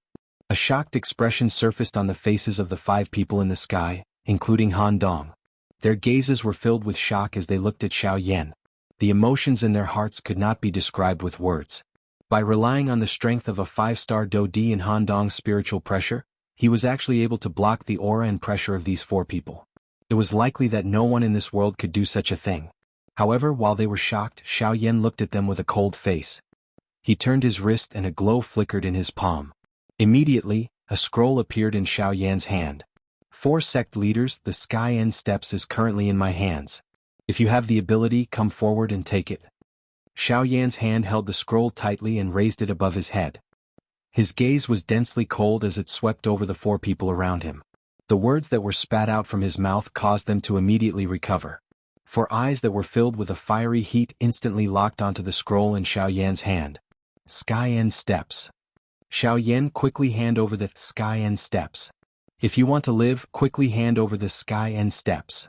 A shocked expression surfaced on the faces of the five people in the sky, including Han Dong. Their gazes were filled with shock as they looked at Xiao Yan. The emotions in their hearts could not be described with words. By relying on the strength of a five-star Do Di and Han Dong's spiritual pressure, he was actually able to block the aura and pressure of these four people. It was likely that no one in this world could do such a thing. However, while they were shocked, Xiao Yan looked at them with a cold face. He turned his wrist and a glow flickered in his palm. Immediately, a scroll appeared in Xiao Yan's hand. Four sect leaders, the Sky End Steps is currently in my hands. If you have the ability, come forward and take it. Xiao Yan's hand held the scroll tightly and raised it above his head. His gaze was densely cold as it swept over the four people around him. The words that were spat out from his mouth caused them to immediately recover. Four eyes that were filled with a fiery heat instantly locked onto the scroll in Xiao Yan's hand. Sky End Steps. Xiao Yan, quickly hand over the Sky End Steps. If you want to live, quickly hand over the Sky End Steps.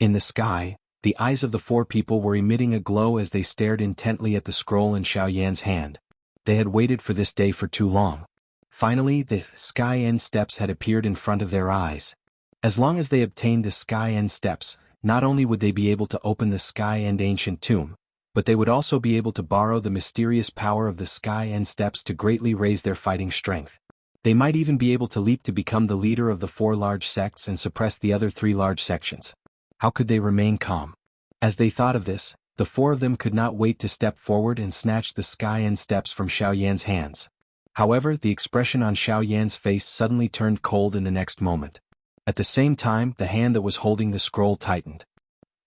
In the sky, the eyes of the four people were emitting a glow as they stared intently at the scroll in Xiao Yan's hand. They had waited for this day for too long. Finally, the Sky End Steps had appeared in front of their eyes. As long as they obtained the Sky End Steps, not only would they be able to open the Sky End Ancient Tomb, but they would also be able to borrow the mysterious power of the Sky End Steps to greatly raise their fighting strength. They might even be able to leap to become the leader of the four large sects and suppress the other three large sections. How could they remain calm? As they thought of this, the four of them could not wait to step forward and snatch the Sky End Steps from Xiao Yan's hands. However, the expression on Xiao Yan's face suddenly turned cold in the next moment. At the same time, the hand that was holding the scroll tightened.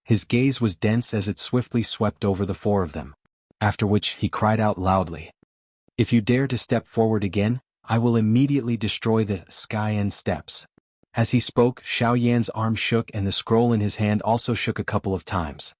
His gaze was dense as it swiftly swept over the four of them. After which, he cried out loudly. If you dare to step forward again, I will immediately destroy the Sky End Steps. As he spoke, Xiao Yan's arm shook and the scroll in his hand also shook a couple of times.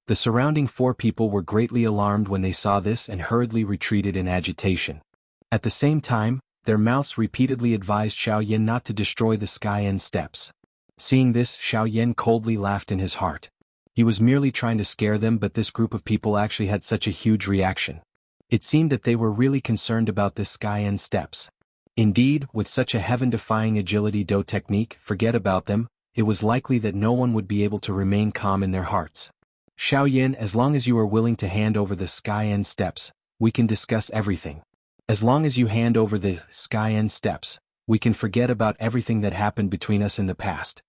The surrounding four people were greatly alarmed when they saw this and hurriedly retreated in agitation. At the same time, their mouths repeatedly advised Xiao Yan not to destroy the Sky End steps. Seeing this, Xiao Yan coldly laughed in his heart. He was merely trying to scare them, but this group of people actually had such a huge reaction. It seemed that they were really concerned about this Sky End steps. Indeed, with such a heaven-defying agility do technique, forget about them, it was likely that no one would be able to remain calm in their hearts. Xiao Yan, as long as you are willing to hand over the Sky End steps, we can discuss everything. As long as you hand over the Sky End steps, we can forget about everything that happened between us in the past.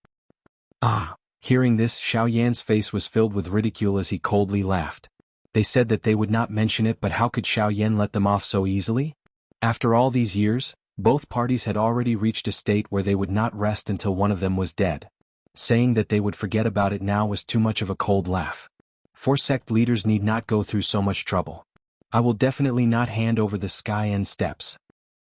Ah! Hearing this, Xiao Yan's face was filled with ridicule as he coldly laughed. They said that they would not mention it, but how could Xiao Yan let them off so easily? After all these years, both parties had already reached a state where they would not rest until one of them was dead. Saying that they would forget about it now was too much of a cold laugh. Four sect leaders need not go through so much trouble. I will definitely not hand over the Sky End steps.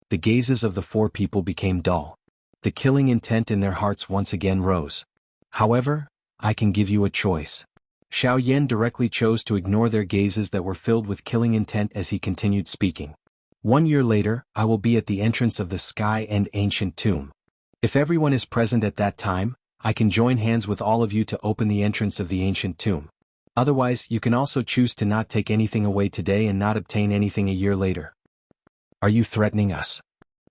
The gazes of the four people became dull. The killing intent in their hearts once again rose. However, I can give you a choice. Xiao Yan directly chose to ignore their gazes that were filled with killing intent as he continued speaking. 1 year later, I will be at the entrance of the Sky End ancient tomb. If everyone is present at that time, I can join hands with all of you to open the entrance of the ancient tomb. Otherwise, you can also choose to not take anything away today and not obtain anything a year later. Are you threatening us?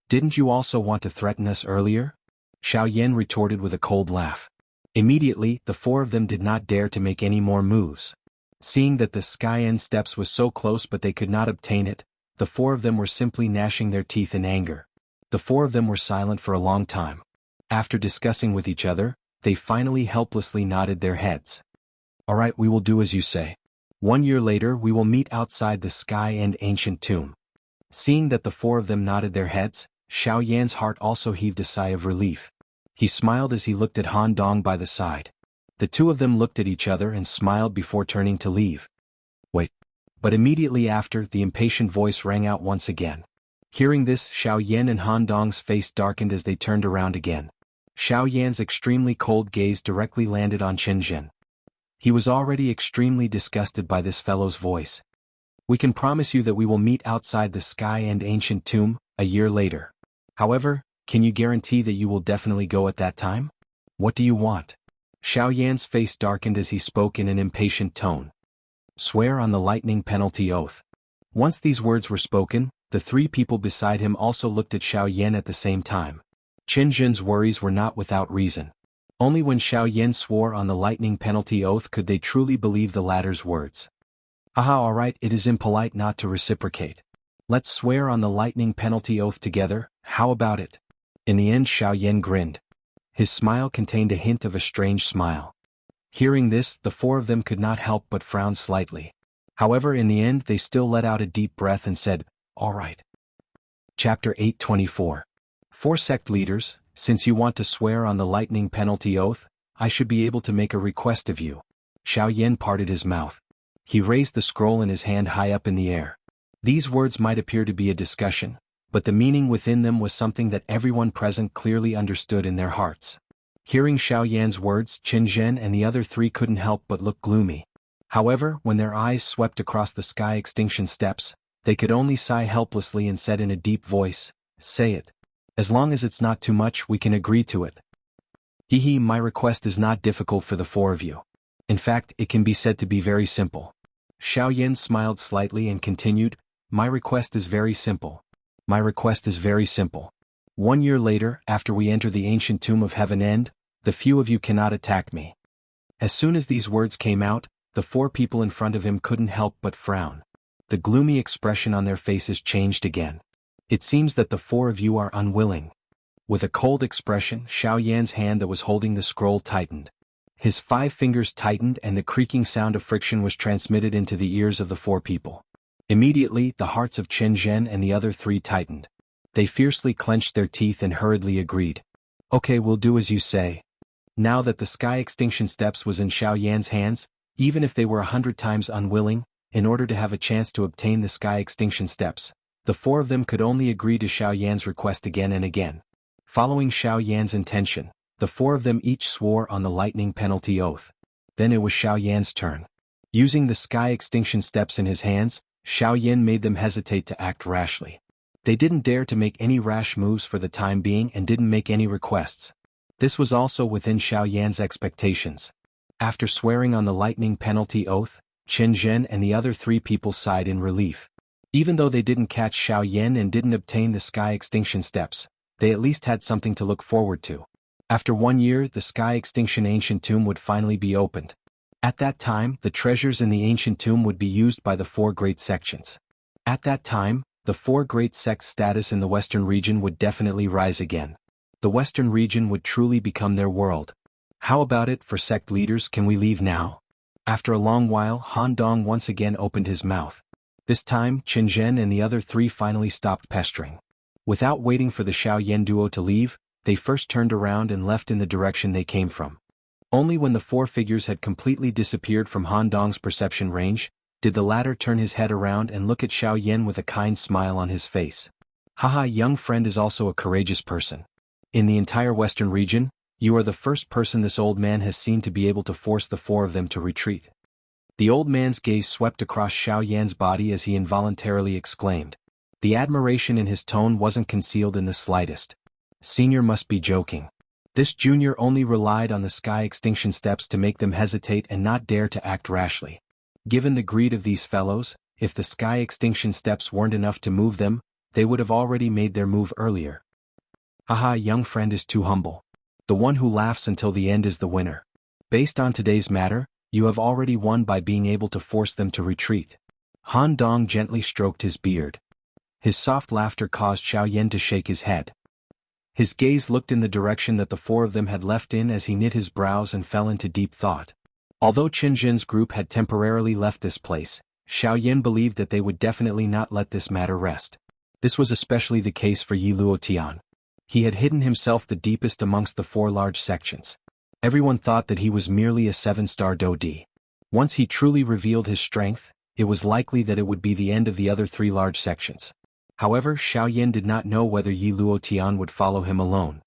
Didn't you also want to threaten us earlier? Xiao Yan retorted with a cold laugh. Immediately, the four of them did not dare to make any more moves. Seeing that the Sky End steps was so close but they could not obtain it, the four of them were simply gnashing their teeth in anger. The four of them were silent for a long time. After discussing with each other, they finally helplessly nodded their heads. Alright, we will do as you say. 1 year later we will meet outside the Sky End ancient tomb. Seeing that the four of them nodded their heads, Xiao Yan's heart also heaved a sigh of relief. He smiled as he looked at Han Dong by the side. The two of them looked at each other and smiled before turning to leave. Wait. But immediately after, the impatient voice rang out once again. Hearing this, Xiao Yan and Han Dong's face darkened as they turned around again. Xiao Yan's extremely cold gaze directly landed on Chen Zhen. He was already extremely disgusted by this fellow's voice. We can promise you that we will meet outside the Sky End ancient tomb, a year later. However, can you guarantee that you will definitely go at that time? What do you want? Xiao Yan's face darkened as he spoke in an impatient tone. Swear on the lightning penalty oath. Once these words were spoken, the three people beside him also looked at Xiao Yan at the same time. Chen Zhen's worries were not without reason. Only when Xiao Yan swore on the lightning penalty oath could they truly believe the latter's words. Aha, alright, it is impolite not to reciprocate. Let's swear on the lightning penalty oath together, how about it? In the end, Xiao Yan grinned. His smile contained a hint of a strange smile. Hearing this, the four of them could not help but frown slightly. However, in the end they still let out a deep breath and said, alright. Chapter 824. Four sect leaders, since you want to swear on the lightning penalty oath, I should be able to make a request of you. Xiao Yan parted his mouth. He raised the scroll in his hand high up in the air. These words might appear to be a discussion, but the meaning within them was something that everyone present clearly understood in their hearts. Hearing Xiao Yan's words, Chen Zhen and the other three couldn't help but look gloomy. However, when their eyes swept across the sky extinction steps, they could only sigh helplessly and said in a deep voice, say it. As long as it's not too much, we can agree to it. Hee, my request is not difficult for the four of you. In fact, it can be said to be very simple. Xiao Yan smiled slightly and continued, my request is very simple. My request is very simple. 1 year later, after we enter the ancient tomb of Heaven End, the few of you cannot attack me. As soon as these words came out, the four people in front of him couldn't help but frown. The gloomy expression on their faces changed again. It seems that the four of you are unwilling. With a cold expression, Xiao Yan's hand that was holding the scroll tightened. His 5 fingers tightened and the creaking sound of friction was transmitted into the ears of the four people. Immediately, the hearts of Chen Zhen and the other 3 tightened. They fiercely clenched their teeth and hurriedly agreed. Okay, we'll do as you say. Now that the sky extinction steps was in Xiao Yan's hands, even if they were 100 times unwilling, in order to have a chance to obtain the sky extinction steps, the four of them could only agree to Xiao Yan's request again and again. Following Xiao Yan's intention, the four of them each swore on the lightning penalty oath. Then it was Xiao Yan's turn. Using the sky extinction steps in his hands, Xiao Yan made them hesitate to act rashly. They didn't dare to make any rash moves for the time being and didn't make any requests. This was also within Xiao Yan's expectations. After swearing on the lightning penalty oath, Chen Zhen and the other 3 people sighed in relief. Even though they didn't catch Xiao Yan and didn't obtain the sky extinction steps, they at least had something to look forward to. After 1 year, the sky extinction ancient tomb would finally be opened. At that time, the treasures in the ancient tomb would be used by the 4 great sections. At that time, the 4 great sects' status in the Western region would definitely rise again. The Western region would truly become their world. How about it for sect leaders? Can we leave now? After a long while, Han Dong once again opened his mouth. This time, Chen Zhen and the other 3 finally stopped pestering. Without waiting for the Xiao Yan duo to leave, they first turned around and left in the direction they came from. Only when the 4 figures had completely disappeared from Han Dong's perception range, did the latter turn his head around and look at Xiao Yan with a kind smile on his face. Haha, young friend is also a courageous person. In the entire Western region, you are the first person this old man has seen to be able to force the 4 of them to retreat. The old man's gaze swept across Xiao Yan's body as he involuntarily exclaimed. The admiration in his tone wasn't concealed in the slightest. Senior must be joking. This junior only relied on the sky extinction steps to make them hesitate and not dare to act rashly. Given the greed of these fellows, if the sky extinction steps weren't enough to move them, they would have already made their move earlier. Haha, young friend is too humble. The one who laughs until the end is the winner. Based on today's matter, you have already won by being able to force them to retreat. Han Dong gently stroked his beard. His soft laughter caused Xiao Yan to shake his head. His gaze looked in the direction that the 4 of them had left in as he knit his brows and fell into deep thought. Although Chen Zhen's group had temporarily left this place, Xiao Yan believed that they would definitely not let this matter rest. This was especially the case for Yi Luotian. He had hidden himself the deepest amongst the 4 large sections. Everyone thought that he was merely a 7-star Dodi. Once he truly revealed his strength, it was likely that it would be the end of the other 3 large sections. However, Xiao Yan did not know whether Yi Luotian would follow him alone.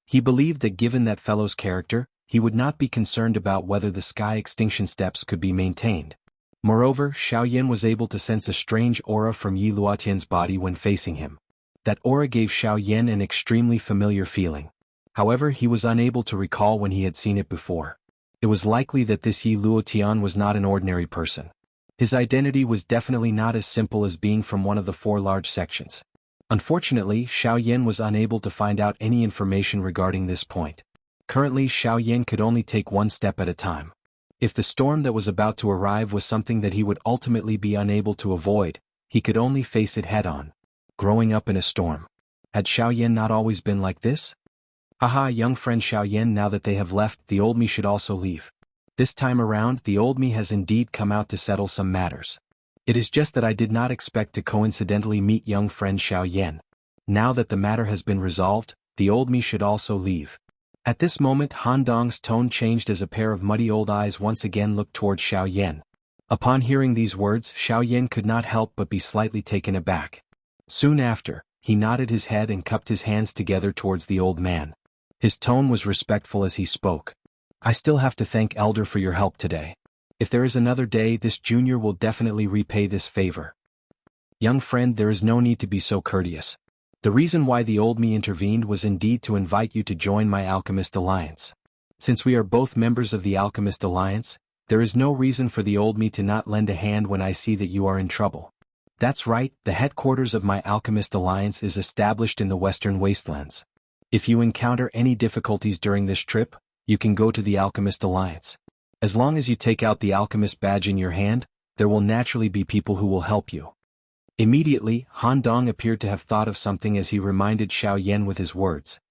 He believed that given that fellow's character, he would not be concerned about whether the sky extinction steps could be maintained. Moreover, Xiao Yan was able to sense a strange aura from Yi Luotian's body when facing him. That aura gave Xiao Yan an extremely familiar feeling. However, he was unable to recall when he had seen it before. It was likely that this Yi Luotian was not an ordinary person. His identity was definitely not as simple as being from one of the 4 large sections. Unfortunately, Xiao Yan was unable to find out any information regarding this point. Currently, Xiao Yan could only take 1 step at a time. If the storm that was about to arrive was something that he would ultimately be unable to avoid, he could only face it head-on. Growing up in a storm. Had Xiao Yan not always been like this? Haha, young friend Xiao Yan, now that they have left, the old me should also leave. This time around, the old me has indeed come out to settle some matters. It is just that I did not expect to coincidentally meet young friend Xiao Yan. Now that the matter has been resolved, the old me should also leave. At this moment, Han Dong's tone changed as a pair of muddy old eyes once again looked towards Xiao Yan. Upon hearing these words, Xiao Yan could not help but be slightly taken aback. Soon after, he nodded his head and cupped his hands together towards the old man. His tone was respectful as he spoke. I still have to thank Elder for your help today. If there is another day, this junior will definitely repay this favor. Young friend, there is no need to be so courteous. The reason why the old me intervened was indeed to invite you to join my Alchemist Alliance. Since we are both members of the Alchemist Alliance, there is no reason for the old me to not lend a hand when I see that you are in trouble. That's right, the headquarters of my Alchemist Alliance is established in the Western Wastelands. If you encounter any difficulties during this trip, you can go to the Alchemist Alliance. As long as you take out the Alchemist badge in your hand, there will naturally be people who will help you. Immediately, Han Dong appeared to have thought of something as he reminded Xiao Yan with his words.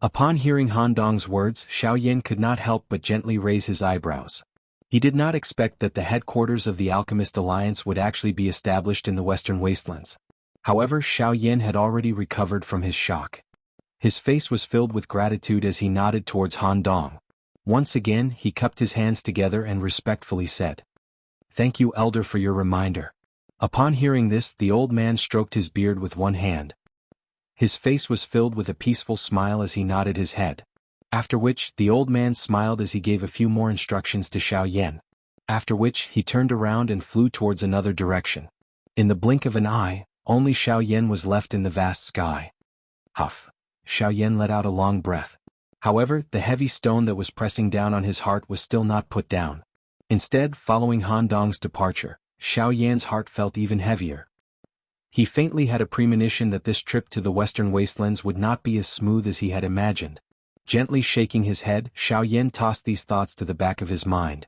Upon hearing Han Dong's words, Xiao Yan could not help but gently raise his eyebrows. He did not expect that the headquarters of the Alchemist Alliance would actually be established in the Western Wastelands. However, Xiao Yan had already recovered from his shock. His face was filled with gratitude as he nodded towards Han Dong. Once again, he cupped his hands together and respectfully said, "Thank you, Elder, for your reminder." Upon hearing this, the old man stroked his beard with one hand. His face was filled with a peaceful smile as he nodded his head. After which, the old man smiled as he gave a few more instructions to Xiao Yan. after which he turned around and flew towards another direction. In the blink of an eye, only Xiaoyan was left in the vast sky. Huff. Xiaoyan let out a long breath. However, the heavy stone that was pressing down on his heart was still not put down. Instead, following Han Dong's departure, Xiaoyan's heart felt even heavier. He faintly had a premonition that this trip to the western wastelands would not be as smooth as he had imagined. Gently shaking his head, Xiaoyan tossed these thoughts to the back of his mind.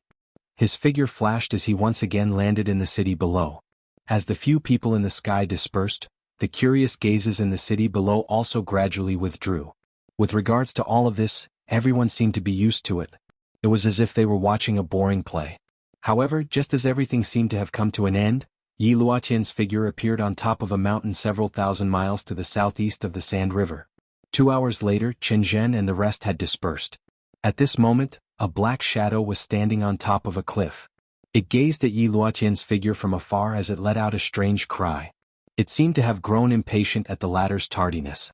His figure flashed as he once again landed in the city below. As the few people in the sky dispersed, the curious gazes in the city below also gradually withdrew. With regards to all of this, everyone seemed to be used to it. It was as if they were watching a boring play. However, just as everything seemed to have come to an end, Yi Luotian's figure appeared on top of a mountain several thousand miles to the southeast of the Sand River. 2 hours later, Chen Zhen and the rest had dispersed. At this moment, a black shadow was standing on top of a cliff. It gazed at Yi Luotian's figure from afar as it let out a strange cry. It seemed to have grown impatient at the latter's tardiness.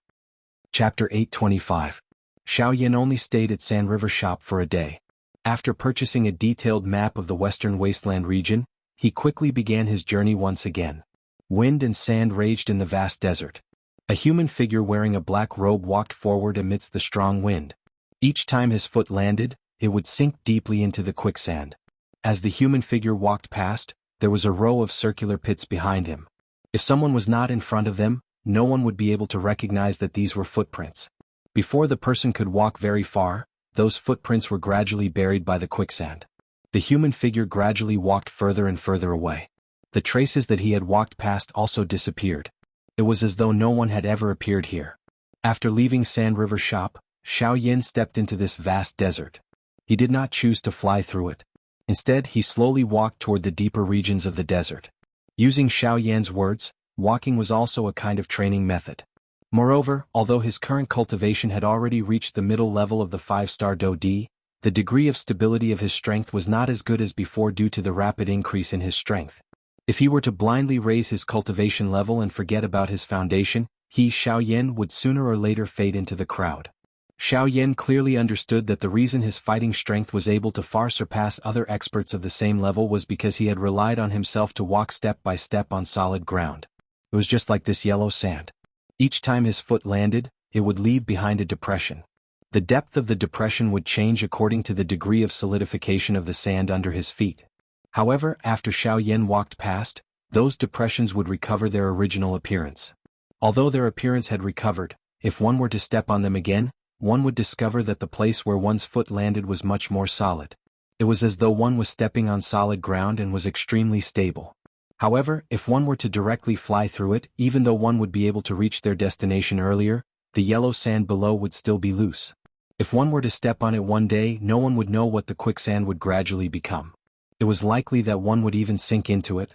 Chapter 825. Xiaoyan only stayed at Sand River shop for a day. After purchasing a detailed map of the western wasteland region, he quickly began his journey once again. Wind and sand raged in the vast desert. A human figure wearing a black robe walked forward amidst the strong wind. Each time his foot landed, it would sink deeply into the quicksand. As the human figure walked past, there was a row of circular pits behind him. If someone was not in front of them, no one would be able to recognize that these were footprints. Before the person could walk very far, those footprints were gradually buried by the quicksand. The human figure gradually walked further and further away. The traces that he had walked past also disappeared. It was as though no one had ever appeared here. After leaving Sand River shop, Xiaoyan stepped into this vast desert. He did not choose to fly through it. Instead, he slowly walked toward the deeper regions of the desert. Using Xiaoyan's words, walking was also a kind of training method. Moreover, although his current cultivation had already reached the middle level of the 5-star Do D, the degree of stability of his strength was not as good as before due to the rapid increase in his strength. If he were to blindly raise his cultivation level and forget about his foundation, he, Xiaoyan, would sooner or later fade into the crowd. Xiaoyan clearly understood that the reason his fighting strength was able to far surpass other experts of the same level was because he had relied on himself to walk step by step on solid ground. It was just like this yellow sand. Each time his foot landed, it would leave behind a depression. The depth of the depression would change according to the degree of solidification of the sand under his feet. However, after Xiaoyan walked past, those depressions would recover their original appearance. Although their appearance had recovered, if one were to step on them again, one would discover that the place where one's foot landed was much more solid. It was as though one was stepping on solid ground and was extremely stable. However, if one were to directly fly through it, even though one would be able to reach their destination earlier, the yellow sand below would still be loose. If one were to step on it one day, no one would know what the quicksand would gradually become. It was likely that one would even sink into it.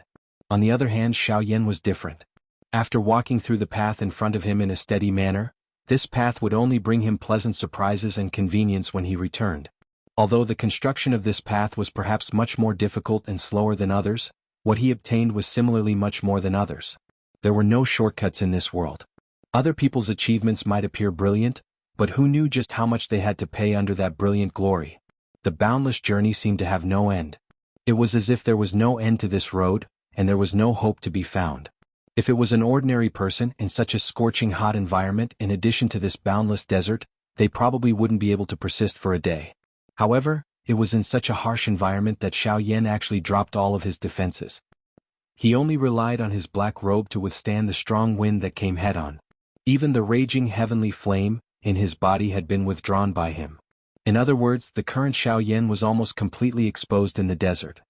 On the other hand, Xiaoyan was different. After walking through the path in front of him in a steady manner, this path would only bring him pleasant surprises and convenience when he returned. Although the construction of this path was perhaps much more difficult and slower than others, what he obtained was similarly much more than others. There were no shortcuts in this world. Other people's achievements might appear brilliant, but who knew just how much they had to pay under that brilliant glory? The boundless journey seemed to have no end. It was as if there was no end to this road, and there was no hope to be found. If it was an ordinary person in such a scorching hot environment in addition to this boundless desert, they probably wouldn't be able to persist for a day. However, it was in such a harsh environment that Xiaoyan actually dropped all of his defenses. He only relied on his black robe to withstand the strong wind that came head-on. Even the raging heavenly flame in his body had been withdrawn by him. In other words, the current Xiaoyan was almost completely exposed in the desert.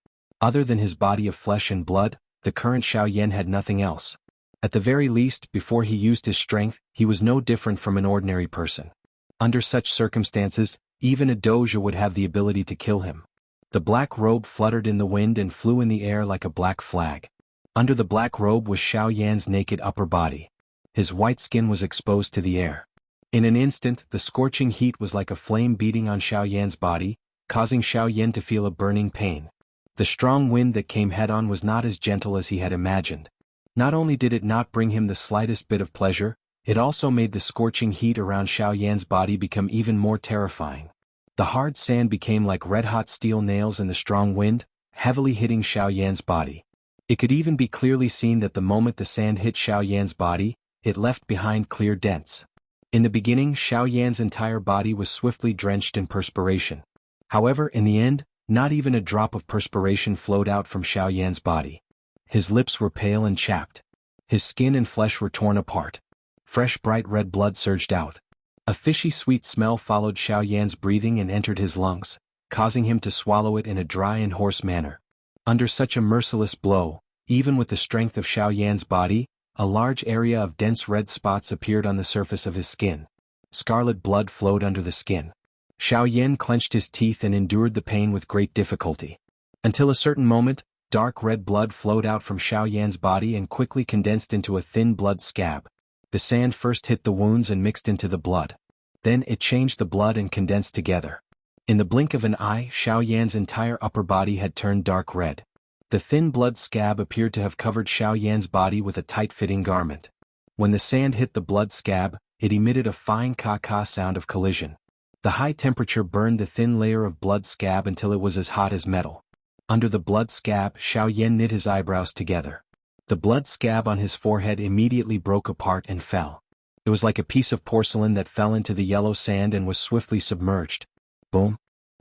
Other than his body of flesh and blood, the current Xiaoyan had nothing else. At the very least, before he used his strength, he was no different from an ordinary person. Under such circumstances, even a doja would have the ability to kill him. The black robe fluttered in the wind and flew in the air like a black flag. Under the black robe was Xiaoyan's naked upper body. His white skin was exposed to the air. In an instant, the scorching heat was like a flame beating on Xiaoyan's body, causing Xiaoyan to feel a burning pain. The strong wind that came head-on was not as gentle as he had imagined. Not only did it not bring him the slightest bit of pleasure, it also made the scorching heat around Xiaoyan's body become even more terrifying. The hard sand became like red-hot steel nails in the strong wind, heavily hitting Xiao Yan's body. It could even be clearly seen that the moment the sand hit Xiao Yan's body, it left behind clear dents. In the beginning, Xiao Yan's entire body was swiftly drenched in perspiration. However, in the end, not even a drop of perspiration flowed out from Xiao Yan's body. His lips were pale and chapped. His skin and flesh were torn apart. Fresh bright red blood surged out. A fishy sweet smell followed Xiao Yan's breathing and entered his lungs, causing him to swallow it in a dry and hoarse manner. Under such a merciless blow, even with the strength of Xiao Yan's body, a large area of dense red spots appeared on the surface of his skin. Scarlet blood flowed under the skin. Xiao Yan clenched his teeth and endured the pain with great difficulty. Until a certain moment, dark red blood flowed out from Xiao Yan's body and quickly condensed into a thin blood scab. The sand first hit the wounds and mixed into the blood. Then it changed the blood and condensed together. In the blink of an eye, Xiao Yan's entire upper body had turned dark red. The thin blood scab appeared to have covered Xiao Yan's body with a tight-fitting garment. When the sand hit the blood scab, it emitted a fine ka-ka sound of collision. The high temperature burned the thin layer of blood scab until it was as hot as metal. Under the blood scab, Xiao Yan knit his eyebrows together. The blood scab on his forehead immediately broke apart and fell. It was like a piece of porcelain that fell into the yellow sand and was swiftly submerged. Boom!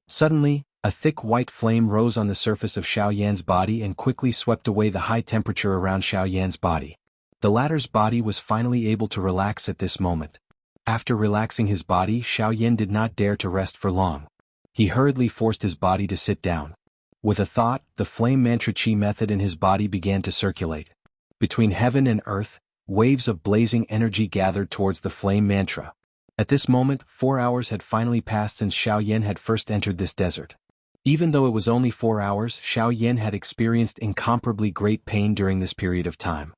Suddenly, a thick white flame rose on the surface of Xiao Yan's body and quickly swept away the high temperature around Xiao Yan's body. The latter's body was finally able to relax at this moment. After relaxing his body, Xiao Yan did not dare to rest for long. He hurriedly forced his body to sit down. With a thought, the flame mantra chi method in his body began to circulate. Between heaven and earth, waves of blazing energy gathered towards the flame mantra. At this moment, 4 hours had finally passed since Xiao Yan had first entered this desert. Even though it was only 4 hours, Xiao Yan had experienced incomparably great pain during this period of time.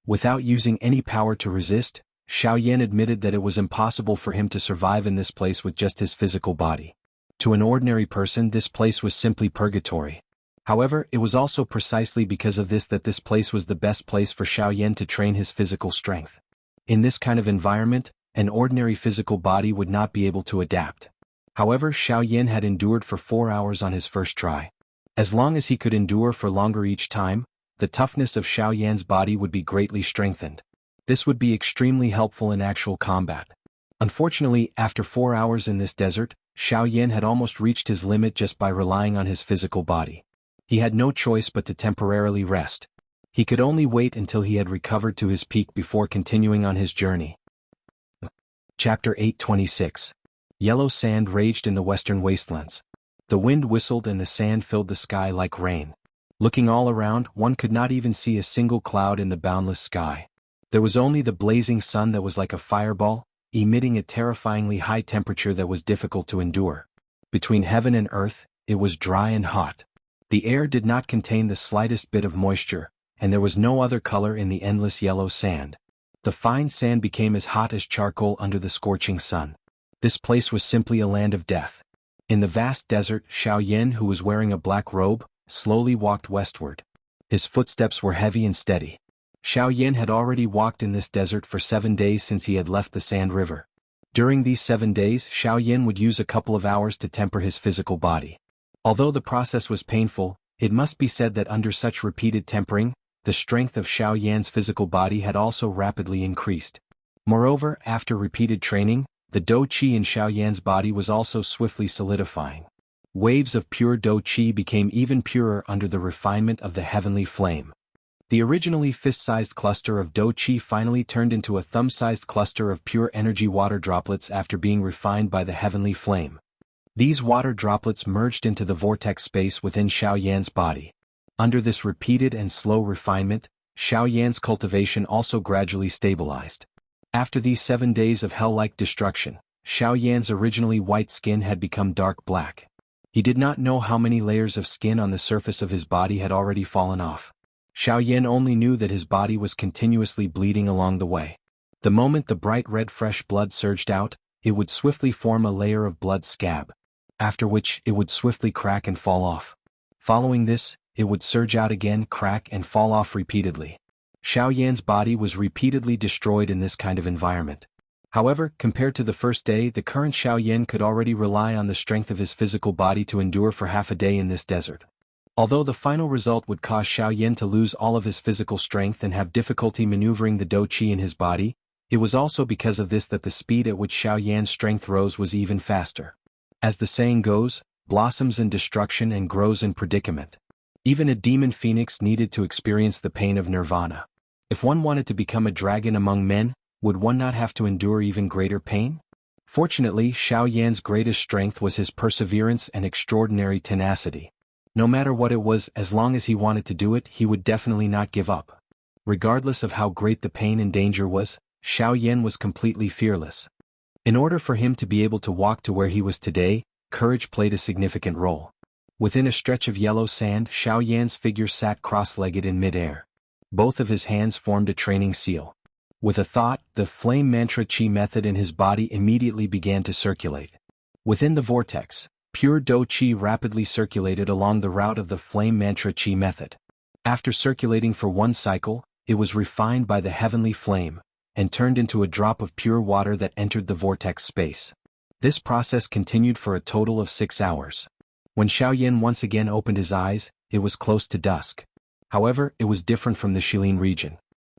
Without using any power to resist, Xiao Yan admitted that it was impossible for him to survive in this place with just his physical body. To an ordinary person, this place was simply purgatory. However, it was also precisely because of this that this place was the best place for Xiao Yan to train his physical strength. In this kind of environment, an ordinary physical body would not be able to adapt. However, Xiao Yan had endured for 4 hours on his first try. As long as he could endure for longer each time, the toughness of Xiao Yan's body would be greatly strengthened. This would be extremely helpful in actual combat. Unfortunately, after 4 hours in this desert, Xiao Yan had almost reached his limit just by relying on his physical body. He had no choice but to temporarily rest. He could only wait until he had recovered to his peak before continuing on his journey. Chapter 826. Yellow sand raged in the western wastelands. The wind whistled and the sand filled the sky like rain. Looking all around, one could not even see a single cloud in the boundless sky. There was only the blazing sun that was like a fireball, emitting a terrifyingly high temperature that was difficult to endure. Between heaven and earth, it was dry and hot. The air did not contain the slightest bit of moisture, and there was no other color in the endless yellow sand. The fine sand became as hot as charcoal under the scorching sun. This place was simply a land of death. In the vast desert, Xiao Yan, who was wearing a black robe, slowly walked westward. His footsteps were heavy and steady. Xiao Yan had already walked in this desert for 7 days since he had left the Sand River. During these 7 days, Xiao Yan would use a couple of hours to temper his physical body. Although the process was painful, it must be said that under such repeated tempering, the strength of Xiao Yan's physical body had also rapidly increased. Moreover, after repeated training, the dou qi in Xiao Yan's body was also swiftly solidifying. Waves of pure dou qi became even purer under the refinement of the heavenly flame. The originally fist-sized cluster of dou qi finally turned into a thumb-sized cluster of pure energy water droplets after being refined by the heavenly flame. These water droplets merged into the vortex space within Xiao Yan's body. Under this repeated and slow refinement, Xiao Yan's cultivation also gradually stabilized. After these 7 days of hell-like destruction, Xiao Yan's originally white skin had become dark black. He did not know how many layers of skin on the surface of his body had already fallen off. Xiao Yan only knew that his body was continuously bleeding along the way. The moment the bright red fresh blood surged out, it would swiftly form a layer of blood scab, after which it would swiftly crack and fall off. Following this, it would surge out again, crack and fall off repeatedly. Xiao Yan's body was repeatedly destroyed in this kind of environment. However, compared to the first day, the current Xiao Yan could already rely on the strength of his physical body to endure for half a day in this desert. Although the final result would cause Xiao Yan to lose all of his physical strength and have difficulty maneuvering the dou qi in his body, it was also because of this that the speed at which Xiao Yan's strength rose was even faster. As the saying goes, blossoms in destruction and grows in predicament. Even a demon phoenix needed to experience the pain of nirvana. If one wanted to become a dragon among men, would one not have to endure even greater pain? Fortunately, Xiao Yan's greatest strength was his perseverance and extraordinary tenacity. No matter what it was, as long as he wanted to do it, he would definitely not give up. Regardless of how great the pain and danger was, Xiao Yan was completely fearless. In order for him to be able to walk to where he was today, courage played a significant role. Within a stretch of yellow sand, Xiao Yan's figure sat cross-legged in mid-air. Both of his hands formed a training seal. With a thought, the flame mantra qi method in his body immediately began to circulate. Within the vortex, pure dou qi rapidly circulated along the route of the flame mantra qi method. After circulating for one cycle, it was refined by the heavenly flame, and turned into a drop of pure water that entered the vortex space. This process continued for a total of 6 hours. When Xiao Yan once again opened his eyes, it was close to dusk. However, it was different from the Shilin region.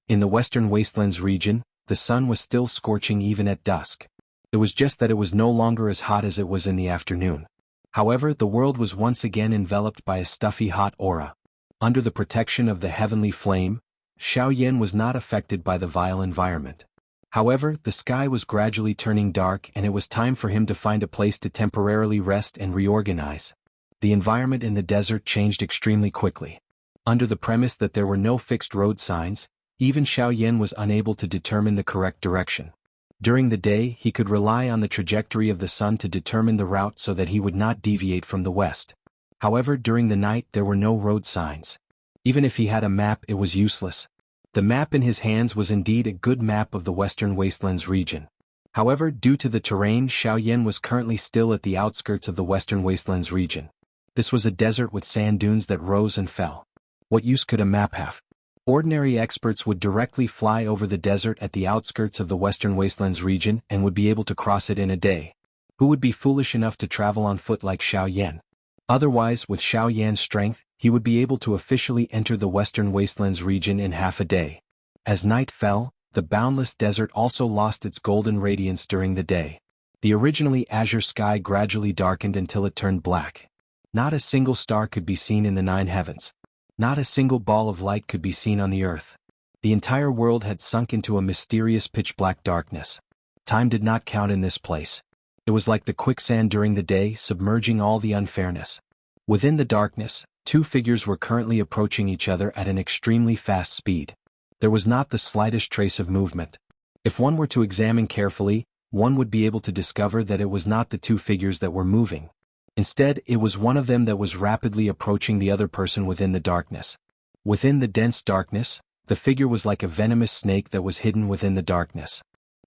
In the western wastelands region, the sun was still scorching even at dusk. It was just that it was no longer as hot as it was in the afternoon. However, the world was once again enveloped by a stuffy hot aura. Under the protection of the heavenly flame, Xiao Yan was not affected by the vile environment. However, the sky was gradually turning dark and it was time for him to find a place to temporarily rest and reorganize. The environment in the desert changed extremely quickly. Under the premise that there were no fixed road signs, even Xiao Yan was unable to determine the correct direction. During the day, he could rely on the trajectory of the sun to determine the route so that he would not deviate from the west. However, during the night there were no road signs. Even if he had a map, it was useless. The map in his hands was indeed a good map of the western wastelands region. However, due to the terrain, Xiao Yan was currently still at the outskirts of the western wastelands region. This was a desert with sand dunes that rose and fell. What use could a map have? Ordinary experts would directly fly over the desert at the outskirts of the western wastelands region and would be able to cross it in a day. Who would be foolish enough to travel on foot like Xiao Yan? Otherwise, with Xiao Yan's strength, he would be able to officially enter the western wastelands region in half a day. As night fell, the boundless desert also lost its golden radiance during the day. The originally azure sky gradually darkened until it turned black. Not a single star could be seen in the 9 heavens. Not a single ball of light could be seen on the earth. The entire world had sunk into a mysterious pitch-black darkness. Time did not count in this place. It was like the quicksand during the day, submerging all the unfairness. Within the darkness, 2 figures were currently approaching each other at an extremely fast speed. There was not the slightest trace of movement. If one were to examine carefully, one would be able to discover that it was not the 2 figures that were moving. Instead, it was one of them that was rapidly approaching the other person within the darkness. Within the dense darkness, the figure was like a venomous snake that was hidden within the darkness.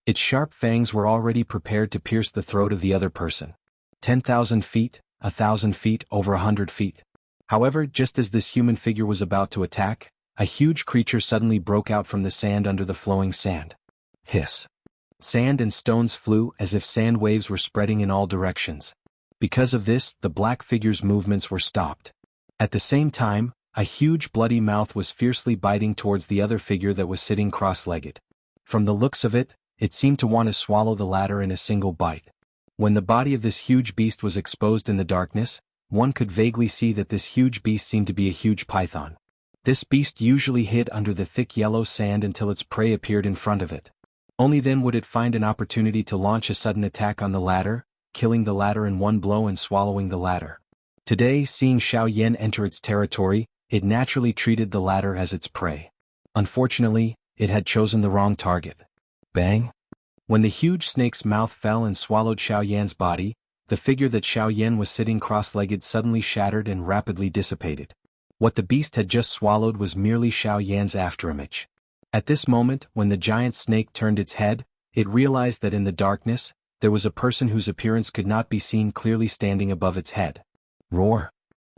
Its sharp fangs were already prepared to pierce the throat of the other person. 10,000 feet, 1,000 feet, over 100 feet. However, just as this human figure was about to attack, a huge creature suddenly broke out from the sand under the flowing sand. Hiss. Sand and stones flew as if sand waves were spreading in all directions. Because of this, the black figure's movements were stopped. At the same time, a huge bloody mouth was fiercely biting towards the other figure that was sitting cross-legged. From the looks of it, it seemed to want to swallow the latter in a single bite. When the body of this huge beast was exposed in the darkness, one could vaguely see that this huge beast seemed to be a huge python. This beast usually hid under the thick yellow sand until its prey appeared in front of it. Only then would it find an opportunity to launch a sudden attack on the latter, killing the latter in one blow and swallowing the latter. Today, seeing Xiao Yan enter its territory, it naturally treated the latter as its prey. Unfortunately, it had chosen the wrong target. Bang! When the huge snake's mouth fell and swallowed Xiao Yan's body, the figure that Xiao Yan was sitting cross-legged suddenly shattered and rapidly dissipated. What the beast had just swallowed was merely Xiao Yan's afterimage. At this moment, when the giant snake turned its head, it realized that in the darkness, there was a person whose appearance could not be seen clearly standing above its head. Roar!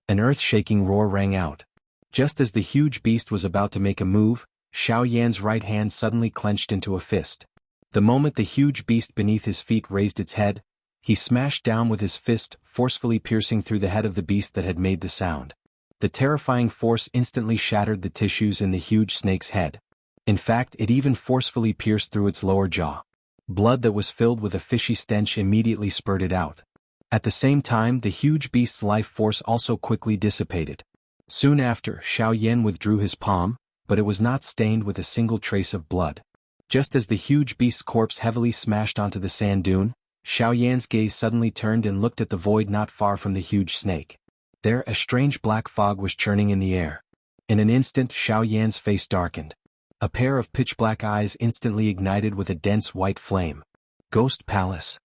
An earth-shaking roar rang out. Just as the huge beast was about to make a move, Xiao Yan's right hand suddenly clenched into a fist. The moment the huge beast beneath his feet raised its head, he smashed down with his fist, forcefully piercing through the head of the beast that had made the sound. The terrifying force instantly shattered the tissues in the huge snake's head. In fact, it even forcefully pierced through its lower jaw. Blood that was filled with a fishy stench immediately spurted out. At the same time, the huge beast's life force also quickly dissipated. Soon after, Xiao Yan withdrew his palm, but it was not stained with a single trace of blood. Just as the huge beast's corpse heavily smashed onto the sand dune, Xiao Yan's gaze suddenly turned and looked at the void not far from the huge snake. There, a strange black fog was churning in the air. In an instant, Xiao Yan's face darkened. A pair of pitch-black eyes instantly ignited with a dense white flame. Ghost Palace.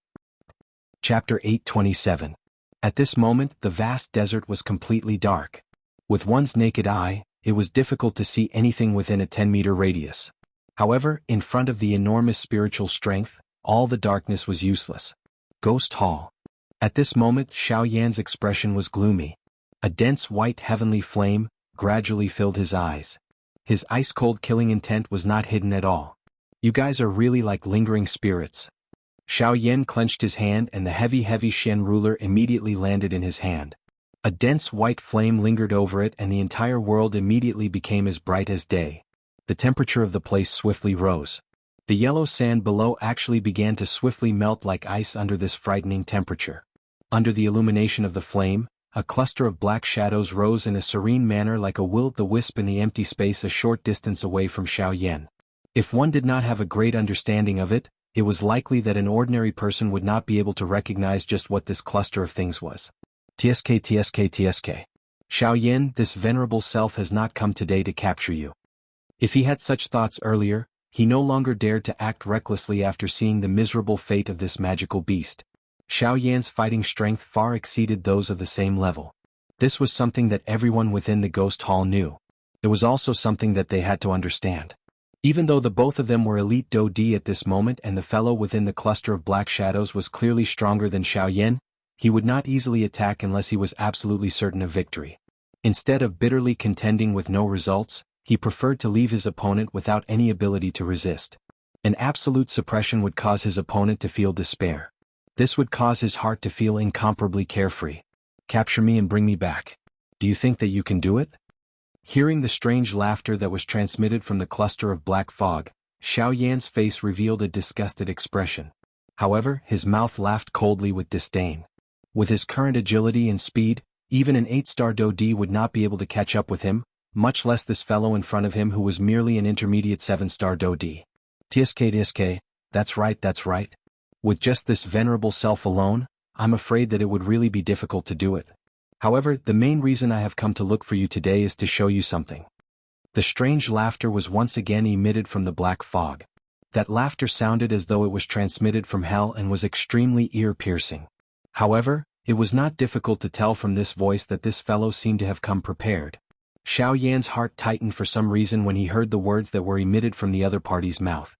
Chapter 827. At this moment, the vast desert was completely dark. With one's naked eye, it was difficult to see anything within a 10-meter radius. However, in front of the enormous spiritual strength, all the darkness was useless. Ghost Hall. At this moment, Xiao Yan's expression was gloomy. A dense white heavenly flame gradually filled his eyes. His ice-cold killing intent was not hidden at all. You guys are really like lingering spirits. Xiao Yan clenched his hand and the heavy Shen ruler immediately landed in his hand. A dense white flame lingered over it and the entire world immediately became as bright as day. The temperature of the place swiftly rose. The yellow sand below actually began to swiftly melt like ice under this frightening temperature. Under the illumination of the flame, a cluster of black shadows rose in a serene manner like a will-o'-the-wisp in the empty space a short distance away from Xiao Yan. If one did not have a great understanding of it, it was likely that an ordinary person would not be able to recognize just what this cluster of things was. TSK. Xiao Yan, this venerable self has not come today to capture you. If he had such thoughts earlier, he no longer dared to act recklessly after seeing the miserable fate of this magical beast. Xiao Yan's fighting strength far exceeded those of the same level. This was something that everyone within the Ghost Hall knew. It was also something that they had to understand. Even though the both of them were elite Do-D at this moment and the fellow within the cluster of black shadows was clearly stronger than Xiao Yan, he would not easily attack unless he was absolutely certain of victory. Instead of bitterly contending with no results, he preferred to leave his opponent without any ability to resist. An absolute suppression would cause his opponent to feel despair. This would cause his heart to feel incomparably carefree. Capture me and bring me back. Do you think that you can do it? Hearing the strange laughter that was transmitted from the cluster of black fog, Xiao Yan's face revealed a disgusted expression. However, his mouth laughed coldly with disdain. With his current agility and speed, even an 8-star Do-D would not be able to catch up with him, much less this fellow in front of him who was merely an intermediate 7-star Do-D. TSK, that's right. With just this venerable self alone, I'm afraid that it would really be difficult to do it. However, the main reason I have come to look for you today is to show you something. The strange laughter was once again emitted from the black fog. That laughter sounded as though it was transmitted from hell and was extremely ear-piercing. However, it was not difficult to tell from this voice that this fellow seemed to have come prepared. Xiao Yan's heart tightened for some reason when he heard the words that were emitted from the other party's mouth.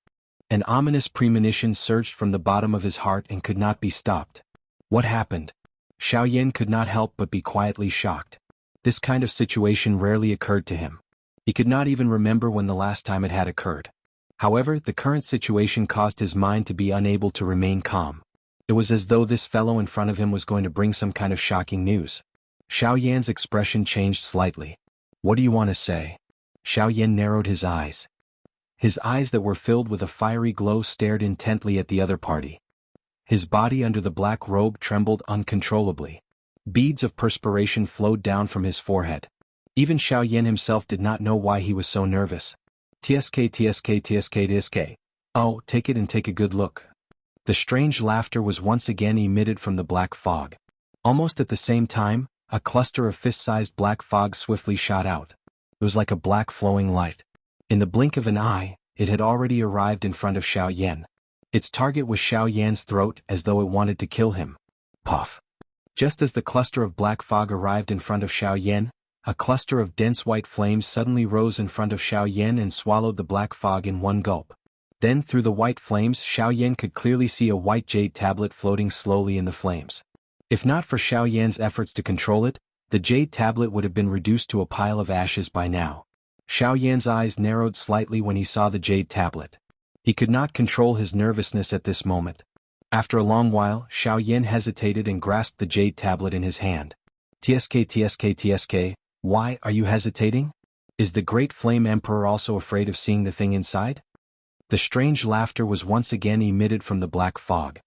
An ominous premonition surged from the bottom of his heart and could not be stopped. What happened? Xiao Yan could not help but be quietly shocked. This kind of situation rarely occurred to him. He could not even remember when the last time it had occurred. However, the current situation caused his mind to be unable to remain calm. It was as though this fellow in front of him was going to bring some kind of shocking news. Xiao Yan's expression changed slightly. What do you want to say? Xiao Yan narrowed his eyes. His eyes that were filled with a fiery glow stared intently at the other party. His body under the black robe trembled uncontrollably. Beads of perspiration flowed down from his forehead. Even Xiao Yan himself did not know why he was so nervous. TSK. Oh, take it and take a good look. The strange laughter was once again emitted from the black fog. Almost at the same time, a cluster of fist-sized black fog swiftly shot out. It was like a black flowing light. In the blink of an eye, it had already arrived in front of Xiao Yan. Its target was Xiao Yan's throat as though it wanted to kill him. Puff. Just as the cluster of black fog arrived in front of Xiao Yan, a cluster of dense white flames suddenly rose in front of Xiao Yan and swallowed the black fog in one gulp. Then through the white flames Xiao Yan could clearly see a white jade tablet floating slowly in the flames. If not for Xiao Yan's efforts to control it, the jade tablet would have been reduced to a pile of ashes by now. Xiao Yan's eyes narrowed slightly when he saw the jade tablet. He could not control his nervousness at this moment. After a long while, Xiao Yan hesitated and grasped the jade tablet in his hand. TSK, Why are you hesitating? Is the great flame emperor also afraid of seeing the thing inside? The strange laughter was once again emitted from the black fog.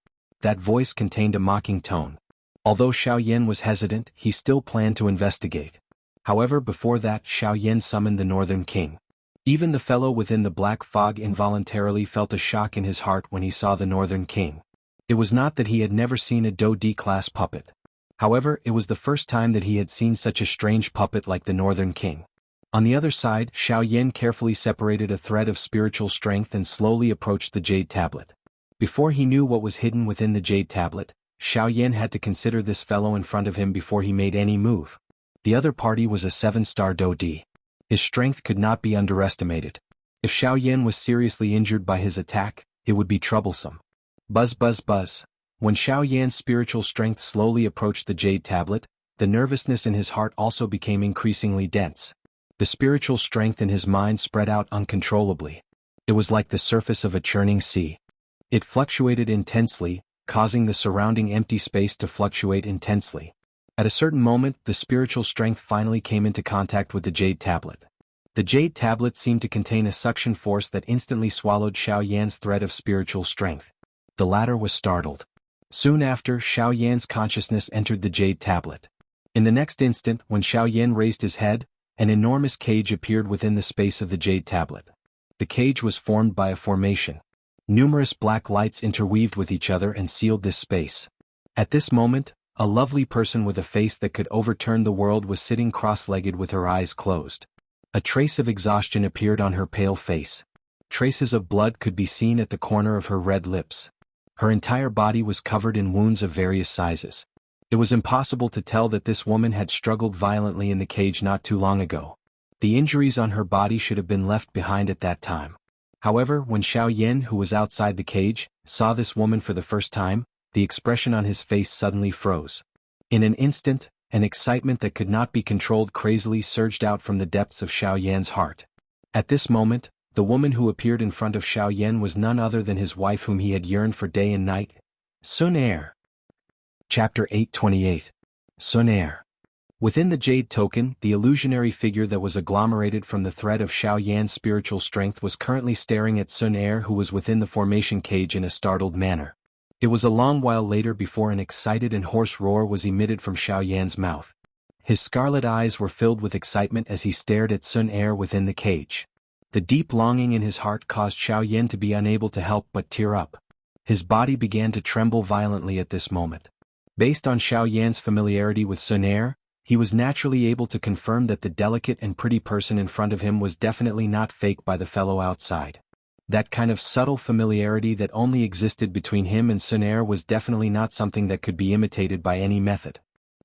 That voice contained a mocking tone. Although Xiao Yan was hesitant, he still planned to investigate. However, before that, Xiao Yan summoned the Northern King. Even the fellow within the black fog involuntarily felt a shock in his heart when he saw the Northern King. It was not that he had never seen a Do-D-class puppet. However, it was the first time that he had seen such a strange puppet like the Northern King. On the other side, Xiao Yan carefully separated a thread of spiritual strength and slowly approached the jade tablet. Before he knew what was hidden within the jade tablet, Xiao Yan had to consider this fellow in front of him before he made any move. The other party was a 7-star Do-D. His strength could not be underestimated. If Xiao Yan was seriously injured by his attack, it would be troublesome. Buzz buzz buzz. When Xiao Yan's spiritual strength slowly approached the jade tablet, the nervousness in his heart also became increasingly dense. The spiritual strength in his mind spread out uncontrollably. It was like the surface of a churning sea. It fluctuated intensely, causing the surrounding empty space to fluctuate intensely. At a certain moment, the spiritual strength finally came into contact with the jade tablet. The jade tablet seemed to contain a suction force that instantly swallowed Xiao Yan's thread of spiritual strength. The latter was startled. Soon after, Xiao Yan's consciousness entered the jade tablet. In the next instant, when Xiao Yan raised his head, an enormous cage appeared within the space of the jade tablet. The cage was formed by a formation. Numerous black lights interweaved with each other and sealed this space. At this moment, a lovely person with a face that could overturn the world was sitting cross-legged with her eyes closed. A trace of exhaustion appeared on her pale face. Traces of blood could be seen at the corner of her red lips. Her entire body was covered in wounds of various sizes. It was impossible to tell that this woman had struggled violently in the cage not too long ago. The injuries on her body should have been left behind at that time. However, when Xiao Yan, who was outside the cage, saw this woman for the first time, the expression on his face suddenly froze. In an instant, an excitement that could not be controlled crazily surged out from the depths of Xiao Yan's heart. At this moment, the woman who appeared in front of Xiao Yan was none other than his wife whom he had yearned for day and night, Sun Er. Chapter 828. Sun Er. Within the jade token, the illusionary figure that was agglomerated from the thread of Xiao Yan's spiritual strength was currently staring at Sun Er, who was within the formation cage in a startled manner. It was a long while later before an excited and hoarse roar was emitted from Xiao Yan's mouth. His scarlet eyes were filled with excitement as he stared at Sun Er within the cage. The deep longing in his heart caused Xiao Yan to be unable to help but tear up. His body began to tremble violently at this moment. Based on Xiao Yan's familiarity with Sun Er, he was naturally able to confirm that the delicate and pretty person in front of him was definitely not fake by the fellow outside. That kind of subtle familiarity that only existed between him and Sun Er was definitely not something that could be imitated by any method.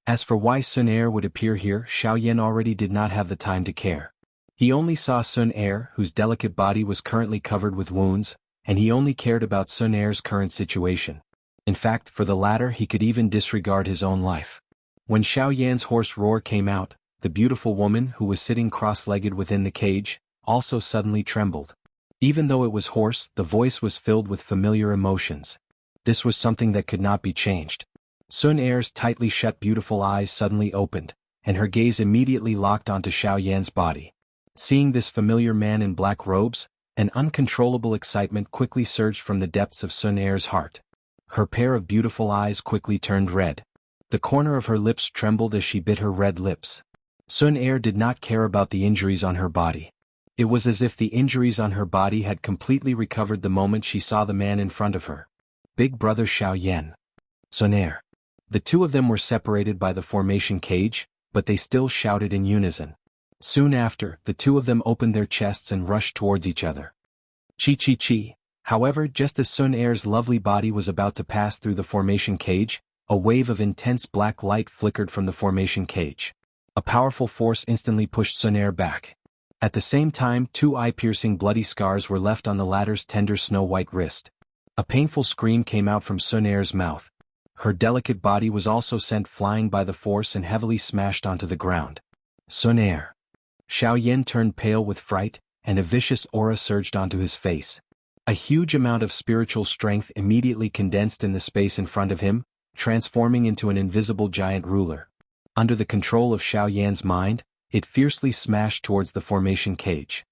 As for why Sun Er would appear here, Xiao Yan already did not have the time to care. He only saw Sun Er, whose delicate body was currently covered with wounds, and he only cared about Sun Er's current situation. In fact, for the latter he could even disregard his own life. When Xiao Yan's hoarse roar came out, the beautiful woman who was sitting cross-legged within the cage also suddenly trembled. Even though it was hoarse, the voice was filled with familiar emotions. This was something that could not be changed. Sun Er's tightly shut beautiful eyes suddenly opened, and her gaze immediately locked onto Xiao Yan's body. Seeing this familiar man in black robes, an uncontrollable excitement quickly surged from the depths of Sun Er's heart. Her pair of beautiful eyes quickly turned red. The corner of her lips trembled as she bit her red lips. Sun Er did not care about the injuries on her body. It was as if the injuries on her body had completely recovered the moment she saw the man in front of her. Big brother Xiao Yan. Sun Er. The two of them were separated by the formation cage, but they still shouted in unison. Soon after, the two of them opened their chests and rushed towards each other. Chi chi chi. However, just as Sun Er's lovely body was about to pass through the formation cage, a wave of intense black light flickered from the formation cage. A powerful force instantly pushed Sun Er back. At the same time, two eye-piercing bloody scars were left on the latter's tender snow-white wrist. A painful scream came out from Sun Er's mouth. Her delicate body was also sent flying by the force and heavily smashed onto the ground. Sun Er. Xiao Yan turned pale with fright, and a vicious aura surged onto his face. A huge amount of spiritual strength immediately condensed in the space in front of him, transforming into an invisible giant ruler. Under the control of Xiao Yan's mind, it fiercely smashed towards the formation cage.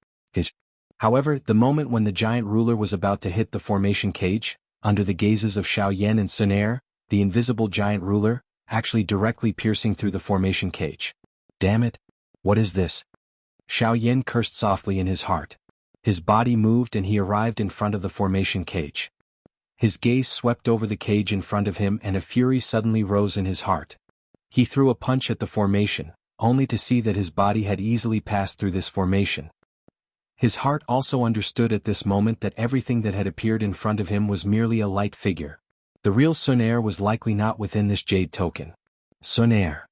However, the moment when the giant ruler was about to hit the formation cage, under the gazes of Xiao Yan and Sun Er, the invisible giant ruler, actually directly piercing through the formation cage. Damn it! What is this? Xiao Yan cursed softly in his heart. His body moved and he arrived in front of the formation cage. His gaze swept over the cage in front of him and a fury suddenly rose in his heart. He threw a punch at the formation, only to see that his body had easily passed through this formation. His heart also understood at this moment that everything that had appeared in front of him was merely a light figure. The real Sun Er was likely not within this jade token. Sun Er.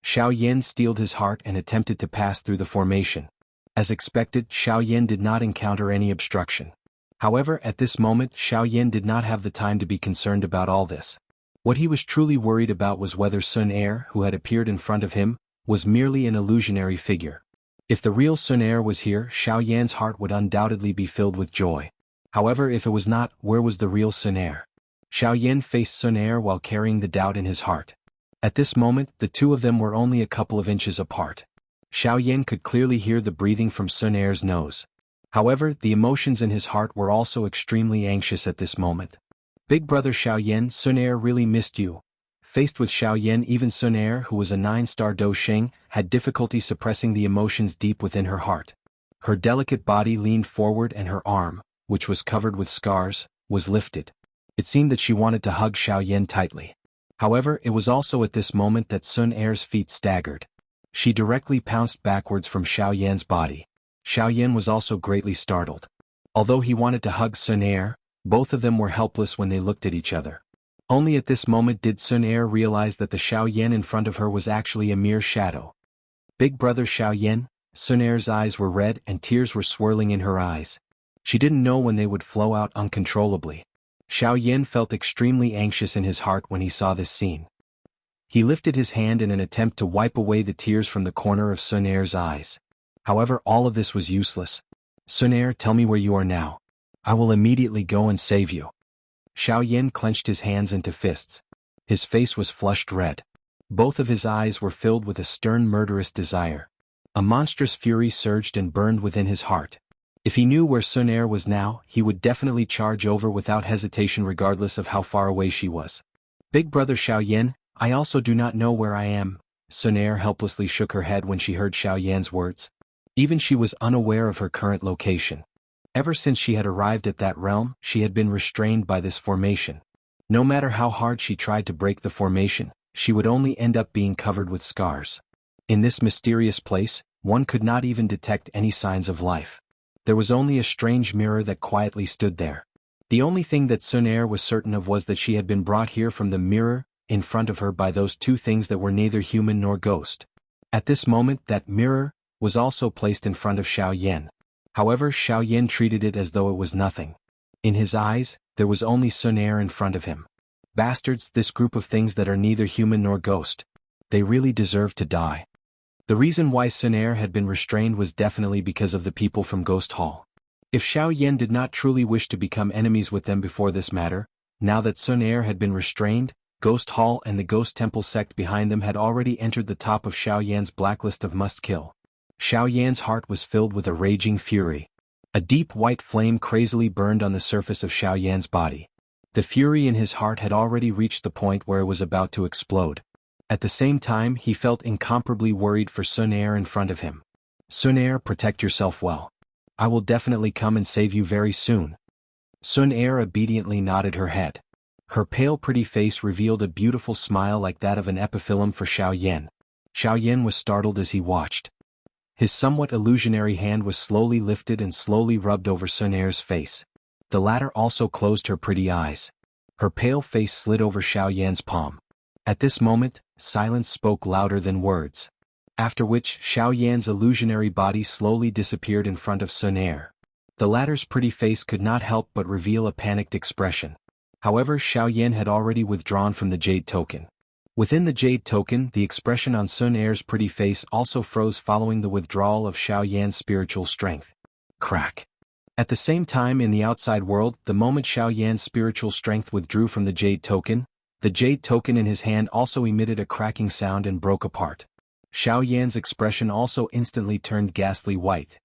Xiao Yan steeled his heart and attempted to pass through the formation. As expected, Xiao Yan did not encounter any obstruction. However, at this moment, Xiao Yan did not have the time to be concerned about all this. What he was truly worried about was whether Sun Er, who had appeared in front of him, was merely an illusionary figure. If the real Sun Er was here, Xiao Yan's heart would undoubtedly be filled with joy. However, if it was not, where was the real Sun Er? Xiao Yan faced Sun Er while carrying the doubt in his heart. At this moment, the two of them were only a couple of inches apart. Xiao Yan could clearly hear the breathing from Sun Er's nose. However, the emotions in his heart were also extremely anxious at this moment. Big brother Xiao Yan, Sun Er really missed you. Faced with Xiao Yan, even Sun Er, who was a 9-star Do Sheng, had difficulty suppressing the emotions deep within her heart. Her delicate body leaned forward and her arm, which was covered with scars, was lifted. It seemed that she wanted to hug Xiao Yan tightly. However, it was also at this moment that Sun Er's feet staggered. She directly pounced backwards from Xiao Yan's body. Xiao Yan was also greatly startled. Although he wanted to hug Sun Er, both of them were helpless when they looked at each other. Only at this moment did Sun Er realize that the Xiao Yan in front of her was actually a mere shadow. Big brother Xiao Yan, Sun Er's eyes were red and tears were swirling in her eyes. She didn't know when they would flow out uncontrollably. Xiao Yan felt extremely anxious in his heart when he saw this scene. He lifted his hand in an attempt to wipe away the tears from the corner of Sun Er's eyes. However, all of this was useless. Sun Er, tell me where you are now. I will immediately go and save you. Xiao Yan clenched his hands into fists. His face was flushed red. Both of his eyes were filled with a stern murderous desire. A monstrous fury surged and burned within his heart. If he knew where Sun Er was now, he would definitely charge over without hesitation regardless of how far away she was. Big brother Xiao Yan, I also do not know where I am. Sun Er helplessly shook her head when she heard Xiao Yan's words. Even she was unaware of her current location. Ever since she had arrived at that realm, she had been restrained by this formation. No matter how hard she tried to break the formation, she would only end up being covered with scars. In this mysterious place, one could not even detect any signs of life. There was only a strange mirror that quietly stood there. The only thing that Sun Er was certain of was that she had been brought here from the mirror in front of her by those two things that were neither human nor ghost. At this moment, that mirror was also placed in front of Xiao Yan. However, Xiao Yan treated it as though it was nothing. In his eyes, there was only Sun Er in front of him. Bastards, this group of things that are neither human nor ghost. They really deserve to die. The reason why Sun Er had been restrained was definitely because of the people from Ghost Hall. If Xiao Yan did not truly wish to become enemies with them before this matter, now that Sun Er had been restrained, Ghost Hall and the Ghost Temple sect behind them had already entered the top of Xiao Yan's blacklist of must-kill. Xiao Yan's heart was filled with a raging fury. A deep white flame crazily burned on the surface of Xiao Yan's body. The fury in his heart had already reached the point where it was about to explode. At the same time, he felt incomparably worried for Sun Er in front of him. Sun Er, protect yourself well. I will definitely come and save you very soon. Sun Er obediently nodded her head. Her pale pretty face revealed a beautiful smile like that of an epiphyllum for Xiao Yan. Xiao Yan was startled as he watched. His somewhat illusionary hand was slowly lifted and slowly rubbed over Sun Er's face. The latter also closed her pretty eyes. Her pale face slid over Xiao Yan's palm. At this moment, silence spoke louder than words. After which, Xiao Yan's illusionary body slowly disappeared in front of Sun Er. The latter's pretty face could not help but reveal a panicked expression. However, Xiao Yan had already withdrawn from the Jade Token. Within the Jade Token, the expression on Sun Er's pretty face also froze following the withdrawal of Xiao Yan's spiritual strength. Crack. At the same time in the outside world, the moment Xiao Yan's spiritual strength withdrew from the Jade Token in his hand also emitted a cracking sound and broke apart. Xiao Yan's expression also instantly turned ghastly white.